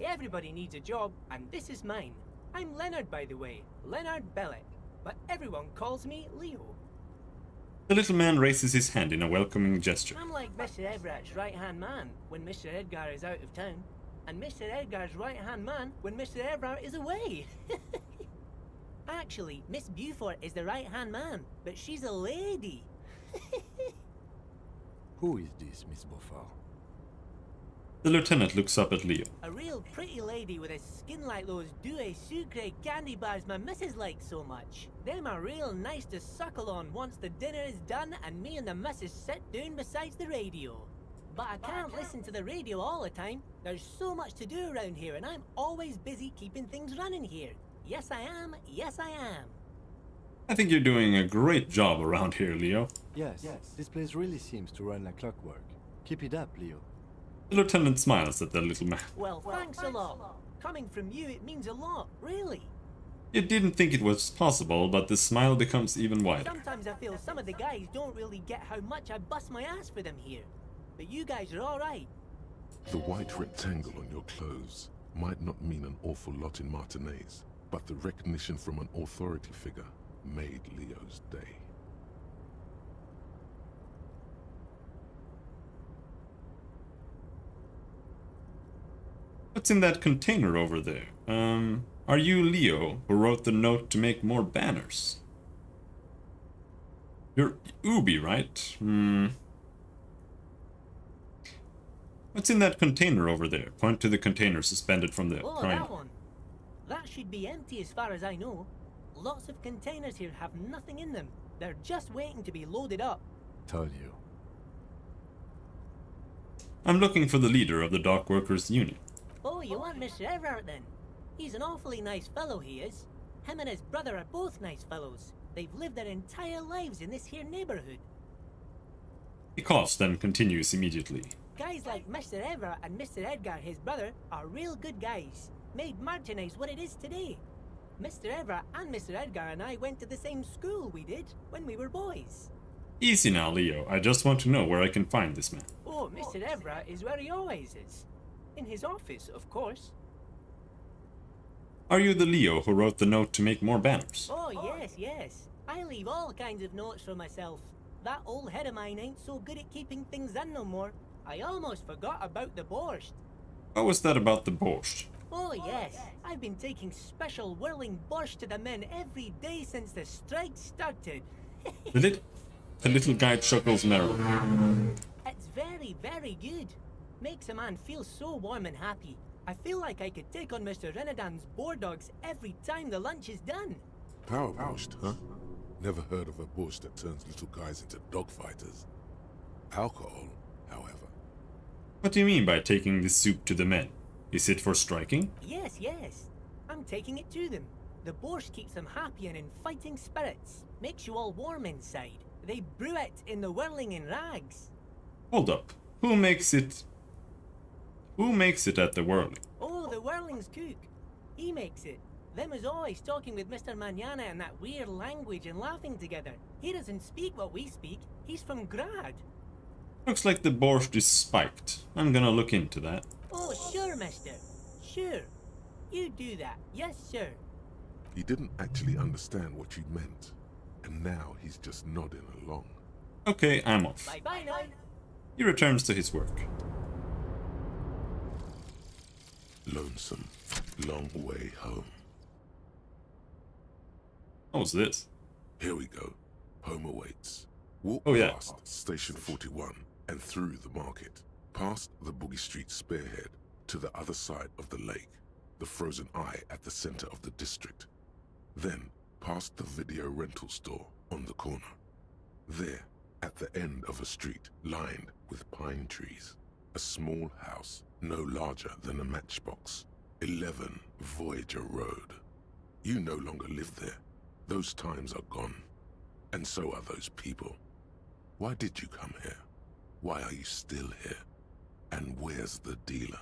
Everybody needs a job, and this is mine. I'm Leonard, by the way. Leonard Bellick. But everyone calls me Leo. The little man raises his hand in a welcoming gesture. I'm like Mr. Everett's right-hand man when Mr. Edgar is out of town, and Mr. Edgar's right-hand man when Mr. Everett is away. Actually, Miss Beaufort is the right-hand man, but she's a lady. Who is this, Miss Beaufort? The lieutenant looks up at Leo. A real pretty lady with a skin like those Douai Sucre candy bars my missus likes so much. Them are real nice to suckle on once the dinner is done and me and the missus sit down beside the radio. But I can't listen to the radio all the time. There's so much to do around here and I'm always busy keeping things running here. Yes I am, yes I am. I think you're doing a great job around here, Leo. Yes, this place really seems to run like clockwork. Keep it up, Leo. The lieutenant smiles at the little man. Well, thanks a lot. Coming from you, it means a lot, really. You didn't think it was possible, but the smile becomes even wider. Sometimes I feel some of the guys don't really get how much I bust my ass for them here. But you guys are alright. The white rectangle on your clothes might not mean an awful lot in Martinez, but the recognition from an authority figure made Leo's day. What's in that container over there? Are you Leo who wrote the note to make more banners? You're Ubi, right? What's in that container over there? Point to the container suspended from the Oh, crime. that one. That should be empty as far as I know. Lots of containers here have nothing in them. They're just waiting to be loaded up. Told you. I'm looking for the leader of the Dock Workers Union. Oh, you want Mr. Everett then? He's an awfully nice fellow, he is. Him and his brother are both nice fellows. They've lived their entire lives in this here neighborhood. He coughs, then continues immediately. Guys like Mr. Everett and Mr. Edgar, his brother, are real good guys. Made Martinez what it is today. Mr. Everett and Mr. Edgar and I went to the same school we did when we were boys. Easy now, Leo. I just want to know where I can find this man. Oh, Mr. Everett is where he always is. In his office, of course. Are you the Leo who wrote the note to make more banners? Oh, yes, yes. I leave all kinds of notes for myself. That old head of mine ain't so good at keeping things in no more. I almost forgot about the borscht. What was that about the borscht? Oh, yes. I've been taking special whirling borscht to the men every day since the strike started. The little guy chuckles merrily. It's very, very good. Makes a man feel so warm and happy. I feel like I could take on Mr. Renadan's boar dogs every time the lunch is done. Power borscht, huh? Never heard of a borscht that turns little guys into dogfighters. Alcohol, however. What do you mean by taking this soup to the men? Is it for striking? Yes, yes. I'm taking it to them. The borscht keeps them happy and in fighting spirits. Makes you all warm inside. They brew it in the whirling in rags. Hold up. Who makes it? Who makes it at the whirling? Oh, the whirling's cook. He makes it. Them is always talking with Mr. Manana in that weird language and laughing together. He doesn't speak what we speak. He's from Grad. Looks like the borscht is spiked. I'm gonna look into that. Oh, sure, mister. Sure. You do that. Yes, sir. He didn't actually understand what you meant, and now he's just nodding along. Okay, I'm off. Bye-bye now. He returns to his work. Lonesome, long way home. What was this? Here we go. Home awaits. Walk yeah. past Station 41 and through the market, past the Boogie Street spearhead to the other side of the lake, the frozen eye at the center of the district. Then past the video rental store on the corner. There, at the end of a street lined with pine trees, a small house no larger than a matchbox. 11 Voyager Road. You no longer live there. Those times are gone. And so are those people. Why did you come here? Why are you still here? And where's the dealer?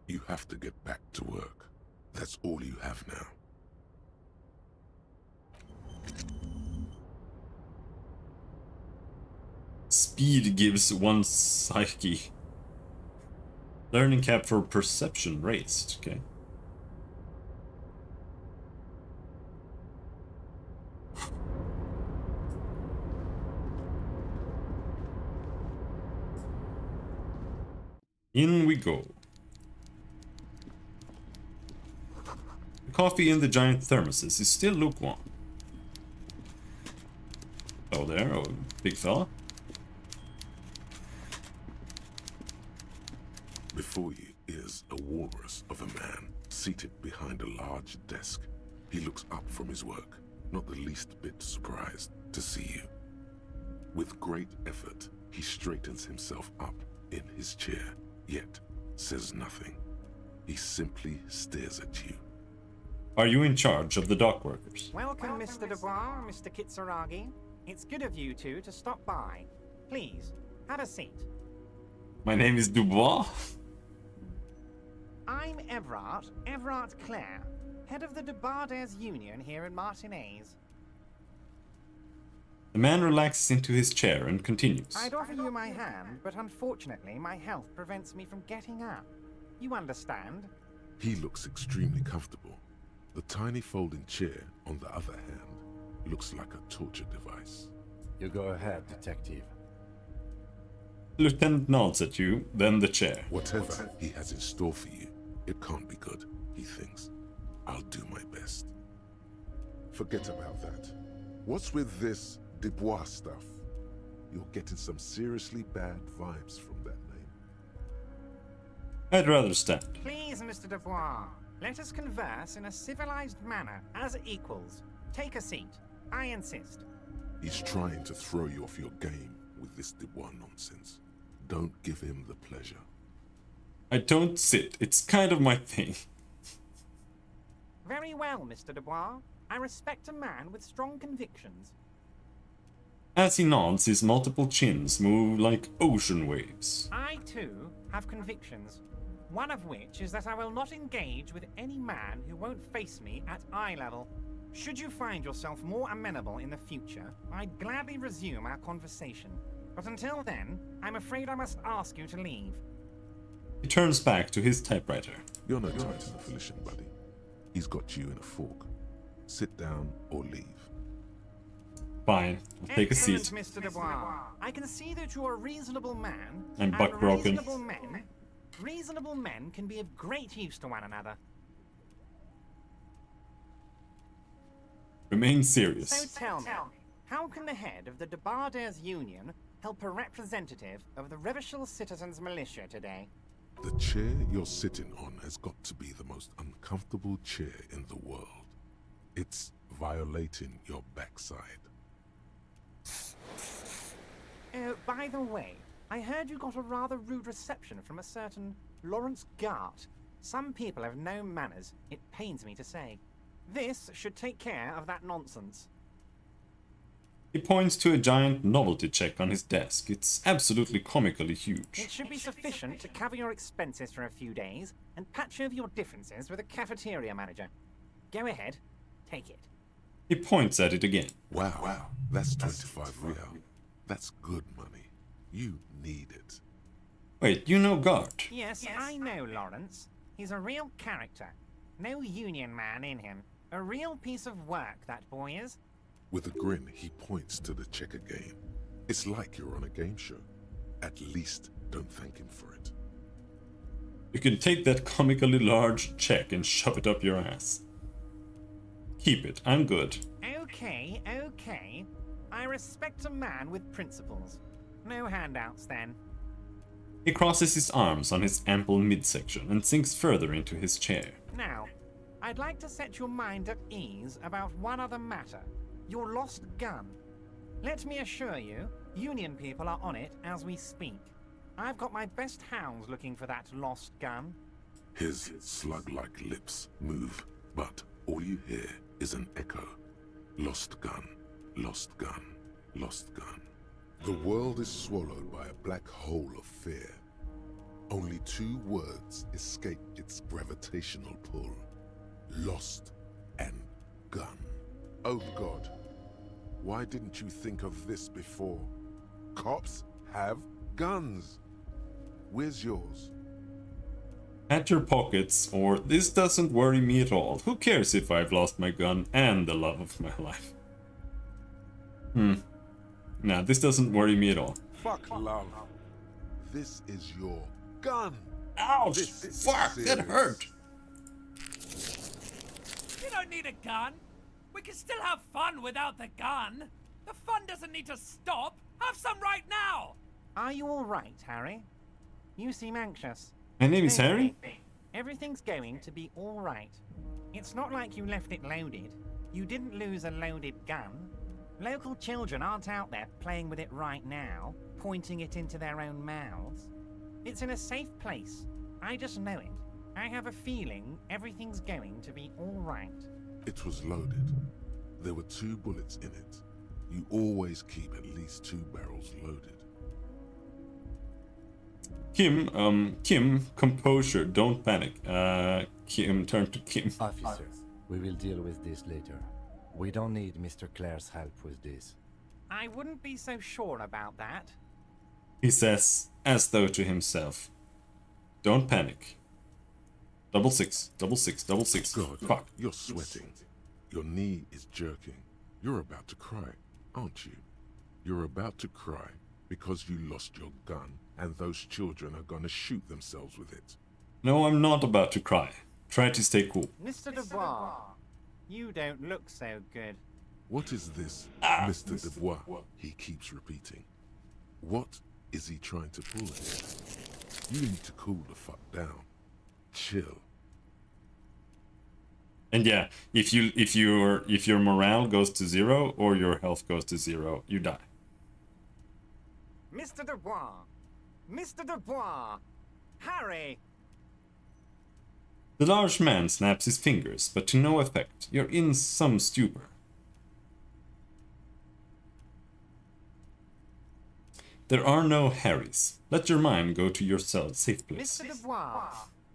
You have to get back to work. That's all you have now. Speed gives one psyche. Learning cap for perception raised. Okay. In we go. The coffee in the giant thermoses is still lukewarm. Oh, there, oh, big fella. Before you is a walrus of a man seated behind a large desk. He looks up from his work, not the least bit surprised to see you. With great effort, he straightens himself up in his chair, yet says nothing. He simply stares at you. Are you in charge of the dock workers? Welcome, Mr. Dubois, Mr. Kitsuragi. It's good of you two to stop by. Please, have a seat. My name is Dubois. I'm Everard Clare, head of the Debarders Union here in Martinez. The man relaxes into his chair and continues. I'd offer you my hand, but unfortunately my health prevents me from getting up. You understand? He looks extremely comfortable. The tiny folding chair, on the other hand, looks like a torture device. You go ahead, detective. Lieutenant nods at you, then the chair. Whatever he has in store for you, it can't be good, he thinks. I'll do my best. Forget about that. What's with this Dubois stuff? You're getting some seriously bad vibes from that name. I'd rather stand. Please, Mr. Dubois, let us converse in a civilized manner, as equals. Take a seat. I insist. He's trying to throw you off your game with this Dubois nonsense. Don't give him the pleasure. I don't sit. It's kind of my thing. Very well, Mr. Dubois. I respect a man with strong convictions. As he nods, his multiple chins move like ocean waves. I, too, have convictions. One of which is that I will not engage with any man who won't face me at eye level. Should you find yourself more amenable in the future, I'd gladly resume our conversation. But until then, I'm afraid I must ask you to leave. He turns back to his typewriter. You're no Titan affiliation, buddy. He's got you in a fork. Sit down or leave. Fine, I'll take a seat. Mr. Dubois. I can see that you're a reasonable man. I'm buck broken. Reasonable men can be of great use to one another. Remain serious. So tell me, how can the head of the Debarders Union help a representative of the Revachol Citizens Militia today? The chair you're sitting on has got to be the most uncomfortable chair in the world. It's violating your backside. Oh, by the way, I heard you got a rather rude reception from a certain Lawrence Gart. Some people have no manners, it pains me to say. This should take care of that nonsense. He points to a giant novelty check on his desk. It's absolutely comically huge. It should be sufficient to cover your expenses for a few days and patch over your differences with a cafeteria manager. Go ahead, take it. He points at it again. Wow, that's 25 real. That's good money. You need it. Wait, you know Gart? Yes, I know Lawrence. He's a real character. No union man in him. A real piece of work, that boy is. With a grin, he points to the checker game. It's like you're on a game show. At least don't thank him for it. You can take that comically large check and shove it up your ass. Keep it, I'm good. Okay. I respect a man with principles. No handouts, then. He crosses his arms on his ample midsection and sinks further into his chair. Now, I'd like to set your mind at ease about one other matter. Your lost gun. Let me assure you, Union people are on it as we speak. I've got my best hounds looking for that lost gun. His slug-like lips move, but all you hear is an echo. Lost gun, lost gun, lost gun. The world is swallowed by a black hole of fear. Only two words escape its gravitational pull. Lost and gun. Oh God, why didn't you think of this before? Cops have guns. Where's yours? At your pockets, or this doesn't worry me at all. Who cares if I've lost my gun and the love of my life? Nah, this doesn't worry me at all. Fuck love. This is your gun. Ouch! Fuck, that hurt. You don't need a gun. We can still have fun without the gun. The fun doesn't need to stop. Have some right now. Are you all right, Harry? You seem anxious. My name is Harry? Everything's going to be all right. It's not like you left it loaded. You didn't lose a loaded gun. Local children aren't out there playing with it right now, pointing it into their own mouths. It's in a safe place. I just know it. I have a feeling everything's going to be all right. It was loaded. There were 2 bullets in it. You always keep at least 2 barrels loaded. Kim, composure, don't panic. Kim, turn to Kim. Officer, we will deal with this later. We don't need Mr. Clare's help with this. I wouldn't be so sure about that. He says, as though to himself. Don't panic. 666, 666. God, fuck. You're sweating. Your knee is jerking. You're about to cry, aren't you? You're about to cry because you lost your gun and those children are gonna shoot themselves with it. No, I'm not about to cry. Try to stay cool. Mr. Dubois, you don't look so good. What is this, Mr. Dubois? He keeps repeating. What is he trying to pull here? You need to cool the fuck down. Chill. And yeah, if your morale goes to 0 or your health goes to 0, you die. Mr. Dubois, Mr. Dubois! Harry! The large man snaps his fingers, but to no effect. You're in some stupor. There are no Harrys. Let your mind go to your safe place. Mr. Dubois,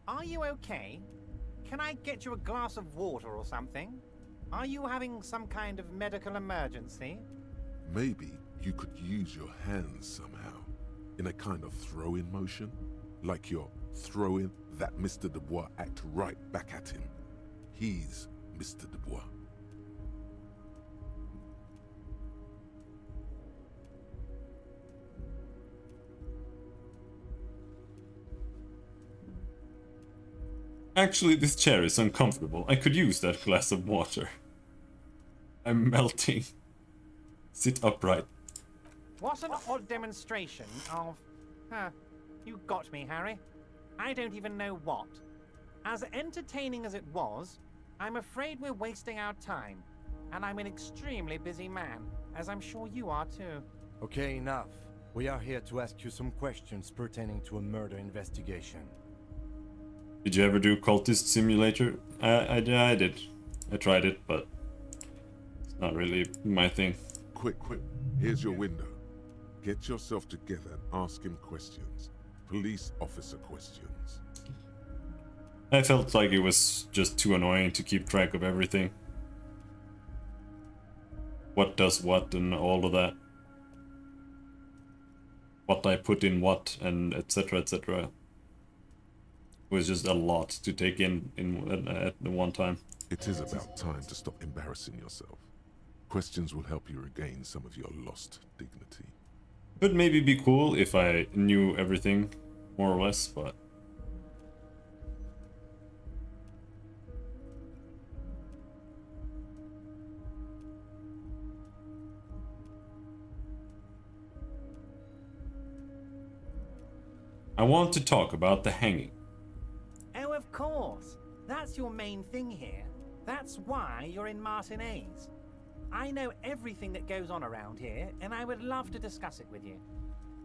are you okay? Can I get you a glass of water or something? Are you having some kind of medical emergency? Maybe you could use your hands somehow, in a kind of throw-in motion, like you're throwing that Mr. Dubois act right back at him. He's Mr. Dubois. Actually, this chair is uncomfortable. I could use that glass of water. I'm melting. Sit upright. What an odd demonstration of... you got me, Harry. I don't even know what. As entertaining as it was, I'm afraid we're wasting our time. And I'm an extremely busy man, as I'm sure you are too. Okay, enough. We are here to ask you some questions pertaining to a murder investigation. Did you ever do Cultist Simulator? I did. I tried it, but it's not really my thing. Quick, here's your window. Get yourself together and ask him questions. Police officer questions. I felt like it was just too annoying to keep track of everything. What does what and all of that. What I put in what and etc, etc. It was just a lot to take in at the one time. It is about time to stop embarrassing yourself. Questions will help you regain some of your lost dignity. Could maybe be cool if I knew everything, more or less, but... I want to talk about the hanging. Oh, of course. That's your main thing here. That's why you're in Martinez. I know everything that goes on around here, and I would love to discuss it with you.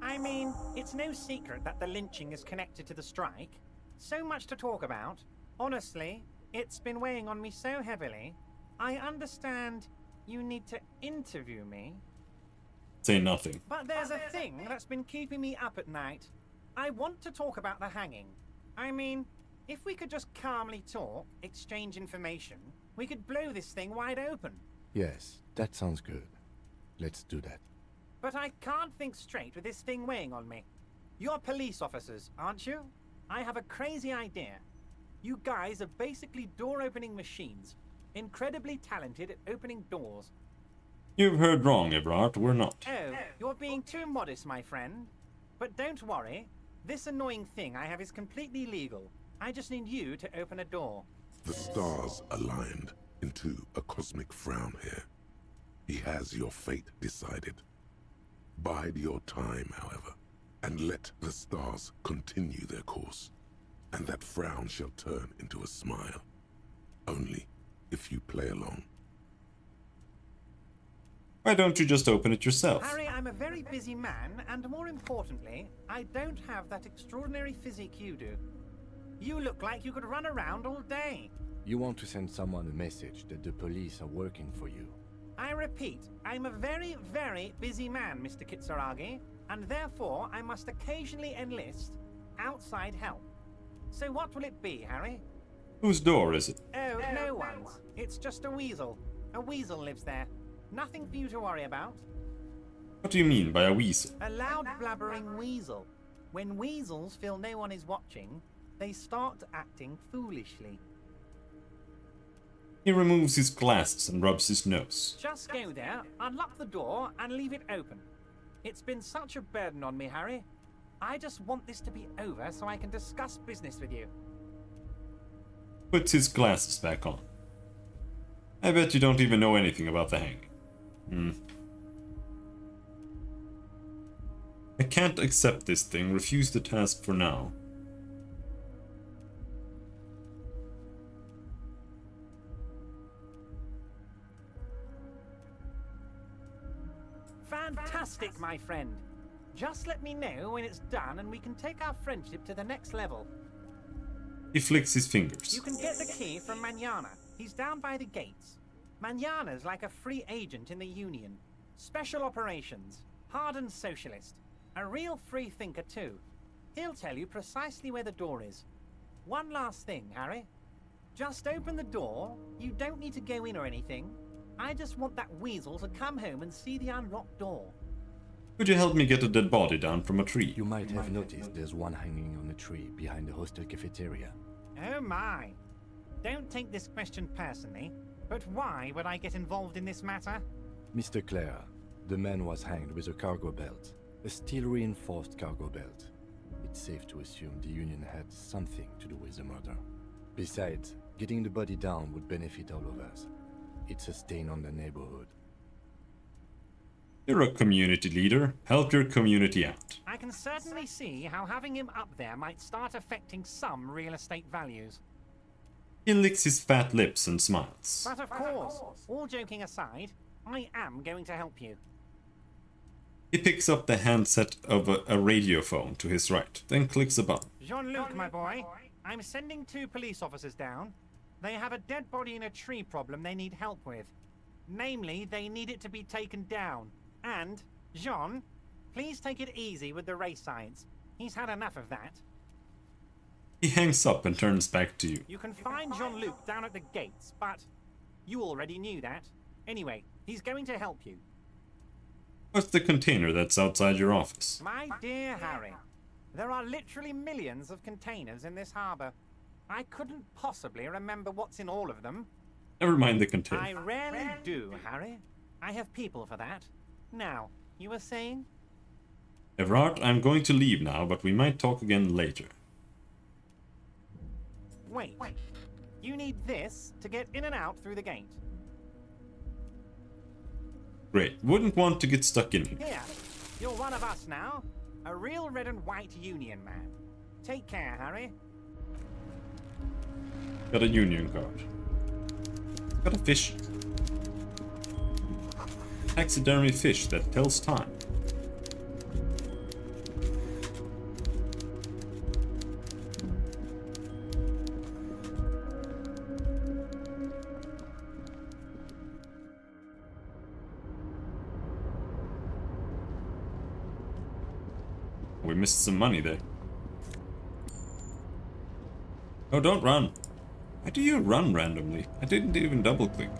I mean, it's no secret that the lynching is connected to the strike. So much to talk about. Honestly, it's been weighing on me so heavily. I understand you need to interview me. Say nothing. But there's a thing that's been keeping me up at night. I want to talk about the hanging. I mean, if we could just calmly talk, exchange information, we could blow this thing wide open. Yes, that sounds good. Let's do that. But I can't think straight with this thing weighing on me. You're police officers, aren't you? I have a crazy idea. You guys are basically door-opening machines, incredibly talented at opening doors. You've heard wrong, Everard. We're not. Oh, you're being too modest, my friend. But don't worry. This annoying thing I have is completely legal. I just need you to open a door. The stars aligned into a cosmic frown here. He has your fate decided. Bide your time, however, and let the stars continue their course, and that frown shall turn into a smile. Only if you play along. Why don't you just open it yourself? Harry, I'm a very busy man, and more importantly, I don't have that extraordinary physique you do. You look like you could run around all day. You want to send someone a message that the police are working for you. I repeat, I'm a very, very busy man, Mr. Kitsuragi, and therefore I must occasionally enlist outside help. So what will it be, Harry? Whose door is it? Oh, no one's. It's just a weasel. A weasel lives there. Nothing for you to worry about. What do you mean by a weasel? A loud blabbering weasel. When weasels feel no one is watching, they start acting foolishly. He removes his glasses and rubs his nose. Just go there, unlock the door, and leave it open. It's been such a burden on me, Harry. I just want this to be over so I can discuss business with you. Puts his glasses back on. I bet you don't even know anything about the hanging. I can't accept this thing. Refuse the task for now. Fantastic, my friend. Just let me know when it's done and we can take our friendship to the next level. He flicks his fingers. You can get the key from Manana. He's down by the gates. Manana's like a free agent in the Union. Special operations. Hardened socialist. A real free thinker too. He'll tell you precisely where the door is. One last thing, Harry. Just open the door. You don't need to go in or anything. I just want that weasel to come home and see the unlocked door. Could you help me get a dead body down from a tree? You might have noticed there's one hanging on a tree behind the hostel cafeteria. Oh my. Don't take this question personally, but why would I get involved in this matter? Mr. Clare, the man was hanged with a cargo belt. A steel-reinforced cargo belt. It's safe to assume the Union had something to do with the murder. Besides, getting the body down would benefit all of us. It's a stain on the neighborhood. You're a community leader. Help your community out. I can certainly see how having him up there might start affecting some real estate values. He licks his fat lips and smiles. But of course, all joking aside, I am going to help you. He picks up the handset of a radiophone to his right, then clicks a button. Jean-Luc, my boy, I'm sending 2 police officers down. They have a dead body in a tree problem they need help with. Namely, they need it to be taken down. And, Jean, please take it easy with the race science. He's had enough of that. He hangs up and turns back to you. You can find Jean-Luc down at the gates, but you already knew that. Anyway, he's going to help you. What's the container that's outside your office? My dear Harry, there are literally millions of containers in this harbor. I couldn't possibly remember what's in all of them. Never mind the container. I rarely do, Harry. I have people for that. Now, you were saying? Everard, I'm going to leave now, but we might talk again later. Wait. You need this to get in and out through the gate. Great. Wouldn't want to get stuck in here. Here, you're one of us now. A real red and white Union man. Take care, Harry. Got a Union card. Got a fish. Taxidermy fish that tells time. We missed some money there. Oh, don't run. Why do you run randomly? I didn't even double click.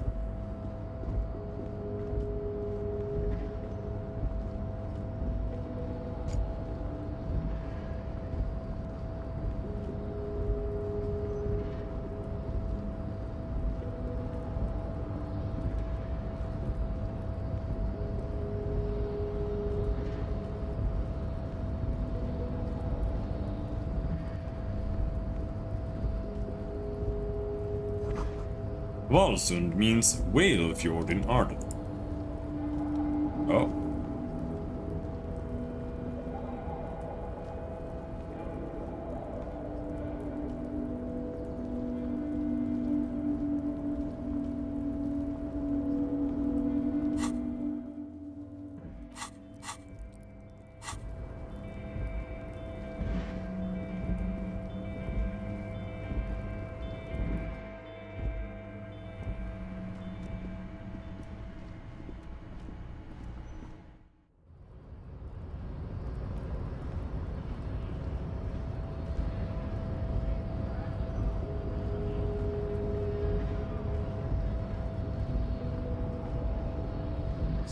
Valsund means whale fjord in Arden. Oh.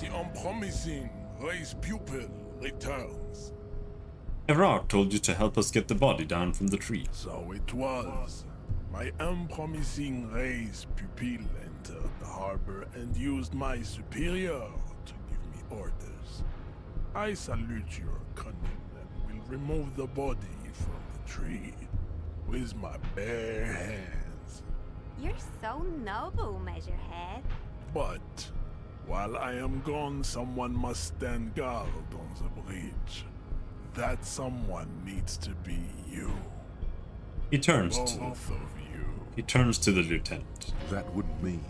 The unpromising race pupil returns. Everard told you to help us get the body down from the tree. So it was. My unpromising race pupil entered the harbor and used my superior to give me orders. I salute your cunning and will remove the body from the tree with my bare hands. You're so noble, Measurehead. But while I am gone, someone must stand guard on the bridge. That someone needs to be you. He turns Both to of you. He turns to the lieutenant. That would mean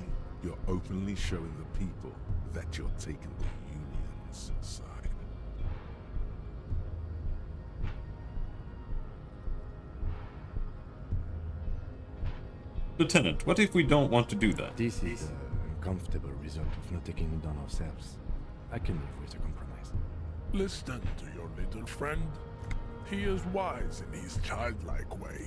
you're openly showing the people that you're taking the Union's side. Lieutenant, what if we don't want to do that? This is the uncomfortable result of not taking it on ourselves. I can live with a compromise. Listen to your little friend. He is wise in his childlike way.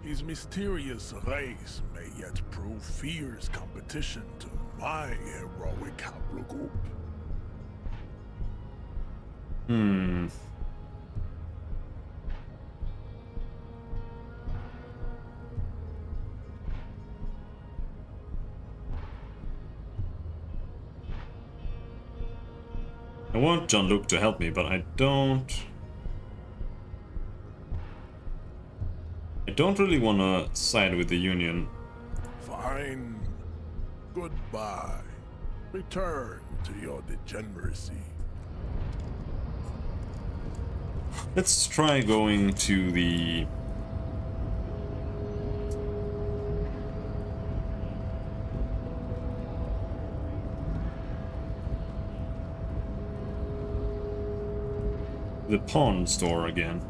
His mysterious race may yet prove fierce competition to my heroic haplogroup. I want Jean-Luc to help me, but I don't really want to side with the Union. Fine. Goodbye. Return to your degeneracy. Let's try going to the... the pawn store again.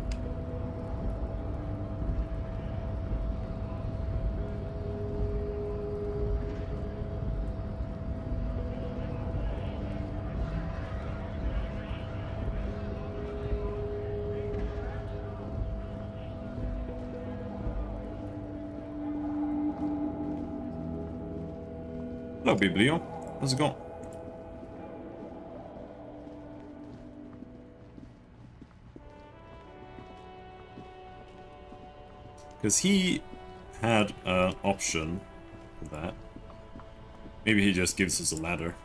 Hello, Biblio. How's it going? Because he had an option for that. Maybe he just gives us a ladder.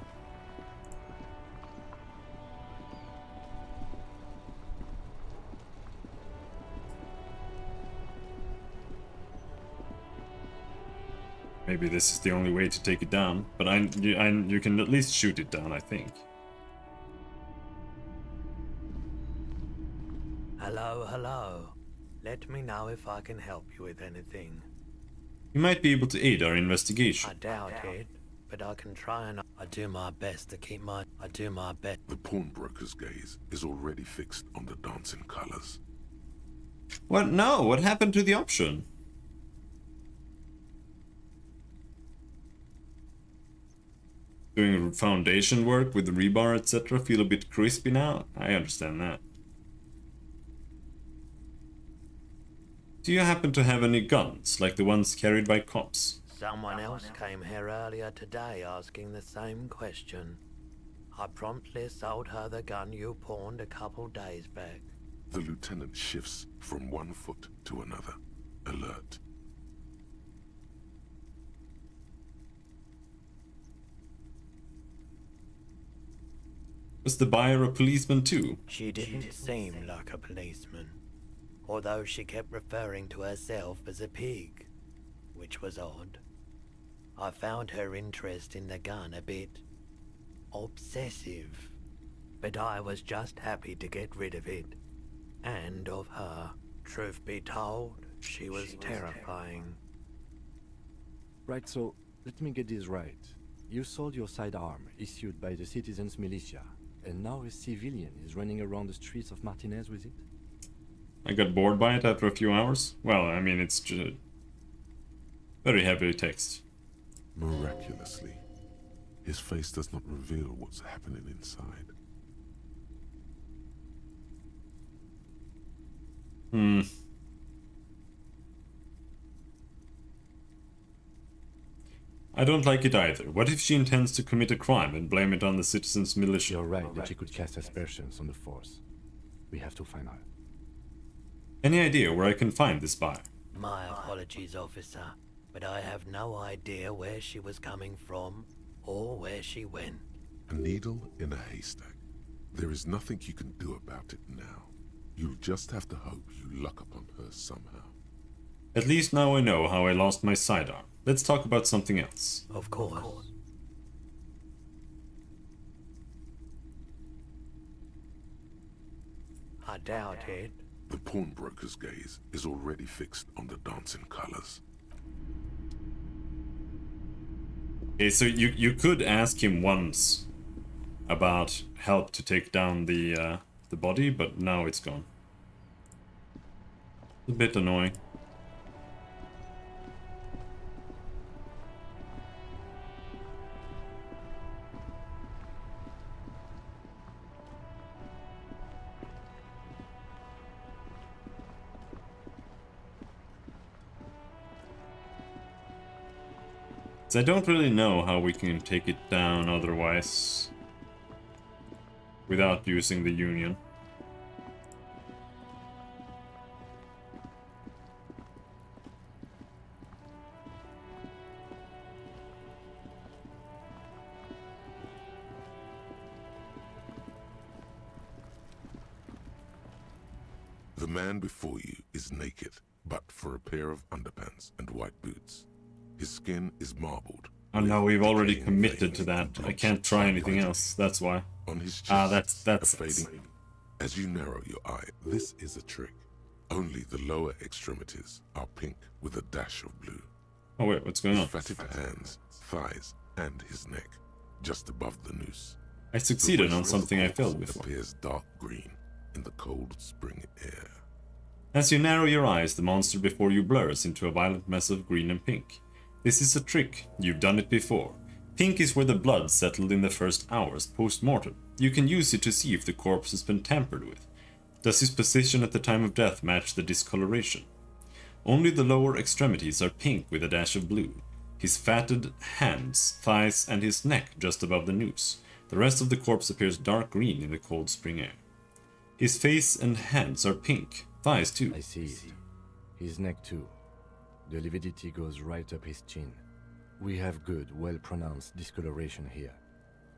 Maybe this is the only way to take it down, but you can at least shoot it down, I think. Hello, hello. Let me know if I can help you with anything. You might be able to aid our investigation. I doubt it, but I can try and I do my best to keep my... The pawnbroker's gaze is already fixed on the dancing colors. What? No, what happened to the option? Doing foundation work with the rebar, etc. Feel a bit crispy now? I understand that. Do you happen to have any guns, like the ones carried by cops? Someone else came here earlier today asking the same question. I promptly sold her the gun you pawned a couple days back. The lieutenant shifts from one foot to another, alert. Was the buyer a policeman too? She didn't seem like a policeman, although she kept referring to herself as a pig, which was odd. I found her interest in the gun a bit obsessive, but I was just happy to get rid of it, and of her. Truth be told, she was terrifying. Right, so let me get this right. You sold your sidearm, issued by the citizens' militia, and now a civilian is running around the streets of Martinez with it? I got bored by it after a few hours. Well, I mean, it's just very heavy text. Miraculously, his face does not reveal what's happening inside. I don't like it either. What if she intends to commit a crime and blame it on the citizens' militia? You're right that she could cast aspersions on the force. We have to find out. Any idea where I can find this buyer? My apologies, officer, but I have no idea where she was coming from or where she went. A needle in a haystack. There is nothing you can do about it now. You'll just have to hope you luck upon her somehow. At least now I know how I lost my sidearm. Let's talk about something else. Of course. I doubt it. The pawnbroker's gaze is already fixed on the dancing colors. Okay, so you could ask him once about help to take down the body, but now it's gone. It's a bit annoying. So I don't really know how we can take it down otherwise without using the Union. The man before you is naked, but for a pair of underpants and white boots. His skin is marbled. Oh no, we've already committed to that. I can't try anything else, that's why. On his chest, that's a fading. As you narrow your eye, this is a trick. Only the lower extremities are pink with a dash of blue. Oh wait, what's going on? His fatted hands, thighs, and his neck, just above the noose. I succeeded on something I failed before. Appears dark green in the cold spring air. As you narrow your eyes, the monster before you blurs into a violent mess of green and pink. This is a trick. You've done it before. Pink is where the blood settled in the first hours post-mortem. You can use it to see if the corpse has been tampered with. Does his position at the time of death match the discoloration? Only the lower extremities are pink with a dash of blue. His fatted hands, thighs, and his neck just above the noose. The rest of the corpse appears dark green in the cold spring air. His face and hands are pink. Thighs too. I see it. His neck too. The lividity goes right up his chin. We have good, well-pronounced discoloration here.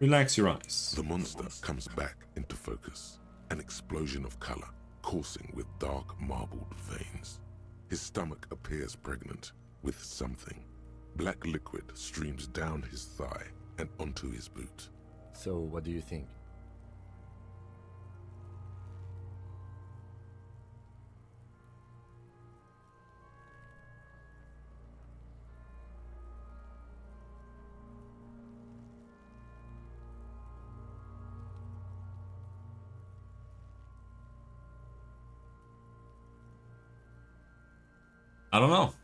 Relax your eyes. The monster comes back into focus. An explosion of color, coursing with dark marbled veins. His stomach appears pregnant with something. Black liquid streams down his thigh and onto his boot. So, what do you think? I don't know.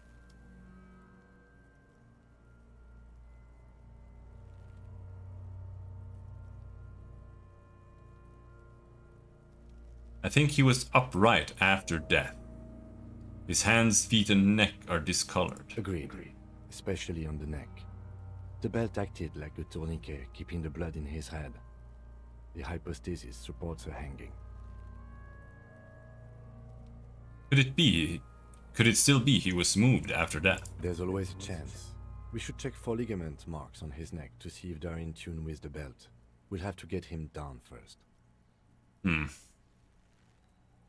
I think he was upright after death. His hands, feet, and neck are discolored. Agreed. Especially on the neck. The belt acted like a tourniquet, keeping the blood in his head. The hypostasis supports a hanging. Could it still be he was moved after death? There's always a chance. We should check for ligament marks on his neck to see if they're in tune with the belt. We'll have to get him down first.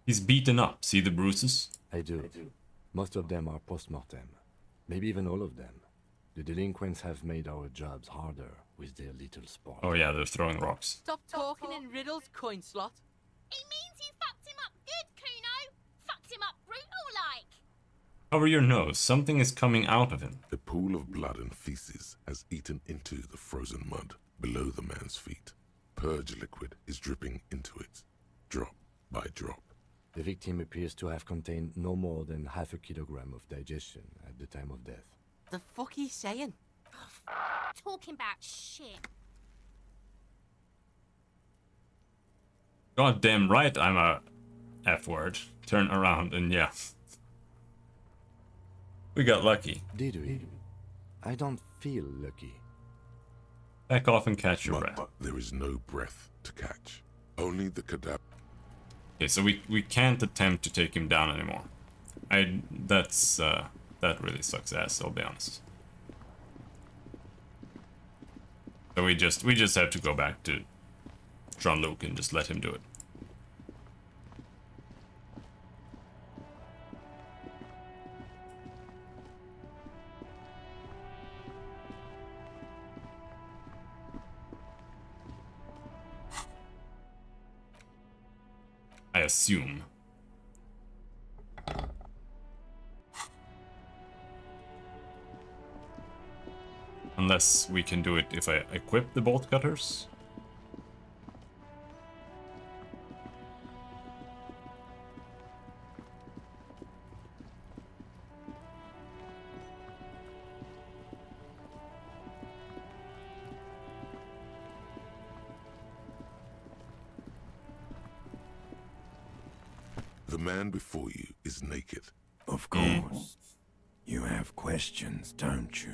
He's beaten up. See the bruises? I do. Most of them are post-mortem. Maybe even all of them. The delinquents have made our jobs harder with their little sport. Oh yeah, they're throwing rocks. Stop talking in riddles, coin slot. It means you fucked him up good, Kuno. Fucked him up brutal-like. Cover your nose. Something is coming out of him. A pool of blood and feces has eaten into the frozen mud below the man's feet. Purge liquid is dripping into it, drop by drop. The victim appears to have contained no more than half a kilogram of digestion at the time of death. The fuck he's saying? Talking about shit. Goddamn right I'm a F-word. Turn around and yeah. We got lucky. Did we? I don't feel lucky. Back off and catch your breath. But there is no breath to catch. Only the cadaver. Okay, so we can't attempt to take him down anymore. That really sucks ass, I'll be honest. So we just have to go back to Jean-Luc and just let him do it. I assume. Unless we can do it if I equip the bolt cutters. The man before you is naked. Of course. You have questions, don't you?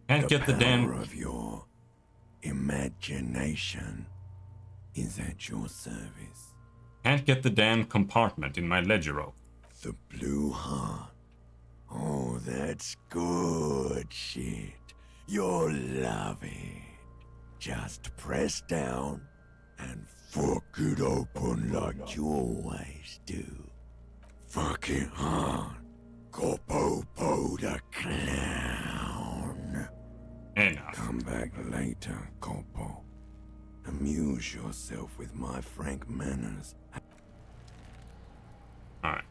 Can't get the damn... power of your imagination is at your service. Can't get the damn compartment in my ledger rope. The blue heart. Oh, that's good shit. You'll love it. Just press down and fuck it open like you always do. Fuck it hard. Copopo the clown. Enough. Come back later, Copo. Amuse yourself with my frank manners. Alright.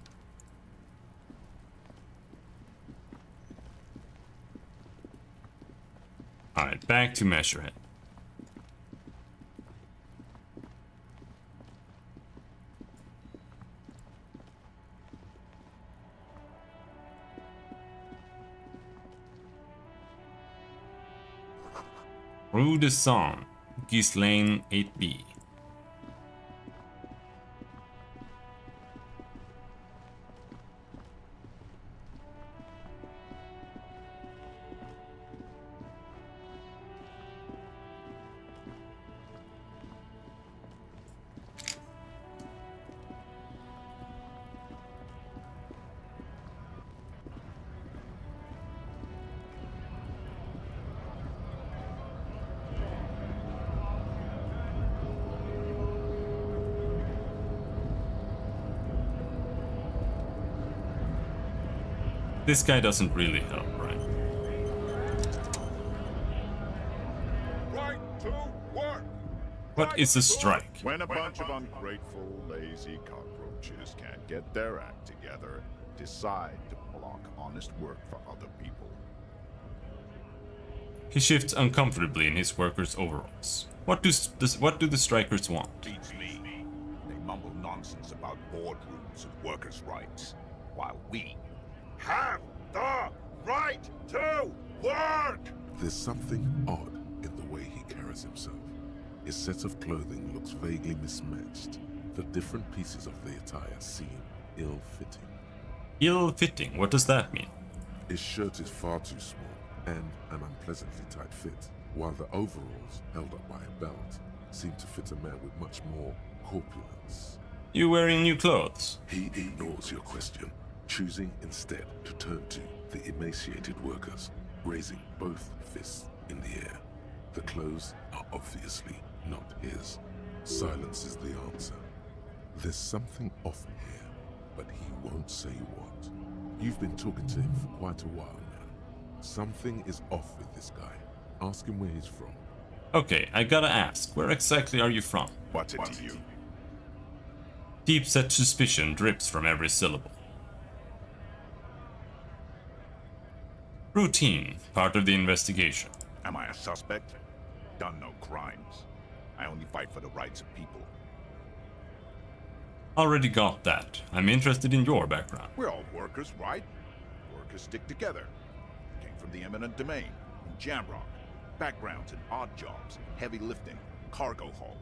Alright, back to Measurehead. Rue de Sang, Ghislaine 8B. This guy doesn't really help, right? Right to work! What is a strike? When a bunch of ungrateful, lazy cockroaches can't get their act together, decide to block honest work for other people. He shifts uncomfortably in his workers' overalls. What do the strikers want? Beats me. They mumble nonsense about boardrooms and workers' rights, while we have the right to work! There's something odd in the way he carries himself. His set of clothing looks vaguely mismatched. The different pieces of the attire seem ill-fitting. Ill-fitting? What does that mean? His shirt is far too small and an unpleasantly tight fit, while the overalls, held up by a belt, seem to fit a man with much more corpulence. You wearing new clothes? He ignores your question, choosing instead to turn to the emaciated workers, raising both fists in the air. The clothes are obviously not his. Silence is the answer. There's something off here, but he won't say what. You've been talking to him for quite a while now. Something is off with this guy. Ask him where he's from. Okay, I gotta ask, where exactly are you from? What's it to you? Deep-set suspicion drips from every syllable. Routine, part of the investigation. Am I a suspect? Done no crimes. I only fight for the rights of people. Already got that. I'm interested in your background. We're all workers, right? Workers stick together. Came from the eminent domain, in Jamrock. Backgrounds in odd jobs, heavy lifting, cargo hauling,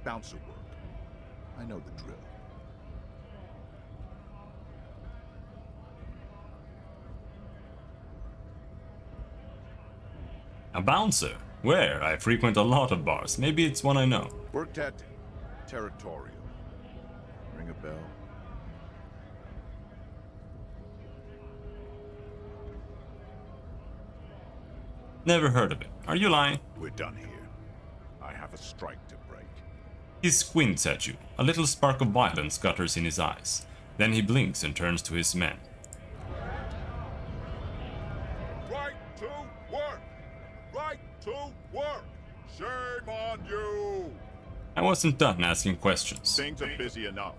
bouncer work. I know the drill. A bouncer? Where? I frequent a lot of bars. Maybe it's one I know. Worked at Territorial. Ring a bell? Never heard of it. Are you lying? We're done here. I have a strike to break. He squints at you. A little spark of violence gutters in his eyes. Then he blinks and turns to his men. Right to work! Right to work! Shame on you! I wasn't done asking questions. Things are busy enough.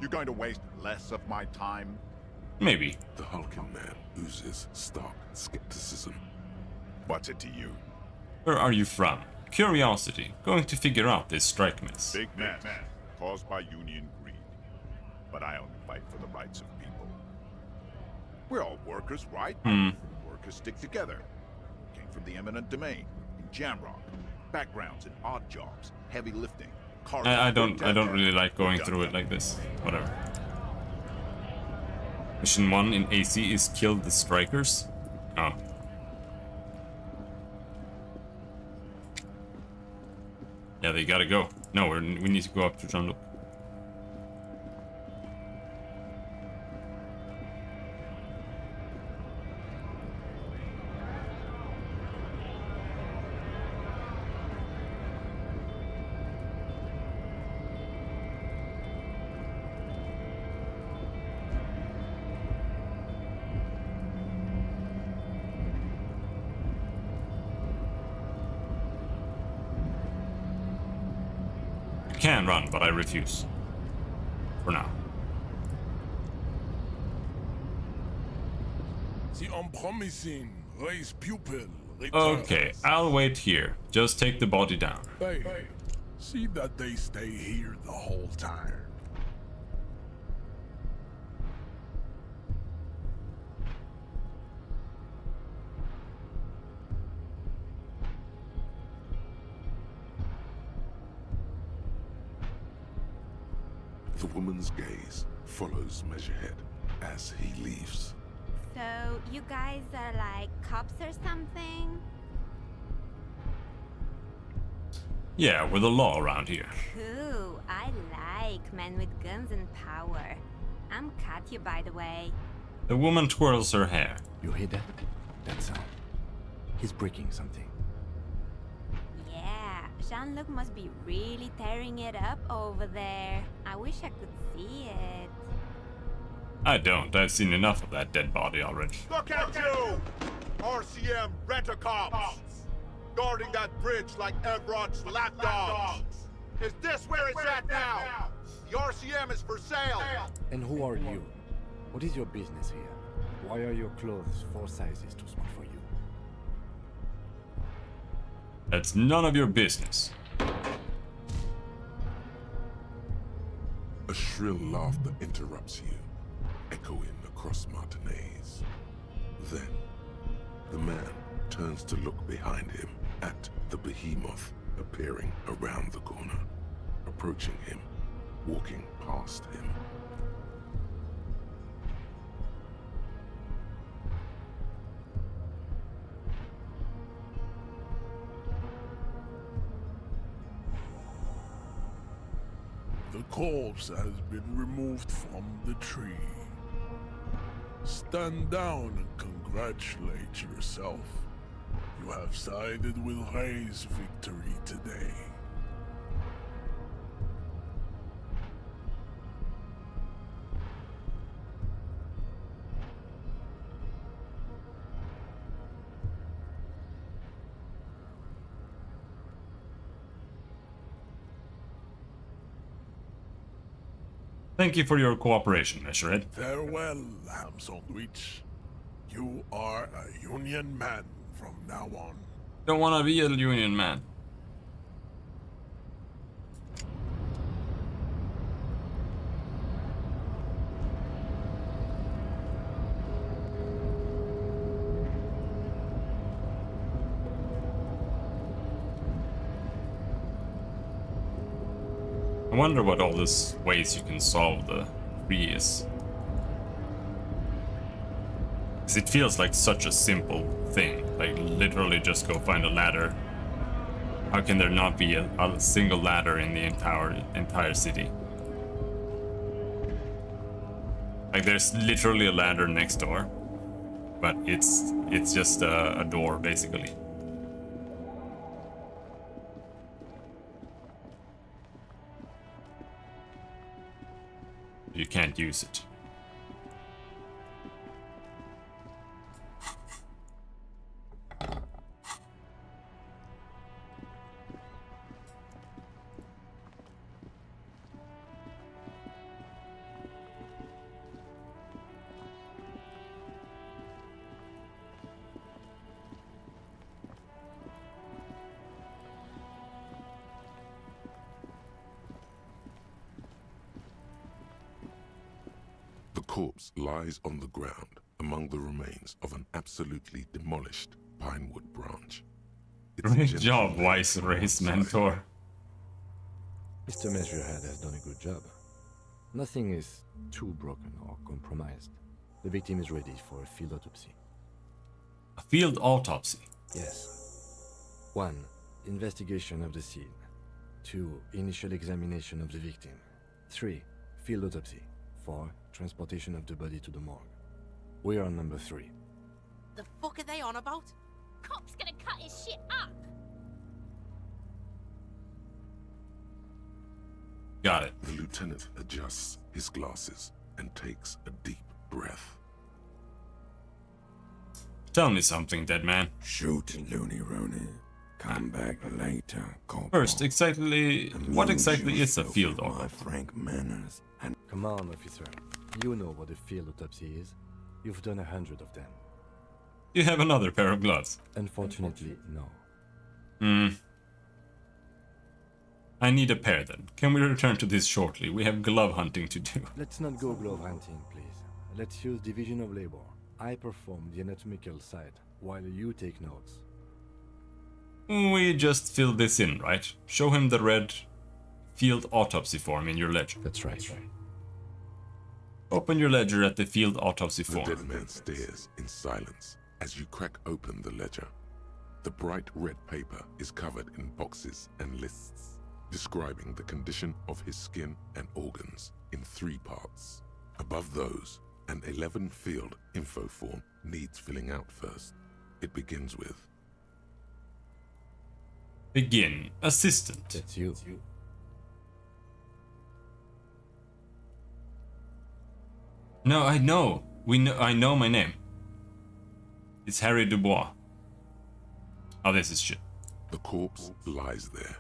You're going to waste less of my time? Maybe. The hulking man oozes stark skepticism. What's it to you? Where are you from? Curiosity. Going to figure out this strike mess. Big mess, caused by union greed. But I only fight for the rights of people. We're all workers, right? Workers stick together. Came from the eminent domain, in Jamrock. Backgrounds in odd jobs, heavy lifting, cargo. I don't really like going through it like this. Whatever. Mission 1 in AC is kill the strikers. Oh. Yeah, they gotta go. No, we need to go up to Jean-Luc. I can run, but I refuse. For now. The unpromising race pupil returns. Okay, I'll wait here. Just take the body down. Hey, see that they stay here the whole time. The woman's gaze follows Measurehead as he leaves. So, you guys are like cops or something? Yeah, we're the law around here. Cool. I like men with guns and power. I'm Katya, by the way. The woman twirls her hair. You hear that? That sound. He's breaking something. Yeah, Jean-Luc must be really tearing it up over there. I wish I could see it. I don't. I've seen enough of that dead body already. Look at you! RCM rent-a-cops! Guarding that bridge like Everott's lapdogs! Is this where it's at now? The RCM is for sale! And who are you? What is your business here? Why are your clothes 4 sizes too small for you? That's none of your business. A shrill laughter interrupts you, echoing across Martinez. Then, the man turns to look behind him at the behemoth appearing around the corner, approaching him, walking past him. The corpse has been removed from the tree. Stand down and congratulate yourself. You have sided with Ray's victory today. Thank you for your cooperation, Measurehead. Farewell, ham sandwich. You are a union man from now on. Don't want to be a union man. I wonder what all these ways you can solve the tree is. 'Cause it feels like such a simple thing, like literally just go find a ladder. How can there not be a single ladder in the entire city? Like there's literally a ladder next door, but it's just a door basically. You can't use it. The corpse lies on the ground among the remains of an absolutely demolished pinewood branch. Great job, wise race mentor. Mr. Measurehead has done a good job. Nothing is too broken or compromised. The victim is ready for a field autopsy. A field autopsy? Yes. 1. Investigation of the scene. 2. Initial examination of the victim. 3. Field autopsy. 4. Transportation of the body to the morgue. We are on number 3. The fuck are they on about? Cop's gonna cut his shit up. Got it. The lieutenant adjusts his glasses and takes a deep breath. Tell me something, dead man. Shoot, Looney Rooney. Come back later, Corporal. First, what exactly is a field autopsy? Frank manners and Come on, officer. You know what a field autopsy is. You've done 100 of them. You have another pair of gloves. Unfortunately, no. I need a pair then. Can we return to this shortly? We have glove hunting to do. Let's not go glove hunting, please. Let's use division of labor. I perform the anatomical side, while you take notes. We just fill this in, right? Show him the red field autopsy form in your ledger. That's right. Open your ledger at the field autopsy The form. dead man stares in silence as you crack open the ledger. The bright red paper is covered in boxes and lists, describing the condition of his skin and organs in 3 parts. Above those, an 11-field info form needs filling out first. It begins with Begin. Assistant. That's you. No, I know. I know my name. It's Harry Dubois. Oh, this is shit. the corpse lies there,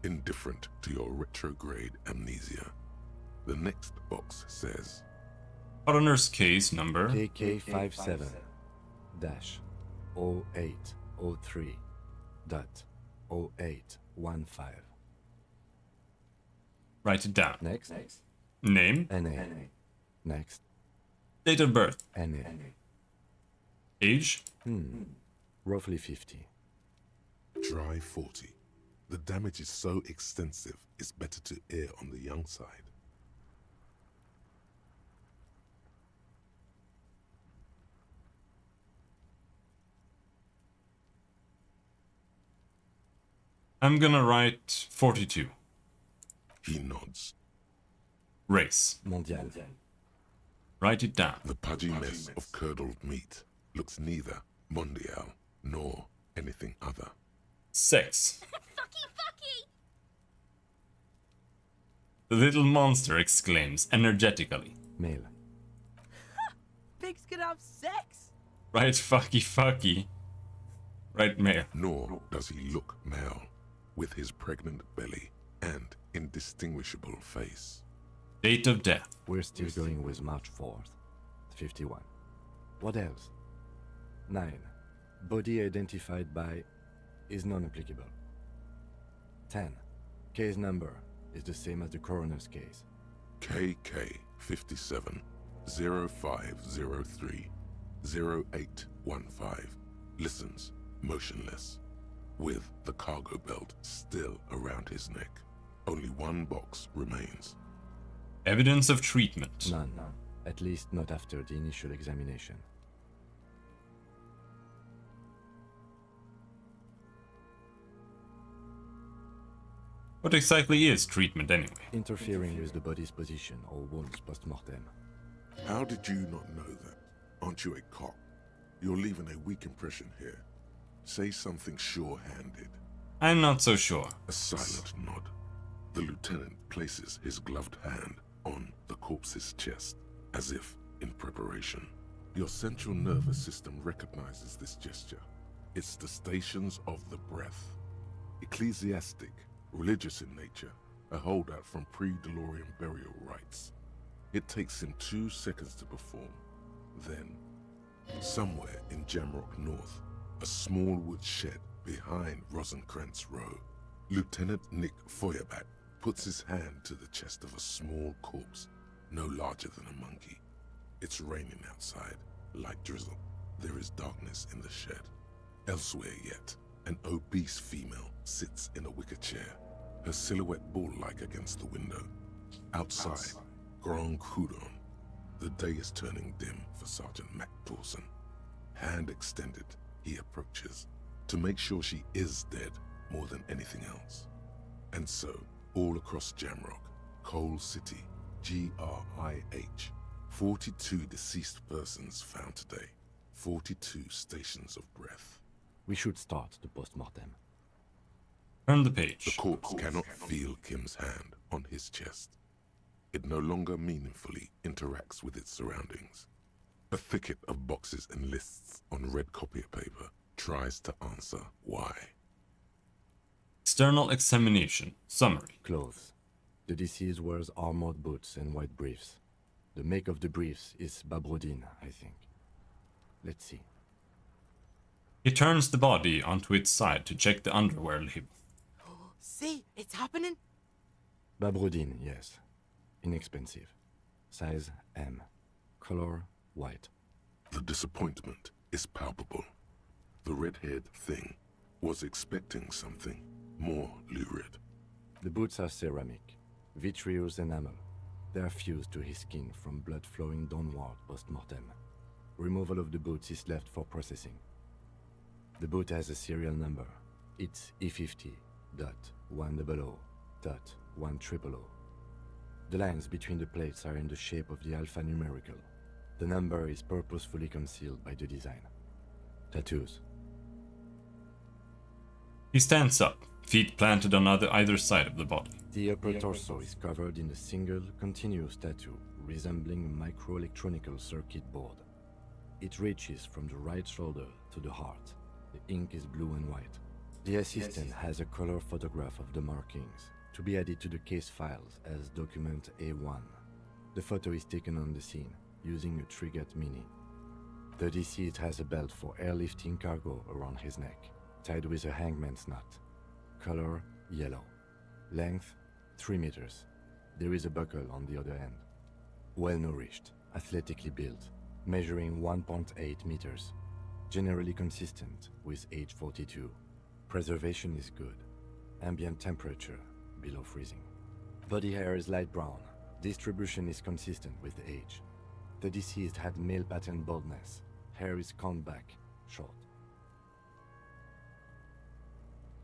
indifferent to your retrograde amnesia. The next box says Coroner's case number KK57-0803.0815. Write it down. Next. Name. NA. Next. Date of birth. NA. Age. Roughly 50. dry 40. The damage is so extensive, it's better to err on the young side. I'm gonna write 42. He nods. Race. Mondial. Write it down. The pudgy mess of curdled meat looks neither mondial nor anything other. Sex. Fucky, fucky! The little monster exclaims energetically. Male. Pigs can have sex? Right fucky fucky. Right male. Nor does he look male, with his pregnant belly and indistinguishable face. Date of death. We're still going with March 4th. 51. What else? 9. Body identified by is non-applicable. 10. Case number is the same as the coroner's case. KK 57 0503 0815 listens motionless, with the cargo belt still around his neck. Only one box remains. Evidence of treatment. None. At least not after the initial examination. What exactly is treatment anyway? Interfering with the body's position or wounds post-mortem. How did you not know that? Aren't you a cop? You're leaving a weak impression here. Say something sure-handed. I'm not so sure. A silent nod. The lieutenant places his gloved hand on the corpse's chest, as if in preparation. Your central nervous system recognizes this gesture. It's the stations of the breath. Ecclesiastic, religious in nature, a holdout from pre-DeLorean burial rites. It takes him 2 seconds to perform. Then, somewhere in Jamrock North, a small wood shed behind Rosencrantz Row, Lieutenant Nick Feuerbach puts his hand to the chest of a small corpse, no larger than a monkey. It's raining outside, light drizzle. There is darkness in the shed. Elsewhere yet, an obese female sits in a wicker chair, her silhouette bull-like against the window. Outside, Grand Coudon. The day is turning dim for Sergeant Mac Dawson. Hand extended, he approaches, to make sure she is dead more than anything else. And so, all across Jamrock, Coal City, GRIH, 42 deceased persons found today. 42 stations of breath. We should start the post-mortem. Turn the page. The corpse cannot feel Kim's hand on his chest. It no longer meaningfully interacts with its surroundings. A thicket of boxes and lists on red copier paper tries to answer why. External examination. Summary. Clothes. The deceased wears armored boots and white briefs. The make of the briefs is Babrodin, I think. Let's see. He turns the body onto its side to check the underwear label. See, it's happening. Babrodin, yes. Inexpensive. Size M. Color white. The disappointment is palpable. The red-haired thing was expecting something more lurid. The boots are ceramic, vitreous enamel. They are fused to his skin from blood flowing downward post-mortem. Removal of the boots is left for processing. The boot has a serial number. It's E50.100.100. The lines between the plates are in the shape of the alphanumerical. The number is purposefully concealed by the design. Tattoos. He stands up, feet planted on either side of the body. The upper torso is covered in a single, continuous tattoo resembling a microelectronical circuit board. It reaches from the right shoulder to the heart. The ink is blue and white. The assistant has a color photograph of the markings to be added to the case files as document A1. The photo is taken on the scene using a Trigat Mini. The deceased has a belt for airlifting cargo around his neck, tied with a hangman's knot. Color yellow. Length 3 meters. There is a buckle on the other end. Well nourished, athletically built, measuring 1.8 meters. Generally consistent with age 42. Preservation is good. Ambient temperature below freezing. Body hair is light brown. Distribution is consistent with age. The deceased had male pattern baldness. Hair is combed back, short.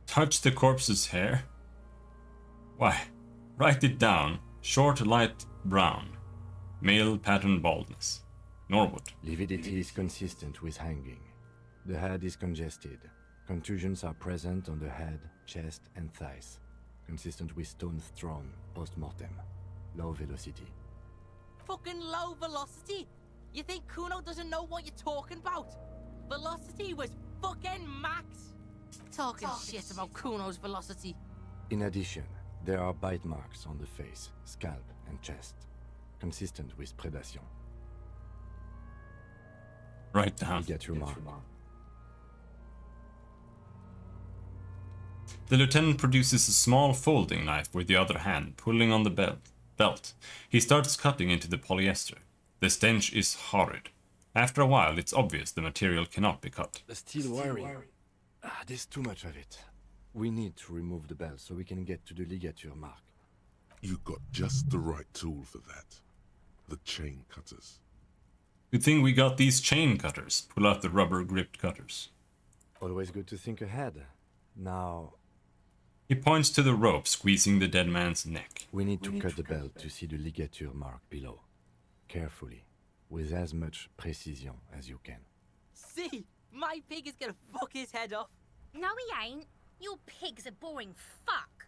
Touch the corpse's hair? Why? Write it down. Short, light brown. Male pattern baldness. Norwood. Lividity is consistent with hanging. The head is congested. Contusions are present on the head, chest, and thighs. Consistent with stones thrown post-mortem. Low velocity. Fucking low velocity? You think Kuno doesn't know what you're talking about? Velocity was fucking max. Talking shit about Kuno's velocity. In addition, there are bite marks on the face, scalp, and chest. Consistent with predation. Write down. You get your mark. The lieutenant produces a small folding knife with the other hand, pulling on the belt. He starts cutting into the polyester. The stench is horrid. After a while, it's obvious the material cannot be cut. The steel wiring. There's too much of it. We need to remove the belt so we can get to the ligature mark. You got just the right tool for that. The chain cutters. Good thing we got these chain cutters. Pull out the rubber-gripped cutters. Always good to think ahead. Now... He points to the rope squeezing the dead man's neck. We need to cut the belt to see the ligature mark below. Carefully, with as much precision as you can. See? My pig is gonna fuck his head off. No, he ain't. Your pig's a boring fuck.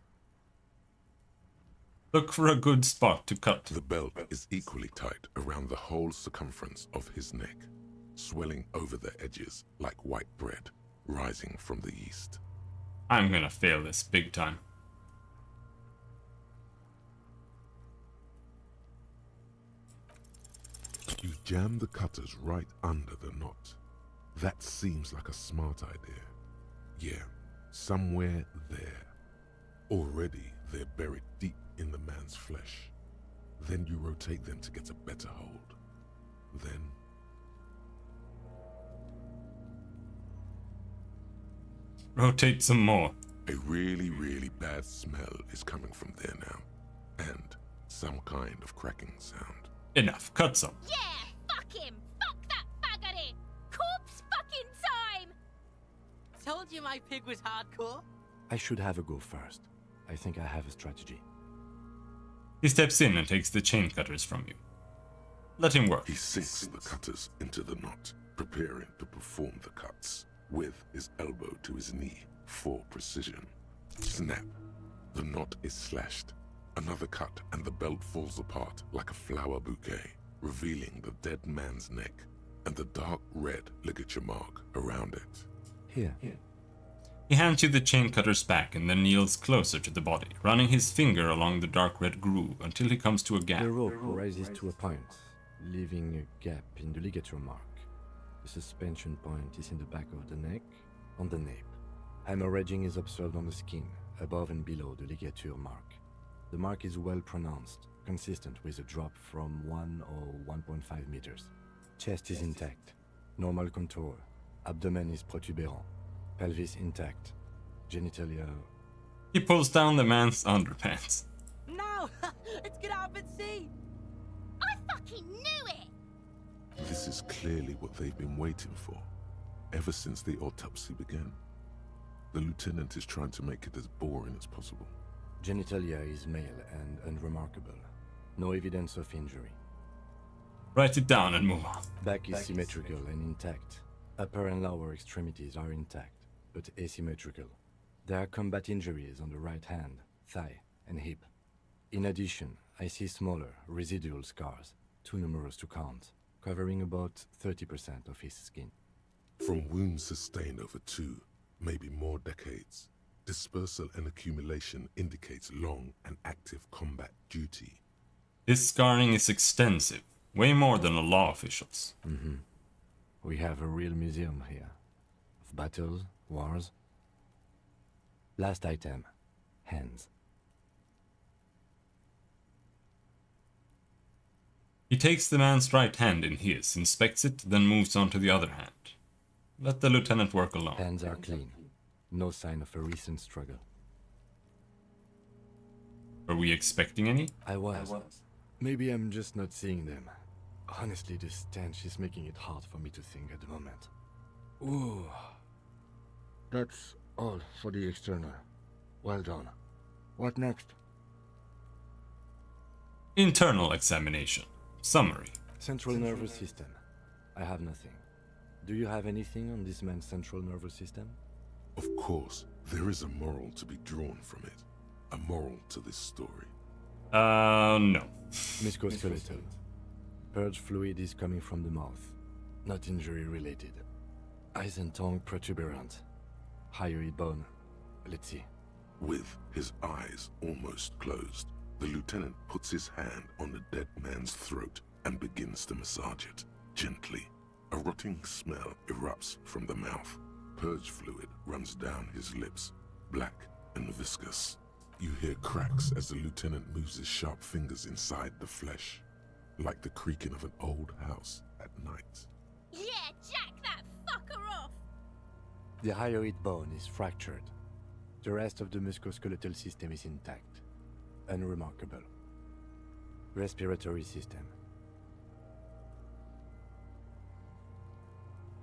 Look for a good spot to cut. The belt is equally tight around the whole circumference of his neck, swelling over the edges like white bread rising from the east. I'm gonna fail this big time. You jam the cutters right under the knot. That seems like a smart idea. Yeah, somewhere there. Already they're buried deep in the man's flesh. Then you rotate them to get a better hold. Then... Rotate some more. A really, really bad smell is coming from there now. And some kind of cracking sound. Enough, cut some. Yeah, fuck him. Fuck that buggery. Corpse fucking time. Told you my pig was hardcore. I should have a go first. I think I have a strategy. He steps in and takes the chain cutters from you. Let him work. He sinks the cutters into the knot, preparing to perform the cuts, with his elbow to his knee for precision. Snap. The knot is slashed. Another cut and the belt falls apart like a flower bouquet, revealing the dead man's neck and the dark red ligature mark around it. Here. He hands you the chain cutters back and then kneels closer to the body, running his finger along the dark red groove until he comes to a gap. The rope rises to a point, leaving a gap in the ligature mark. The suspension point is in the back of the neck, on the nape. Hemorrhaging is observed on the skin, above and below the ligature mark. The mark is well pronounced, consistent with a drop from 1 or 1.5 meters. Chest is intact, normal contour. Abdomen is protuberant, pelvis intact, genitalia... He pulls down the man's underpants. No! Let's get up and see! I fucking knew it! This is clearly what they've been waiting for, ever since the autopsy began. The lieutenant is trying to make it as boring as possible. Genitalia is male and unremarkable. No evidence of injury. Write it down and move on. Back is symmetrical and intact. Upper and lower extremities are intact, but asymmetrical. There are combat injuries on the right hand, thigh, and hip. In addition, I see smaller, residual scars, too numerous to count, covering about 30% of his skin. From wounds sustained over 2, maybe more decades, dispersal and accumulation indicates long and active combat duty. This scarring is extensive, way more than a law official's. We have a real museum here, of battles, wars. Last item, hands. He takes the man's right hand in his, inspects it, then moves on to the other hand. Let the lieutenant work alone. Hands are clean. No sign of a recent struggle. Were we expecting any? I was. Maybe I'm just not seeing them. Honestly, this stench is making it hard for me to think at the moment. Ooh. That's all for the external. Well done. What next? Internal examination. Summary. Central nervous system. I have nothing. Do you have anything on this man's central nervous system? Of course, there is a moral to be drawn from it. A moral to this story. No. Musculoskeletal. Purge fluid is coming from the mouth. Not injury related. Eyes and tongue protuberant. Hyoid bone. Let's see. With his eyes almost closed, the lieutenant puts his hand on the dead man's throat and begins to massage it, gently. A rotting smell erupts from the mouth. Purge fluid runs down his lips, black and viscous. You hear cracks as the lieutenant moves his sharp fingers inside the flesh, like the creaking of an old house at night. Yeah, jack that fucker off! The hyoid bone is fractured. The rest of the musculoskeletal system is intact. Unremarkable. Respiratory system.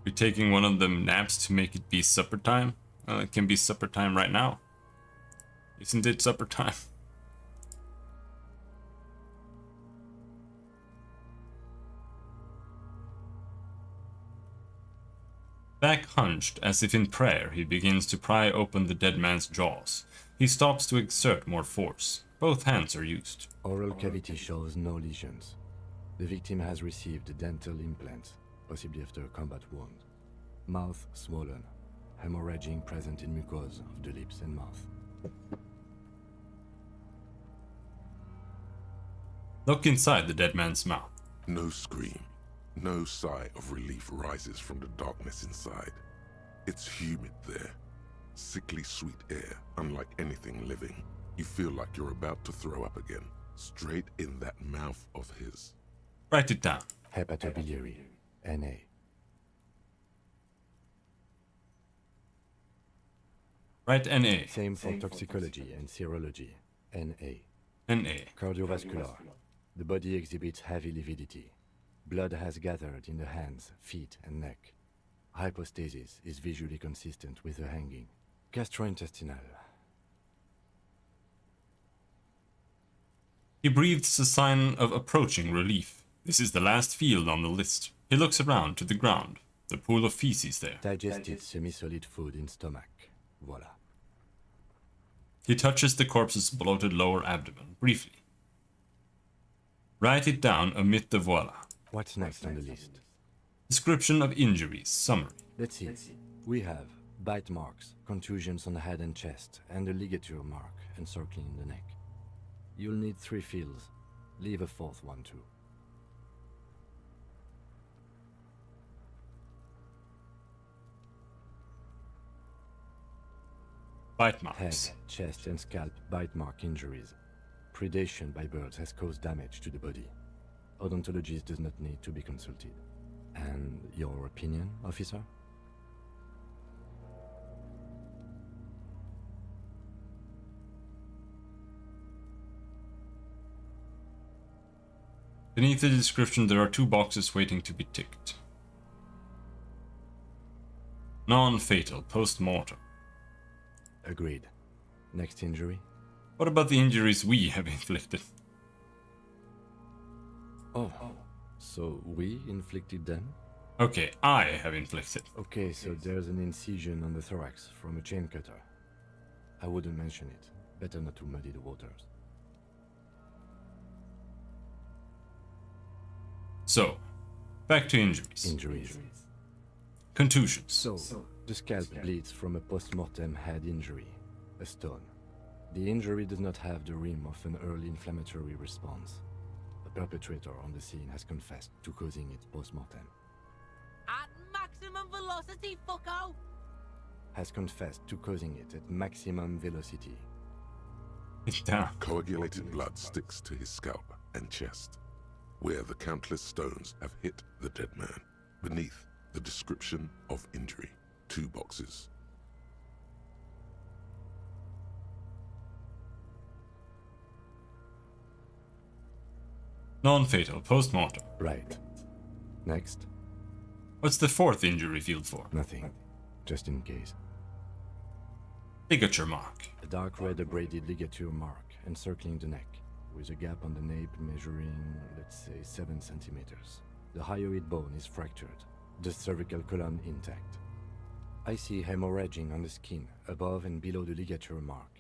We're taking one of them naps to make it be supper time? It can be supper time right now. Isn't it supper time? Back hunched, as if in prayer, he begins to pry open the dead man's jaws. He stops to exert more force. Both hands are used. Oral cavity shows no lesions. The victim has received dental implants, possibly after a combat wound. Mouth swollen. Hemorrhaging present in mucosa of the lips and mouth. Look inside the dead man's mouth. No scream. No sigh of relief rises from the darkness inside. It's humid there. Sickly sweet air, unlike anything living. You feel like you're about to throw up again, straight in that mouth of his. Write it down. Hepatobiliary, NA. Write NA. Same for toxicology and serology, NA. NA. Cardiovascular. The body exhibits heavy lividity. Blood has gathered in the hands, feet, and neck. Hypostasis is visually consistent with the hanging. Gastrointestinal. He breathes a sign of approaching relief. This is the last field on the list. He looks around to the ground. The pool of feces there. Digested semi-solid food in stomach. Voila. He touches the corpse's bloated lower abdomen, briefly. Write it down amid the voila. What's next on the list? Description of injuries, summary. Let's see. We have bite marks, contusions on the head and chest, and a ligature mark encircling the neck. You'll need 3 fields. Leave a 4th one too. Bite marks. Head, chest, and scalp bite mark injuries. Predation by birds has caused damage to the body. Odontologist does not need to be consulted. And your opinion, officer? Beneath the description, there are 2 boxes waiting to be ticked. Non-fatal, post-mortem. Agreed. Next injury? What about the injuries we have inflicted? Oh, so we inflicted them? Okay, I have inflicted. Okay, so there's an incision on the thorax from a chain cutter. I wouldn't mention it. Better not to muddy the waters. So, back to injuries. Injuries. Contusions. So, the scalp bleeds from a post-mortem head injury, a stone. The injury does not have the rim of an early inflammatory response. The perpetrator on the scene has confessed to causing it post-mortem. At maximum velocity, fucko! Has confessed to causing it at maximum velocity. Damn. Coagulated blood sticks to his scalp and chest, where the countless stones have hit the dead man. Beneath, the description of injury. 2 boxes. Non-fatal, post-mortem. Right. Next. What's the 4th injury field for? Nothing. Just in case. Ligature mark. A dark red abraded ligature mark encircling the neck, with a gap on the nape measuring, let's say, 7 centimeters. The hyoid bone is fractured, the cervical column intact. I see hemorrhaging on the skin, above and below the ligature mark.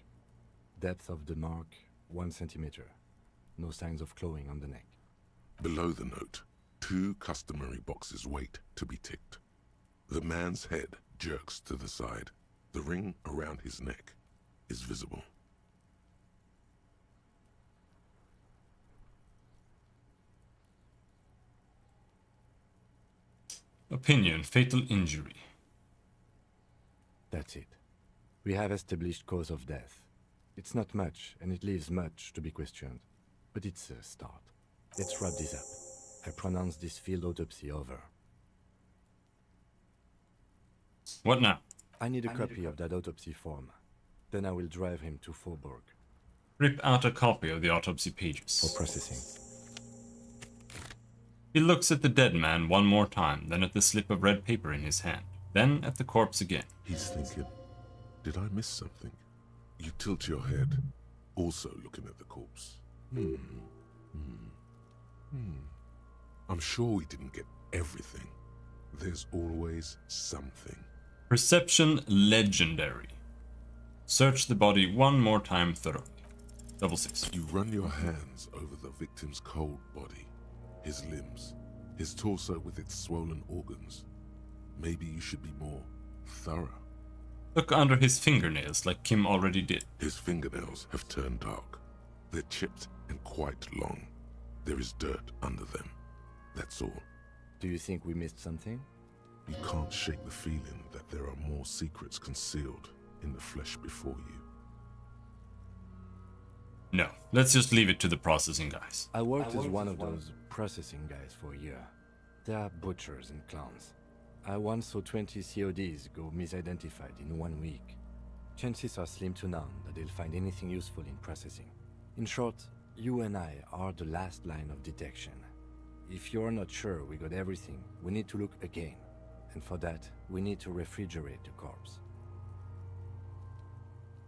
Depth of the mark, 1 centimeter. No signs of clawing on the neck. Below the note, 2 customary boxes wait to be ticked. The man's head jerks to the side. The ring around his neck is visible. Opinion, fatal injury. That's it. We have established cause of death. It's not much, and it leaves much to be questioned. But it's a start. Let's wrap this up. I pronounce this field autopsy over. What now? I need a copy of that autopsy form. Then I will drive him to Faubourg. Rip out a copy of the autopsy pages. For processing. He looks at the dead man one more time, then at the slip of red paper in his hand, then at the corpse again. He's thinking, did I miss something? You tilt your head, also looking at the corpse. I'm sure we didn't get everything. There's always something. Perception legendary. Search the body one more time thoroughly. Double 6. You run your hands over the victim's cold body, his limbs, his torso with its swollen organs. Maybe you should be more thorough. Look under his fingernails like Kim already did. His fingernails have turned dark. They're chipped and quite long. There is dirt under them. That's all. Do you think we missed something? You can't shake the feeling that there are more secrets concealed in the flesh before you. No, let's just leave it to the processing guys. I worked as one of those processing guys for a year. They are butchers and clowns. I once saw 20 CODs go misidentified in 1 week. Chances are slim to none that they'll find anything useful in processing. In short, you and I are the last line of detection. If you're not sure we got everything, we need to look again. And for that, we need to refrigerate the corpse.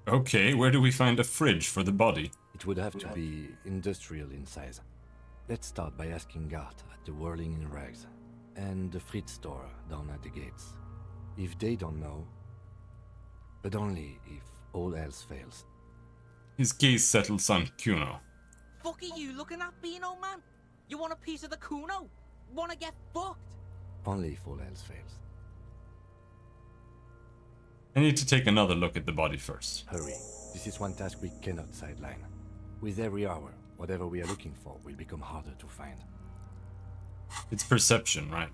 Okay, where do we find a fridge for the body? It would have to be industrial in size. Let's start by asking Gart at the Whirling in Rags and the Fritz store down at the gates. If they don't know, but only if all else fails. His gaze settles on Kuno. Fuck are you looking at, Beano man? You want a piece of the Kuno? Wanna get fucked? Only if all else fails. I need to take another look at the body first. Hurry. This is one task we cannot sideline. With every hour, whatever we are looking for will become harder to find. It's perception, right?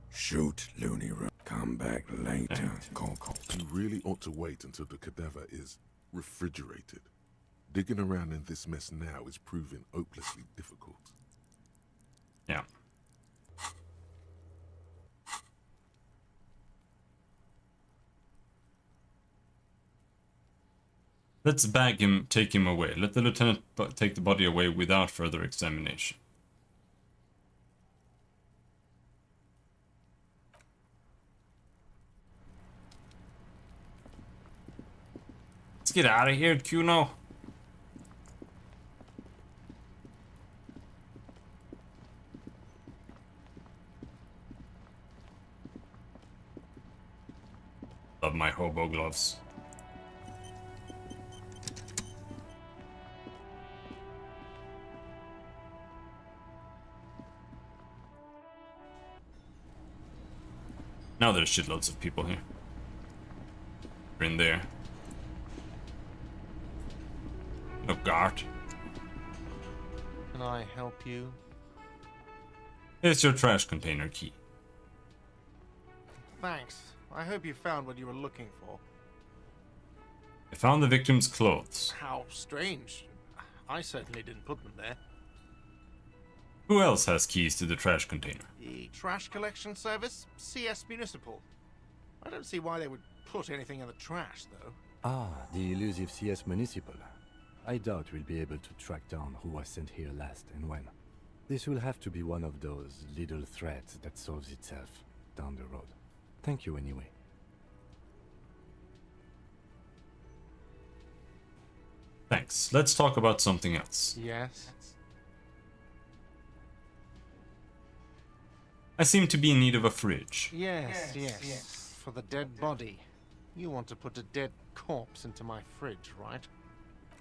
Shoot, Looney Run. Come back later. Call. You really ought to wait until the cadaver is refrigerated. Digging around in this mess now is proving hopelessly difficult. Yeah. Let's bag him, take him away. Let the lieutenant take the body away without further examination. Let's get out of here, Kuno. Love my hobo gloves. Now there's shitloads of people here. We're in there. No guard. Can I help you? Here's your trash container key. Thanks. I hope you found what you were looking for. I found the victim's clothes. How strange. I certainly didn't put them there. Who else has keys to the trash container? The trash collection service? CS Municipal. I don't see why they would put anything in the trash, though. Ah, the elusive CS Municipal. I doubt we'll be able to track down who was sent here last and when. This will have to be one of those little threads that solves itself down the road. Thank you anyway. Thanks. Let's talk about something else. Yes? I seem to be in need of a fridge. Yes. For the dead body. You want to put a dead corpse into my fridge, right?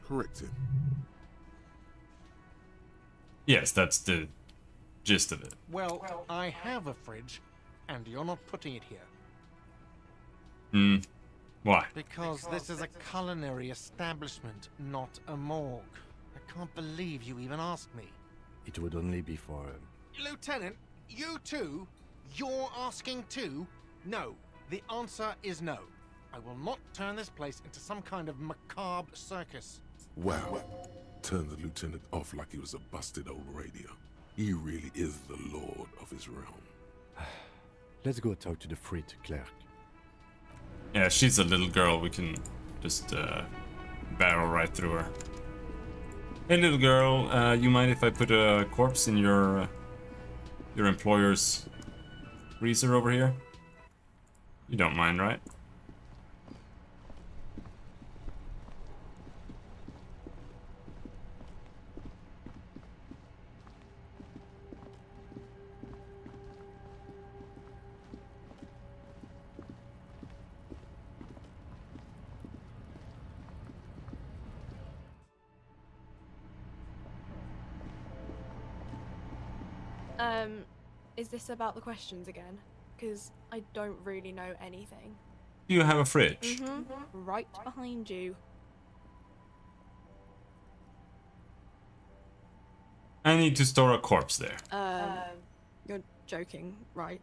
Correct him. Yes, that's the gist of it. Well, I have a fridge, and you're not putting it here. Why? Because this is a culinary establishment, not a morgue. I can't believe you even asked me. It would only be for... Lieutenant, you too? You're asking too? No. The answer is no. I will not turn this place into some kind of macabre circus. Wow. Turned the lieutenant off like he was a busted old radio. He really is the lord of his realm. Let's go talk to the freight clerk. Yeah, she's a little girl. We can just barrel right through her. Hey, little girl, you mind if I put a corpse in your employer's freezer over here? You don't mind, right? Is this about the questions again? Because I don't really know anything. Do you have a fridge? Right behind you. I need to store a corpse there. You're joking, right?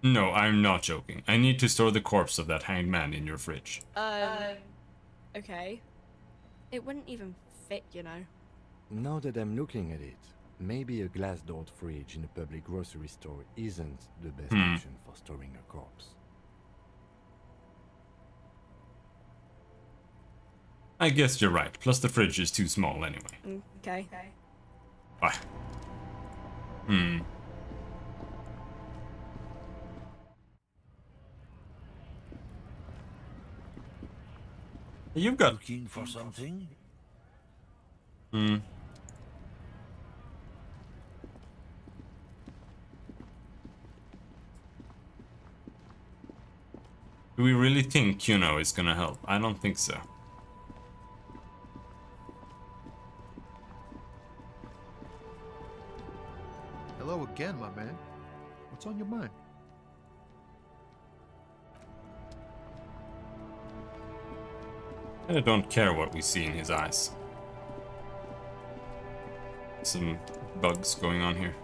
No, I'm not joking. I need to store the corpse of that hanged man in your fridge. Okay. It wouldn't even fit, you know. Now that I'm looking at it, maybe a glass-doored fridge in a public grocery store isn't the best option for storing a corpse. I guess you're right. Plus the fridge is too small anyway. Okay. Bye. You've got... Looking for something? Do we really think Kuno is gonna help? I don't think so. Hello again, my man. What's on your mind? I don't care what we see in his eyes. Some bugs going on here.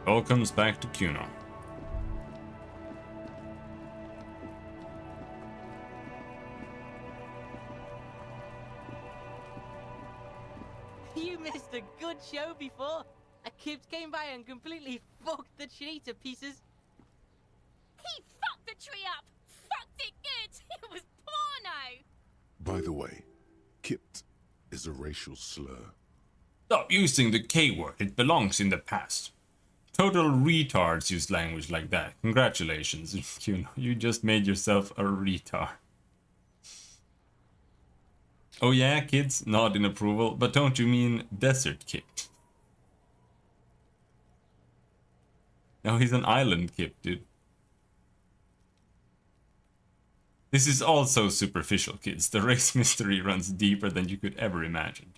All comes back to Kuno. You missed a good show before. A kid came by and completely fucked the tree to pieces. He fucked the tree up! Fucked it good! It was porno! By the way, Kipt is a racial slur. Stop using the K word. It belongs in the past. Total retards use language like that. Congratulations, Kuno. You just made yourself a retard. Oh yeah, kids? Nod in approval. But don't you mean desert kid? No, he's an island kid, dude. This is also superficial, kids. The race mystery runs deeper than you could ever imagine.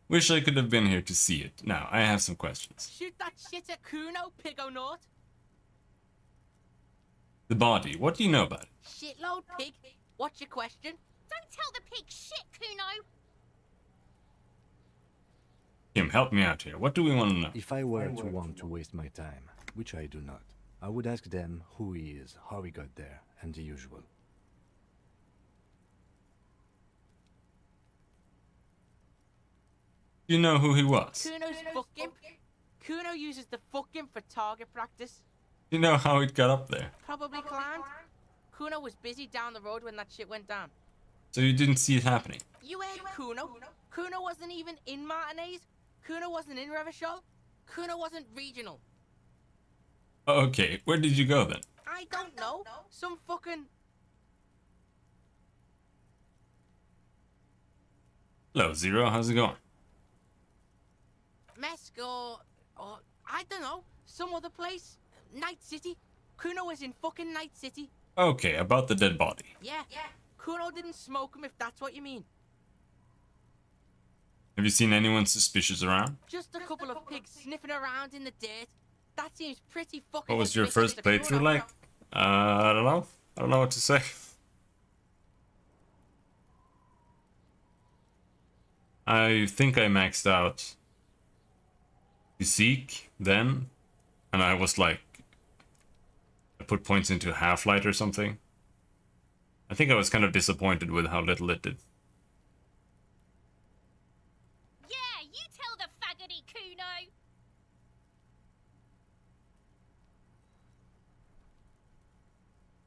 Wish I could have been here to see it. Now, I have some questions. Shoot that shit at Kuno, pig-o-naught. The body, what do you know about it? Shitload pig. What's your question? Don't tell the pig shit, Kuno! Kim, help me out here. What do we want to know? If I were to want to waste my time, which I do not, I would ask them who he is, how he got there, and the usual. You know who he was? Kuno's fuck imp. Kuno uses the fuck imp for target practice. You know how it got up there? Probably climbed. Kuno was busy down the road when that shit went down. So you didn't see it happening? You heard Kuno. Kuno wasn't even in Martinez. Kuno wasn't in Revachol. Kuno wasn't regional. Okay, where did you go then? I don't know. Some fucking... Hello, Zero. How's it going? Mesco, or I don't know, some other place. Night City. Kuno was in fucking Night City. Okay, about the dead body. Yeah. Kuno didn't smoke him, if that's what you mean. Have you seen anyone suspicious around? Just a couple of pigs sniffing around in the dirt. That seems pretty fucking... What was your suspicious first to playthrough Kuno. like? I don't know. I don't know what to say. I think I maxed out Physique then, and I was like, I put points into Half-Light or something. I think I was kind of disappointed with how little it did. Yeah, you tell the faggoty, Kuno!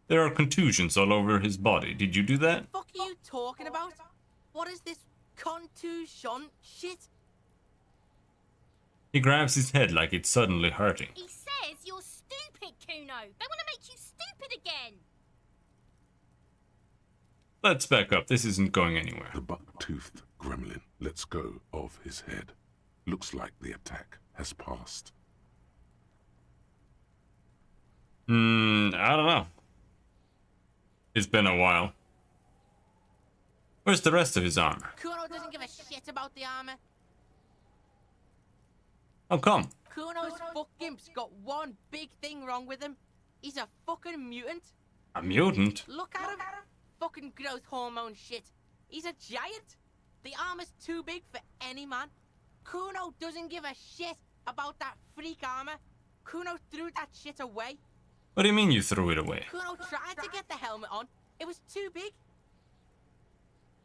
There are contusions all over his body. Did you do that? What the fuck are you talking about? What is this contusion shit? He grabs his head like it's suddenly hurting. He says you're stupid, Kuno! They want to make you stupid again! Let's back up. This isn't going anywhere. The buck-toothed gremlin lets go of his head. Looks like the attack has passed. I don't know. It's been a while. Where's the rest of his armor? Kuno doesn't give a shit about the armor. How come? Kuno's fuck gimp's got one big thing wrong with him. He's a fucking mutant. A mutant? Look at him. Fucking growth hormone shit. He's a giant. The armor's too big for any man. Kuno doesn't give a shit about that freak armor. Kuno threw that shit away. What do you mean you threw it away? Kuno tried to get the helmet on. It was too big.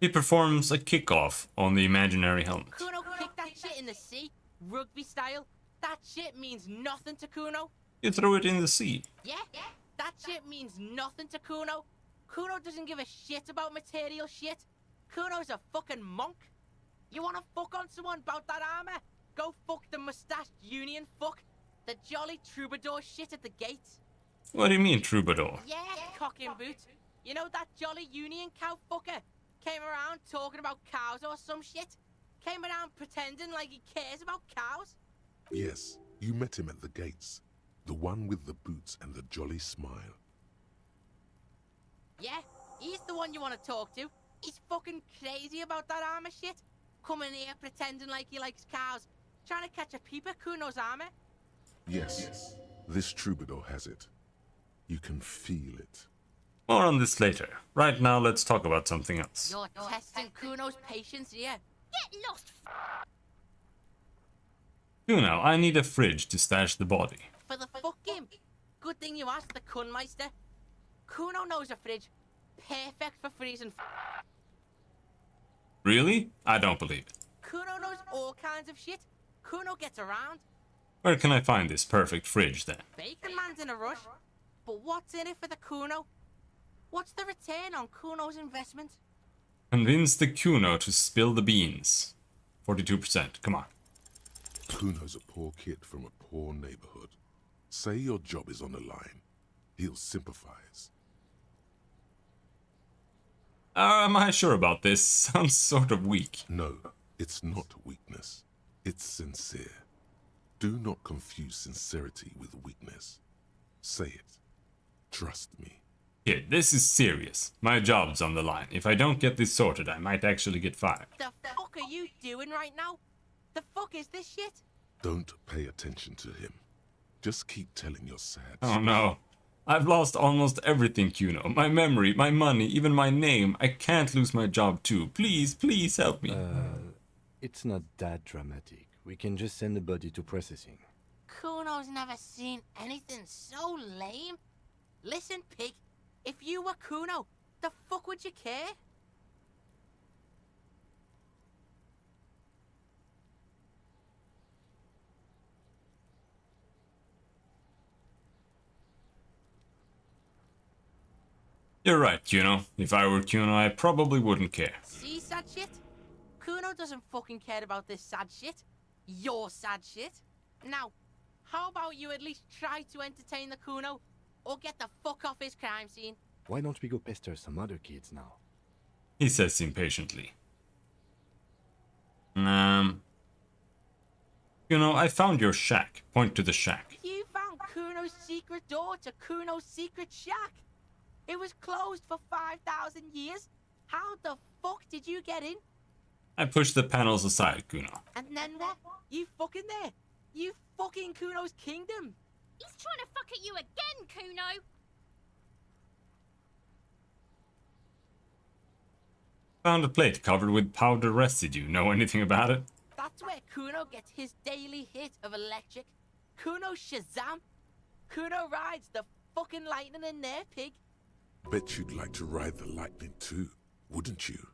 He performs a kickoff on the imaginary helmet. Kuno kicked that shit in the sea, rugby style. That shit means nothing to Kuno. You threw it in the sea. Yeah? That shit means nothing to Kuno. Kuno doesn't give a shit about material shit. Kuno's a fucking monk. You wanna fuck on someone about that armor? Go fuck the mustached union fuck. The jolly troubadour shit at the gate. What do you mean, troubadour? Yeah, cock and boot. You know that jolly union cow fucker? Came around talking about cows or some shit? Came around pretending like he cares about cows? Yes, you met him at the gates. The one with the boots and the jolly smile. Yeah, he's the one you want to talk to. He's fucking crazy about that armor shit. Coming here pretending like he likes cows. Trying to catch a peep at Kuno's armor. Yes, this troubadour has it. You can feel it. More on this later. Right now, let's talk about something else. You're testing Kuno's patience here. Get lost! Kuno, I need a fridge to stash the body. For the fuck him. Good thing you asked the Kunmeister. Kuno knows a fridge. Perfect for freezing. Really? I don't believe it. Kuno knows all kinds of shit. Kuno gets around. Where can I find this perfect fridge then? Bacon Man's in a rush. But what's in it for the Kuno? What's the return on Kuno's investment? Convince the Kuno to spill the beans. 42%, come on. Kuno's a poor kid from a poor neighborhood. Say your job is on the line. He'll sympathize. Am I sure about this? Sounds sort of weak. No, it's not weakness. It's sincere. Do not confuse sincerity with weakness. Say it. Trust me. Kid, this is serious. My job's on the line. If I don't get this sorted, I might actually get fired. The fuck are you doing right now? The fuck is this shit? Don't pay attention to him. Just keep telling your sad Oh no. I've lost almost everything, Kuno. My memory, my money, even my name. I can't lose my job too. Please, please help me. It's not that dramatic. We can just send the body to processing. Kuno's never seen anything so lame. Listen, pig. If you were Kuno, the fuck would you care? You're right, Kuno. If I were Kuno, I probably wouldn't care. See sad shit? Kuno doesn't fucking care about this sad shit. Your sad shit. Now, how about you at least try to entertain the Kuno? Or get the fuck off his crime scene? Why don't we go pester some other kids now? He says impatiently. Kuno, I found your shack. Point to the shack. You found Kuno's secret door to Kuno's secret shack. It was closed for 5,000 years. How the fuck did you get in? I pushed the panels aside, Kuno. And then what? You fucking there. You fucking Kuno's kingdom. He's trying to fuck at you again, Kuno! Found a plate covered with powder residue. Know anything about it? That's where Kuno gets his daily hit of electric. Kuno Shazam. Kuno rides the fucking lightning in there, pig. Bet you'd like to ride the lightning too, wouldn't you?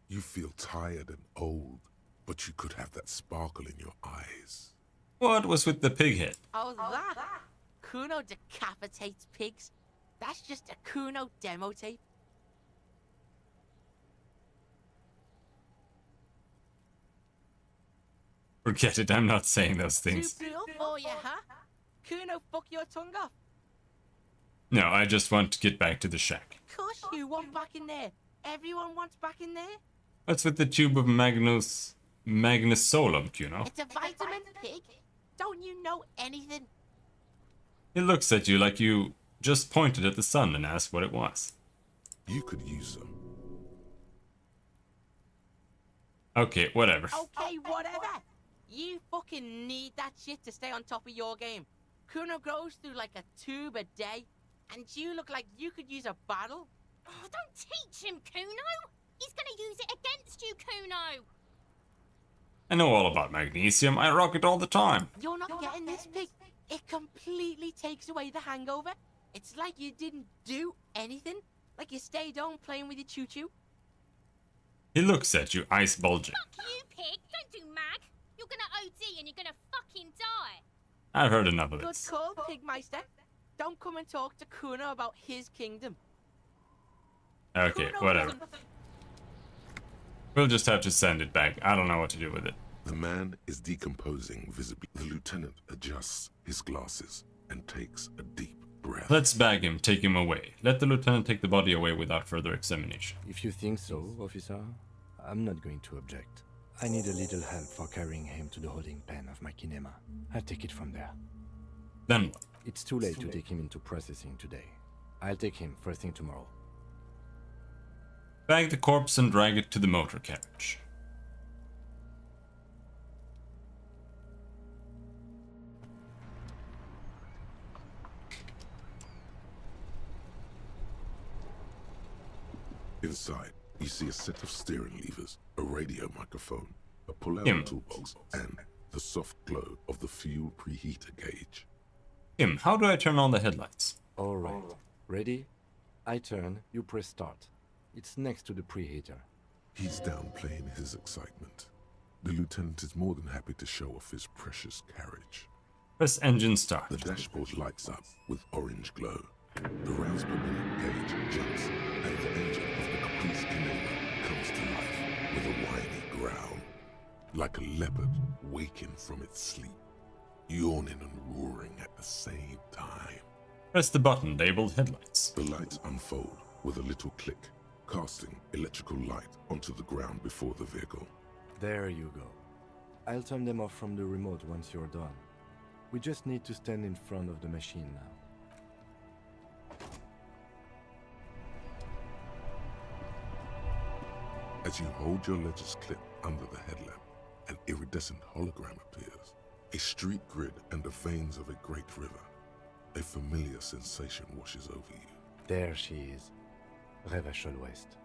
You feel tired and old, but you could have that sparkle in your eyes. What was with the pig head? Oh, that? Kuno decapitates pigs. That's just a Kuno demo tape. Forget it, I'm not saying those things. Too brutal for you, huh? Kuno fuck your tongue off. No, I just want to get back to the shack. Of course you want back in there. Everyone wants back in there. What's with the tube of Magnesolum, Kuno? It's a vitamin, pig. Don't you know anything? It looks at you like you just pointed at the sun and asked what it was. You could use some. Okay, whatever. Okay, whatever. You fucking need that shit to stay on top of your game. Kuno goes through like a tube a day, and you look like you could use a bottle. Oh, don't teach him, Kuno! He's gonna use it against you, Kuno! I know all about magnesium. I rock it all the time. You're not getting this, pig. It completely takes away the hangover. It's like you didn't do anything. Like you stayed home playing with your choo-choo. He looks at you, eyes bulging. Fuck you, pig! Don't do mag! You're gonna OD and you're gonna fucking die! I've heard enough of Good it. call, Pigmeister. Don't come and talk to Kuno about his kingdom. Okay, Kuno whatever. doesn't- We'll just have to send it back. I don't know what to do with it. The man is decomposing visibly. The lieutenant adjusts his glasses and takes a deep breath. Let's bag him, take him away. Let the lieutenant take the body away without further examination. If you think so, officer, I'm not going to object. I need a little help for carrying him to the holding pen of my kinema. I'll take it from there. Then what? It's too late to take him into processing today. I'll take him first thing tomorrow. Bag the corpse and drag it to the motor carriage. Inside, you see a set of steering levers, a radio microphone, a pull-out toolbox, and the soft glow of the fuel preheater gauge. Kim, how do I turn on the headlights? Alright. Ready? I turn, you press start. It's next to the preheater. He's downplaying his excitement. The lieutenant is more than happy to show off his precious carriage. Press engine start. The dashboard lights up with orange glow. The rounds per minute gauge jumps, and the engine of the Caprice Canela comes to life with a whiny growl, like a leopard waking from its sleep, yawning and roaring at the same time. Press the button labeled headlights. The lights unfold with a little click, casting electrical light onto the ground before the vehicle. There you go. I'll turn them off from the remote once you're done. We just need to stand in front of the machine now. As you hold your ledger's clip under the headlamp, an iridescent hologram appears. A street grid and the veins of a great river. A familiar sensation washes over you. There she is. Revachol West.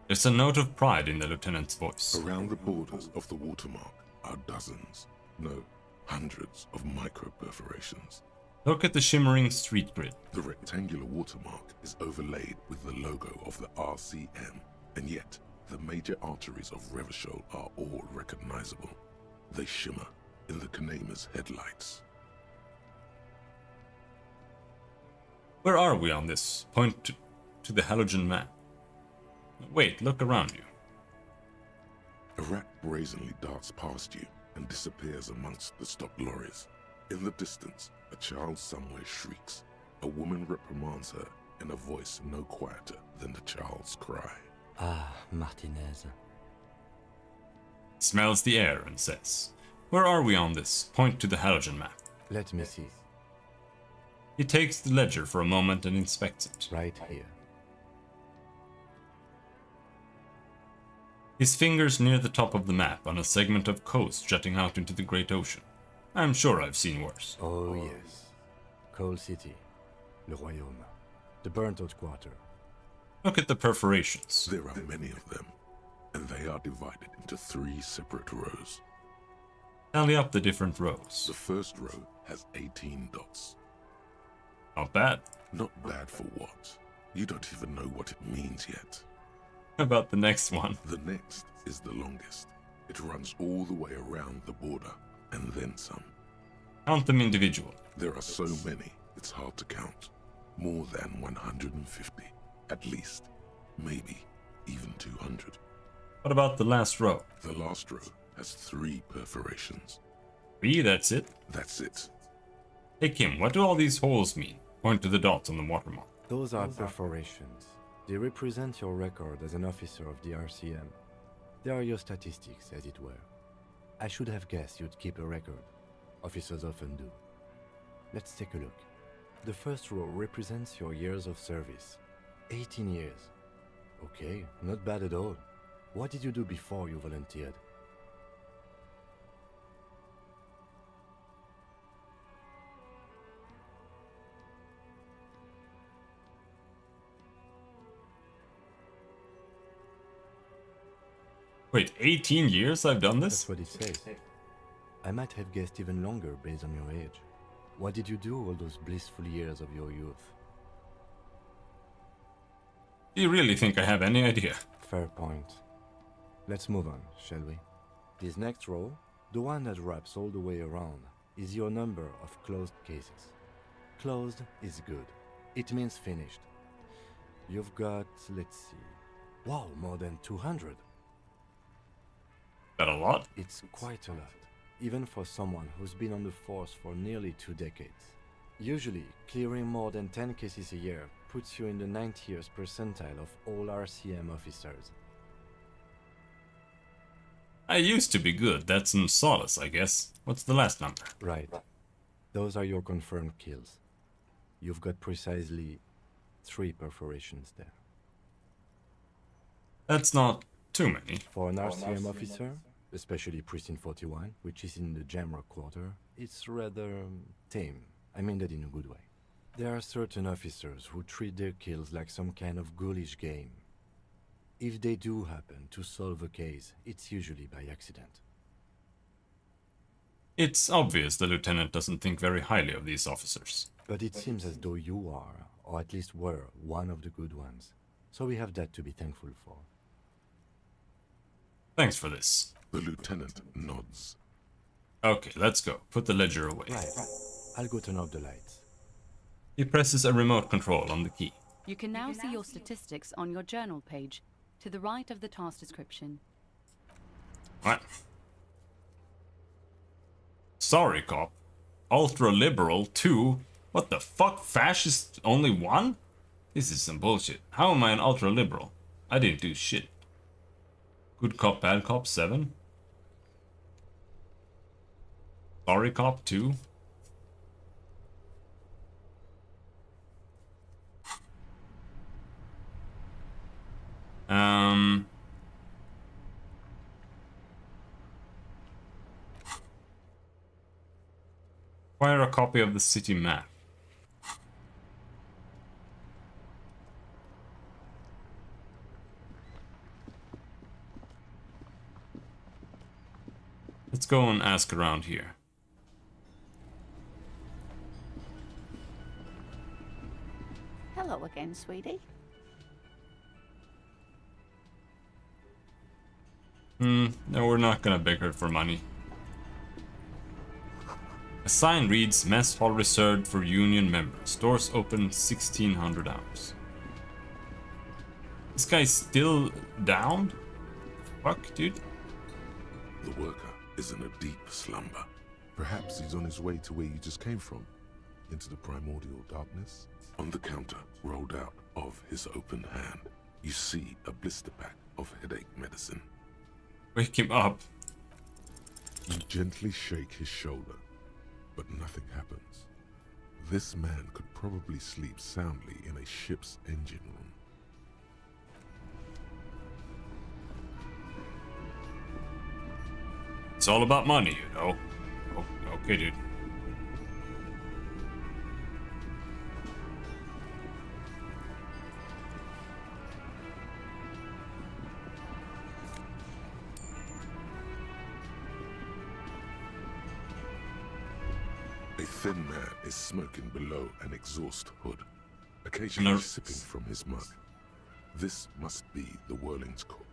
There's a note of pride in the lieutenant's voice. Around the borders of the watermark are dozens, no, hundreds of micro-perforations. Look at the shimmering street grid. The rectangular watermark is overlaid with the logo of the RCM, and yet the major arteries of Revachol are all recognizable. They shimmer in the Kanema's headlights. Where are we on this? Point to the halogen map. Wait, look around you. A rat brazenly darts past you and disappears amongst the stopped lorries. In the distance, a child somewhere shrieks. A woman reprimands her in a voice no quieter than the child's cry. Ah, Martinez. Smells the air and says, "Where are we on this? Point to the halogen map." Let me see. He takes the ledger for a moment and inspects it. Right here. His fingers near the top of the map on a segment of coast jutting out into the great ocean. I'm sure I've seen worse. Oh yes. Coal City. Le Royaume. The burnt-out quarter. Look at the perforations. There are many of them, and they are divided into 3 separate rows. Tally up the different rows. The first row has 18 dots. Not bad. Not bad for what? You don't even know what it means yet. How about the next one? The next is the longest. It runs all the way around the border, and then some. Count them individually. There are so many, it's hard to count. More than 150, at least. Maybe even 200. What about the last row? The last row has 3 perforations. 3, that's it? That's it. Hey Kim, what do all these holes mean? Point to the dots on the watermark. Those are perforations. They represent your record as an officer of the RCM. They are your statistics, as it were. I should have guessed you'd keep a record. Officers often do. Let's take a look. The first row represents your years of service. 18 years. Okay, not bad at all. What did you do before you volunteered? Wait, 18 years I've done this? That's what it says. I might have guessed even longer based on your age. What did you do all those blissful years of your youth? Do you really think I have any idea? Fair point. Let's move on, shall we? This next row, the one that wraps all the way around, is your number of closed cases. Closed is good. It means finished. You've got, let's see, wow, more than 200. That a lot? It's quite a lot, even for someone who's been on the force for nearly 2 decades. Usually, clearing more than 10 cases a year puts you in the 90th percentile of all RCM officers. I used to be good, that's some solace, I guess. What's the last number? Right. Those are your confirmed kills. You've got precisely 3 perforations there. That's not too many. For an RCM officer, especially Precinct 41, which is in the Jamrock quarter, it's rather tame. I mean that in a good way. There are certain officers who treat their kills like some kind of ghoulish game. If they do happen to solve a case, it's usually by accident. It's obvious the lieutenant doesn't think very highly of these officers. But it seems as though you are, or at least were, one of the good ones. So we have that to be thankful for. Thanks for this. The lieutenant nods. Okay, let's go. Put the ledger away. Right. I'll go turn off the lights. He presses a remote control on the key. You can now see your statistics on your journal page, to the right of the task description. What? Sorry, cop. Ultra-liberal 2? What the fuck? Fascist only 1? This is some bullshit. How am I an ultra-liberal? I didn't do shit. Good cop, bad cop 7? Sorry cop 2? Acquire a copy of the city map. Let's go and ask around here. Hello again, sweetie. No, we're not gonna beg her for money. A sign reads, Mess Hall reserved for Union members. Doors open 1600 hours. This guy's still down? Fuck, dude. The worker is in a deep slumber. Perhaps he's on his way to where you just came from, into the primordial darkness. On the counter, rolled out of his open hand, you see a blister pack of headache medicine. Wake him up. You gently shake his shoulder, but nothing happens. This man could probably sleep soundly in a ship's engine room. It's all about money, you know. Oh, okay, dude. A thin man is smoking below an exhaust hood, occasionally sipping from his mug. This must be the Whirling's cook.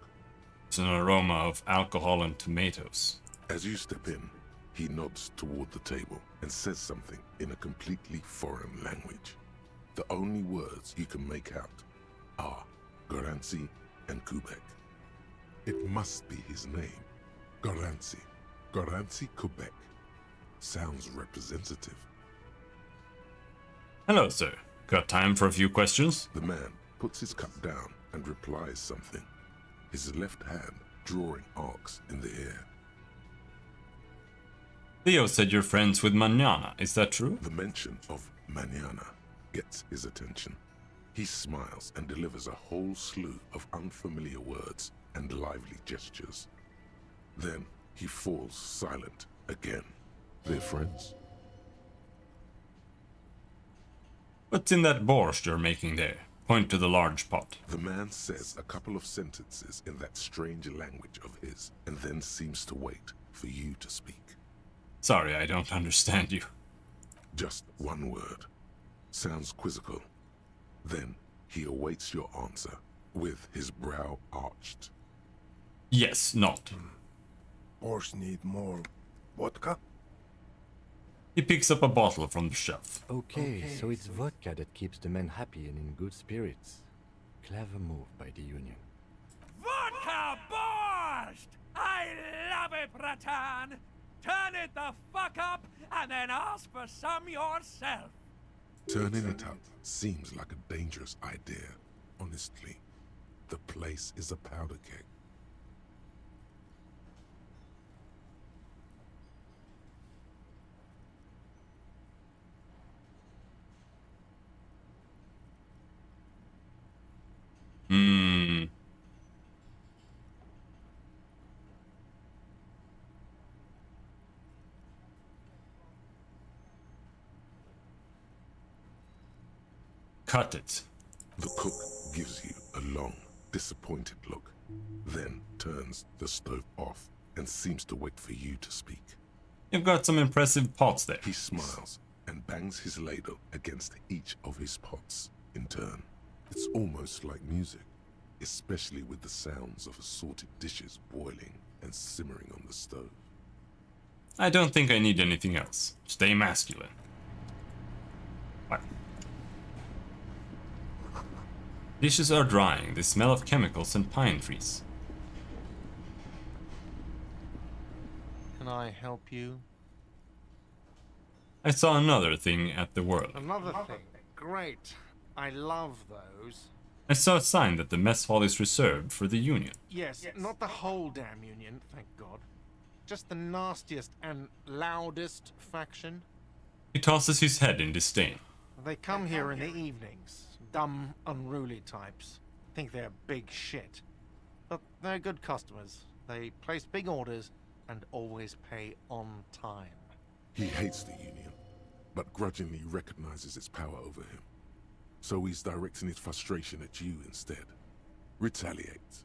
It's an aroma of alcohol and tomatoes. As you step in, he nods toward the table and says something in a completely foreign language. The only words you can make out are Garancy and Kubek. It must be his name. Garancy. Garancy Kubek. Sounds representative. Hello, sir. Got time for a few questions? The man puts his cup down and replies something, his left hand drawing arcs in the air. Theo said you're friends with Manana, is that true? The mention of Manana gets his attention. He smiles and delivers a whole slew of unfamiliar words and lively gestures. Then he falls silent again. They're friends? What's in that borscht you're making there? Point to the large pot. The man says a couple of sentences in that strange language of his, and then seems to wait for you to speak. Sorry, I don't understand you. Just one word. Sounds quizzical. Then he awaits your answer, with his brow arched. Yes, not. Borscht need more vodka? He picks up a bottle from the shelf. Okay, so it's vodka that keeps the men happy and in good spirits. Clever move by the Union. Vodka Borscht! I love it, Bratan! Turn it the fuck up and then ask for some yourself. Turning it up seems like a dangerous idea. Honestly, the place is a powder keg. Hmm. Cut it. The cook gives you a long, disappointed look, then turns the stove off and seems to wait for you to speak. You've got some impressive pots there. He smiles and bangs his ladle against each of his pots in turn. It's almost like music, especially with the sounds of assorted dishes boiling and simmering on the stove. I don't think I need anything else. Stay masculine. What? Dishes are drying. They smell of chemicals and pine trees. Can I help you? I saw another thing at the World. Another thing. Great. I love those. I saw a sign that the mess hall is reserved for the Union. Yes, not the whole damn Union, thank God. Just the nastiest and loudest faction. He tosses his head in disdain. They come here in the evenings. Dumb, unruly types. Think they're big shit. But they're good customers. They place big orders and always pay on time. He hates the Union, but grudgingly recognizes its power over him. So he's directing his frustration at you instead. Retaliate.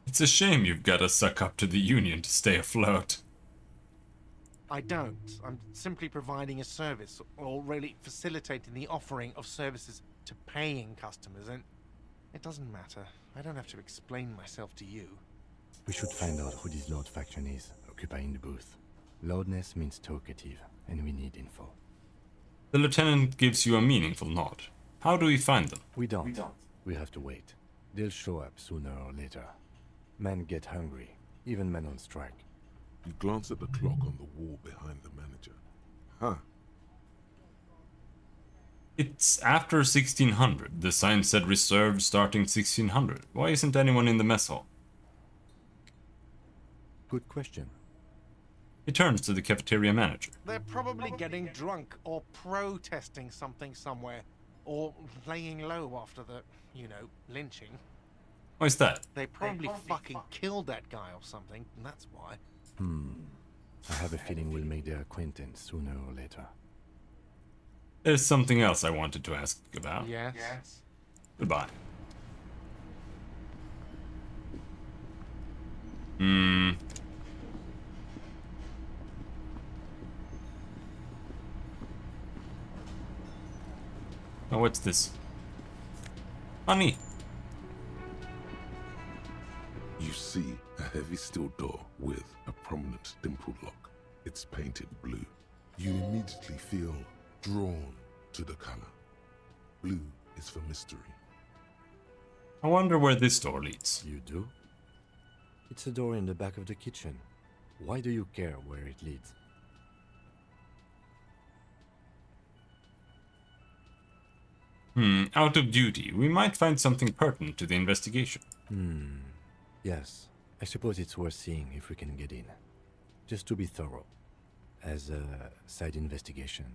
It's a shame you've got to suck up to the Union to stay afloat. I don't. I'm simply providing a service, or really facilitating the offering of services to paying customers, and it doesn't matter. I don't have to explain myself to you. We should find out who this Lord faction is, occupying the booth. Loudness means talkative, and we need info. The lieutenant gives you a meaningful nod. How do we find them? We don't. We have to wait. They'll show up sooner or later. Men get hungry, even men on strike. You glance at the clock on the wall behind the manager. Huh. It's after 1600. The sign said reserved starting 1600. Why isn't anyone in the mess hall? Good question. He turns to the cafeteria manager. They're probably getting drunk or protesting something somewhere, or laying low after the, lynching. Why is that? They probably fucking killed that guy or something, and that's why. I have a feeling we'll make their acquaintance sooner or later. There's something else I wanted to ask about. Yes? Goodbye. Oh, what's this? Honey. You see a heavy steel door with a prominent dimpled lock. It's painted blue. You immediately feel drawn to the color. Blue is for mystery. I wonder where this door leads. You do? It's a door in the back of the kitchen. Why do you care where it leads? Out of duty. We might find something pertinent to the investigation. Yes. I suppose it's worth seeing if we can get in. Just to be thorough. As a side investigation.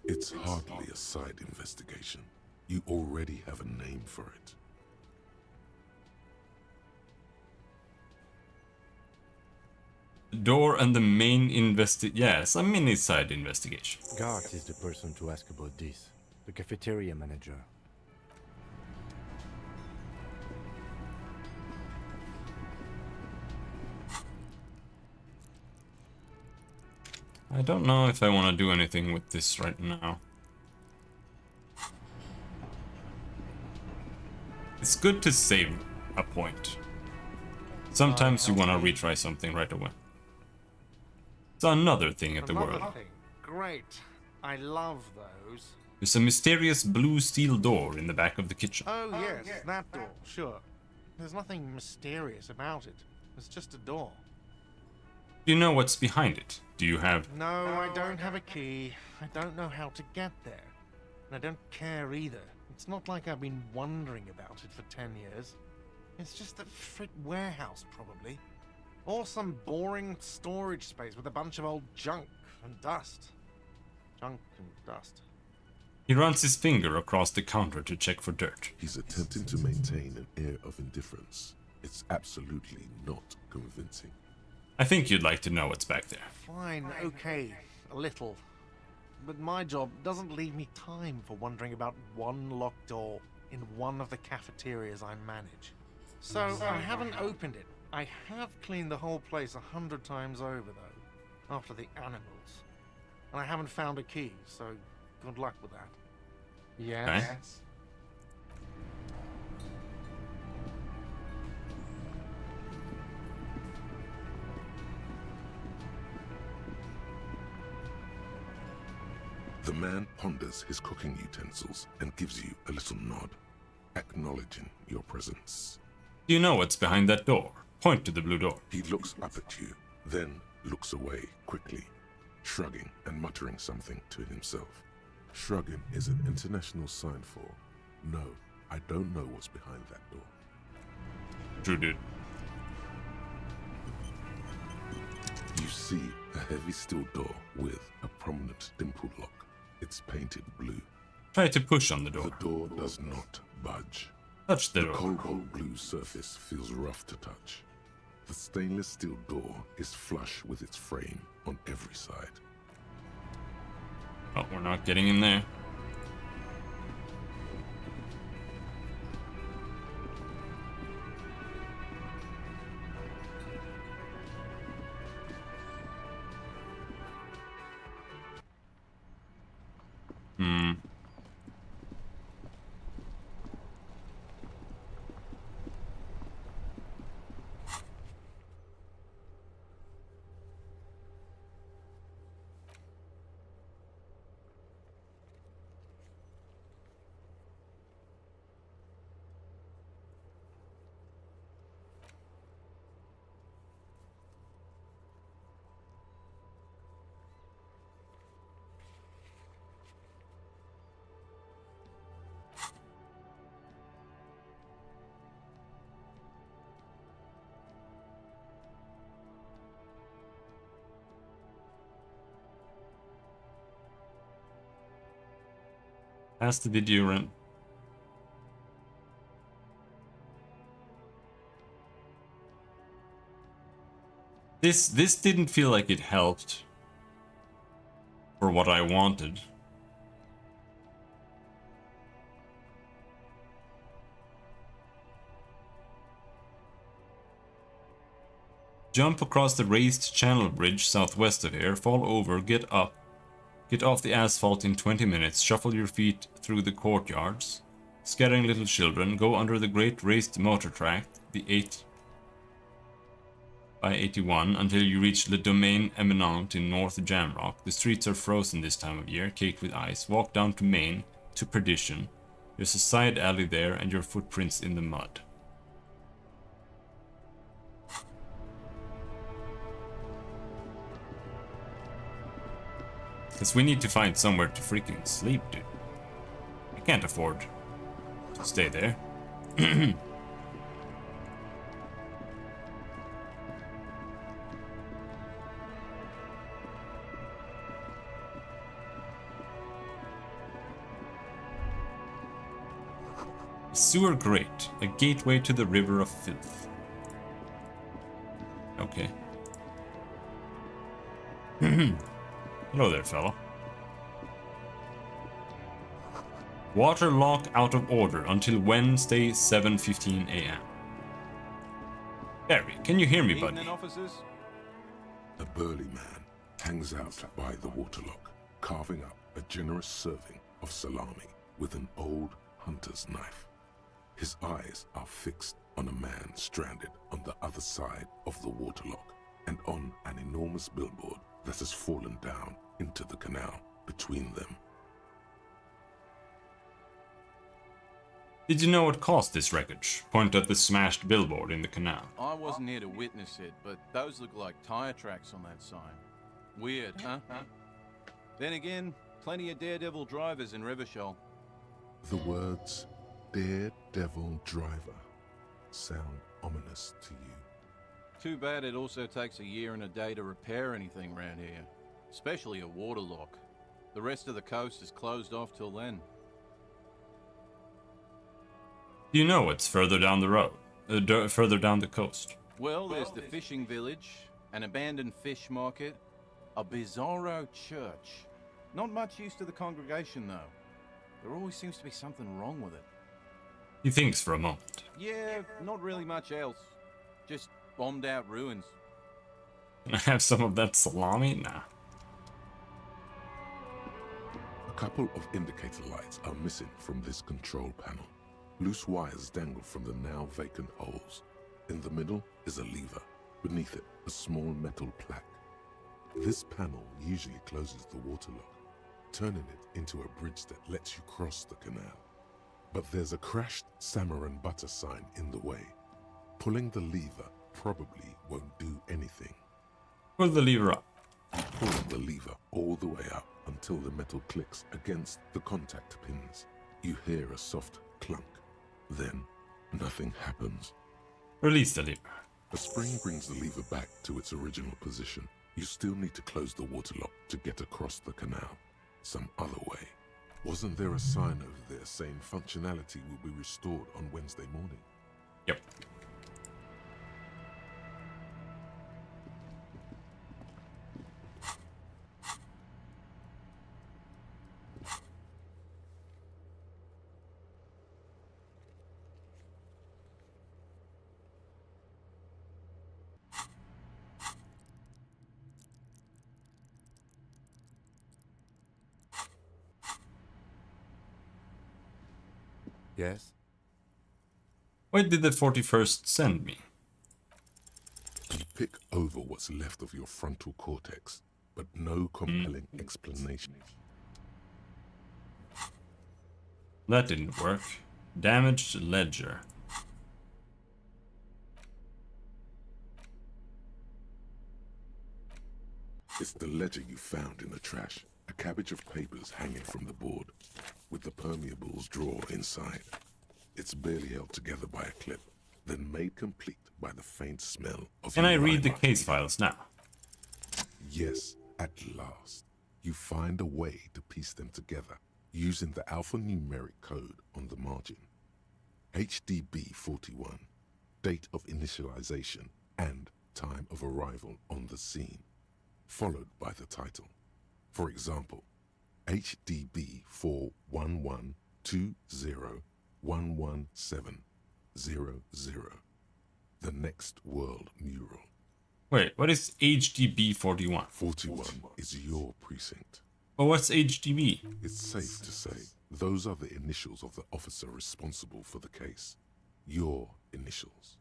It's hardly a side investigation. You already have a name for it. The door and the main yes, a mini side investigation. Gart is the person to ask about this. The cafeteria manager. I don't know if I want to do anything with this right now. It's good to save a point. Sometimes you want to retry something right away. It's another thing at the Another world. thing. Great. I love those. There's a mysterious blue steel door in the back of the kitchen. Oh, yes, that door, sure. There's nothing mysterious about it. It's just a door. Do you know what's behind it? Do you have... No, I don't have a key. I don't know how to get there. And I don't care either. It's not like I've been wondering about it for 10 years. It's just a frick warehouse, probably. Or some boring storage space with a bunch of old junk and dust. Junk and dust. He runs his finger across the counter to check for dirt. He's attempting to maintain an air of indifference. It's absolutely not convincing. I think you'd like to know what's back there. Fine, okay, a little. But my job doesn't leave me time for wondering about one locked door in one of the cafeterias I manage. So I haven't opened it. I have cleaned the whole place 100 times over, though, after the animals. And I haven't found a key, so good luck with that. Yes? Okay. The man ponders his cooking utensils and gives you a little nod, acknowledging your presence. Do you know what's behind that door? Point to the blue door. He looks up at you, then looks away quickly, shrugging and muttering something to himself. Shrugging is an international sign for, no, I don't know what's behind that door. True, dude. You see a heavy steel door with a prominent dimple lock. It's painted blue. Try to push on the door. The door does not budge. Touch the door. Cobalt blue surface feels rough to touch. The stainless steel door is flush with its frame on every side. Oh, we're not getting in there. Pass the video run. This didn't feel like it helped for what I wanted. Jump across the raised channel bridge southwest of here, fall over, get up. Get off the asphalt in 20 minutes, shuffle your feet through the courtyards, scattering little children, go under the great raised motor track, the 8x81, until you reach Le Domaine Eminent in North Jamrock. The streets are frozen this time of year, caked with ice. Walk down to Maine, to Perdition. There's a side alley there and your footprints in the mud. Because we need to find somewhere to freaking sleep, dude. I can't afford to stay there. A sewer grate, a gateway to the river of filth. Okay. Hello there, fella. Water lock out of order until Wednesday, 7:15 a.m. Barry, can you hear me, buddy? A burly man hangs out by the waterlock, carving up a generous serving of salami with an old hunter's knife. His eyes are fixed on a man stranded on the other side of the waterlock and on an enormous billboard that has fallen down into the canal between them. Did you know what caused this wreckage? Point at the smashed billboard in the canal. I wasn't here to witness it, but those look like tire tracks on that sign. Weird, huh? Then again, plenty of daredevil drivers in Revachol. The words Daredevil Driver sound ominous to you. Too bad it also takes a year and a day to repair anything around here. Especially a waterlock. The rest of the coast is closed off till then. Do you know what's further down the road? Further down the coast? Well, there's the fishing village, an abandoned fish market, a bizarro church. Not much use to the congregation, though. There always seems to be something wrong with it. He thinks for a moment. Yeah, not really much else. Just bombed out ruins. Can I have some of that salami? Nah. A couple of indicator lights are missing from this control panel. Loose wires dangle from the now vacant holes. In the middle is a lever. Beneath it, a small metal plaque. This panel usually closes the waterlock, turning it into a bridge that lets you cross the canal. But there's a crashed salmon and butter sign in the way. Pulling the lever probably won't do anything. Pull the lever up. You pull the lever all the way up until the metal clicks against the contact pins. You hear a soft clunk. Then, nothing happens. Release the lever. A spring brings the lever back to its original position. You still need to close the waterlock to get across the canal. Some other way. Wasn't there a sign over there saying functionality will be restored on Wednesday morning? Yep. Yes? Why did the 41st send me? You pick over what's left of your frontal cortex, but no compelling explanation. That didn't work. Damaged ledger. It's the ledger you found in the trash. A cabbage of papers hanging from the board, with the permeables drawer inside. It's barely held together by a clip, then made complete by the faint smell of... Can I read the case files now? Yes, at last. You find a way to piece them together, using the alphanumeric code on the margin. HDB 41, date of initialization and time of arrival on the scene, followed by the title. For example, HDB 41120111700, the Next World Mural. Wait, what is HDB 41? 41 is your precinct. Well, what's HDB? It's safe to say those are the initials of the officer responsible for the case. Your initials.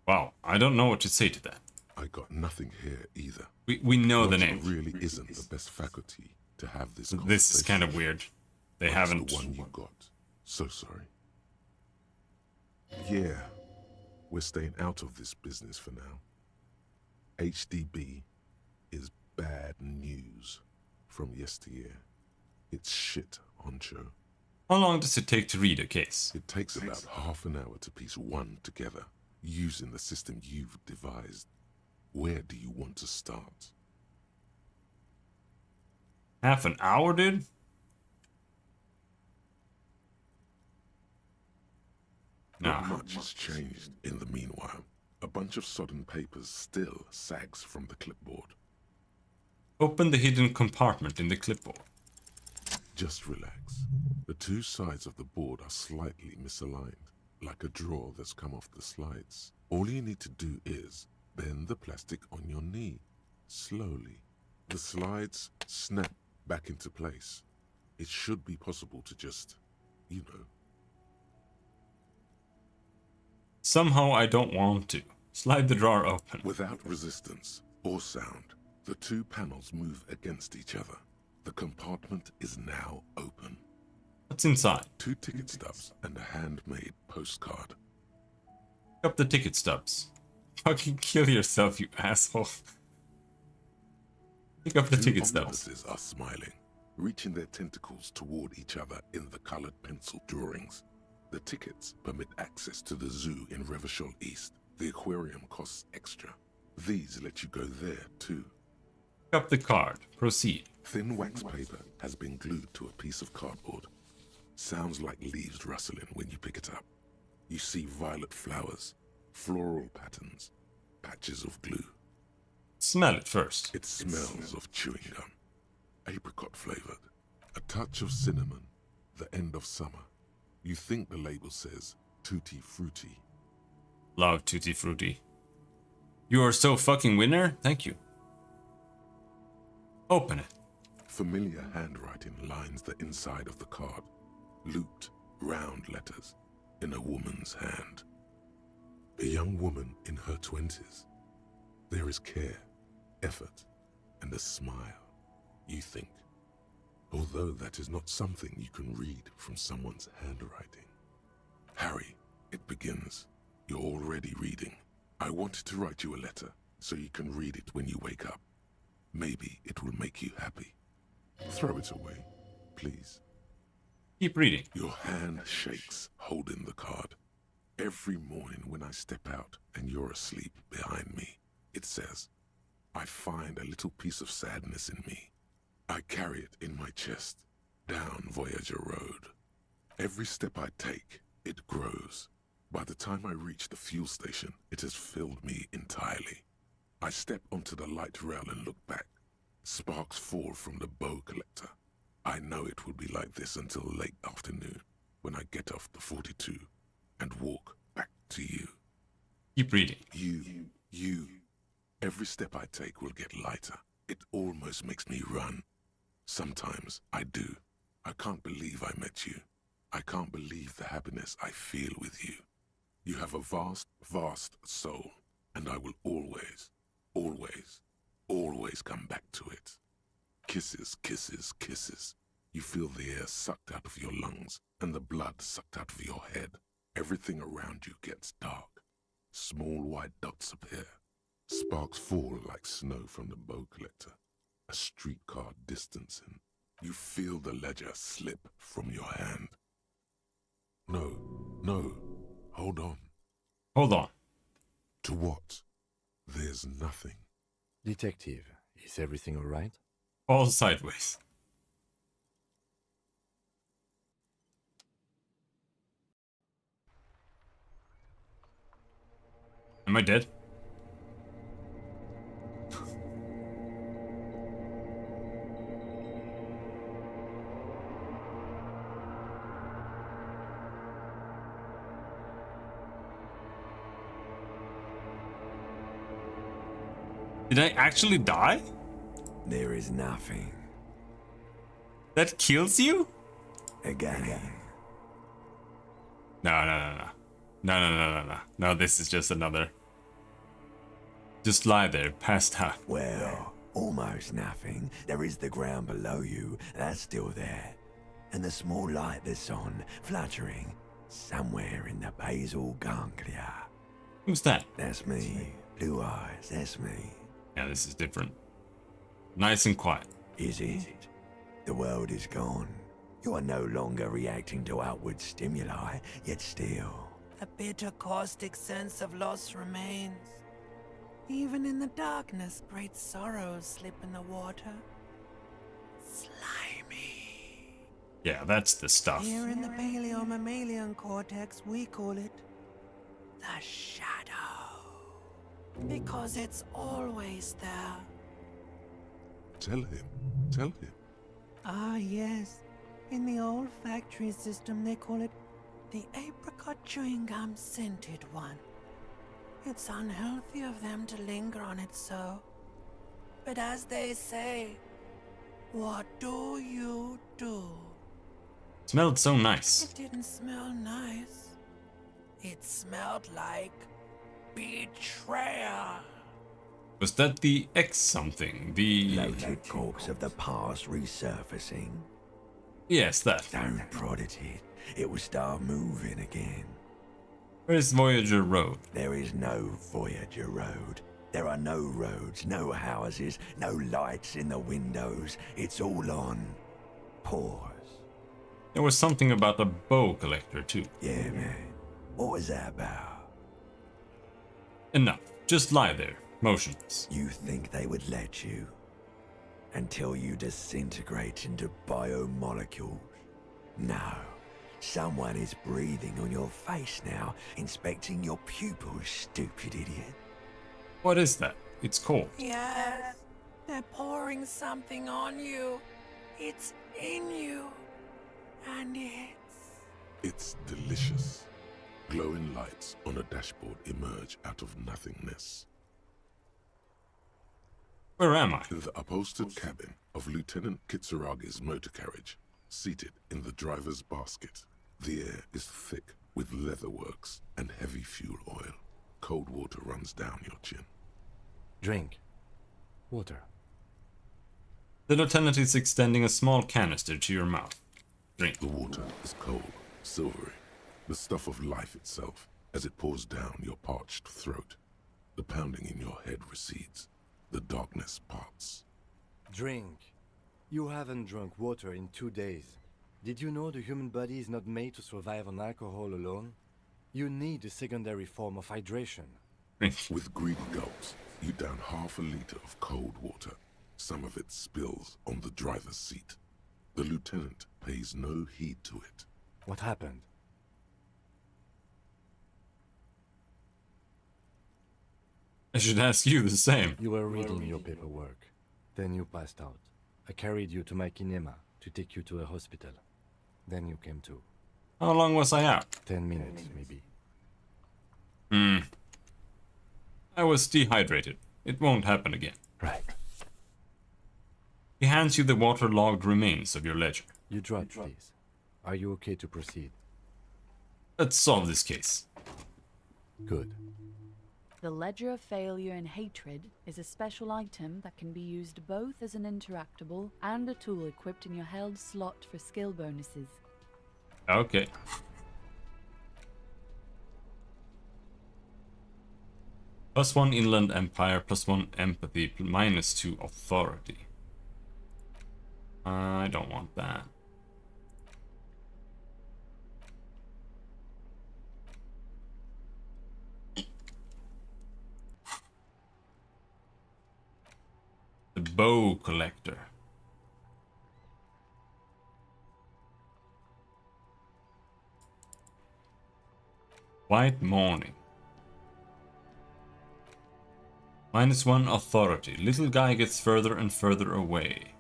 Wow, I don't know what to say to that. I got nothing here either. We know the Logic name. really isn't the best faculty to have this conversation. This is kind of weird. They But it's haven't... the one you got. So sorry. Yeah, we're staying out of this business for now. HDB is bad news from yesteryear. It's shit, honcho. How long does it take to read a case? It takes about half an hour to piece one together, using the system you've devised. Where do you want to start? Half an hour, dude? Not much has changed in the meanwhile. A bunch of sodden papers still sags from the clipboard. Open the hidden compartment in the clipboard. Just relax. The two sides of the board are slightly misaligned, like a drawer that's come off the slides. All you need to do is bend the plastic on your knee, slowly. The slides snap back into place. It should be possible to just, you know. Somehow I don't want to. Slide the drawer open. Without resistance or sound, the two panels move against each other. The compartment is now open. What's inside? 2 ticket stubs and a handmade postcard. Pick up the ticket stubs. Fucking kill yourself, you asshole. Pick up the ticket stubs. Octopuses are smiling, reaching their tentacles toward each other in the colored pencil drawings. The tickets permit access to the zoo in Revachol East. The aquarium costs extra. These let you go there too. Pick up the card. Proceed. Thin wax paper has been glued to a piece of cardboard. Sounds like leaves rustling when you pick it up. You see violet flowers, floral patterns, patches of glue. Smell it first. It smells of chewing gum. Apricot flavored. A touch of cinnamon. The end of summer. You think the label says Tutti Frutti. Love Tutti Frutti. You are so fucking winner. Thank you. Open it. Familiar handwriting lines the inside of the card. Looped, round letters in a woman's hand. A young woman in her 20s. There is care, effort, and a smile, you think. Although that is not something you can read from someone's handwriting. Harry, it begins. You're already reading. I wanted to write you a letter so you can read it when you wake up. Maybe it will make you happy. Throw it away, please. Keep reading. Your hand shakes, holding the card. Every morning when I step out and you're asleep behind me, it says, I find a little piece of sadness in me. I carry it in my chest, down Voyager Road. Every step I take, it grows. By the time I reach the fuel station, it has filled me entirely. I step onto the light rail and look back. Sparks fall from the bow collector. I know it will be like this until late afternoon, when I get off the 42 and walk back to you. Keep reading. You. Every step I take will get lighter. It almost makes me run. Sometimes I do. I can't believe I met you. I can't believe the happiness I feel with you. You have a vast, vast soul, and I will always, always, always come back to it. Kisses, kisses, kisses. You feel the air sucked out of your lungs and the blood sucked out of your head. Everything around you gets dark. Small white dots appear. Sparks fall like snow from the bow collector. A streetcar distancing. You feel the ledger slip from your hand. No. Hold on. Hold on. To what? There's nothing. Detective, is everything all right? All sideways. Am I dead? Did I actually die? There is nothing. That kills you? Again. No. No, this is just another. Just lie there, passed out. Well, almost nothing. There is the ground below you. That's still there. And the small light that's on, fluttering, somewhere in the basal ganglia. Who's that? That's me. Blue eyes, that's me. Yeah, this is different. Nice and quiet. Is it? The world is gone. You are no longer reacting to outward stimuli, yet still. A bitter caustic sense of loss remains. Even in the darkness, great sorrows slip in the water. Slimy. Yeah, that's the stuff. Here in the paleo-mammalian cortex, we call it the shadow. Because it's always there. Tell him. Ah, yes. In the olfactory system, they call it the apricot chewing gum scented one. It's unhealthy of them to linger on it so. But as they say, what do you do? Smelled so nice. It didn't smell nice. It It smelled like betrayal. Was that the X something? The... Bloated corpse of the past resurfacing. Yes, that. Don't prod at it. It will start moving again. Where's Voyager Road? There is no Voyager Road. There are no roads, no houses, no lights in the windows. It's all on pause. There was something about a bow collector too. Yeah, man. What was that about? Enough. Just lie there, motionless. You think they would let you? Until you disintegrate into biomolecules? No. Someone is breathing on your face now, inspecting your pupils, stupid idiot. What is that? It's cold. Yes, they're pouring something on you. It's in you. And It's delicious. Glowing lights on a dashboard emerge out of nothingness. Where am I? In the upholstered cabin of Lieutenant Kitsuragi's motor carriage, seated in the driver's basket. The air is thick with leatherworks and heavy fuel oil. Cold water runs down your chin. Drink. Water. The lieutenant is extending a small canister to your mouth. Drink. The water is cold, silvery, the stuff of life itself, as it pours down your parched throat. The pounding in your head recedes. The darkness parts. Drink. You haven't drunk water in 2 days. Did you know the human body is not made to survive on alcohol alone? You need a secondary form of hydration. With greedy gulps, you down half a liter of cold water. Some of it spills on the driver's seat. The lieutenant pays no heed to it. What happened? I should ask you the same. You were reading your paperwork. Then you passed out. I carried you to my kinema to take you to a hospital. Then you came to. How long was I out? 10 minutes, maybe. I was dehydrated. It won't happen again. Right. He hands you the waterlogged remains of your ledger. You dropped these. Are you okay to proceed? Let's solve this case. Good. The Ledger of Failure and Hatred is a special item that can be used both as an interactable and a tool equipped in your held slot for skill bonuses. Okay. +1 Inland Empire, +1 Empathy, -2 Authority. I don't want that. The Bow Collector. White Morning. -1 Authority. Little guy gets further and further away.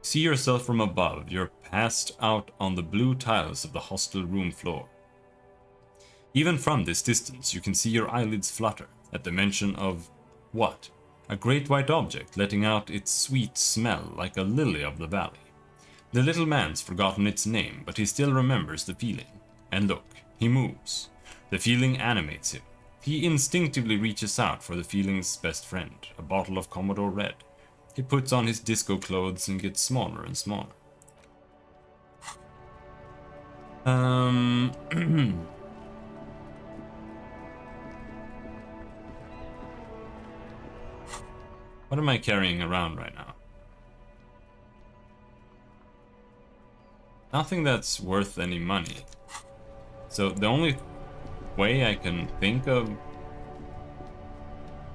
See yourself from above. You're passed out on the blue tiles of the hostel room floor. Even from this distance, you can see your eyelids flutter at the mention of what? A great white object letting out its sweet smell like a lily of the valley. The little man's forgotten its name, but he still remembers the feeling. And look, he moves. The feeling animates him. He instinctively reaches out for the feeling's best friend, a bottle of Commodore Red. He puts on his disco clothes and gets smaller and smaller. What am I carrying around right now? Nothing that's worth any money. So the only way I can think of...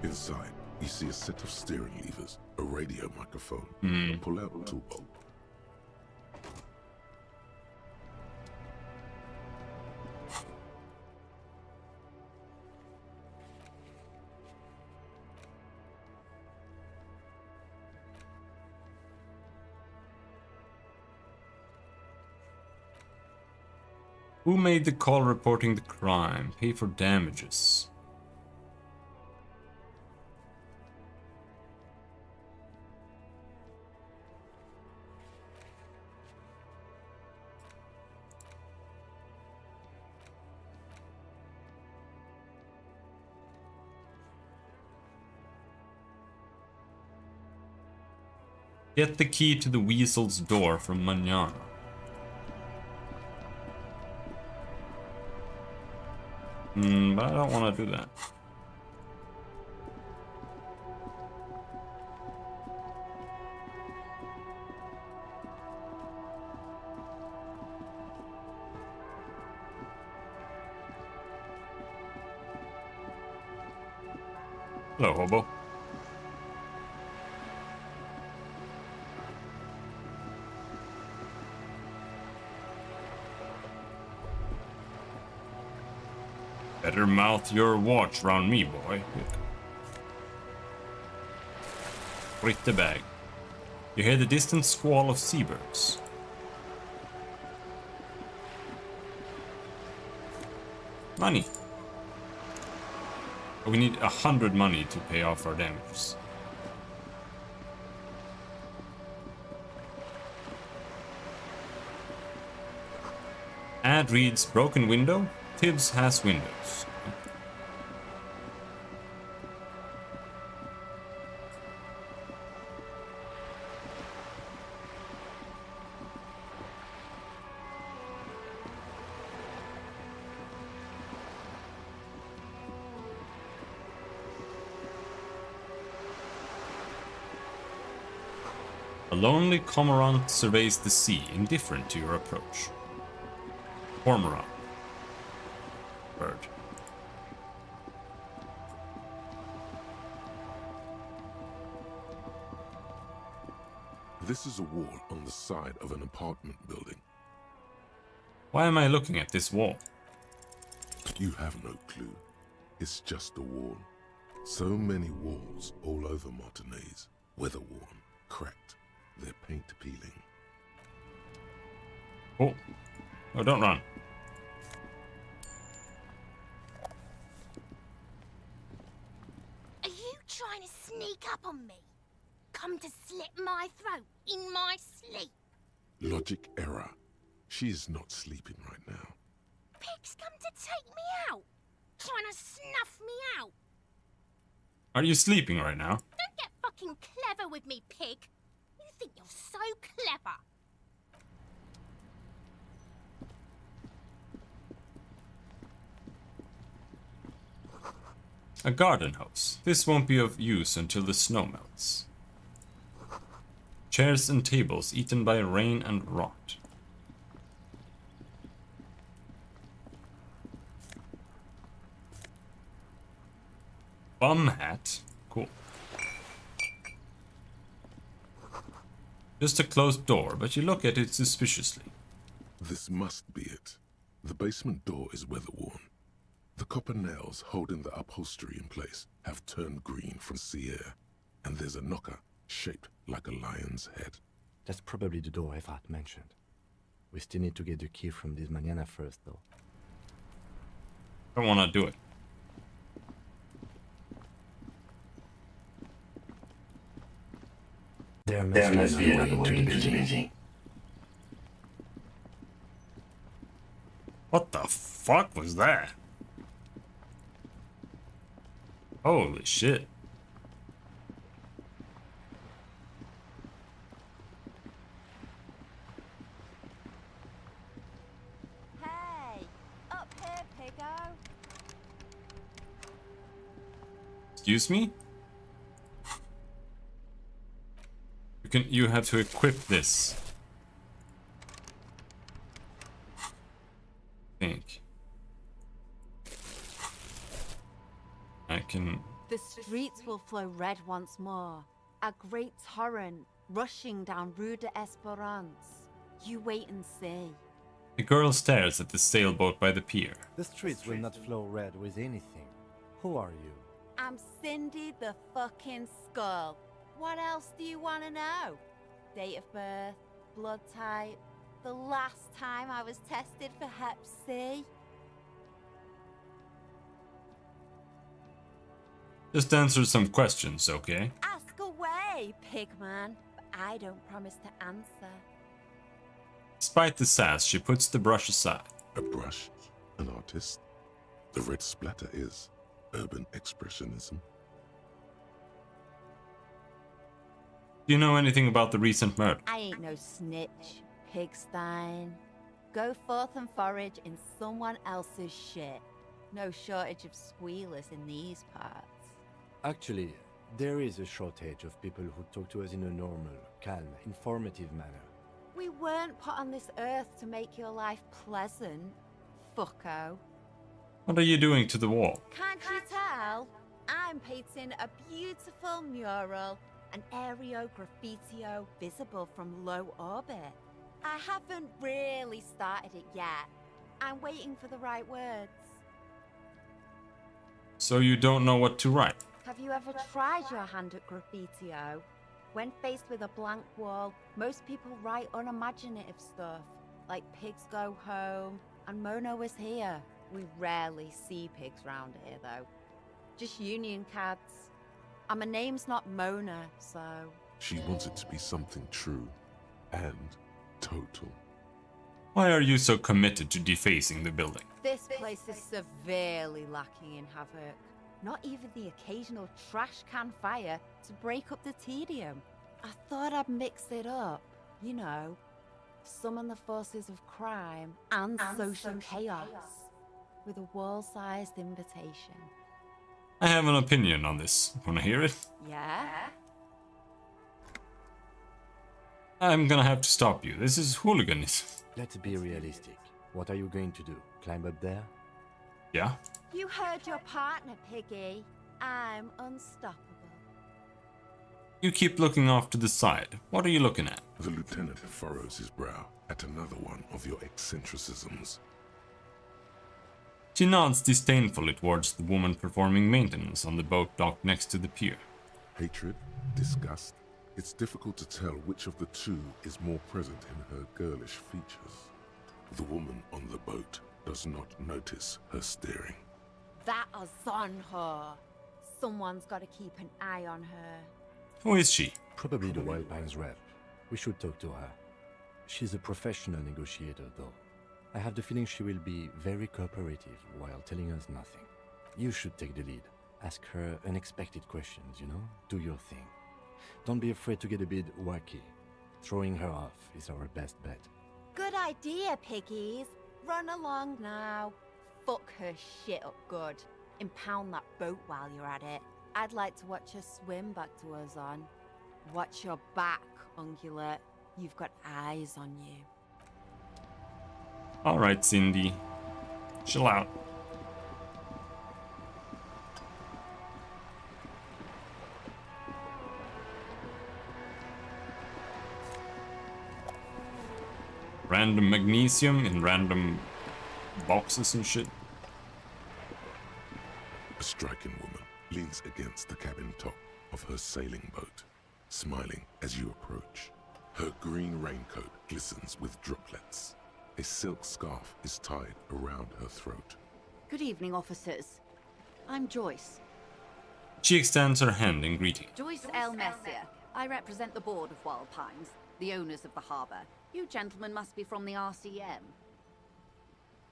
Inside, you see a set of steering levers, a radio microphone, a pull-out toolbox. Who made the call reporting the crime? Pay for damages. Get the key to the weasel's door from Manana. But I don't want to do that. Hello, hobo. Better mouth your watch round me, boy. Break the bag. You hear the distant squall of seabirds. Money. We need 100 money to pay off our damages. Ad reads broken window. Tibbs has windows. A lonely cormorant surveys the sea, indifferent to your approach. Cormorant. Bird. This is a wall on the side of an apartment building. Why am I looking at this wall? You have no clue. It's just a wall. So many walls all over Martinez. Weather-worn, cracked, their paint peeling. Oh. Oh, don't run. Are you trying to sneak up on me? Come to slit my throat in my sleep? Logic error. She is not sleeping right now. Pig's come to take me out. Trying to snuff me out. Are you sleeping right now? Don't get fucking clever with me, pig. You think you're so clever. A garden hose. This won't be of use until the snow melts. Chairs and tables eaten by rain and rot. Bum hat. Cool. Just a closed door, but you look at it suspiciously. This must be it. The basement door is weather-worn. The copper nails holding the upholstery in place have turned green from sea air, and there's a knocker shaped like a lion's head. That's probably the door Evat mentioned. We still need to get the key from this Manana first, though. I don't want to do it. There must be another way to the building. What the fuck was that? Holy shit. Hey, up here, Piggo. Excuse me? You have to equip this. I think. I can... The streets will flow red once more. A great torrent rushing down Rue de Esperance. You wait and see. The girl stares at the sailboat by the pier. The streets will not flow red with anything. Who are you? I'm Cindy the fucking Skull. What else do you want to know? Date of birth, blood type, the last time I was tested for Hep C. Just answer some questions, okay? Ask away, pigman. But I don't promise to answer. Despite the sass, she puts the brush aside. A brush? An artist? The red splatter is urban expressionism. Do you know anything about the recent murder? I ain't no snitch, pigstein. Go forth and forage in someone else's shit. No shortage of squealers in these parts. Actually, there is a shortage of people who talk to us in a normal, calm, informative manner. We weren't put on this earth to make your life pleasant, fucko. What are you doing to the wall? Can't you tell? I'm painting a beautiful mural, an aereo graffitio visible from low orbit. I haven't really started it yet. I'm waiting for the right words. So you don't know what to write? Have you ever tried your hand at graffitio? When faced with a blank wall, most people write unimaginative stuff, like pigs go home and Mona was here. We rarely see pigs round here, though. Just union cards. And my name's not Mona, so... She wants it to be something true and total. Why are you so committed to defacing the building? This place is severely lacking in havoc. Not even the occasional trash can fire to break up the tedium. I thought I'd mix it up, you know. Summon the forces of crime and social chaos with a wall-sized invitation. I have an opinion on this. Wanna hear it? Yeah? I'm gonna have to stop you. This is hooliganism. Let's be realistic. What are you going to do? Climb up there? Yeah? You heard your partner, Piggy. I'm unstoppable. You keep looking off to the side. What are you looking at? The lieutenant furrows his brow at another one of your eccentricisms. She nods disdainfully towards the woman performing maintenance on the boat dock next to the pier. Hatred, disgust. It's difficult to tell which of the two is more present in her girlish features. The woman on the boat does not notice her staring. That is on her. Someone's got to keep an eye on her. Who is she? Probably the Wild Pines rep. We should talk to her. She's a professional negotiator, though. I have the feeling she will be very cooperative while telling us nothing. You should take the lead. Ask her unexpected questions, you know? Do your thing. Don't be afraid to get a bit wacky. Throwing her off is our best bet. Good idea, piggies. Run along now. Fuck her shit up good. Impound that boat while you're at it. I'd like to watch her swim back to us on. Watch your back, ungulate. You've got eyes on you. Alright, Cindy. Chill out. Random magnesium in random boxes and shit. A striking woman leans against the cabin top of her sailing boat, smiling as you approach. Her green raincoat glistens with droplets. A silk scarf is tied around her throat. Good evening, officers. I'm Joyce. She extends her hand in greeting. Joyce L. Messier. I represent the board of Wild Pines, the owners of the harbour. You gentlemen must be from the RCM.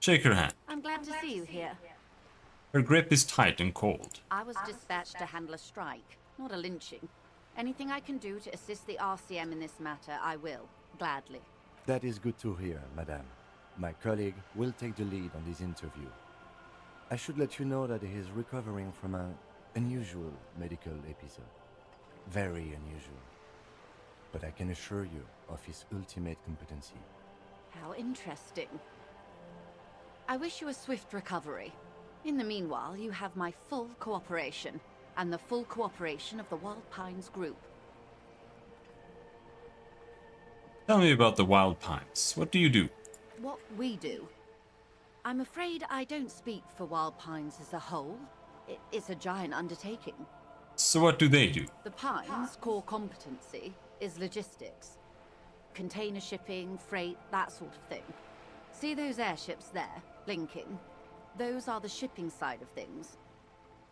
Shake her hand. I'm glad to see you here. Her grip is tight and cold. I was dispatched to handle a strike, not a lynching. Anything I can do to assist the RCM in this matter, I will, gladly. That is good to hear, madame. My colleague will take the lead on this interview. I should let you know that he is recovering from an unusual medical episode. Very unusual. But I can assure you of his ultimate competency. How interesting. I wish you a swift recovery. In the meanwhile, you have my full cooperation, and the full cooperation of the Wild Pines group. Tell me about the Wild Pines. What do you do? What we do? I'm afraid I don't speak for Wild Pines as a whole. It's a giant undertaking. So what do they do? The Pines' core competency is logistics. Container shipping, freight, that sort of thing. See those airships there, blinking? Those are the shipping side of things.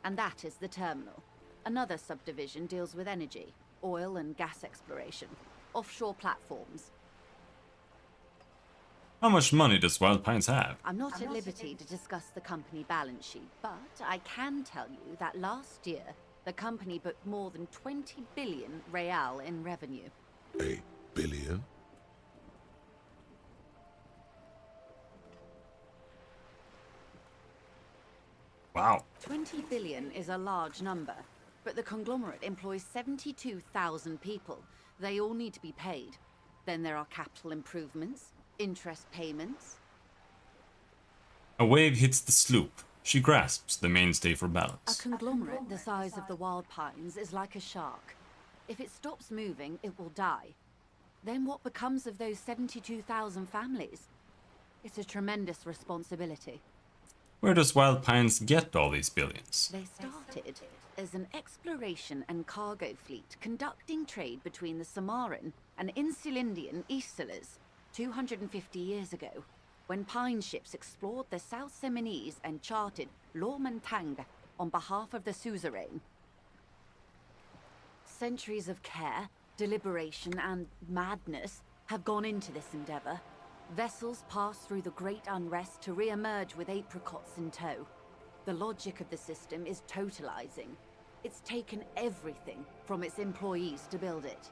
And that is the terminal. Another subdivision deals with energy, oil and gas exploration, offshore platforms. How much money does Wild Pines have? I'm not at liberty to discuss the company balance sheet, but I can tell you that last year The company booked more than 20 billion real in revenue. A billion? Wow. 20 billion is a large number, but the conglomerate employs 72,000 people. They all need to be paid. Then there are capital improvements, interest payments. A wave hits the sloop. She grasps the mainstay for A balance. conglomerate the size of the Wild Pines is like a shark. If it stops moving, it will die. Then what becomes of those 72,000 families? It's a tremendous responsibility. Where does Wild Pines get all these billions? They started as an exploration and cargo fleet conducting trade between the Samaran and Insulindian Isolas 250 years ago, when pine ships explored the South Seminese and charted Lomantang on behalf of the suzerain. Centuries of care, deliberation, and madness have gone into this endeavor. Vessels pass through the Great Unrest to re-emerge with apricots in tow. The logic of the system is totalizing. It's taken everything from its employees to build it.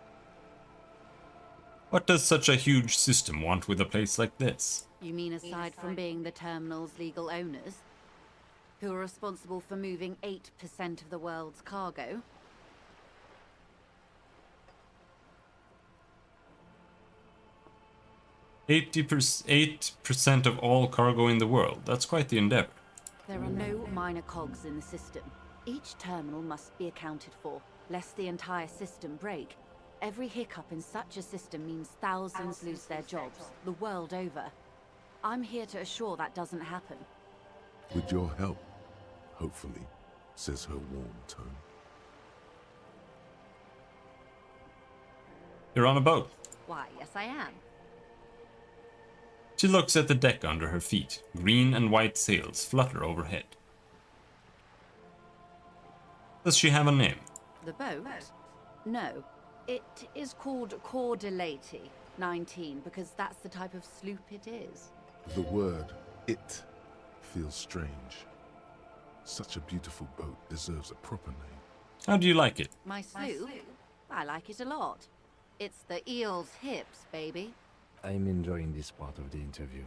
What does such a huge system want with a place like this? You mean aside from being the terminal's legal owners, who are responsible for moving 8% of the world's cargo? %8% of all cargo in the world. That's quite the endeavor. There are no minor cogs in the system. Each terminal must be accounted for, lest the entire system break. Every hiccup in such a system means thousands lose their jobs, the world over. I'm here to assure that doesn't happen. With your help, hopefully, says her warm tone. You're on a boat. Why, yes I am. She looks at the deck under her feet. Green and white sails flutter overhead. Does she have a name? The boat? No. It is called Cordelati 19 because that's the type of sloop it is. The word, it, feels strange. Such a beautiful boat deserves a proper name. How do you like it? My sloop? I like it a lot. It's the eel's hips, baby. I'm enjoying this part of the interview.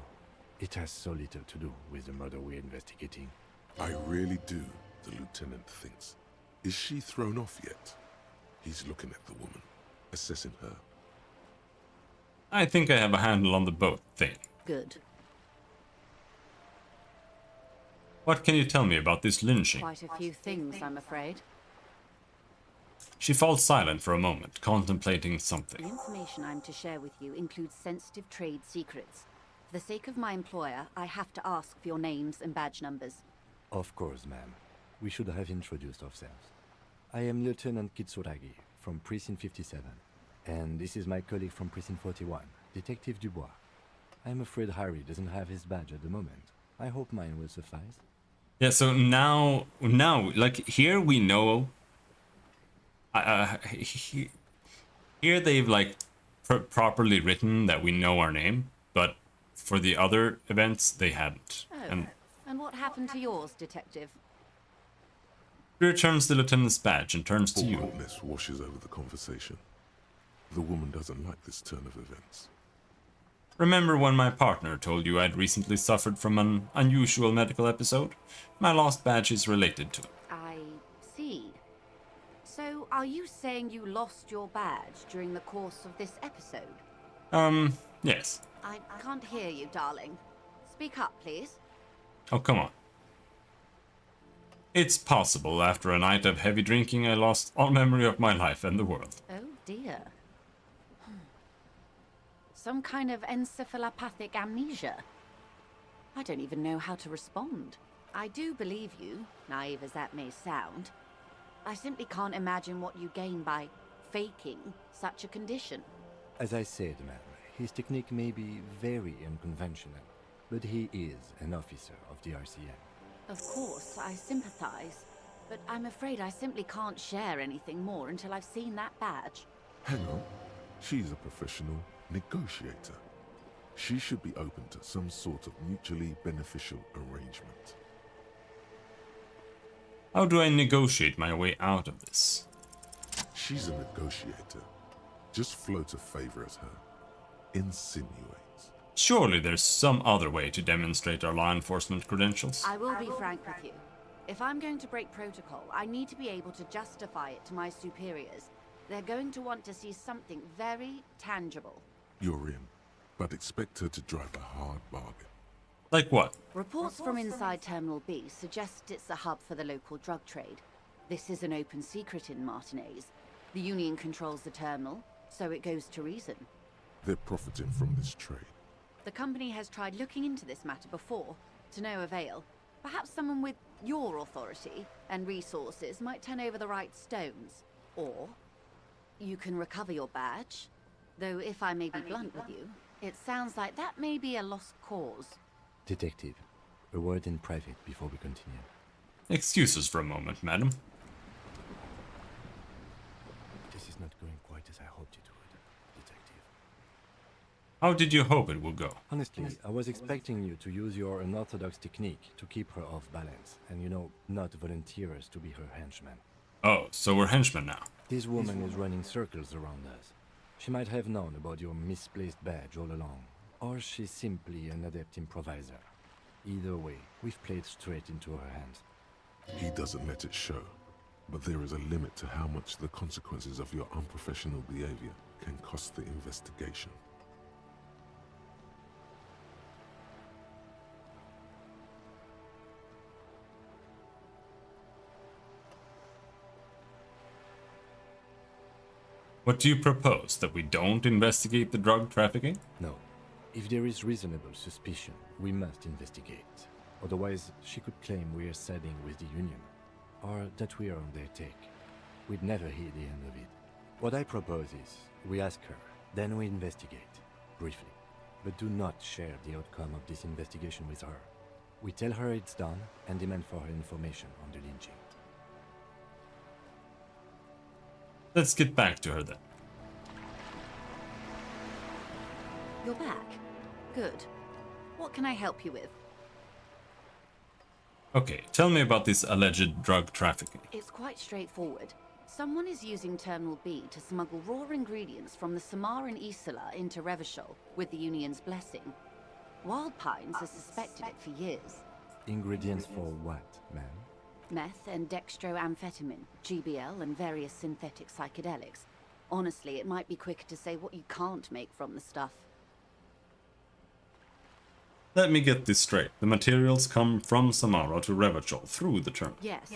It has so little to do with the murder we're investigating. I really do, the lieutenant thinks. Is she thrown off yet? He's looking at the woman, assessing her. I think I have a handle on the boat thing. Good. What can you tell me about this lynching? Quite a few things, I'm afraid. She falls silent for a moment, contemplating The something. information I'm to share with you includes sensitive trade secrets. For the sake of my employer, I have to ask for your names and badge numbers. Of course, ma'am. We should have introduced ourselves. I am Lieutenant Kitsuragi from Precinct 57, and this is my colleague from Precinct 41, Detective Dubois. I'm afraid Harry doesn't have his badge at the moment. I hope mine will suffice. Yeah, so now, like, here we know... here they've, like, properly written that we know our name, but for the other events, they hadn't. Oh, and what happened to yours, Detective? She returns the lieutenant's badge and turns to you. Awkwardness washes over the conversation. The woman doesn't like this turn of events. Remember when my partner told you I'd recently suffered from an unusual medical episode? My lost badge is related to it. I see. So, are you saying you lost your badge during the course of this episode? Yes. I can't hear you, darling. Speak up, please. Oh, come on. It's possible after a night of heavy drinking I lost all memory of my life and the world. Oh, dear. Some kind of encephalopathic amnesia. I don't even know how to respond. I do believe you, naive as that may sound. I simply can't imagine what you gain by faking such a condition. As I said, ma'am, his technique may be very unconventional, but he is an officer of the RCM. Of course, I sympathize, but I'm afraid I simply can't share anything more until I've seen that badge. Hang on. She's a professional negotiator. She should be open to some sort of mutually beneficial arrangement. How do I negotiate my way out of this? She's a negotiator. Just float a favor at her. Insinuates. Surely there's some other way to demonstrate our law enforcement credentials. I will be frank with you. If I'm going to break protocol, I need to be able to justify it to my superiors. They're going to want to see something very tangible. You're in, but expect her to drive a hard bargain. Like what? Reports from inside Terminal B suggest it's a hub for the local drug trade. This is an open secret in Martinez. The Union controls the terminal, so it goes to reason. They're profiting from this trade. The company has tried looking into this matter before, to no avail. Perhaps someone with your authority and resources might turn over the right stones. Or you can recover your badge. Though if I may be blunt with you, it sounds like that may be a lost cause. Detective, a word in private before we continue. Excuses for a moment, madam. This is not going quite as I hoped it would, Detective. How did you hope it would go? Honestly, I was expecting you to use your unorthodox technique to keep her off balance, and not volunteer us to be her henchman. Oh, so we're henchmen now. This woman is running circles around us. She might have known about your misplaced badge all along, or she's simply an adept improviser. Either way, we've played straight into her hands. He doesn't let it show, but there is a limit to how much the consequences of your unprofessional behavior can cost the investigation. What do you propose? That we don't investigate the drug trafficking? No. If there is reasonable suspicion, we must investigate. Otherwise, she could claim we are siding with the Union, or that we are on their take. We'd never hear the end of it. What I propose is, we ask her, then we investigate, briefly. But do not share the outcome of this investigation with her. We tell her it's done, and demand for her information on the lynching. Let's get back to her then. You're back. Good. What can I help you with? Okay, tell me about this alleged drug trafficking. It's quite straightforward. Someone is using Terminal B to smuggle raw ingredients from the Samar and Isola into Revachol with the Union's blessing. Wild Pines has suspected it for years. Ingredients for what, ma'am? Meth and dextroamphetamine, GBL, and various synthetic psychedelics. Honestly, it might be quicker to say what you can't make from the stuff. Let me get this straight. The materials come from Samara to Revachol through the terminal. Yes.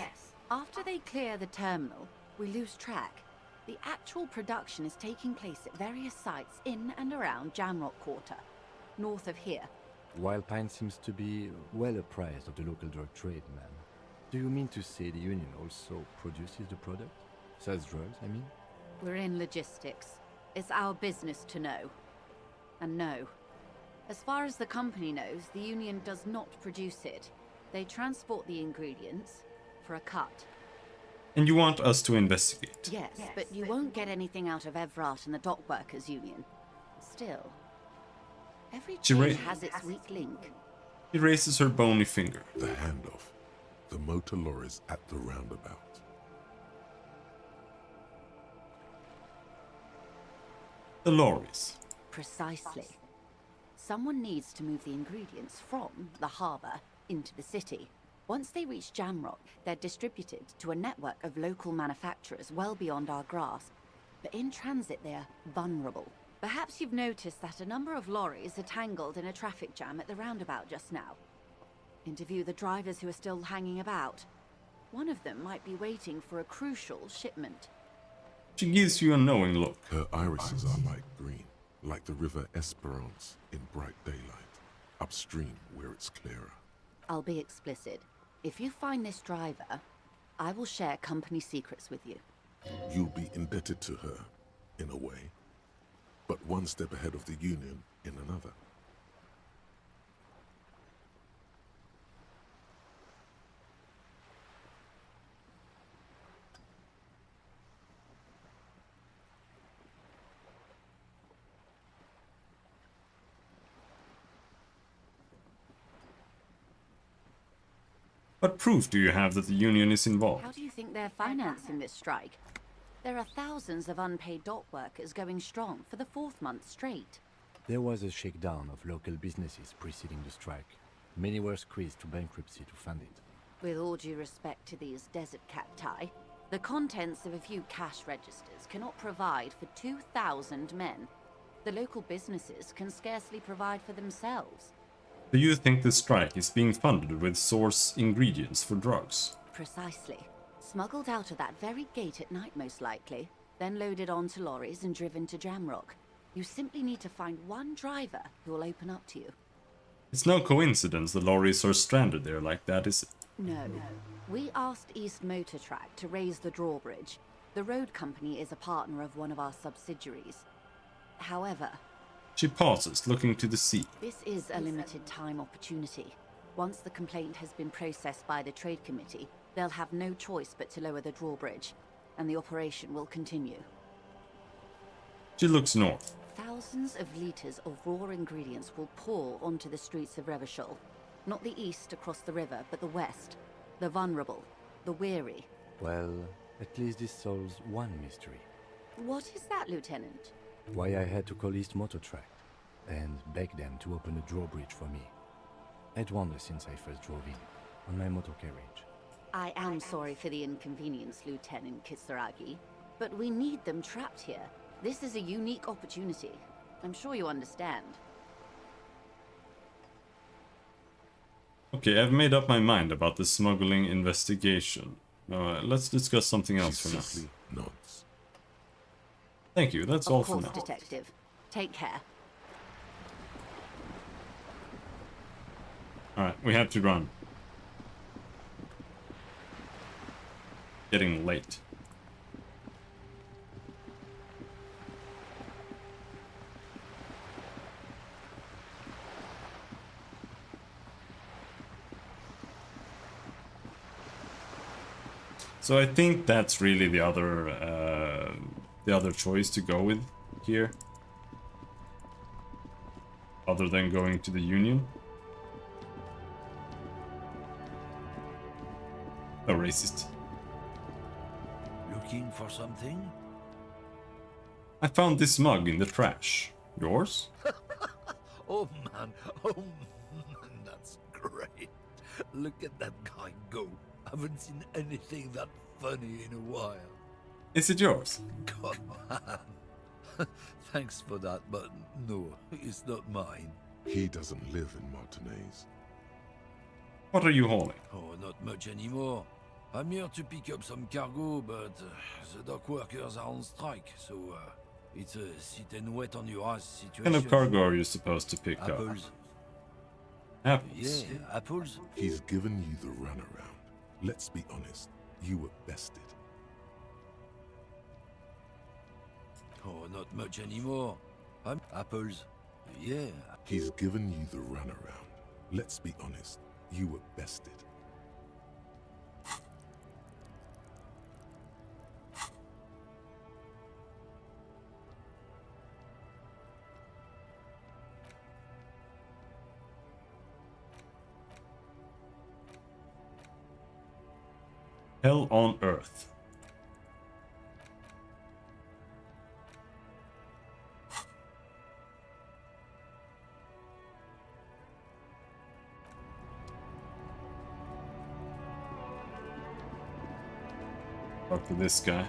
After they clear the terminal, we lose track. The actual production is taking place at various sites in and around Jamrock Quarter, north of here. Wild Pine seems to be well apprised of the local drug trade, ma'am. Do you mean to say the Union also produces the product? Sells drugs, I mean? We're in logistics. It's our business to know. And no. As far as the company knows, the Union does not produce it. They transport the ingredients for a cut. And you want us to investigate? Yes, but you won't get anything out of Evrat and the Dock Workers Union. Still, every chain has its weak link. She raises her bony finger. The handoff. The motor lorries at the roundabout. The lorries. Precisely. Someone needs to move the ingredients from the harbour into the city. Once they reach Jamrock, they're distributed to a network of local manufacturers well beyond our grasp. But in transit, they're vulnerable. Perhaps you've noticed that a number of lorries are tangled in a traffic jam at the roundabout just now. Interview the drivers who are still hanging about. One of them might be waiting for a crucial shipment. She gives you a knowing look. Her irises are light green, like the river Esperance in bright daylight, upstream where it's clearer. I'll be explicit. If you find this driver, I will share company secrets with you. You'll be indebted to her, in a way, but one step ahead of the Union in another. What proof do you have that the union is involved? How do you think they're financing this strike? There are thousands of unpaid dock workers going strong for the 4th month straight. There was a shakedown of local businesses preceding the strike. Many were squeezed to bankruptcy to fund it. With all due respect to these desert cacti, the contents of a few cash registers cannot provide for 2,000 men. The local businesses can scarcely provide for themselves. Do you think the strike is being funded with source ingredients for drugs? Precisely. Smuggled out of that very gate at night, most likely, then loaded onto lorries and driven to Jamrock. You simply need to find one driver who will open up to you. It's no coincidence the lorries are stranded there like that, is it? No. We asked East Motor Track to raise the drawbridge. The road company is a partner of one of our subsidiaries. However, She pauses, looking to the sea. this is a limited time opportunity. Once the complaint has been processed by the Trade Committee, they'll have no choice but to lower the drawbridge, and the operation will continue. She looks north. Thousands of liters of raw ingredients will pour onto the streets of Revachol. Not the east across the river, but the west. The vulnerable, the weary. Well, at least this solves one mystery. What is that, Lieutenant? Why I had to call East Motor Track and beg them to open the drawbridge for me. I'd wondered since I first drove in, on my motor carriage. I am sorry for the inconvenience, Lieutenant Kisaragi, but we need them trapped here. This is a unique opportunity. I'm sure you understand. Okay, I've made up my mind about the smuggling investigation. Let's discuss something else for now. Simply nods. Thank you, that's all Of for course, now. Detective. Take care. Alright, we have to run. Getting late. So I think that's really the other choice to go with here, other than going to the Union. A racist. Looking for something? I found this mug in the trash. Yours? Oh man, that's great. Look at that guy go. Haven't seen anything that funny in a while. Is it yours? God, man. Thanks for that, but no, it's not mine. He doesn't live in Martinez. What are you hauling? Oh, not much anymore. I'm here to pick up some cargo, but the dock workers are on strike, so it's a sit and wait on your ass situation. What kind of cargo are you supposed to pick Apples. up? Apples? Yeah, apples. He's given you the runaround. Let's be honest, you were bested. Oh, not much anymore. I'm apples. Yeah. He's given you the runaround. Let's be honest, you were bested. Hell on Earth. Talk to this guy.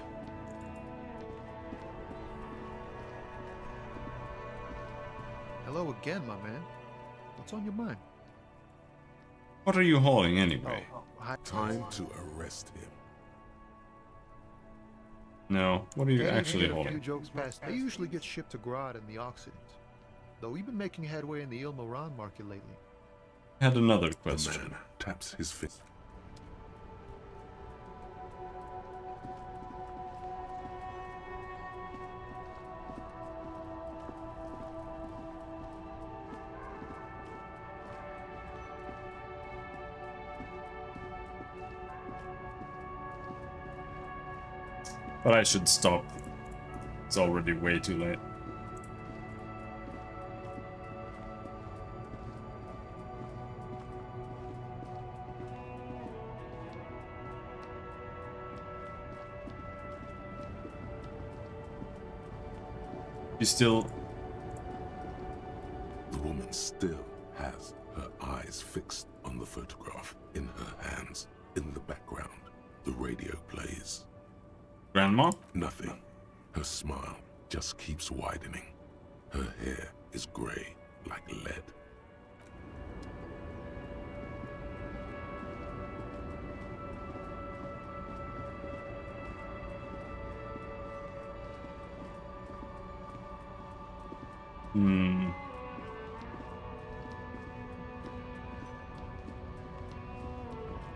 Hello again, my man. What's on your mind? What are you hauling anyway? Time to arrest him. No, what are you Can't even actually get a few hauling? jokes past. They usually get shipped to Grad and the Occident. Though we've been making headway in the Ilmoran market lately. I had another The question. man taps his fist. But I should stop. It's already way too late. She's still... The woman still has her eyes fixed on the photograph in her hands. In the background, the radio plays. Grandma? Nothing. Her smile just keeps widening. Her hair is grey like lead.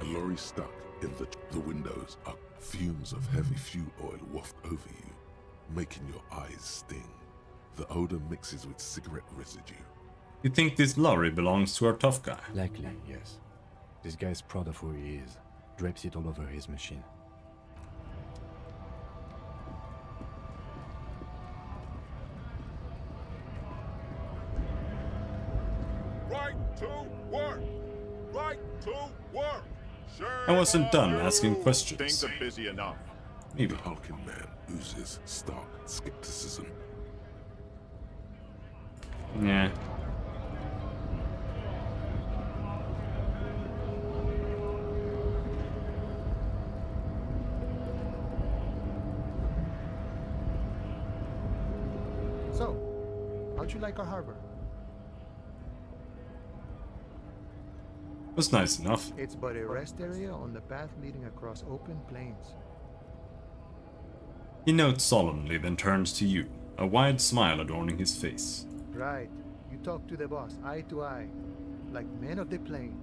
A lorry stuck in the windows are fumes of heavy fuel oil waft over you, making your eyes sting. The odor mixes with cigarette residue. You think this lorry belongs to our tough guy? Likely, yes. This guy's proud of who he is. Drapes it all over his machine. Right to work! Right to work! I wasn't done asking questions. Things are busy enough. Maybe. The hulking man oozes stark skepticism. Yeah. So, how'd you like our harbor? Was nice enough. It's but a rest area on the path leading across open plains. He notes solemnly, then turns to you, a wide smile adorning his face. Right. You talk to the boss, eye to eye, like men of the plain.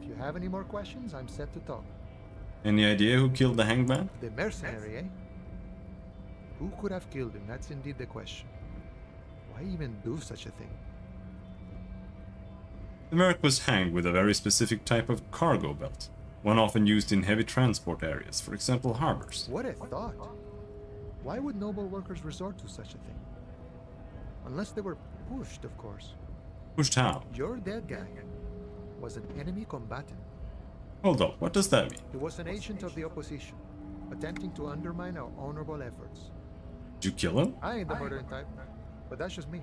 If you have any more questions, I'm set to talk. Any idea who killed the hangman? The mercenary, eh? Who could have killed him? That's indeed the question. Why even do such a thing? The merc was hanged with a very specific type of cargo belt, one often used in heavy transport areas, for example harbors. What a thought! Why would noble workers resort to such a thing? Unless they were pushed, of course. Pushed how? Your dead guy was an enemy combatant. Hold up, what does that mean? He was an agent of the opposition, attempting to undermine our honorable efforts. Did you kill him? I ain't the murdering type, but that's just me.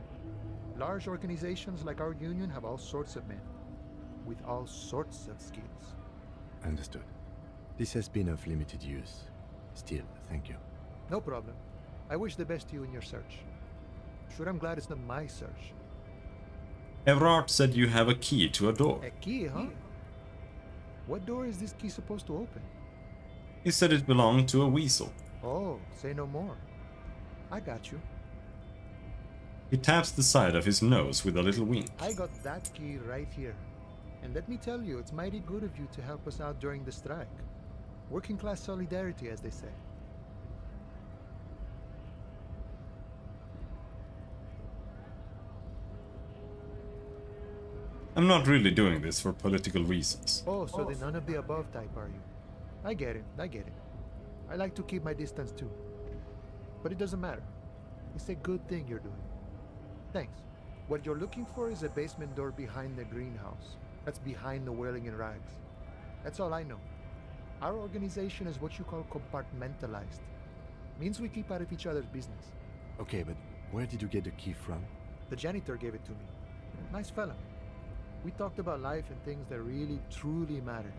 Large organizations like our union have all sorts of men, with all sorts of skills. Understood. This has been of limited use. Still, thank you. No problem. I wish the best to you in your search. Sure, I'm glad it's not my search. Everard said you have a key to a door. A key, huh? What door is this key supposed to open? He said it belonged to a weasel. Oh, say no more. I got you. He taps the side of his nose with a little wink. I got that key right here. And let me tell you, it's mighty good of you to help us out during the strike. Working class solidarity, as they say. I'm not really doing this for political reasons. Oh, so the none of the above type, are you? I get it, I get it. I like to keep my distance too. But it doesn't matter. It's a good thing you're doing. Thanks. What you're looking for is a basement door behind the greenhouse. That's behind the wailing in rags. That's all I know. Our organization is what you call compartmentalized. Means we keep out of each other's business. Okay, but where did you get the key from? The janitor gave it to me. Nice fella. We talked about life and things that really, truly matter.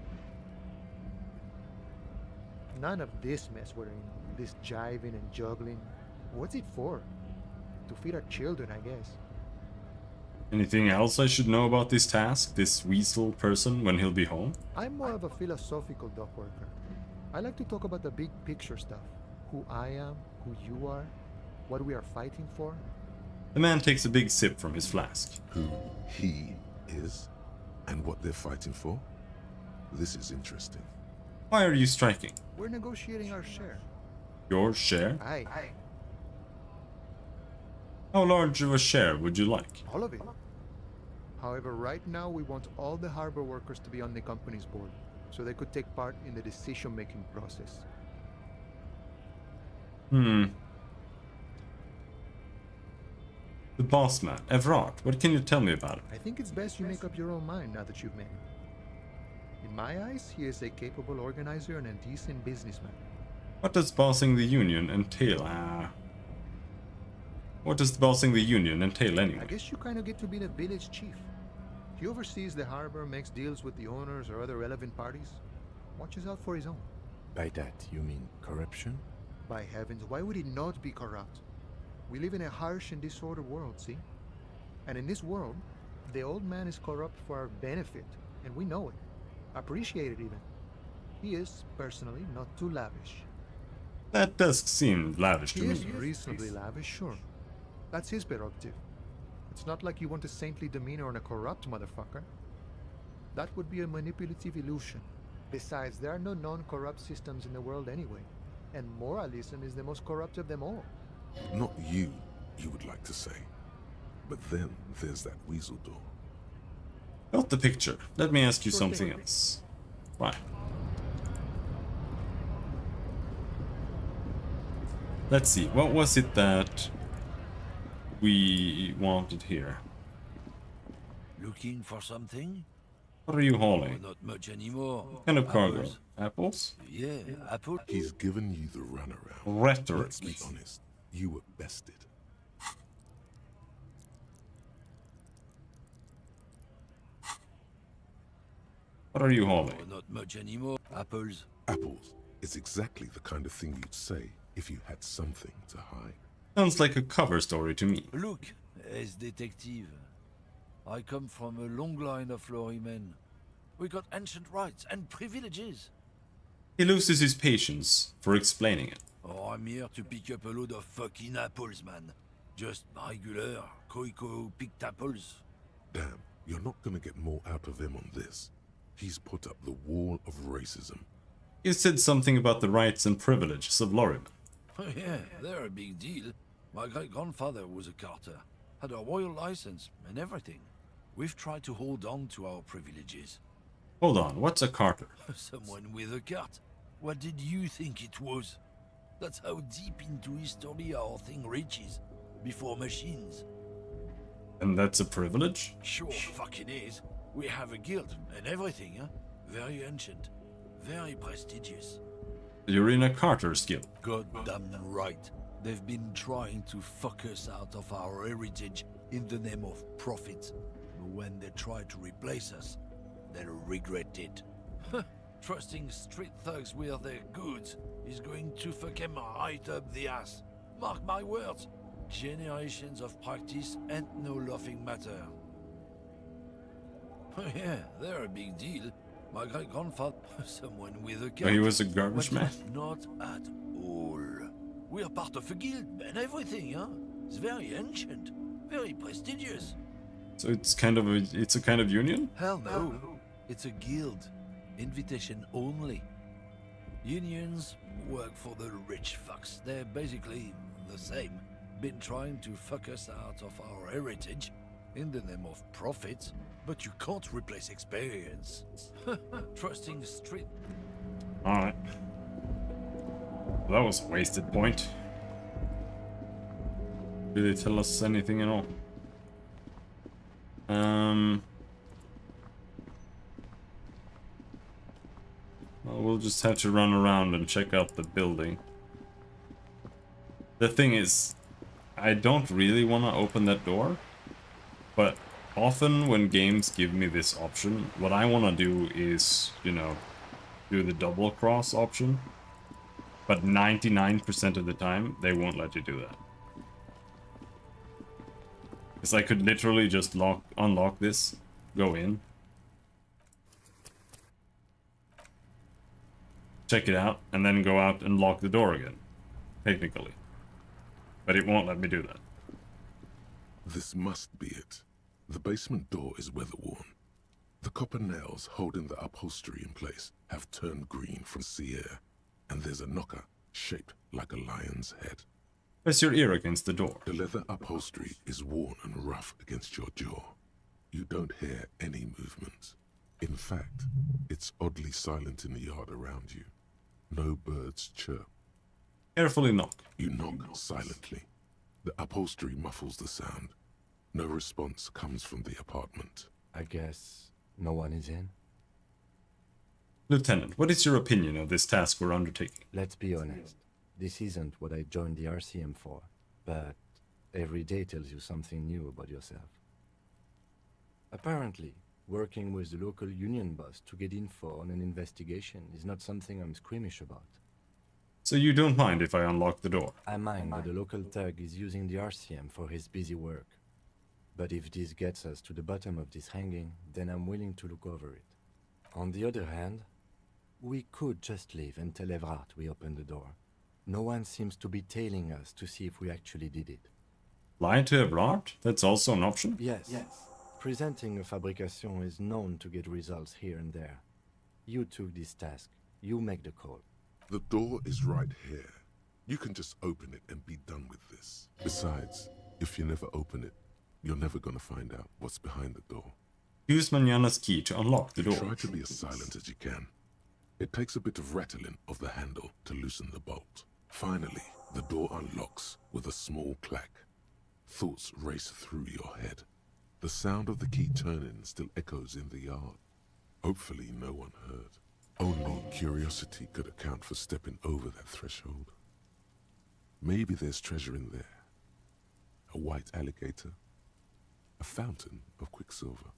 None of this mess we're in. This jiving and juggling. What's it for? To feed our children, I guess. Anything else I should know about this task, this weasel person, when he'll be home? I'm more of a philosophical dock worker. I like to talk about the big picture stuff. Who I am, who you are, what we are fighting for. The man takes a big sip from his flask. Who he is and what they're fighting for? This is interesting. Why are you striking? We're negotiating our share. Your share? Aye. How large of a share would you like? All of it. However, right now we want all the harbor workers to be on the company's board, so they could take part in the decision-making process. The boss man, Everard, what can you tell me about him? I think it's best you make up your own mind now that you've met him. In my eyes, he is a capable organizer and a decent businessman. What does bossing the union entail? What does bossing the Union entail I anyway? guess you kind of get to be the village chief. He oversees the harbor, makes deals with the owners or other relevant parties. Watches out for his own. By that, you mean corruption? By heavens, why would he not be corrupt? We live in a harsh and disordered world, see? And in this world, the old man is corrupt for our benefit, and we know it. Appreciate it even. He is, personally, not too lavish. That does seem lavish to He me. is reasonably lavish, sure. That's his prerogative. It's not like you want a saintly demeanor on a corrupt motherfucker. That would be a manipulative illusion. Besides, there are no non-corrupt systems in the world anyway. And moralism is the most corrupt of them all. Not you would like to say. But then there's that weasel door. Got the picture. Let me ask you Sure something thing. else. Right. Let's see. What was it that we wanted here? Looking for something? What are you Oh, hauling? not much anymore. What kind of cargo? Apples. Apples? Yeah, apple. He's given you the runaround. Rhetoric. Let's be honest. You were bested. What are you Oh, hauling? not much anymore. Apples. Apples is exactly the kind of thing you'd say if you had something to hide. Sounds like a cover story to me. Look, as detective. I come from a long line of lorrymen. We got ancient rights and privileges. He loses his patience for explaining it. Oh, I'm here to pick up a load of fucking apples, man. Just regular, Koiko picked apples. Damn, you're not gonna get more out of him on this. He's put up the wall of racism. You said something about the rights and privileges of lorrymen. Oh yeah, they're a big deal. My great-grandfather was a carter, had a royal license and everything. We've tried to hold on to our privileges. Hold on, what's a carter? Someone with a cart. What did you think it was? That's how deep into history our thing reaches. Before machines. And that's a privilege? Sure fucking is. We have a guild and everything, huh? Very ancient. Very prestigious. You're in a carter's guild. Goddamn right. They've been trying to fuck us out of our heritage in the name of profit. But when they try to replace us, they'll regret it. Trusting street thugs with their goods is going to fuck them right up the ass. Mark my words. Generations of practice and no laughing matter. Oh yeah, they're a big deal. My great-grandfather, someone with a cat. Oh, he was a garbage man? Not at all. We're part of a guild and everything, huh? It's very ancient, very prestigious. So it's kind of a kind of union? Hell no. It's a guild. Invitation only. Unions work for the rich fucks. They're basically the same. Been trying to fuck us out of our heritage in the name of profit, but you can't replace experience. Trusting street. Alright. Well, that was a wasted point. Did they tell us anything at all? Well, we'll just have to run around and check out the building. The thing is, I don't really want to open that door, but often when games give me this option, what I want to do is, you know, do the double cross option, but 99% of the time, they won't let you do that. Because I could literally just unlock this, go in, check it out, and then go out and lock the door again, technically. But it won't let me do that. This must be it. The basement door is weather-worn. The copper nails holding the upholstery in place have turned green from sea air, and there's a knocker shaped like a lion's head. Press your ear against the door. The leather upholstery is worn and rough against your jaw. You don't hear any movement. In fact, it's oddly silent in the yard around you. No birds chirp. Carefully knock. You knock silently. The upholstery muffles the sound. No response comes from the apartment. I guess no one is in. Lieutenant, what is your opinion of this task we're undertaking? Let's be honest. This isn't what I joined the RCM for, but Every day tells you something new about yourself. Apparently, working with the local union boss to get info on an investigation is not something I'm squeamish about. So you don't mind if I unlock the door? I mind that the local thug is using the RCM for his busy work. But if this gets us to the bottom of this hanging, then I'm willing to look over it. On the other hand, we could just leave and tell Evrart we opened the door. No one seems to be tailing us to see if we actually did it. Lie to Evrart? That's also an option? Yes. Presenting a fabrication is known to get results here and there. You took this task. You make the call. The door is right here. You can just open it and be done with this. Besides, if you never open it, you're never gonna find out what's behind the door. Use Manana's key to unlock the door. Try to be as silent as you can. It takes a bit of rattling of the handle to loosen the bolt. Finally, the door unlocks with a small clack. Thoughts race through your head. The sound of the key turning still echoes in the yard. Hopefully no one heard. Only curiosity could account for stepping over that threshold. Maybe there's treasure in there. A white alligator. A fountain of quicksilver.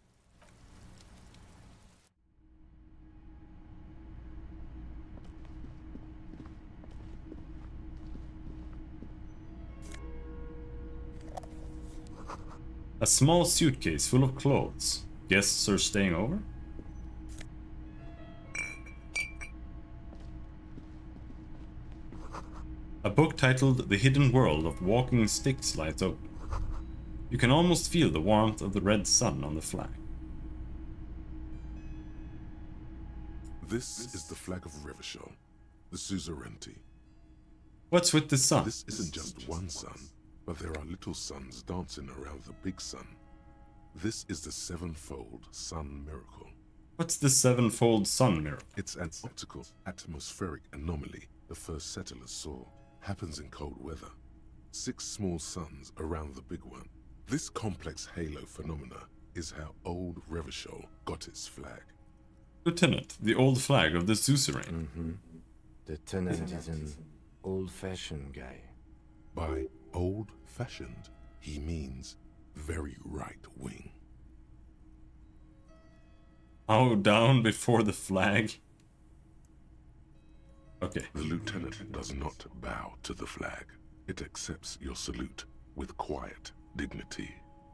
A small suitcase full of clothes. Guests are staying over? A book titled The Hidden World of Walking Sticks lies open. You can almost feel the warmth of the red sun on the flag. This is the flag of Revachol, the suzerainty. What's with the sun? This isn't just one sun, but there are little suns dancing around the big sun. This is the sevenfold sun miracle. What's the sevenfold sun miracle? It's an optical atmospheric anomaly the first settlers saw. Happens in cold weather. 6 small suns around the big one. This complex halo phenomena is how old Revachol got its flag. Lieutenant, the old flag of the suzerain. The tenant is an old-fashioned guy. By old-fashioned, he means very right-wing. Bow down before the flag. Okay. The lieutenant does not bow to the flag. It accepts your salute with quiet dignity.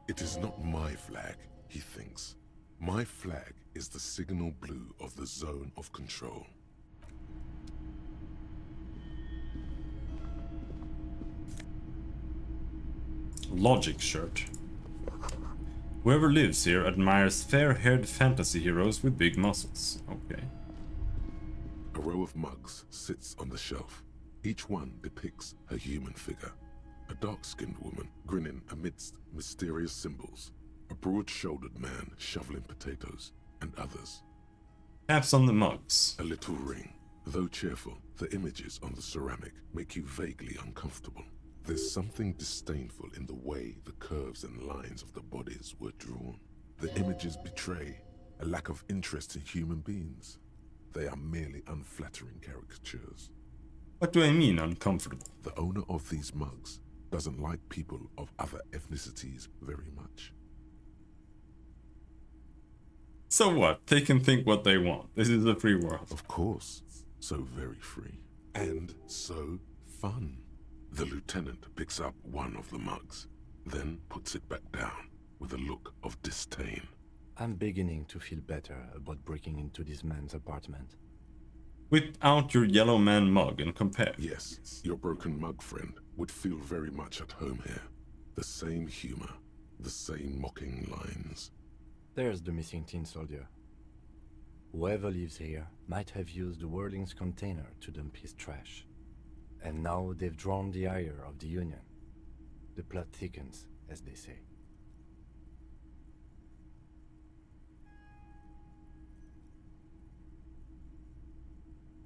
It is not my flag, he thinks. My flag is the signal blue of the zone of control. Logic shirt. Whoever lives here admires fair-haired fantasy heroes with big muscles. Okay. A row of mugs sits on the shelf. Each one depicts a human figure. A dark-skinned woman grinning amidst mysterious symbols. A broad-shouldered man shoveling potatoes, and others. Taps on the mugs. A little ring. Though cheerful, the images on the ceramic make you vaguely uncomfortable. There's something disdainful in the way the curves and lines of the bodies were drawn. The images betray a lack of interest in human beings. They are merely unflattering caricatures. What do I mean uncomfortable? The owner of these mugs doesn't like people of other ethnicities very much. So what? They can think what they want. This is a free world. Of course. So very free. And so fun. The lieutenant picks up one of the mugs, then puts it back down with a look of disdain. I'm beginning to feel better about breaking into this man's apartment. Whip out your yellow man mug and compare. Yes, your broken mug friend would feel very much at home here. The same humor, the same mocking lines. There's the missing tin soldier. Whoever lives here might have used the Whirling's container to dump his trash. And now they've drawn the ire of the Union. The plot thickens, as they say.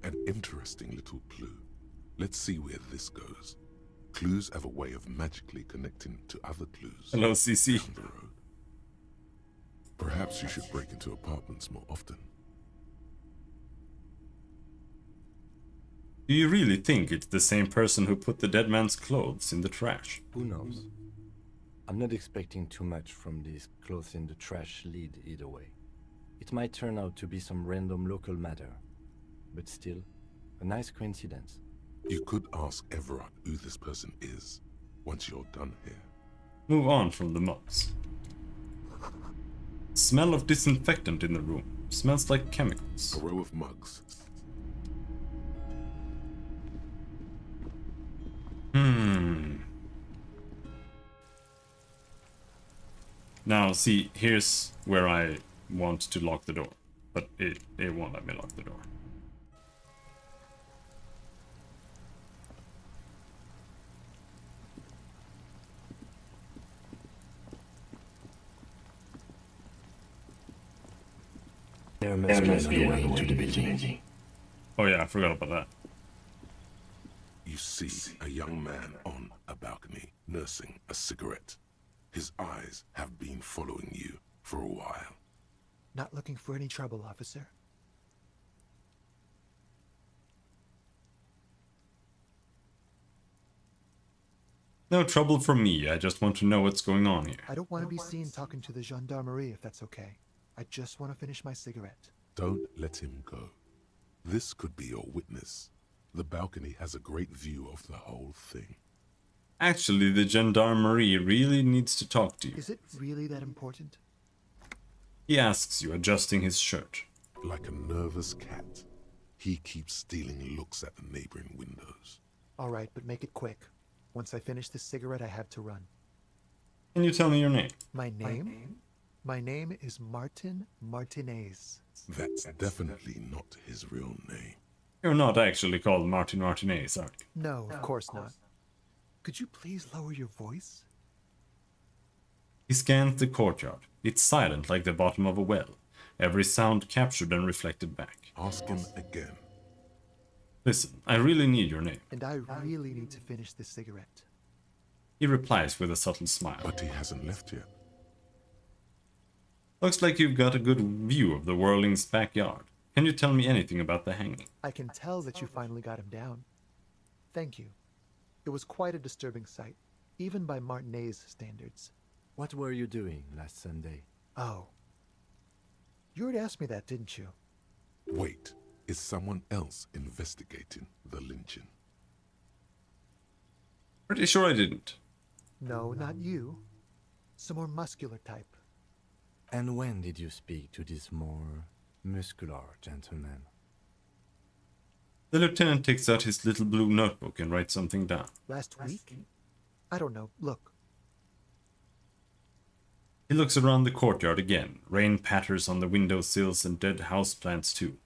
An interesting little clue. Let's see where this goes. Clues have a way of magically connecting to other clues. Hello, CC. Down the road. Perhaps you should break into apartments more often. Do you really think it's the same person who put the dead man's clothes in the trash? Who knows? I'm not expecting too much from this clothes in the trash lead either way. It might turn out to be some random local matter, but still, a nice coincidence. You could ask Everard who this person is once you're done here. Move on from the mugs. Smell of disinfectant in the room. Smells like chemicals. A row of mugs. Now, see, here's where I want to lock the door, but it won't let me lock the door. There must be a way into the building. Oh yeah, I forgot about that. You see a young man on a balcony nursing a cigarette. His eyes have been following you for a while. Not looking for any trouble, officer. No trouble for me, I just want to know what's going on here. I don't want to be seen talking to the gendarmerie if that's okay. I just want to finish my cigarette. Don't let him go. This could be your witness. The balcony has a great view of the whole thing. Actually, the gendarmerie really needs to talk to you. Is it really that important? He asks you, adjusting his shirt. Like a nervous cat, he keeps stealing looks at the neighboring windows. All right, but make it quick. Once I finish this cigarette, I have to run. Can you tell me your name? My name? My name is Martin Martinez. That's definitely not his real name. You're not actually called Martin Martinez, are you? No, of course not. Could you please lower your voice? He scans the courtyard. It's silent like the bottom of a well. Every sound captured and reflected back. Ask him again. Listen, I really need your name. And I really need to finish this cigarette. He replies with a subtle smile. But he hasn't left yet. Looks like you've got a good view of the Whirling's backyard. Can you tell me anything about the hanging? I can tell that you finally got him down. Thank you. It was quite a disturbing sight, even by Martinez standards. What were you doing last Sunday? Oh. You already asked me that, didn't you? Wait, is someone else investigating the lynching? Pretty sure I didn't. No, not you. Some more muscular type. And when did you speak to this more muscular gentleman? The lieutenant takes out his little blue notebook and writes something down. Last week? I don't know. Look. He looks around the courtyard again. Rain patters on the windowsills and dead houseplants too.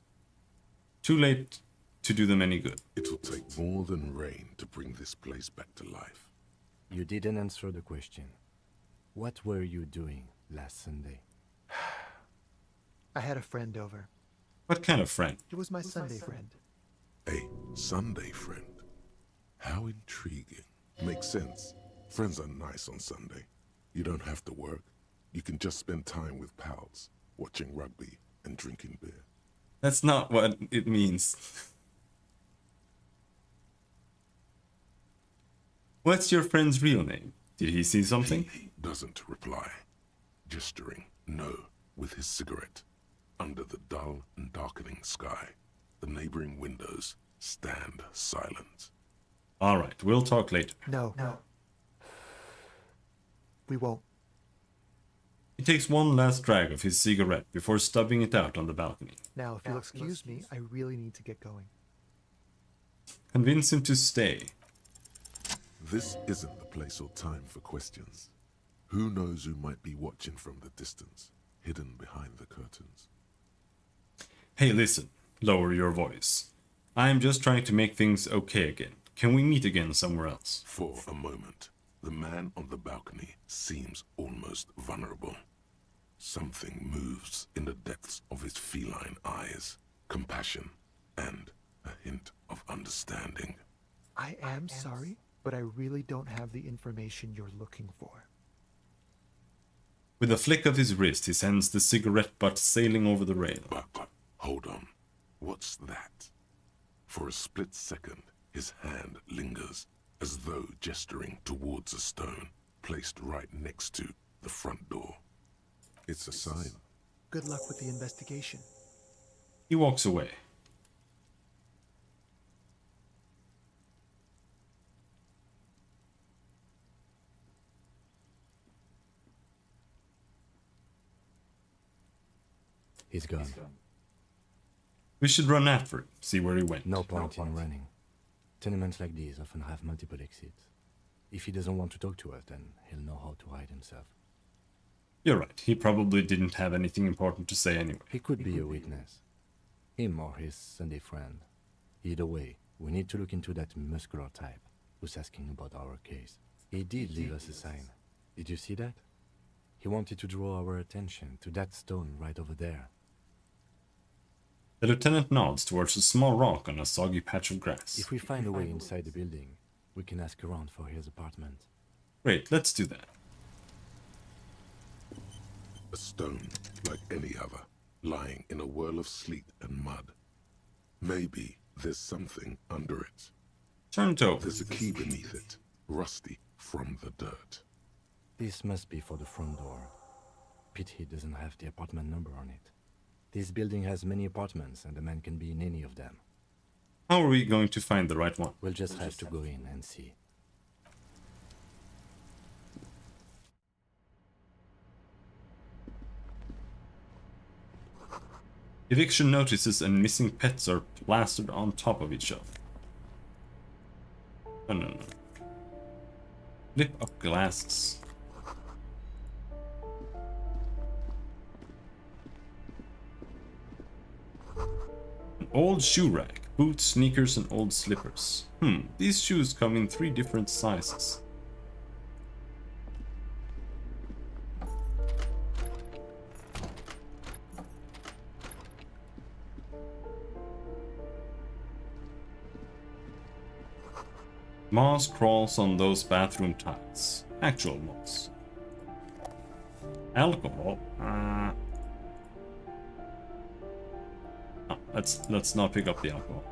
Too late to do them any good. It will take more than rain to bring this place back to life. You didn't answer the question. What were you doing last Sunday? I had a friend over. What kind of friend? It was my Sunday friend. A Sunday friend. How intriguing. Makes sense. Friends are nice on Sunday. You don't have to work. You can just spend time with pals, watching rugby and drinking beer. That's not what it means. What's your friend's real name? Did he see something? He doesn't reply. Gesturing no with his cigarette. Under the dull and darkening sky, the neighboring windows stand silent. All right, we'll talk later. No. We won't. He takes one last drag of his cigarette before stubbing it out on the balcony. Now, if you'll excuse me, I really need to get going. Convince him to stay. This isn't the place or time for questions. Who knows who might be watching from the distance, hidden behind the curtains. Hey, listen. Lower your voice. I'm just trying to make things okay again. Can we meet again somewhere else? For a moment, the man on the balcony seems almost vulnerable. Something moves in the depths of his feline eyes. Compassion and a hint of understanding. I am sorry, but I really don't have the information you're looking for. With a flick of his wrist, he sends the cigarette butt sailing over the rail. But hold on. What's that? For a split second, his hand lingers, as though gesturing towards a stone placed right next to the front door. It's a sign. Good luck with the investigation. He walks away. He's gone. We should run after him, see where he went. No point in running. Tenements like these often have multiple exits. If he doesn't want to talk to us, then he'll know how to hide himself. You're right, he probably didn't have anything important to say anyway. He could be a witness. Him or his Sunday friend. Either way, we need to look into that muscular type who's asking about our case. He did leave us a sign. Did you see that? He wanted to draw our attention to that stone right over there. The lieutenant nods towards a small rock on a soggy patch of grass. If we find a way inside the building, we can ask around for his apartment. Great, let's do that. A stone like any other, lying in a whirl of sleet and mud. Maybe there's something under it. Turn it over. There's a key beneath it, rusty from the dirt. This must be for the front door. Pity doesn't have the apartment number on it. This building has many apartments, and the man can be in any of them. How are we going to find the right one? We'll just have to go in and see. Eviction notices and missing pets are plastered on top of each other. No. Flip up glasses. An old shoe rack, boots, sneakers, and old slippers. These shoes come in 3 different sizes. Moss crawls on those bathroom tiles. Actual moss. Alcohol. Let's not pick up the alcohol.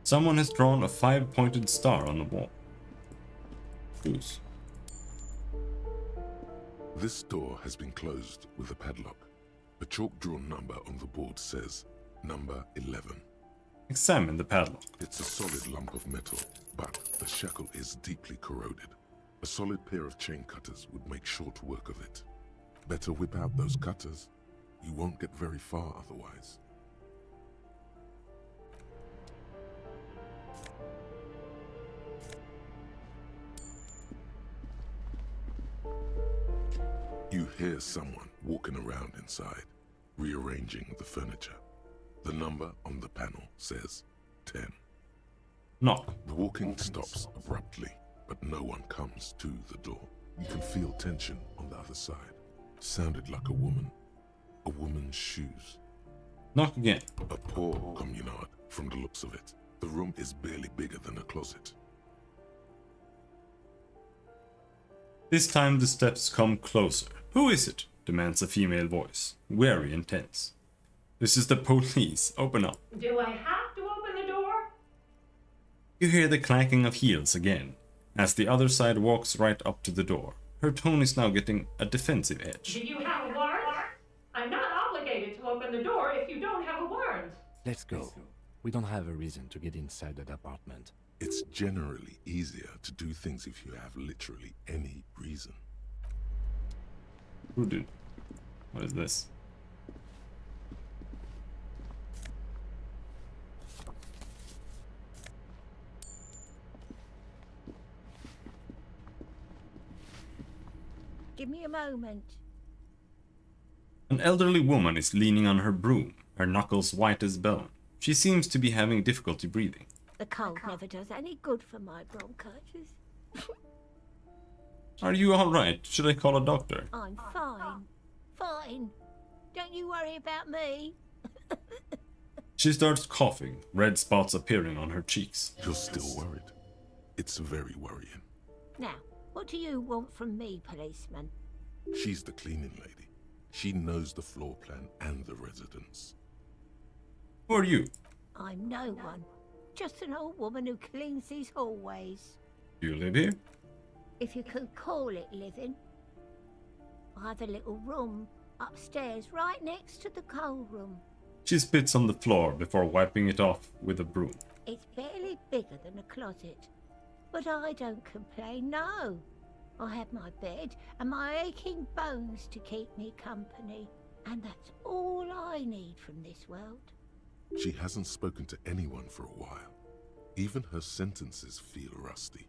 Someone has drawn a 5-pointed star on the wall. Whose? This door has been closed with a padlock. A chalk-drawn number on the board says number 11. Examine the padlock. It's a solid lump of metal, but the shackle is deeply corroded. A solid pair of chain cutters would make short work of it. Better whip out those cutters. You won't get very far otherwise. You hear someone walking around inside, rearranging the furniture. The number on the panel says 10. Knock. The walking stops abruptly, but no one comes to the door. You can feel tension on the other side. Sounded like a woman. A woman's shoes. Knock again. A poor communard, from the looks of it. The room is barely bigger than a closet. This time the steps come closer. Who is it? Demands a female voice, very intense. This is the police. Open up. Do I have to open the door? You hear the clacking of heels again, as the other side walks right up to the door. Her tone is now getting a defensive edge. Do you have a warrant? I'm not obligated to open the door if you don't have a warrant. Let's go. We don't have a reason to get inside that apartment. It's generally easier to do things if you have literally any reason. Who did? What is this? Give me a moment. An elderly woman is leaning on her broom, her knuckles white as bone. She seems to be having difficulty breathing. The cold never does any good for my bronchitis. Are you alright? Should I call a doctor? I'm fine. Fine. Don't you worry about me. She starts coughing, red spots appearing on her cheeks. You're still worried. It It's very worrying. Now, what do you want from me, policeman? She's the cleaning lady. She knows the floor plan and the residents. Who are you? I'm no one. Just an old woman who cleans these hallways. You live here? If you can call it living. I have a little room upstairs right next to the coal room. She spits on the floor before wiping it off with a broom. It's barely bigger than a closet. But I don't complain, no. I have my bed and my aching bones to keep me company. And that's all I need from this world. She hasn't spoken to anyone for a while. Even her sentences feel rusty.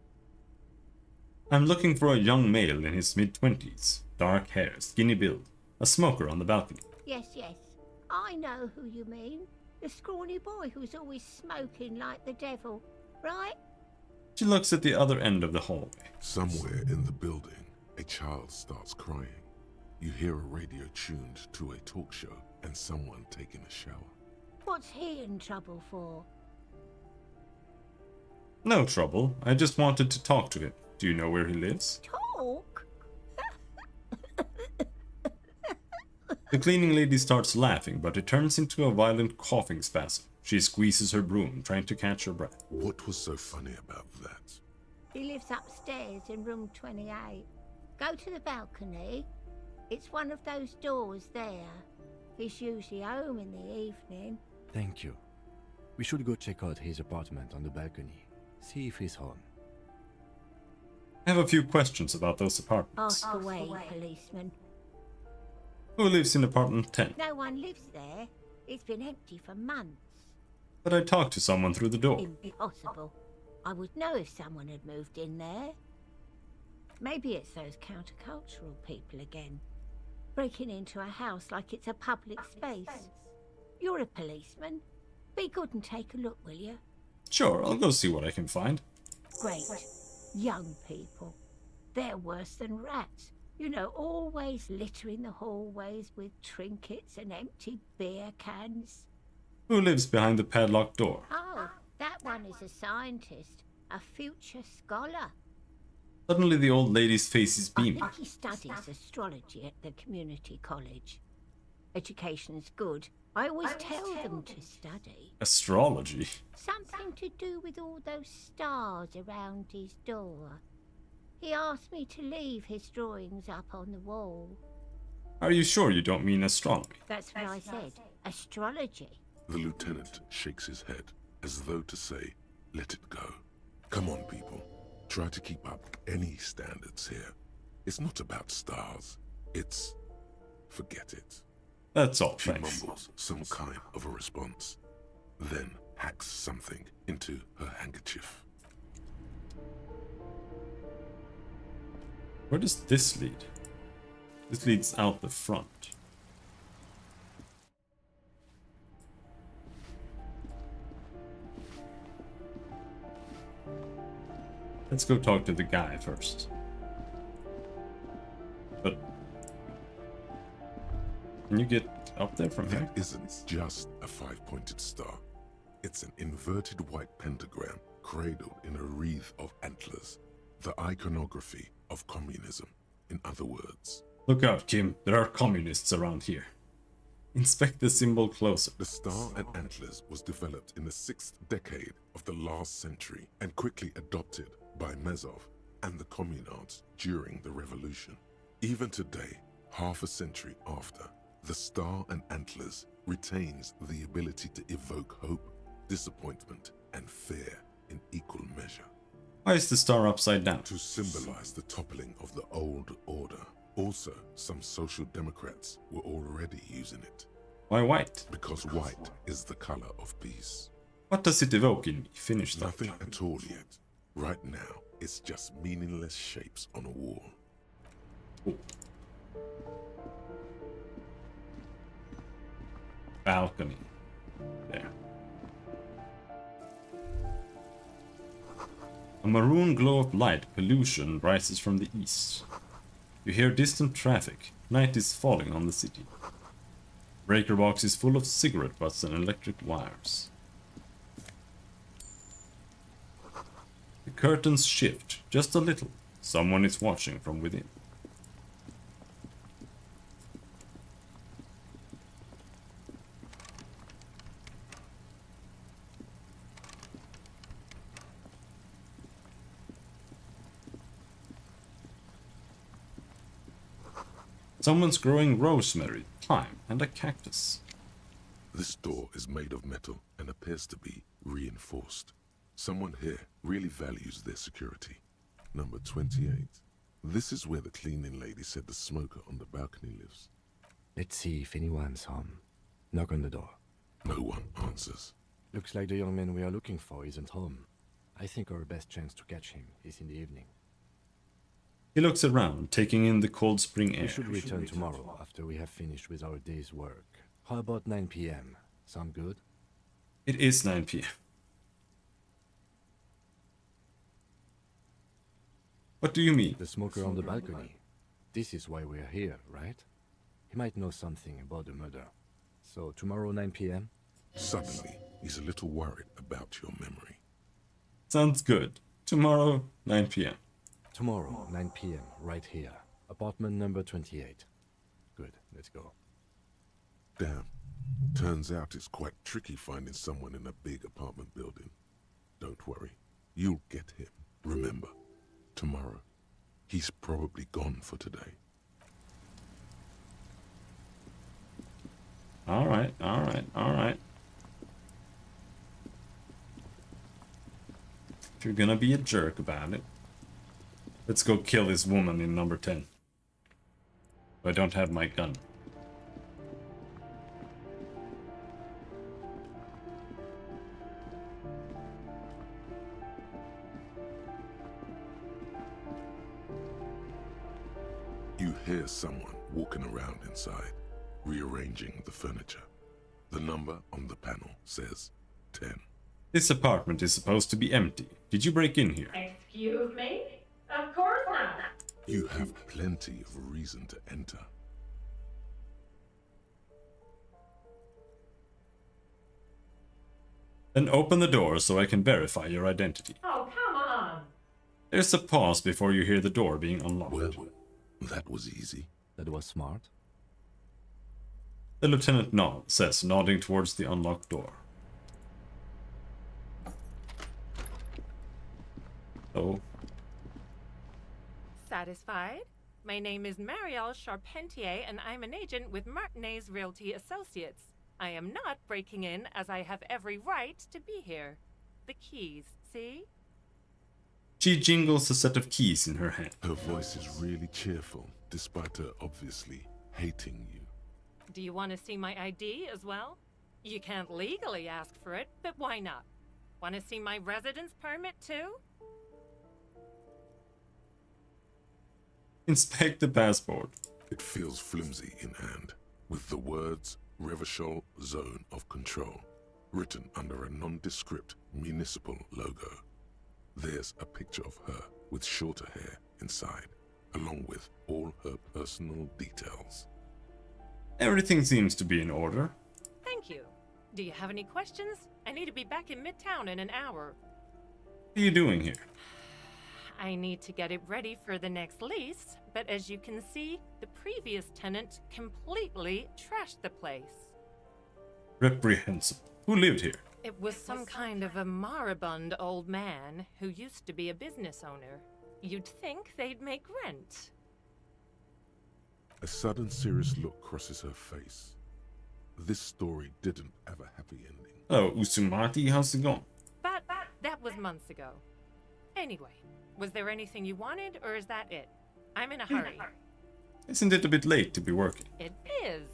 I'm looking for a young male in his mid-20s. Dark hair, skinny build. A smoker on the balcony. Yes, yes. I know who you mean. The scrawny boy who's always smoking like the devil, right? She looks at the other end of the hallway. Somewhere in the building, a child starts crying. You hear a radio tuned to a talk show and someone taking a shower. What's he in trouble for? No trouble. I just wanted to talk to him. Do you know where he lives? Talk? The cleaning lady starts laughing, but it turns into a violent coughing spasm. She squeezes her broom, trying to catch her breath. What was so funny about that? He lives upstairs in room 28. Go to the balcony. It's one of those doors there. He's usually home in the evening. Thank you. We should go check out his apartment on the balcony. See if he's home. I have a few questions about those apartments. Ask away, policeman. Who lives in apartment 10? No one lives there. It's been empty for months. But I talked to someone through the door. Impossible. I would know if someone had moved in there. Maybe it's those countercultural people again. Breaking into a house like it's a public space. You're a policeman. Be good and take a look, will you? Sure, I'll go see what I can find. Great. Young people. They're worse than rats. You know, always littering the hallways with trinkets and empty beer cans. Who lives behind the padlocked door? Oh, that one is a scientist. A future scholar. Suddenly the old lady's face is I beaming. think he studies astrology at the community college. Education's good. I always tell them to study. Astrology? Something to do with all those stars around his door. He asked me to leave his drawings up on the wall. Are you sure you don't mean astronomy? That's what I said. Astrology. The lieutenant shakes his head, as though to say, let it go. Come on, people. Try to keep up any standards here. It's not about stars. It's... forget it. That's all, She thanks. mumbles some kind of a response, then hacks something into her handkerchief. Where does this lead? This leads out the front. Let's go talk to the guy first. But can you get up there from here? That isn't just a five-pointed star. It's an inverted white pentagram cradled in a wreath of antlers. The iconography of communism, in other words. Look out, Kim. There are communists around here. Inspect the symbol closer. The star and antlers was developed in the 6th decade of the last century and quickly adopted by Mezov and the communards during the revolution. Even today, half a century after, the star and antlers retains the ability to evoke hope, disappointment, and fear in equal measure. Why is the star upside down? To symbolize the toppling of the old order. Also, some social democrats were already using it. Why white? Because white is the color of peace. What does it evoke in me? Finish that. Nothing at all yet. Right now, it's just meaningless shapes on a wall. Ooh. Balcony. There. A maroon glow of light pollution rises from the east. You hear distant traffic. Night is falling on the city. Breaker box is full of cigarette butts and electric wires. The curtains shift just a little. Someone is watching from within. Someone's growing rosemary, thyme, and a cactus. This door is made of metal and appears to be reinforced. Someone here really values their security. Number 28. This is where the cleaning lady said the smoker on the balcony lives. Let's see if anyone's home. Knock on the door. No one answers. Looks like the young man we are looking for isn't home. I think our best chance to catch him is in the evening. He looks around, taking in the cold spring air. We should return tomorrow after we have finished with our day's work. How about 9 p.m.? Sound good? It is 9 p.m. What do you mean? The smoker on the balcony. This is why we're here, right? He might know something about the murder. So tomorrow 9 p.m.? Suddenly, he's a little worried about your memory. Sounds good. Tomorrow, 9 p.m. Tomorrow, 9 p.m., right here. Apartment number 28. Good, let's go. Damn. Turns out it's quite tricky finding someone in a big apartment building. Don't worry. You'll get him. Remember, tomorrow. He's probably gone for today. Alright, alright, alright. If you're gonna be a jerk about it, let's go kill this woman in number 10. I don't have my gun. You hear someone walking around inside, rearranging the furniture. The number on the panel says 10. This apartment is supposed to be empty. Did you break in here? Excuse me? Of course not. You have plenty of reason to enter. Then open the door so I can verify your identity. Oh, come on. There's a pause before you hear the door being unlocked. Well, that was easy. That was smart. The lieutenant says, nodding towards the unlocked door. Oh. Satisfied? My name is Marielle Charpentier, and I'm an agent with Martinez Realty Associates. I am not breaking in, as I have every right to be here. The keys, see? She jingles a set of keys in her hand. Her voice is really cheerful, despite her obviously hating you. Do you want to see my ID as well? You can't legally ask for it, but why not? Want to see my residence permit too? Inspect the passport. It feels flimsy in hand, with the words Revachol Zone of Control written under a nondescript municipal logo. There's a picture of her with shorter hair inside, along with all her personal details. Everything seems to be in order. Thank you. Do you have any questions? I need to be back in Midtown in an hour. What are you doing here? I need to get it ready for the next lease, but as you can see, the previous tenant completely trashed the place. Reprehensible. Who lived here? It was some kind of a moribund old man who used to be a business owner. You'd think they'd make rent. A sudden serious look crosses her face. This story didn't have a happy ending. Oh, Usumati, how's it going? But that was months ago. Anyway, was there anything you wanted, or is that it? I'm in a hurry. Isn't it a bit late to be working? It is.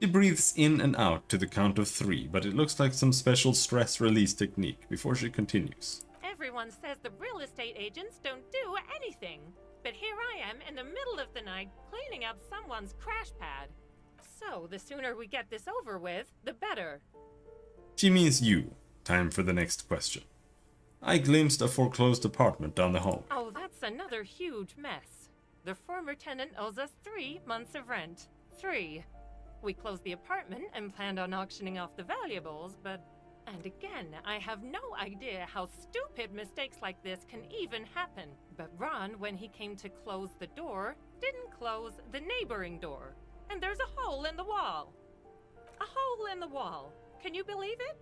She breathes in and out to the count of 3, but it looks like some special stress release technique before she continues. Everyone says the real estate agents don't do anything. But here I am in the middle of the night cleaning up someone's crash pad. So the sooner we get this over with, the better. She means you. Time for the next question. I glimpsed a foreclosed apartment down the hall. Oh, that's another huge mess. The former tenant owes us 3 months of rent. 3. We closed the apartment and planned on auctioning off the valuables, but And again, I have no idea how stupid mistakes like this can even happen. But Ron, when he came to close the door, didn't close the neighboring door. And there's a hole in the wall. A hole in the wall. Can you believe it?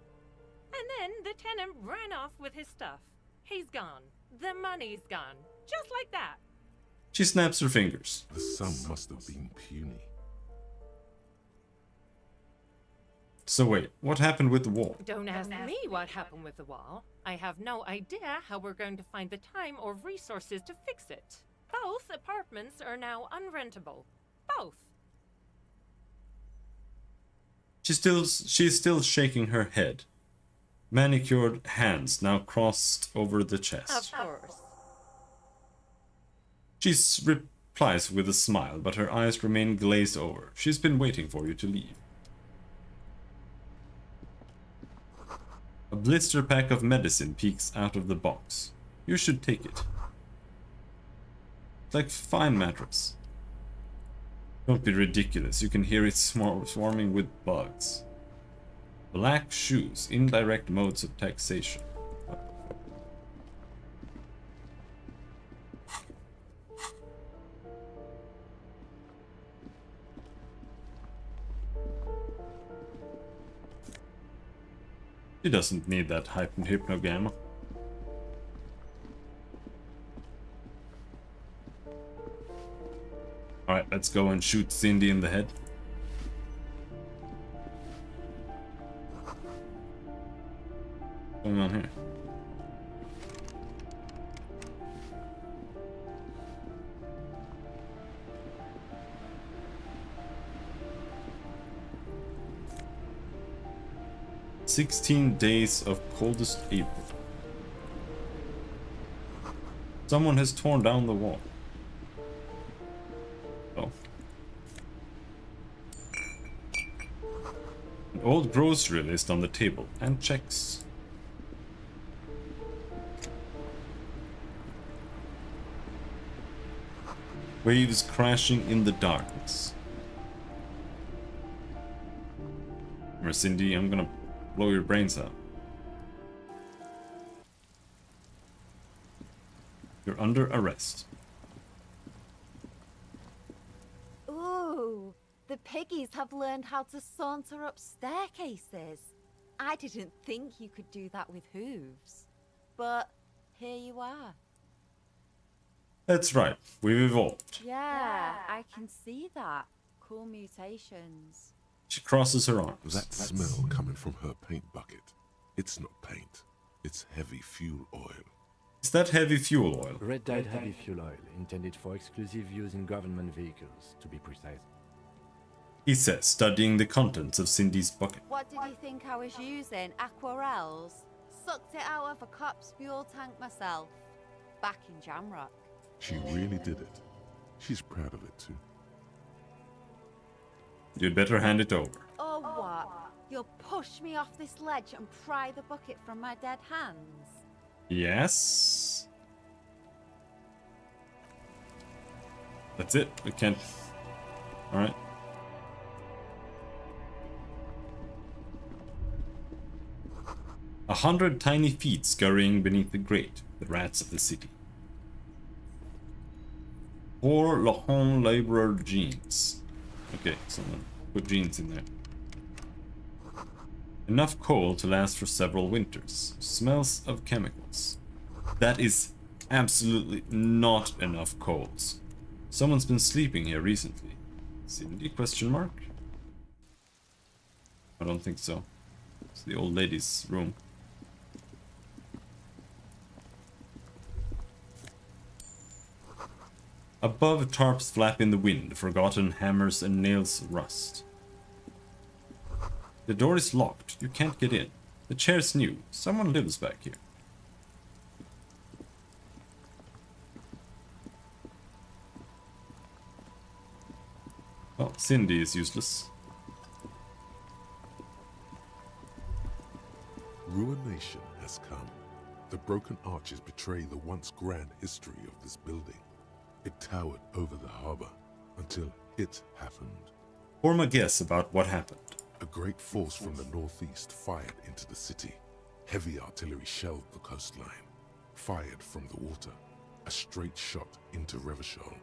And then the tenant ran off with his stuff. He's gone. The money's gone. Just like that. She snaps her fingers. The sum must have been puny. So wait, what happened with the wall? Don't ask me what happened with the wall. I have no idea how we're going to find the time or resources to fix it. Both apartments are now unrentable. Both. She's still shaking her head. Manicured hands now crossed over the chest. Of course. She replies with a smile, but her eyes remain glazed over. She's been waiting for you to leave. A blister pack of medicine peeks out of the box. You should take it. It's like fine mattress. Don't be ridiculous, you can hear it swarming with bugs. Black shoes, indirect modes of taxation. She doesn't need that hypnogamma. Alright, let's go and shoot Cindy in the head. What's going on here? "16 days of coldest April. Someone has torn down the wall." Oh. An old grocery list on the table and checks. Waves crashing in the darkness. Remember, Cindy, I'm gonna blow your brains out. You're under arrest. Ooh, the piggies have learned how to saunter up staircases. I didn't think you could do that with hooves. But here you are. That's right, we've evolved. Yeah, I can see that. Cool mutations. She crosses her arms. That smell coming from her paint bucket. It's not paint. It's heavy fuel oil. Is that heavy fuel oil? Red dyed heavy fuel oil, intended for exclusive use in government vehicles, to be precise. He says, studying the contents of Cindy's bucket. What did you think I was using? Aquarels? Sucked it out of a cop's fuel tank myself. Back in Jamrock. She really did it. She's proud of it too. You'd better hand it over. Oh, what? You'll push me off this ledge and pry the bucket from my dead hands? Yes. That's it. We can't. Alright. "100 tiny feet scurrying beneath the grate, the rats of the city. Poor Lahon laborer jeans." Okay, someone put jeans in there. "Enough coal to last for several winters. Smells of chemicals." That is absolutely not enough coals. Someone's been sleeping here recently. Cindy, question mark? I don't think so. It's the old lady's room. Above, tarps flap in the wind, forgotten hammers and nails rust. The door is locked, you can't get in. The chair's new, someone lives back here. Well, Cindy is useless. Ruination has come. The broken arches betray the once grand history of this building. It towered over the harbor until it happened. Form a guess about what happened. A great force from the northeast fired into the city. Heavy artillery shelled the coastline. Fired from the water. A straight shot into Revachol.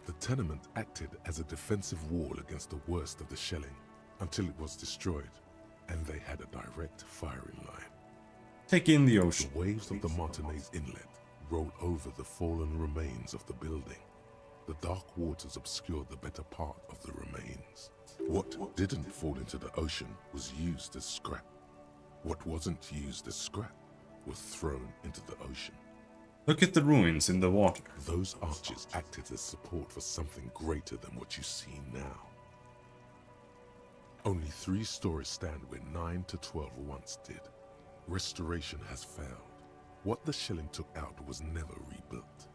The tenement acted as a defensive wall against the worst of the shelling until it was destroyed, and they had a direct firing line. Take in the ocean. The waves of the Martinez Inlet roll over the fallen remains of the building. The dark waters obscured the better part of the remains. What didn't fall into the ocean was used as scrap. What wasn't used as scrap was thrown into the ocean. Look at the ruins in the water. Those arches acted as support for something greater than what you see now. Only 3 stories stand where 9 to 12 once did. Restoration has failed. What the shelling took out was never rebuilt.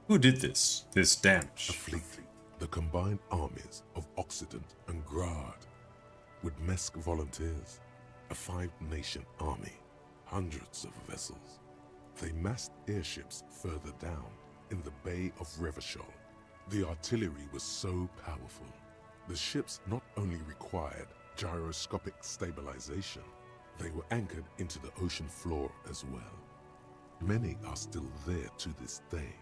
Who did this damage? A fleet, the combined armies of Occident and Grad, with Mesk volunteers, a 5-nation army, hundreds of vessels. They massed airships further down in the Bay of Revachol. The artillery was so powerful. The ships not only required gyroscopic stabilization, they were anchored into the ocean floor as well. Many are still there to this day.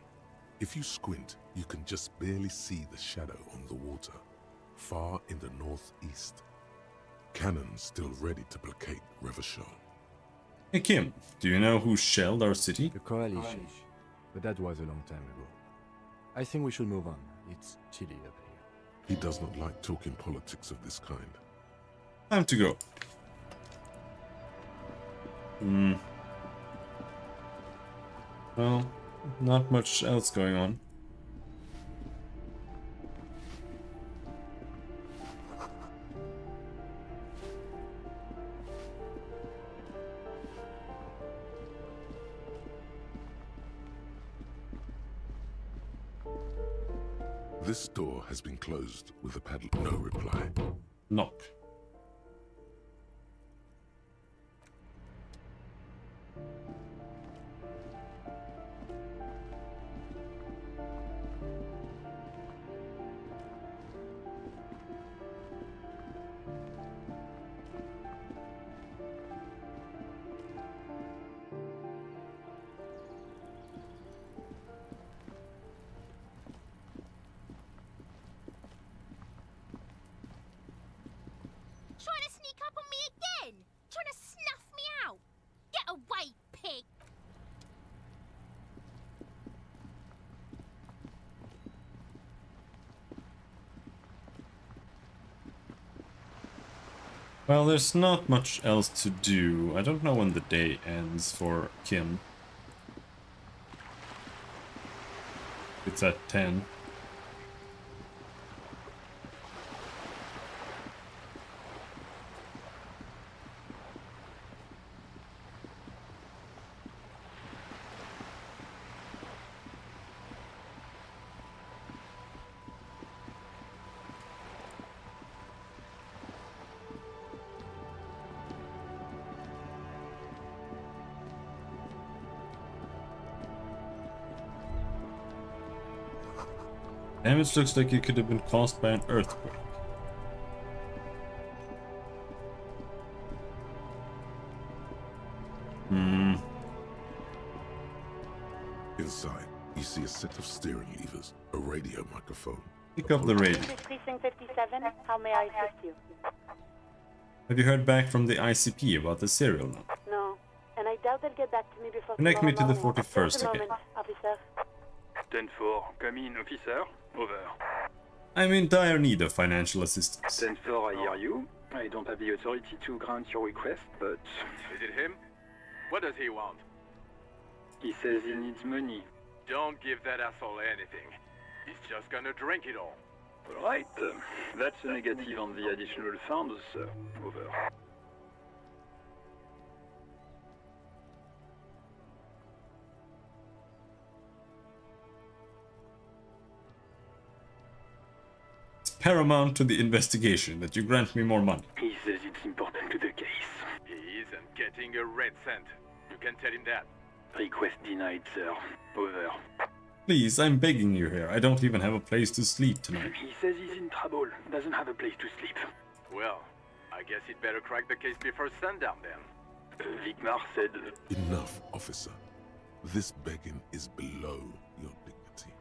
If you squint, you can just barely see the shadow on the water, far in the northeast. Cannons still ready to placate Revachol. Hey Kim, do you know who shelled our city? The Coalition. But that was a long time ago. I think we should move on. It's chilly up here. He does not like talking politics of this kind. Time to go. Well, not much else going on. This door has been closed with a padlock. No reply. Knock. Trying to sneak up on me again? Trying to snuff me out? Get away, pig! Well, there's not much else to do. I don't know when the day ends for Kim. It's at 10. Damage looks like it could have been caused by an earthquake. Inside, you see a set of steering levers, a radio microphone. Pick up the radio. Precinct 57, how may I assist you? Have you heard back from the ICP about the serial number? No, and I doubt they'll get back to me before Connect me to the tomorrow morning. 41st Just a again. moment, officer. 10-4, come in, officer. Over. I'm in dire need of financial assistance. 10-4, I hear you. I don't have the authority to grant your request, but... Is it him? What does he want? He says he needs money. Don't give that asshole anything. He's just gonna drink it all. Alright, that's a negative on the additional funds, sir. Over. It's paramount to the investigation that you grant me more money. He says it's important to the case. He isn't getting a red cent. You can tell him that. Request denied, sir. Over. Please, I'm begging you here. I don't even have a place to sleep tonight. He says he's in trouble. Doesn't have a place to sleep. Well, I guess he'd better crack the case before sundown then. Vigmar said... Enough, officer. This begging is below your dignity.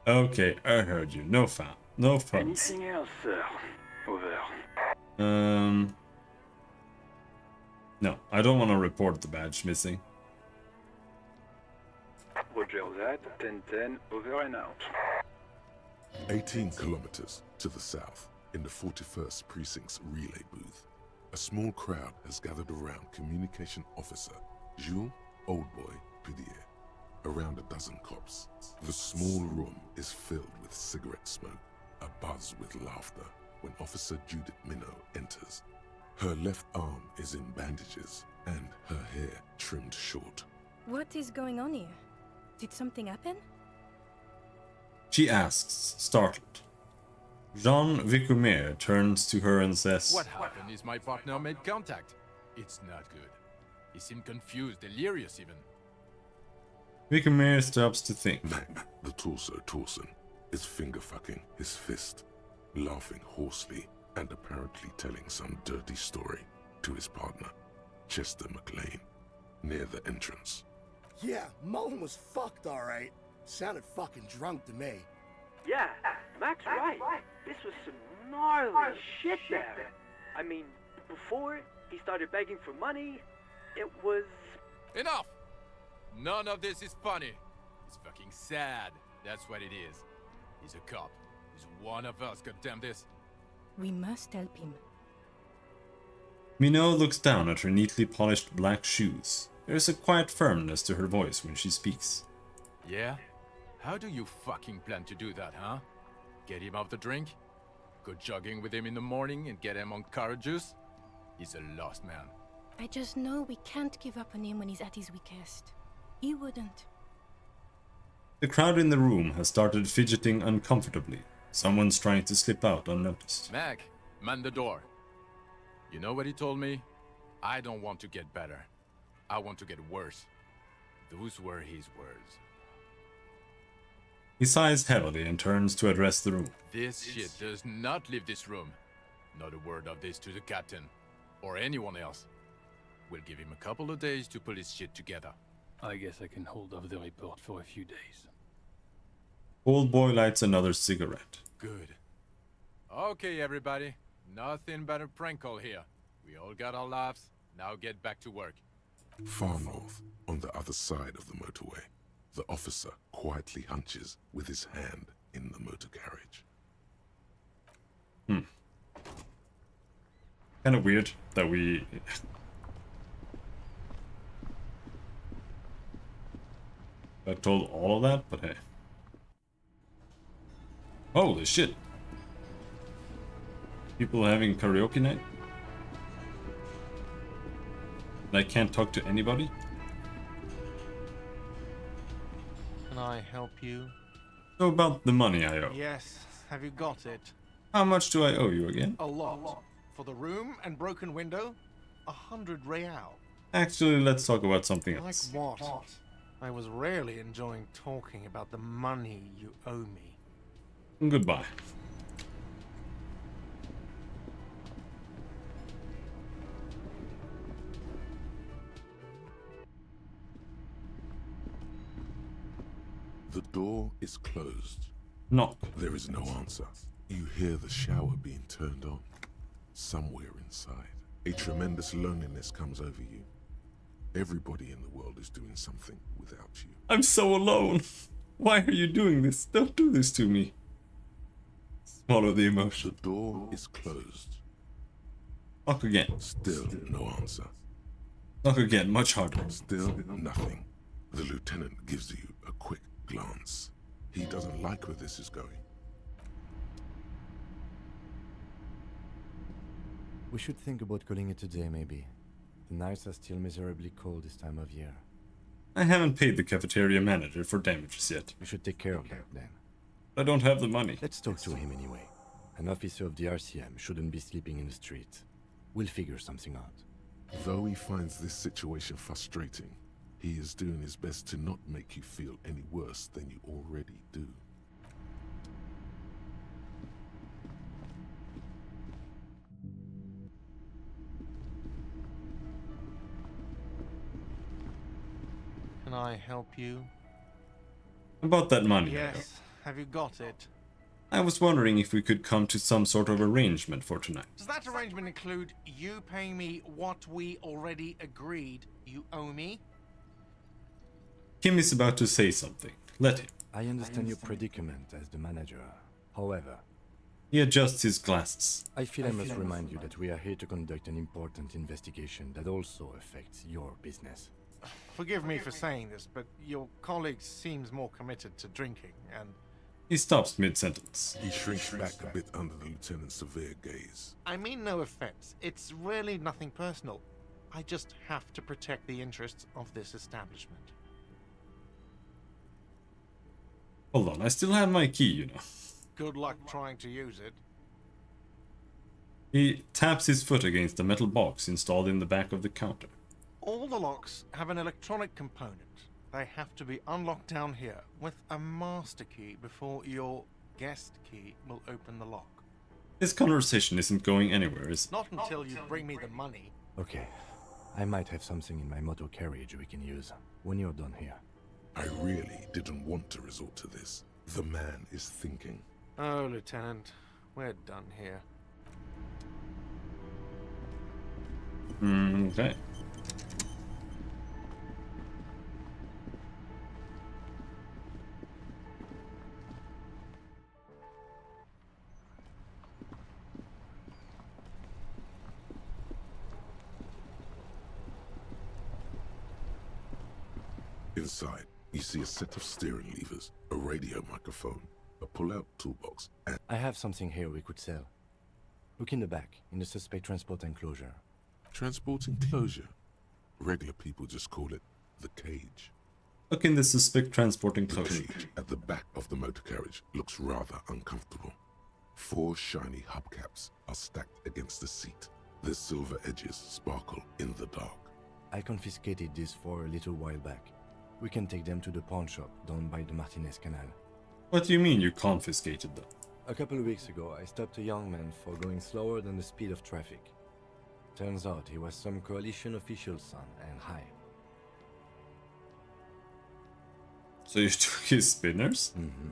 Okay, I heard you. No fun. No fun. Anything else, sir? Over. No, I don't want to report the badge missing. Roger that. 10-10, over and out. 18 kilometers to the south, in the 41st Precinct's relay booth, a small crowd has gathered around Communication Officer Jules Oldboy Pidier. Around a dozen cops. The small room is filled with cigarette smoke, a buzz with laughter, when Officer Judith Minot enters. Her left arm is in bandages, and her hair trimmed short. What is going on here? Did something happen? She asks, startled. Jean Vicumer turns to her and says, What happened is my partner made contact. It's not good. He seemed confused, delirious even. Vicumer stops to think. Mac, the torso Torson, is finger-fucking his fist, laughing hoarsely and apparently telling some dirty story to his partner, Chester McLean, near the entrance. Yeah, Mullen was fucked, alright. Sounded fucking drunk to me. Yeah, Mac's right. This was some gnarly shit there. I mean, before he started begging for money, it was... Enough! None of this is funny. It's fucking sad. That's what it is. He's a cop. He's one of us, goddamn this. We must help him. Minot looks down at her neatly polished black shoes. There is a quiet firmness to her voice when she speaks. Yeah? How do you fucking plan to do that, huh? Get him off the drink? Go jogging with him in the morning and get him on carrot juice? He's a lost man. I just know we can't give up on him when he's at his weakest. He wouldn't. The crowd in the room has started fidgeting uncomfortably. Someone's trying to slip out unnoticed. Mac, man the door. You know what he told me? I don't want to get better. I want to get worse. Those were his words. He sighs heavily and turns to address the room. This shit does not leave this room. Not a word of this to the captain. Or anyone else. We'll give him a couple of days to pull his shit together. I guess I can hold off the report for a few days. Old boy lights another cigarette. Good. Okay, everybody. Nothing but a prank call here. We all got our laughs. Now get back to work. Far north, on the other side of the motorway, the officer quietly hunches with his hand in the motor carriage. Kind of weird that we... I told all of that, but hey. Holy shit. People having karaoke night? And I can't talk to anybody? Can I help you? So about the money I owe. Yes. Have you got it? How much do I owe you again? A lot. For the room and broken window, 100 real. Actually, let's talk about something Like else. what? I was rarely enjoying talking about the money you owe me. Goodbye. The door is closed. Knock. There is no answer. You hear the shower being turned on. Somewhere inside, a tremendous loneliness comes over you. Everybody in the world is doing something without you. I'm so alone. Why are you doing this? Don't do this to me. Swallow the emotion. The door is closed. Knock again. Still no answer. Knock again, much harder. Still nothing. The lieutenant gives you a quick glance. He doesn't like where this is going. We should think about calling it a day, maybe. The nights are still miserably cold this time of year. I haven't paid the cafeteria manager for damages yet. We should take care of that then. I don't have the money. Let's talk to him anyway. An officer of the RCM shouldn't be sleeping in the street. We'll figure something out. Though he finds this situation frustrating, he is doing his best to not make you feel any worse than you already do. can I help you? About that money. Yes, have you got it? I was wondering if we could come to some sort of arrangement for tonight. Does that arrangement include you paying me what we already agreed you owe me? Kim is about to say something. Let him. I understand your predicament as the manager. However, he adjusts his glasses. I feel I must remind you that we are here to conduct an important investigation that also affects your business. Forgive me for saying this, but your colleague seems more committed to drinking, and... He stops mid-sentence. He shrinks back a bit under the lieutenant's severe gaze. I mean no offense. It's really nothing personal. I just have to protect the interests of this establishment. Hold on, I still have my key, you know. Good luck trying to use it. He taps his foot against the metal box installed in the back of the counter. All the locks have an electronic component. They have to be unlocked down here with a master key before your guest key will open the lock. This conversation isn't going anywhere, is it? Not until you bring me the money. Okay. I might have something in my motor carriage we can use when you're done here. I really didn't want to resort to this. The man is thinking. Oh, Lieutenant, we're done here. Okay. Inside, you see a set of steering levers, a radio microphone, a pull-out toolbox, and... I have something here we could sell. Look in the back, in the suspect transport enclosure. Transport enclosure? Regular people just call it the cage. Look in the suspect transport enclosure. The cage at the back of the motor carriage looks rather uncomfortable. 4 shiny hubcaps are stacked against the seat. Their silver edges sparkle in the dark. I confiscated these 4 a little while back. We can take them to the pawn shop down by the Martinez Canal. What do you mean you confiscated them? A couple of weeks ago, I stopped a young man for going slower than the speed of traffic. Turns out he was some coalition official's son and high. So you took his spinners? Mm-hmm.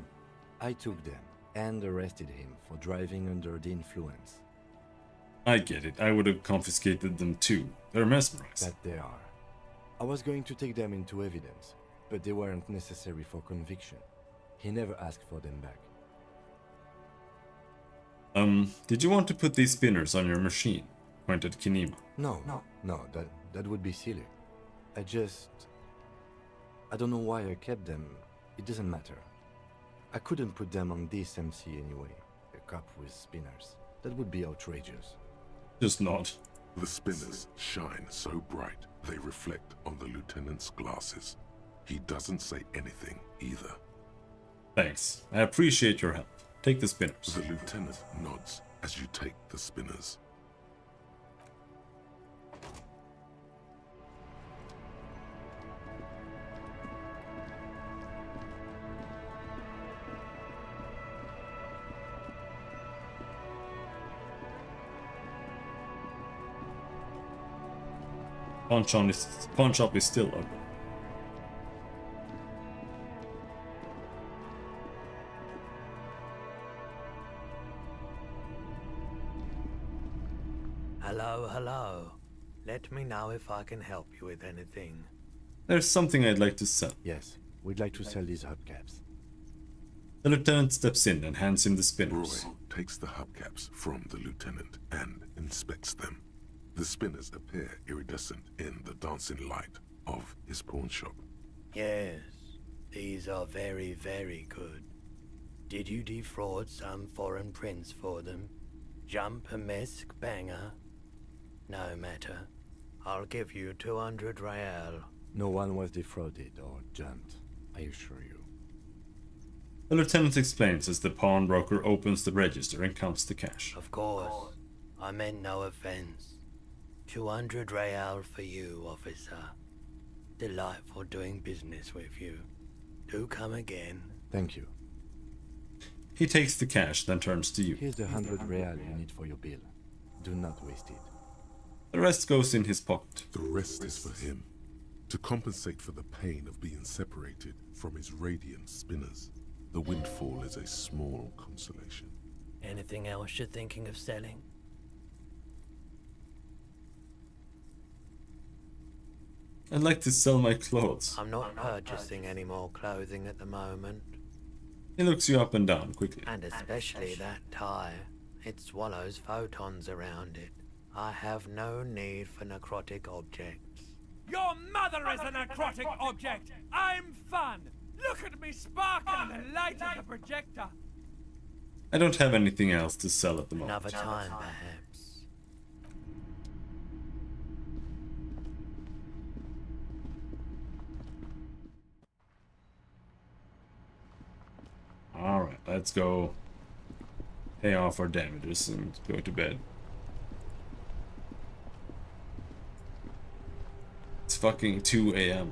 I took them and arrested him for driving under the influence. I get it. I would have confiscated them too. They're mesmerized. That they are. I was going to take them into evidence, but they weren't necessary for conviction. He never asked for them back. Did you want to put these spinners on your machine? Pointed Kinema. No, that would be silly. I don't know why I kept them. It doesn't matter. I couldn't put them on this MC anyway. A cup with spinners. That would be outrageous. Just not. The spinners shine so bright they reflect on the lieutenant's glasses. He doesn't say anything either. Thanks. I appreciate your help. Take the spinners. The lieutenant nods as you take the spinners. Pawn shop is still open. Hello. Let me know if I can help you with anything. There's something I'd like to sell. Yes, we'd like to sell these hubcaps. The lieutenant steps in and hands him the spinners. Roy takes the hubcaps from the lieutenant and inspects them. The spinners appear iridescent in the dancing light of his pawn shop. Yes, these are very, very good. Did you defraud some foreign prince for them? Jump a mesk banger? No matter. I'll give you 200 real. No one was defrauded or jumped, I assure you. The lieutenant explains as the pawnbroker opens the register and counts the cash. Of course. I meant no offense. 200 real for you, officer. Delightful doing business with you. Do come again. Thank you. He takes the cash, then turns to you. Here's the 100 real you need for your bill. Do not waste it. The rest goes in his pocket. The rest is for him. To compensate for the pain of being separated from his radiant spinners, the windfall is a small consolation. Anything else you're thinking of selling? I'd like to sell my clothes. I'm not purchasing any more clothing at the moment. He looks you up and down quickly. And especially that tie. It swallows photons around it. I have no need for necrotic objects. Your mother is a necrotic object! I'm fun! Look at me sparkle in the light of the projector! I don't have anything else to sell at the moment. Another time, perhaps. Alright, let's go pay off our damages and go to bed. It's fucking 2 a.m.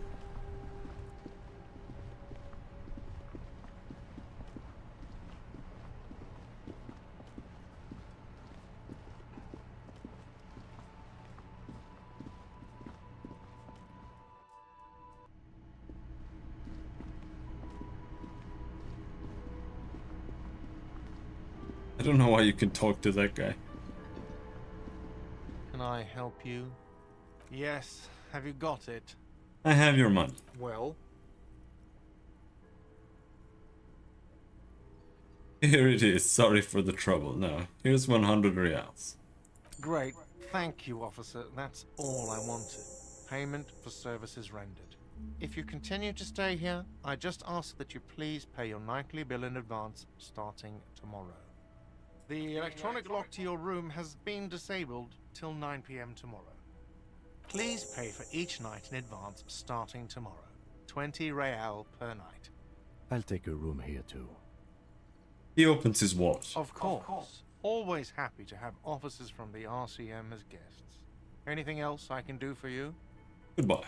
I don't know why you can talk to that guy. Can I help you? Yes. Have you got it? I have your money. Well? Here it is. Sorry for the trouble. No, here's 100 reals. Great. Thank you, officer. That's all I wanted. Payment for services rendered. If you continue to stay here, I just ask that you please pay your nightly bill in advance starting tomorrow. The electronic lock to your room has been disabled till 9 p.m. tomorrow. Please pay for each night in advance starting tomorrow. 20 real per night. I'll take a room here too. He opens his wallet. Of course. Always happy to have officers from the RCM as guests. Anything else I can do for you? Goodbye.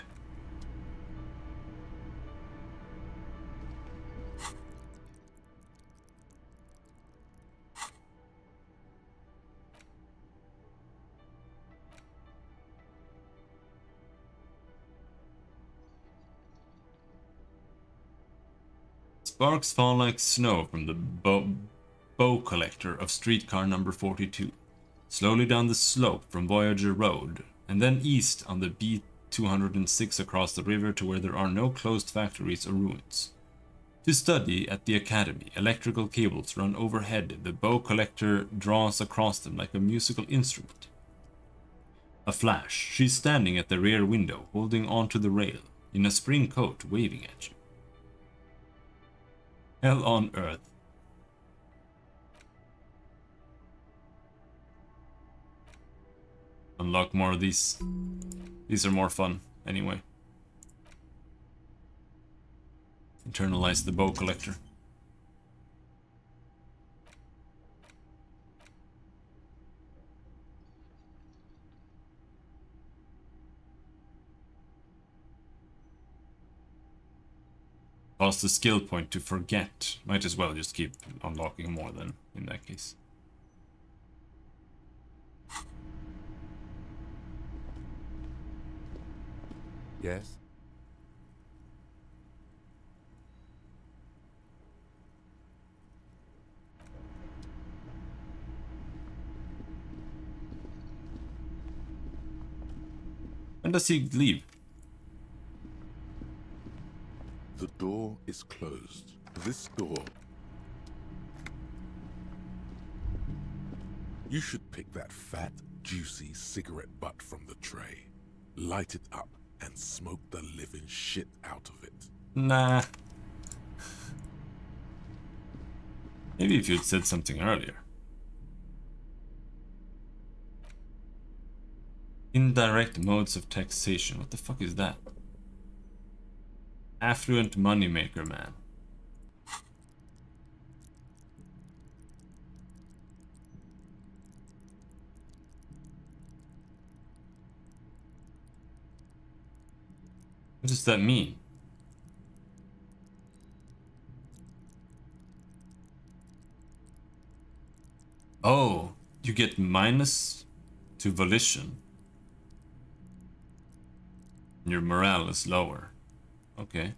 Sparks fall like snow from the bow collector of streetcar number 42, slowly down the slope from Voyager Road, and then east on the B206 across the river to where there are no closed factories or ruins. To study at the academy, electrical cables run overhead. The bow collector draws across them like a musical instrument. A flash. She's standing at the rear window, holding onto the rail, in a spring coat, waving at you. Hell on earth. Unlock more of these. These are more fun, anyway. Internalize the bow collector. Cost a skill point to forget. Might as well just keep unlocking more then, in that case. Yes? When does he leave? The door is closed. This door. You should pick that fat, juicy cigarette butt from the tray, light it up, and smoke the living shit out of it. Nah. Maybe if you'd said something earlier. Indirect modes of taxation. What the fuck is that? Affluent moneymaker man. What does that mean? Oh, you get minus to volition. Your morale is lower. Okay.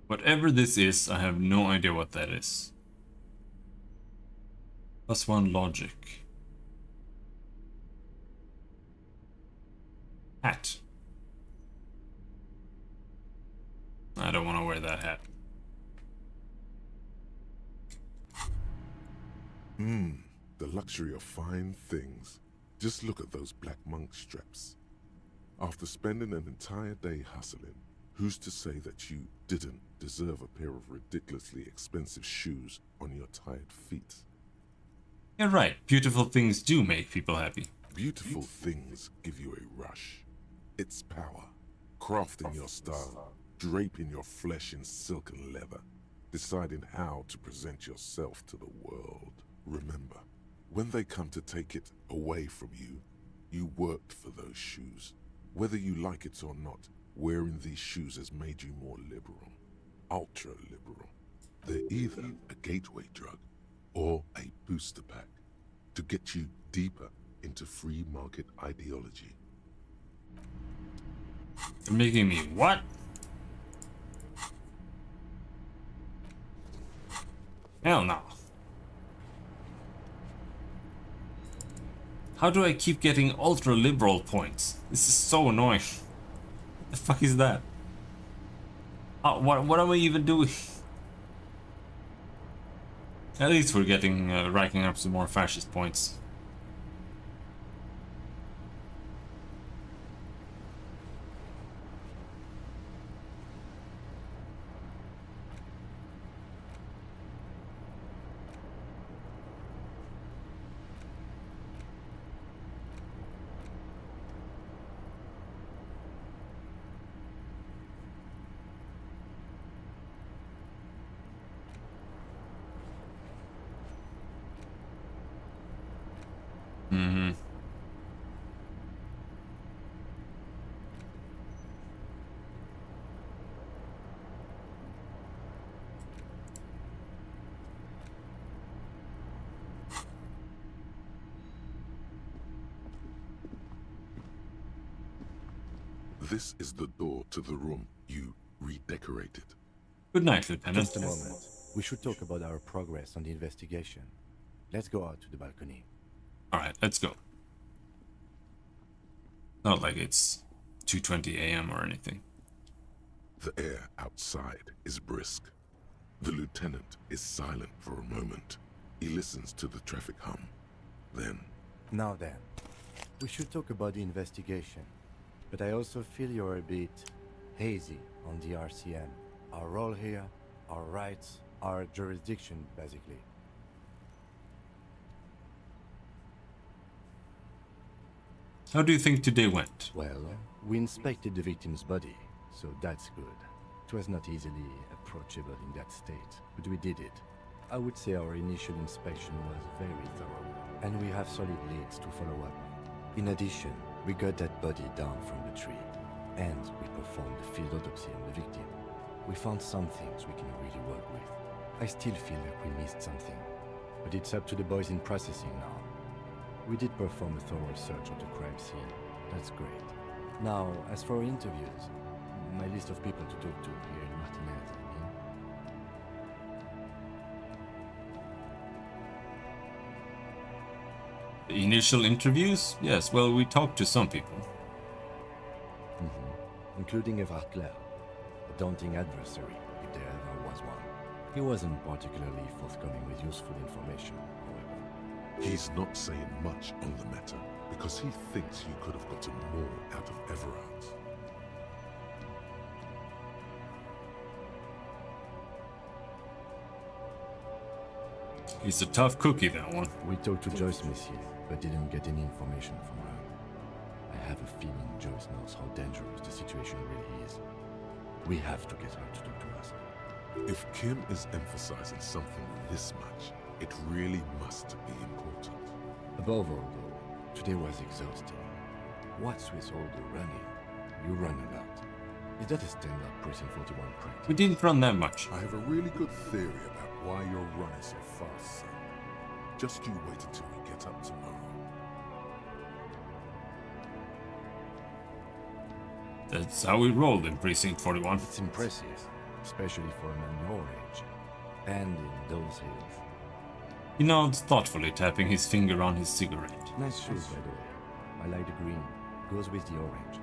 Whatever this is, I have no idea what that is. +1 logic. Hat. I don't want to wear that hat. The luxury of fine things. Just look at those black monk straps. After spending an entire day hustling, who's to say that you didn't deserve a pair of ridiculously expensive shoes on your tired feet? You're right. Beautiful things do make people happy. Beautiful things give you a rush. It's power. Crafting your style, draping your flesh in silk and leather, deciding how to present yourself to the world. Remember, when they come to take it away from you, you worked for those shoes. Whether you like it or not, wearing these shoes has made you more liberal. Ultra liberal. They're either a gateway drug or a booster pack to get you deeper into free market ideology. You're making me what? Hell no. How do I keep getting ultra liberal points? This is so annoying. What the fuck is that? What am I even doing? At least we're getting racking up some more fascist points. This is the door to the room you redecorated. Good night, Lieutenant. Just a moment. We should talk about our progress on the investigation. Let's go out to the balcony. Alright, let's go. Not like it's 2:20 a.m. or anything. The air outside is brisk. The lieutenant is silent for a moment. He listens to the traffic hum. Then... Now then, we should talk about the investigation. But I also feel you're a bit hazy on the RCM. Our role here, our rights, our jurisdiction, basically. How do you think today went? Well, we inspected the victim's body, so that's good. It was not easily approachable in that state, but we did it. I would say our initial inspection was very thorough, and we have solid leads to follow up. In addition, we got that body down from the tree, and we performed a field autopsy on the victim. We found some things we can really work with. I still feel like we missed something, but it's up to the boys in processing now. We did perform a thorough search of the crime scene. That's great. Now, as for interviews, my list of people to talk to here in Martinez, The initial interviews? Yes, well, we talked to some people. Including Everard Clare, a daunting adversary, if there ever was one. He wasn't particularly forthcoming with useful information, however. He's not saying much on the matter because he thinks you could have gotten more out of Everard. He's a tough cookie, that one. We talked to Joyce, monsieur, but didn't get any information from her. I have a feeling Joyce knows how dangerous the situation really is. We have to get her to talk to us. If Kim is emphasizing something this much, it really must be important. Above all, though, today was exhausting. What's with all the running? You run a lot. Is that a standard Precinct 41 practice? We didn't run that much. I have a really good theory about why you're running so fast, son. Just you wait until we get up tomorrow. That's how we rolled in Precinct 41. It's impressive, especially for a man your age. And in those hills. He nods thoughtfully, tapping his finger on his cigarette. Nice shoes, by the way. I like the green. Goes with the orange.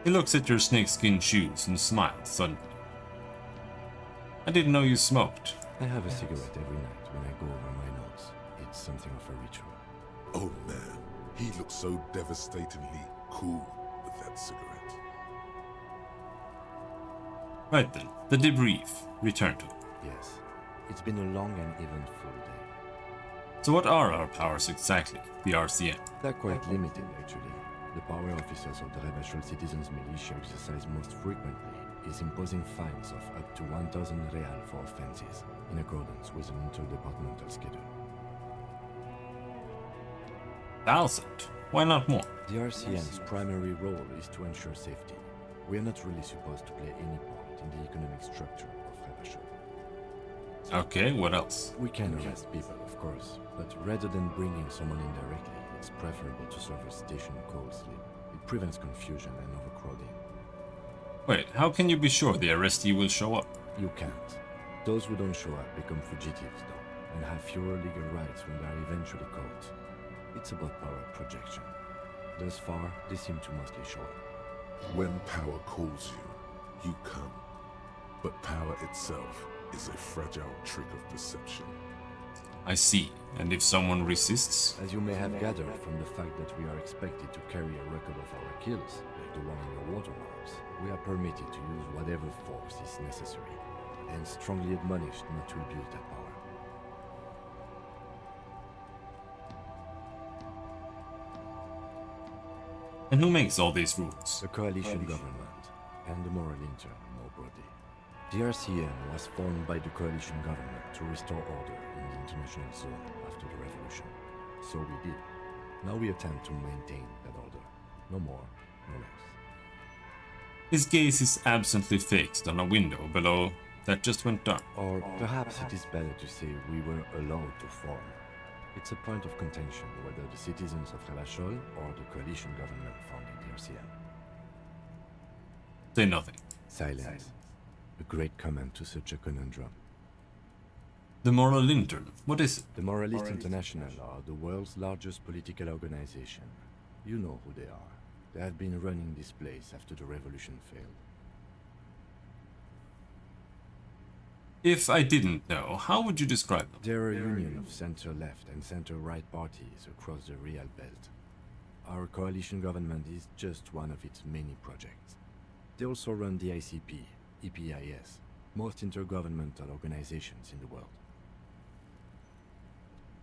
He looks at your snakeskin shoes and smiles suddenly. I didn't know you smoked. I have a cigarette every night when I go over my notes. It's something of a ritual. Oh man, he looks so devastatingly cool with that cigarette. Right then, the debrief. Return to it. Yes. It's been a long and eventful day. So what are our powers exactly, the RCM? They're quite limited, actually. The power officers of the Rebashol Citizens Militia exercise most frequently is imposing fines of up to 1,000 real for offenses, in accordance with an interdepartmental schedule. 1,000? Why not more? The RCM's primary role is to ensure safety. We are not really supposed to play any part in the economic structure of Rebashol. Okay, what else? We can arrest people, of course, but rather than bringing someone in directly, it's preferable to serve a station call slip. It prevents confusion and overcrowding. Wait, how can you be sure the arrestee will show up? You can't. Those who don't show up become fugitives, though, and have fewer legal rights when they are eventually caught. It's about power projection. Thus far, they seem to mostly show up. When power calls you, you come. But power itself is a fragile trick of perception. I see. And if someone resists? As you may have gathered from the fact that we are expected to carry a record of our kills, like the one in your watermarks, we are permitted to use whatever force is necessary, and strongly admonished not to abuse that power. And who makes all these rules? The coalition government, and the moral intern, more broadly. The RCM was formed by the coalition government to restore order in the international zone after the revolution. So we did. Now we attempt to maintain that order. No more, no less. His gaze is absently fixed on a window below that just went dark. Or perhaps it is better to say we were allowed to form. It's a point of contention whether the citizens of Rebashol or the coalition government founded the RCM. Say nothing. Silence. A great comment to such a conundrum. The Moral Intern, what is it? The Moralist International are the world's largest political organization. You know who they are. They have been running this place after the revolution failed. If I didn't know, how would you describe them? They're a union of center-left and center-right parties across the Real Belt. Our coalition government is just one of its many projects. They also run the ICP, EPIS, most intergovernmental organizations in the world.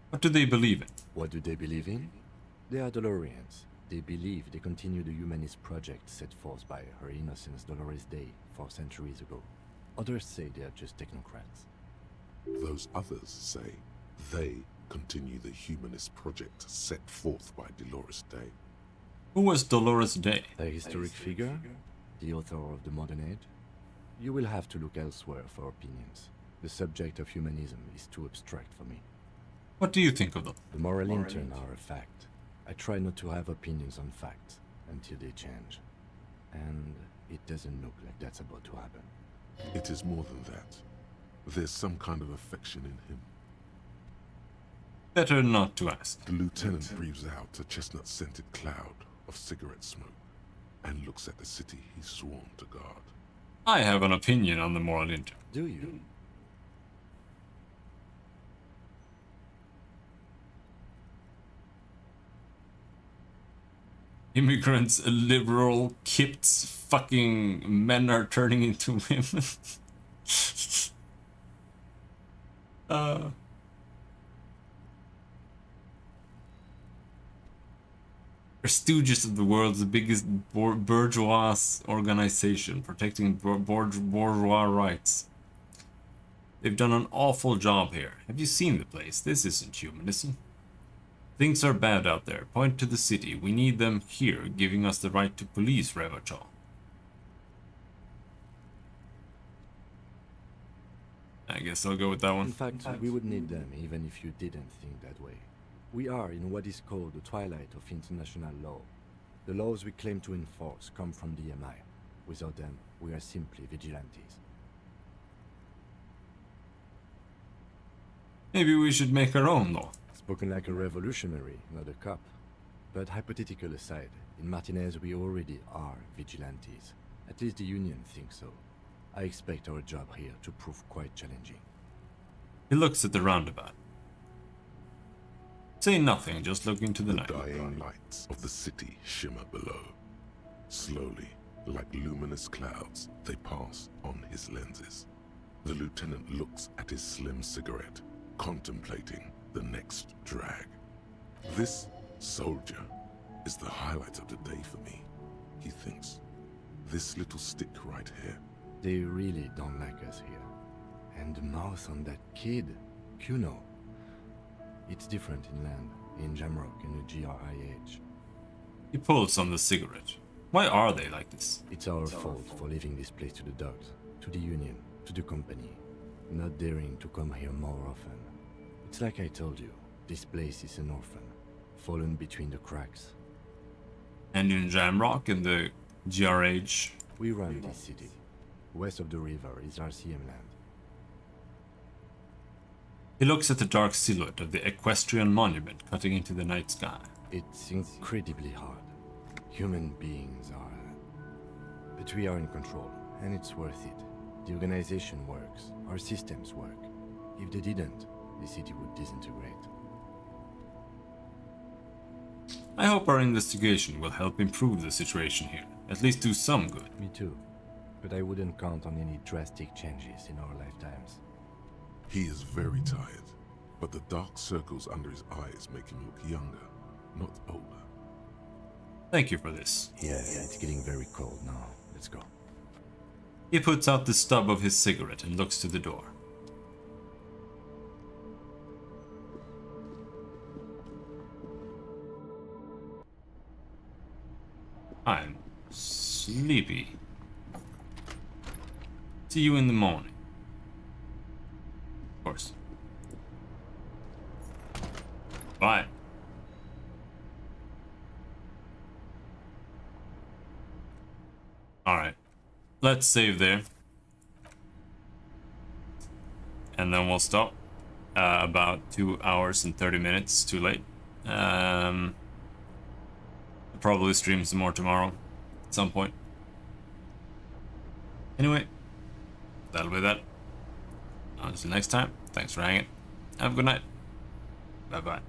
What do they believe in? What do they believe in? They are Dolorians. They believe they continue the humanist project set forth by Her Innocence Dolores Day 4 centuries ago. Others say they are just technocrats. Those others say they continue the humanist project set forth by Dolores Day. Who was Dolores Day? A historic figure? The author of the modern age? You will have to look elsewhere for opinions. The subject of humanism is too abstract for me. What do you think of them? The moral intern are a fact. I try not to have opinions on facts until they change. And it doesn't look like that's about to happen. It is more than that. There's some kind of affection in him. Better not to ask. The lieutenant breathes out a chestnut-scented cloud of cigarette smoke and looks at the city he's sworn to guard. I have an opinion on the Moral Intern. Do you? Immigrants, liberal, kids, fucking men are turning into women. They're stooges of the world's biggest bourgeois organization, protecting bourgeois rights. They've done an awful job here. Have you seen the place? This isn't humanism. Things are bad out there. Point to the city. We need them here, giving us the right to police Revachol. I guess I'll go with that one. In fact, we would need them even if you didn't think that way. We are in what is called the twilight of international law. The laws we claim to enforce come from the MI. Without them, we are simply vigilantes. Maybe we should make our own law. Spoken like a revolutionary, not a cop. But hypothetical aside, in Martinez we already are vigilantes. At least the Union thinks so. I expect our job here to prove quite challenging. He looks at the roundabout. Say nothing, just look into the night. The dying lights of the city shimmer below. Slowly, like luminous clouds, they pass on his lenses. The lieutenant looks at his slim cigarette, contemplating the next drag. This soldier is the highlight of the day for me, he thinks. This little stick right here. They really don't like us here. And the mouth on that kid, Kuno. It's different inland, in Jamrock and the GRIH. He pulls on the cigarette. Why are they like this? It's our fault for leaving this place to the dogs, to the Union, to the company, not daring to come here more often. It's like I told you, this place is an orphan, fallen between the cracks. And in Jamrock and the GRH? We run this city. West of the river is RCM land. He looks at the dark silhouette of the equestrian monument cutting into the night sky. It's incredibly hard. Human beings are... But we are in control, and it's worth it. The organization works, our systems work. If they didn't, the city would disintegrate. I hope our investigation will help improve the situation here. At least do some good. Me too. But I wouldn't count on any drastic changes in our lifetimes. He is very tired, but the dark circles under his eyes make him look younger, not older. Thank you for this. Yeah, it's getting very cold now. Let's go. He puts out the stub of his cigarette and looks to the door. I'm sleepy. See you in the morning. Of course. Bye. Alright. Let's save there. And then we'll stop. About 2 hours and 30 minutes too late. I'll probably stream some more tomorrow at some point. Anyway, that'll be that. Until next time, thanks for hanging. Have a good night. Bye bye.